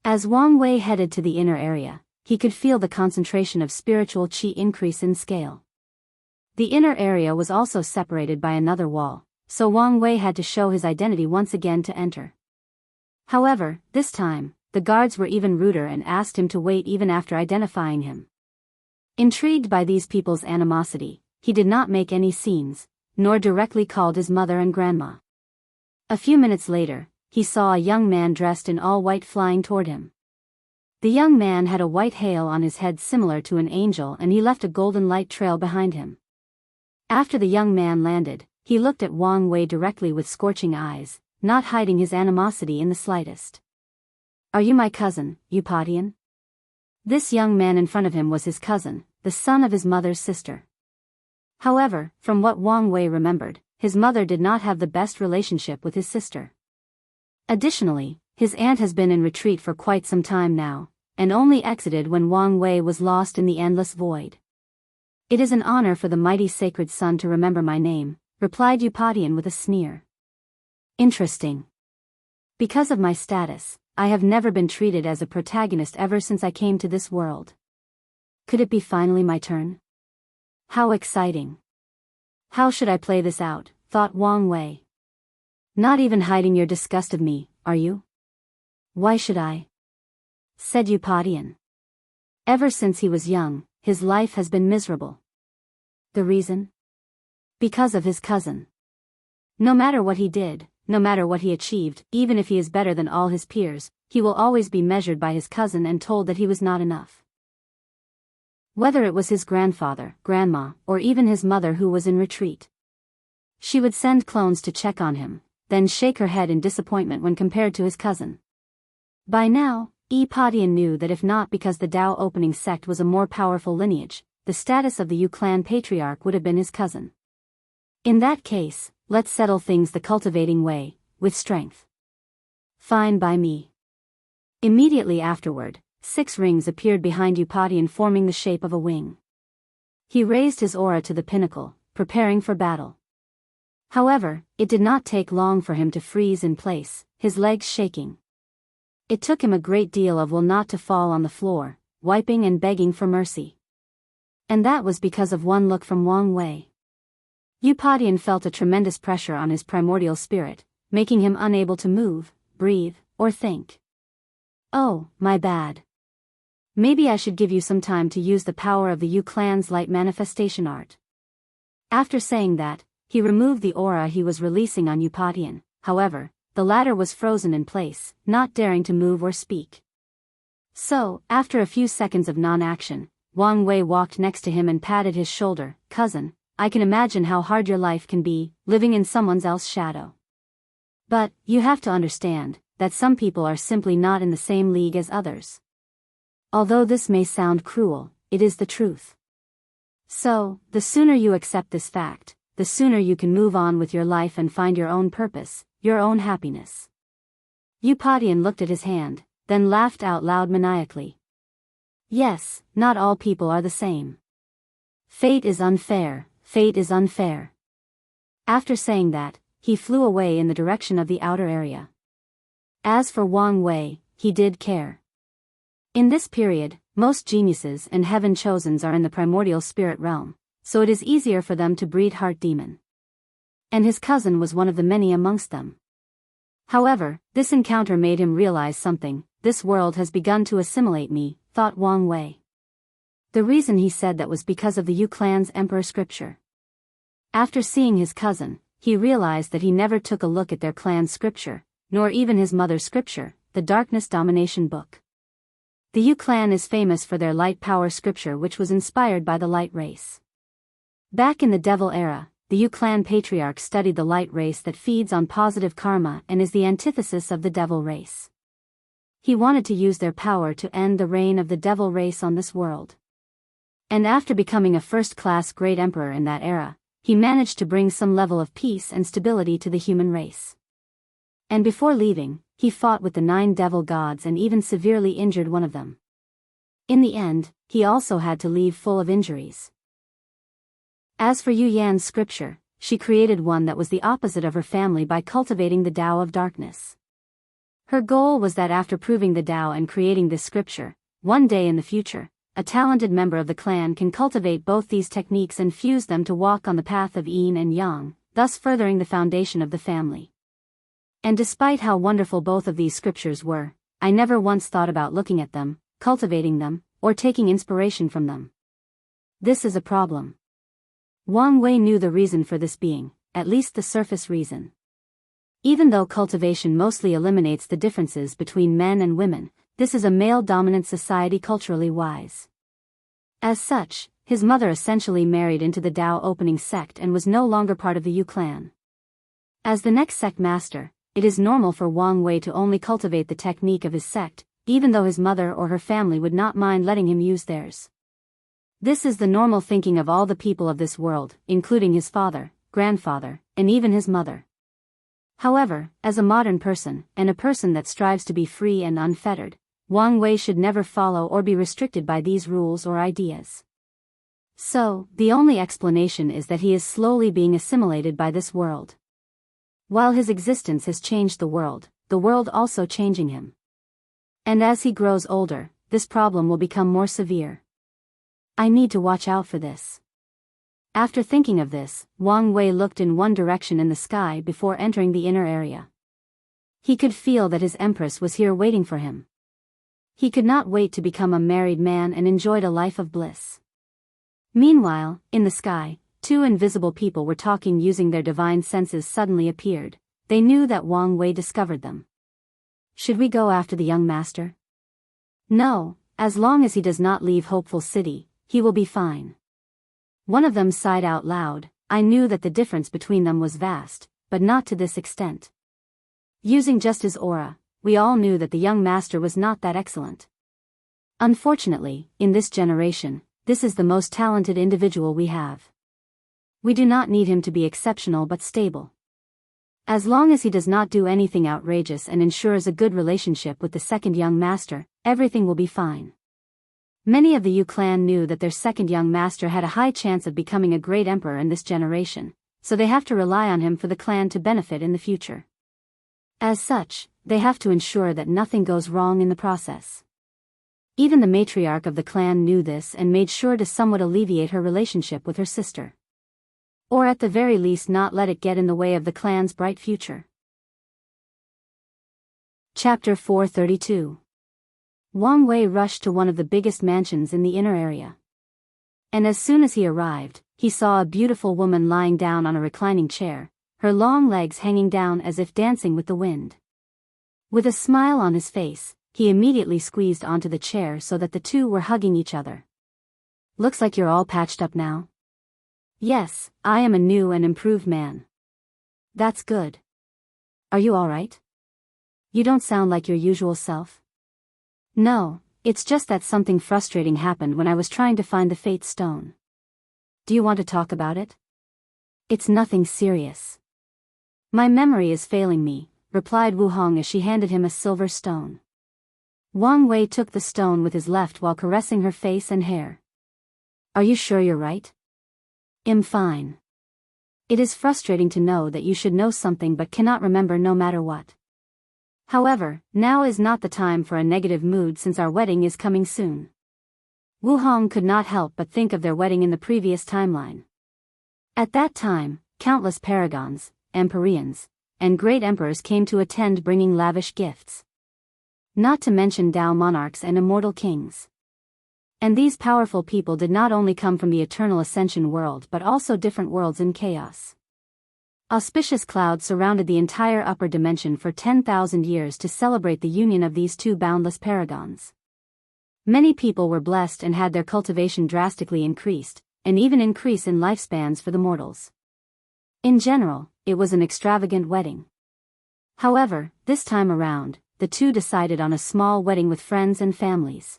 As Wang Wei headed to the inner area, he could feel the concentration of spiritual qi increase in scale. The inner area was also separated by another wall, so Wang Wei had to show his identity once again to enter. However, this time, the guards were even ruder and asked him to wait even after identifying him. Intrigued by these people's animosity, he did not make any scenes, nor directly called his mother and grandma. A few minutes later, he saw a young man dressed in all white flying toward him. The young man had a white halo on his head similar to an angel and he left a golden light trail behind him. After the young man landed, he looked at Wang Wei directly with scorching eyes, not hiding his animosity in the slightest. Are you my cousin, Upadian? This young man in front of him was his cousin, the son of his mother's sister. However, from what Wang Wei remembered, his mother did not have the best relationship with his sister. Additionally, his aunt has been in retreat for quite some time now, and only exited when Wang Wei was lost in the endless void. It is an honor for the mighty sacred son to remember my name, replied Upadian with a sneer. Interesting. Because of my status, I have never been treated as a protagonist ever since I came to this world. Could it be finally my turn? How exciting. How should I play this out, thought Wang Wei. Not even hiding your disgust of me, are you? Why should I? Said Upadian. Ever since he was young, his life has been miserable. The reason? Because of his cousin. No matter what he did, no matter what he achieved, even if he is better than all his peers, he will always be measured by his cousin and told that he was not enough. Whether it was his grandfather, grandma, or even his mother who was in retreat. She would send clones to check on him, then shake her head in disappointment when compared to his cousin. By now, Upadian knew that if not because the Dao opening sect was a more powerful lineage, the status of the Yu clan patriarch would have been his cousin. In that case, let's settle things the cultivating way, with strength. Fine by me. Immediately afterward, 6 rings appeared behind Upadian forming the shape of a wing. He raised his aura to the pinnacle, preparing for battle. However, it did not take long for him to freeze in place, his legs shaking. It took him a great deal of will not to fall on the floor, wiping and begging for mercy. And that was because of one look from Wang Wei. Upadian felt a tremendous pressure on his primordial spirit, making him unable to move, breathe, or think. Oh, my bad. Maybe I should give you some time to use the power of the Yu clan's light manifestation art. After saying that, he removed the aura he was releasing on Upadian. However, the latter was frozen in place, not daring to move or speak. So, after a few seconds of non-action, Wang Wei walked next to him and patted his shoulder. Cousin, I can imagine how hard your life can be, living in someone else's shadow. But, you have to understand, that some people are simply not in the same league as others. Although this may sound cruel, it is the truth. So, the sooner you accept this fact, the sooner you can move on with your life and find your own purpose, your own happiness. Upadian looked at his hand, then laughed out loud maniacally. Yes, not all people are the same. Fate is unfair, fate is unfair. After saying that, he flew away in the direction of the outer area. As for Wang Wei, he did care. In this period, most geniuses and heaven-chosens are in the primordial spirit realm, so it is easier for them to breed heart demon. And his cousin was one of the many amongst them. However, this encounter made him realize something. This world has begun to assimilate me, thought Wang Wei. The reason he said that was because of the Yu clan's emperor scripture. After seeing his cousin, he realized that he never took a look at their clan's scripture, nor even his mother's scripture, the Darkness Domination book. The Yu clan is famous for their light power scripture, which was inspired by the light race. Back in the Devil era, the Yu clan patriarch studied the light race that feeds on positive karma and is the antithesis of the devil race. He wanted to use their power to end the reign of the devil race on this world. And after becoming a first-class great emperor in that era, he managed to bring some level of peace and stability to the human race. And before leaving, he fought with the 9 devil gods and even severely injured one of them. In the end, he also had to leave full of injuries. As for Yu Yan's scripture, she created one that was the opposite of her family by cultivating the Tao of darkness. Her goal was that after proving the Tao and creating this scripture, one day in the future, a talented member of the clan can cultivate both these techniques and fuse them to walk on the path of yin and yang, thus furthering the foundation of the family. And despite how wonderful both of these scriptures were, I never once thought about looking at them, cultivating them, or taking inspiration from them. This is a problem. Wang Wei knew the reason for this being, at least the surface reason. Even though cultivation mostly eliminates the differences between men and women, this is a male-dominant society culturally wise. As such, his mother essentially married into the Tao opening sect and was no longer part of the Yu clan. As the next sect master, it is normal for Wang Wei to only cultivate the technique of his sect, even though his mother or her family would not mind letting him use theirs. This is the normal thinking of all the people of this world, including his father, grandfather, and even his mother. However, as a modern person, and a person that strives to be free and unfettered, Wang Wei should never follow or be restricted by these rules or ideas. So, the only explanation is that he is slowly being assimilated by this world. While his existence has changed the world also changing him. And as he grows older, this problem will become more severe. I need to watch out for this. After thinking of this, Wang Wei looked in one direction in the sky before entering the inner area. He could feel that his empress was here waiting for him. He could not wait to become a married man and enjoyed a life of bliss. Meanwhile, in the sky, 2 invisible people were talking using their divine senses suddenly appeared. They knew that Wang Wei discovered them. Should we go after the young master? No, as long as he does not leave Hopeful City, he will be fine. One of them sighed out loud. I knew that the difference between them was vast, but not to this extent. Using just his aura, we all knew that the young master was not that excellent. Unfortunately, in this generation, this is the most talented individual we have. We do not need him to be exceptional but stable. As long as he does not do anything outrageous and ensures a good relationship with the second young master, everything will be fine. Many of the Yu clan knew that their second young master had a high chance of becoming a great emperor in this generation, so they have to rely on him for the clan to benefit in the future. As such, they have to ensure that nothing goes wrong in the process. Even the matriarch of the clan knew this and made sure to somewhat alleviate her relationship with her sister. Or at the very least not let it get in the way of the clan's bright future. Chapter 432. Wang Wei rushed to one of the biggest mansions in the inner area. And as soon as he arrived, he saw a beautiful woman lying down on a reclining chair, her long legs hanging down as if dancing with the wind. With a smile on his face, he immediately squeezed onto the chair so that the two were hugging each other. Looks like you're all patched up now. Yes, I am a new and improved man. That's good. Are you all right? You don't sound like your usual self. No, it's just that something frustrating happened when I was trying to find the Fate Stone. Do you want to talk about it? It's nothing serious. My memory is failing me, replied Wu Hong as she handed him a silver stone. Wang Wei took the stone with his left while caressing her face and hair. Are you sure you're right? I'm fine. It is frustrating to know that you should know something but cannot remember no matter what. However, now is not the time for a negative mood since our wedding is coming soon. Wu Hong could not help but think of their wedding in the previous timeline. At that time, countless paragons, empyreans, and great emperors came to attend, bringing lavish gifts. Not to mention Tao monarchs and immortal kings. And these powerful people did not only come from the eternal ascension world but also different worlds in chaos. Auspicious clouds surrounded the entire upper dimension for 10,000 years to celebrate the union of these two boundless paragons. Many people were blessed and had their cultivation drastically increased, and even increase in lifespans for the mortals. In general, it was an extravagant wedding. However, this time around, the two decided on a small wedding with friends and families.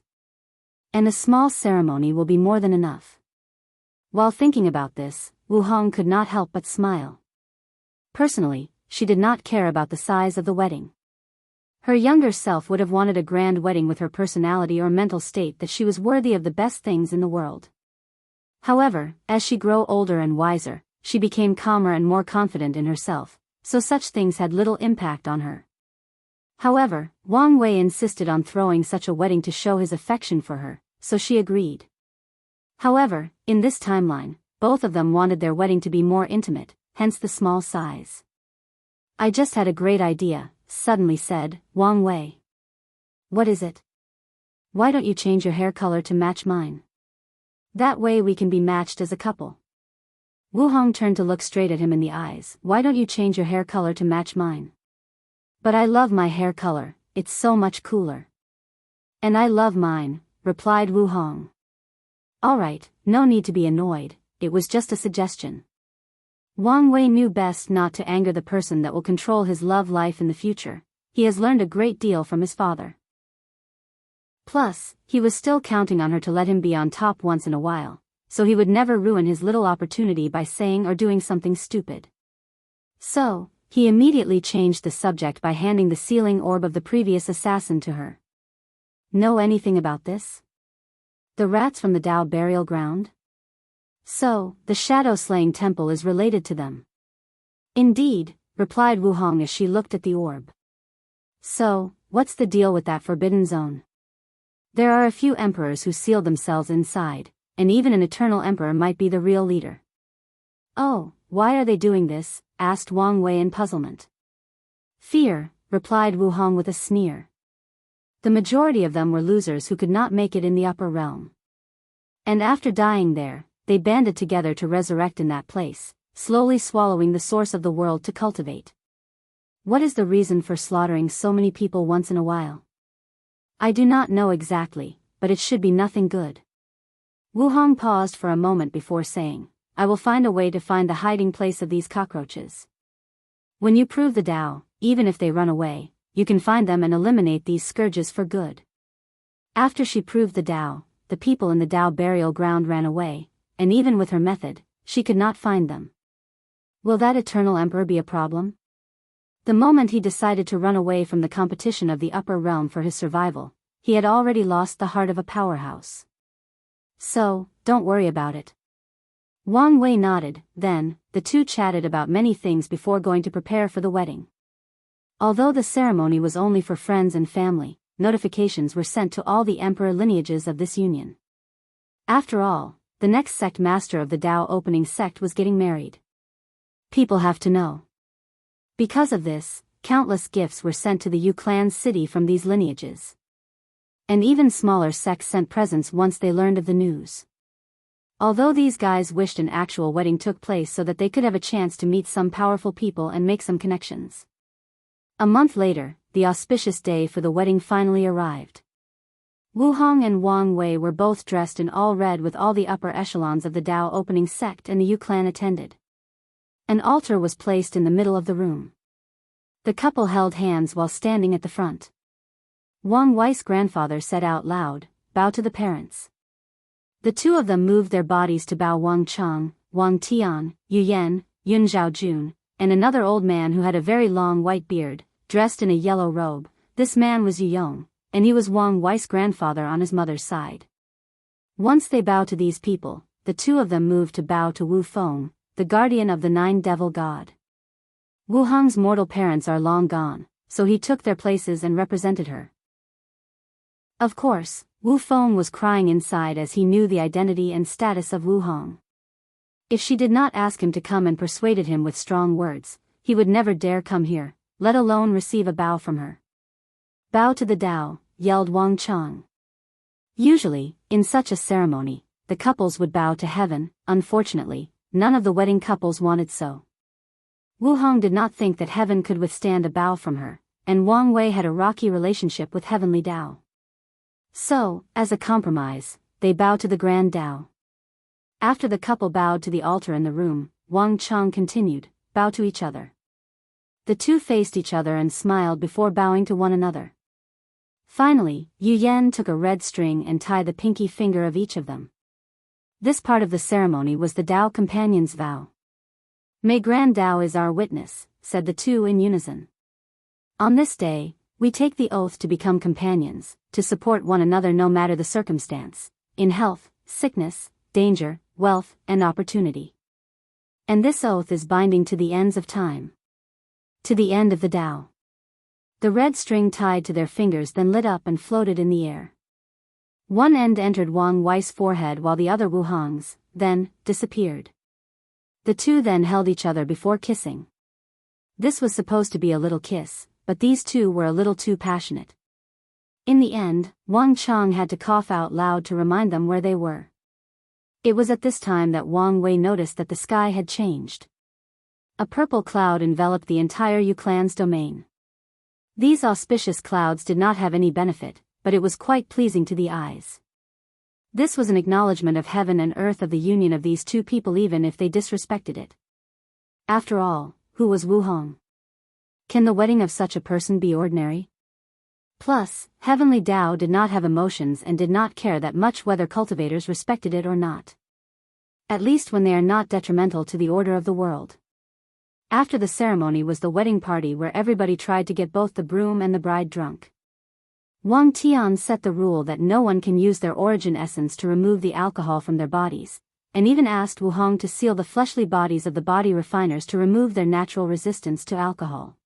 And a small ceremony will be more than enough. While thinking about this, Wu Hong could not help but smile. Personally, she did not care about the size of the wedding. Her younger self would have wanted a grand wedding with her personality or mental state that she was worthy of the best things in the world. However, as she grew older and wiser, she became calmer and more confident in herself, so such things had little impact on her. However, Wang Wei insisted on throwing such a wedding to show his affection for her, so she agreed. However, in this timeline, both of them wanted their wedding to be more intimate, hence the small size. "I just had a great idea," suddenly said Wang Wei. "What is it?" "Why don't you change your hair color to match mine? That way we can be matched as a couple." Wu Hong turned to look straight at him in the eyes. "Why don't you change your hair color to match mine?" "But I love my hair color, it's so much cooler." "And I love mine," replied Wu Hong. "Alright, no need to be annoyed, it was just a suggestion." Wang Wei knew best not to anger the person that will control his love life in the future. He has learned a great deal from his father. Plus, he was still counting on her to let him be on top once in a while, so he would never ruin his little opportunity by saying or doing something stupid. So, he immediately changed the subject by handing the sealing orb of the previous assassin to her. "Know anything about this? The rats from the Tao burial ground? So, the shadow-slaying temple is related to them." "Indeed," replied Wu Hong as she looked at the orb. "So, what's the deal with that forbidden zone? There are a few emperors who sealed themselves inside, and even an eternal emperor might be the real leader." "Oh, why are they doing this?" asked Wang Wei in puzzlement. "Fear," replied Wu Hong with a sneer. "The majority of them were losers who could not make it in the upper realm. And after dying there, they banded together to resurrect in that place, slowly swallowing the source of the world to cultivate. What is the reason for slaughtering so many people once in a while? I do not know exactly, but it should be nothing good." Wu Hong paused for a moment before saying, "I will find a way to find the hiding place of these cockroaches. When you prove the Tao, even if they run away, you can find them and eliminate these scourges for good." After she proved the Tao, the people in the Tao burial ground ran away, and even with her method, she could not find them. Will that eternal emperor be a problem? The moment he decided to run away from the competition of the upper realm for his survival, he had already lost the heart of a powerhouse. So, don't worry about it. Wang Wei nodded. Then, the two chatted about many things before going to prepare for the wedding. Although the ceremony was only for friends and family, notifications were sent to all the emperor lineages of this union. After all, the next sect master of the Tao opening sect was getting married. People have to know. Because of this, countless gifts were sent to the Yu clan city from these lineages. And even smaller sects sent presents once they learned of the news. Although these guys wished an actual wedding took place so that they could have a chance to meet some powerful people and make some connections. A month later, the auspicious day for the wedding finally arrived. Wu Hong and Wang Wei were both dressed in all red with all the upper echelons of the Tao opening sect and the Yu clan attended. An altar was placed in the middle of the room. The couple held hands while standing at the front. Wang Wei's grandfather said out loud, "Bow to the parents." The two of them moved their bodies to bow. Wang Chang, Wang Tian, Yu Yan, Yun Zhaojun, and another old man who had a very long white beard, dressed in a yellow robe. This man was Yu Yong, and he was Wang Wei's grandfather on his mother's side. Once they bowed to these people, the two of them moved to bow to Wu Feng, the guardian of the Nine Devil God. Wu Hong's mortal parents are long gone, so he took their places and represented her. Of course, Wu Feng was crying inside as he knew the identity and status of Wu Hong. If she did not ask him to come and persuaded him with strong words, he would never dare come here, let alone receive a bow from her. Bow to the Tao, yelled Wang Chang. Usually, in such a ceremony, the couples would bow to heaven. Unfortunately, none of the wedding couples wanted so. Wu Hong did not think that heaven could withstand a bow from her, and Wang Wei had a rocky relationship with heavenly Tao. So, as a compromise, they bowed to the grand Tao. After the couple bowed to the altar in the room, Wang Chang continued, bow to each other. The two faced each other and smiled before bowing to one another. Finally, Yu Yan took a red string and tied the pinky finger of each of them. This part of the ceremony was the Tao companion's vow. May Grand Tao is our witness, said the two in unison. On this day, we take the oath to become companions, to support one another no matter the circumstance, in health, sickness, danger, wealth, and opportunity. And this oath is binding to the ends of time. To the end of the Tao. The red string tied to their fingers then lit up and floated in the air. One end entered Wang Wei's forehead while the other Wu Hong's, then, disappeared. The two then held each other before kissing. This was supposed to be a little kiss, but these two were a little too passionate. In the end, Wang Chang had to cough out loud to remind them where they were. It was at this time that Wang Wei noticed that the sky had changed. A purple cloud enveloped the entire Yu clan's domain. These auspicious clouds did not have any benefit, but it was quite pleasing to the eyes. This was an acknowledgement of heaven and earth of the union of these two people even if they disrespected it. After all, who was Wu Hong? Can the wedding of such a person be ordinary? Plus, heavenly Tao did not have emotions and did not care that much whether cultivators respected it or not. At least when they are not detrimental to the order of the world. After the ceremony was the wedding party where everybody tried to get both the groom and the bride drunk. Wang Tian set the rule that no one can use their origin essence to remove the alcohol from their bodies, and even asked Wu Hong to seal the fleshly bodies of the body refiners to remove their natural resistance to alcohol.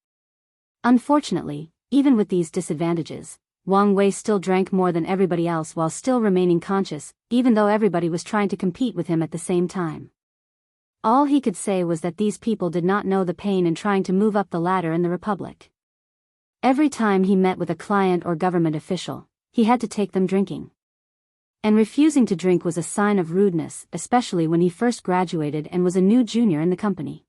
Unfortunately, even with these disadvantages, Wang Wei still drank more than everybody else while still remaining conscious, even though everybody was trying to compete with him at the same time. All he could say was that these people did not know the pain in trying to move up the ladder in the Republic. Every time he met with a client or government official, he had to take them drinking. And refusing to drink was a sign of rudeness, especially when he first graduated and was a new junior in the company.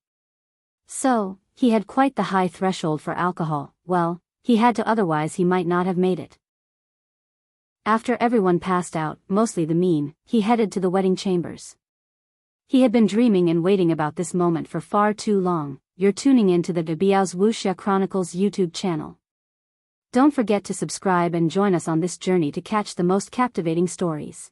So, he had quite the high threshold for alcohol. Well, he had to, otherwise he might not have made it. After everyone passed out, mostly the mean, he headed to the wedding chambers. He had been dreaming and waiting about this moment for far too long. You're tuning into the Biyao's Wuxia Chronicles YouTube channel. Don't forget to subscribe and join us on this journey to catch the most captivating stories.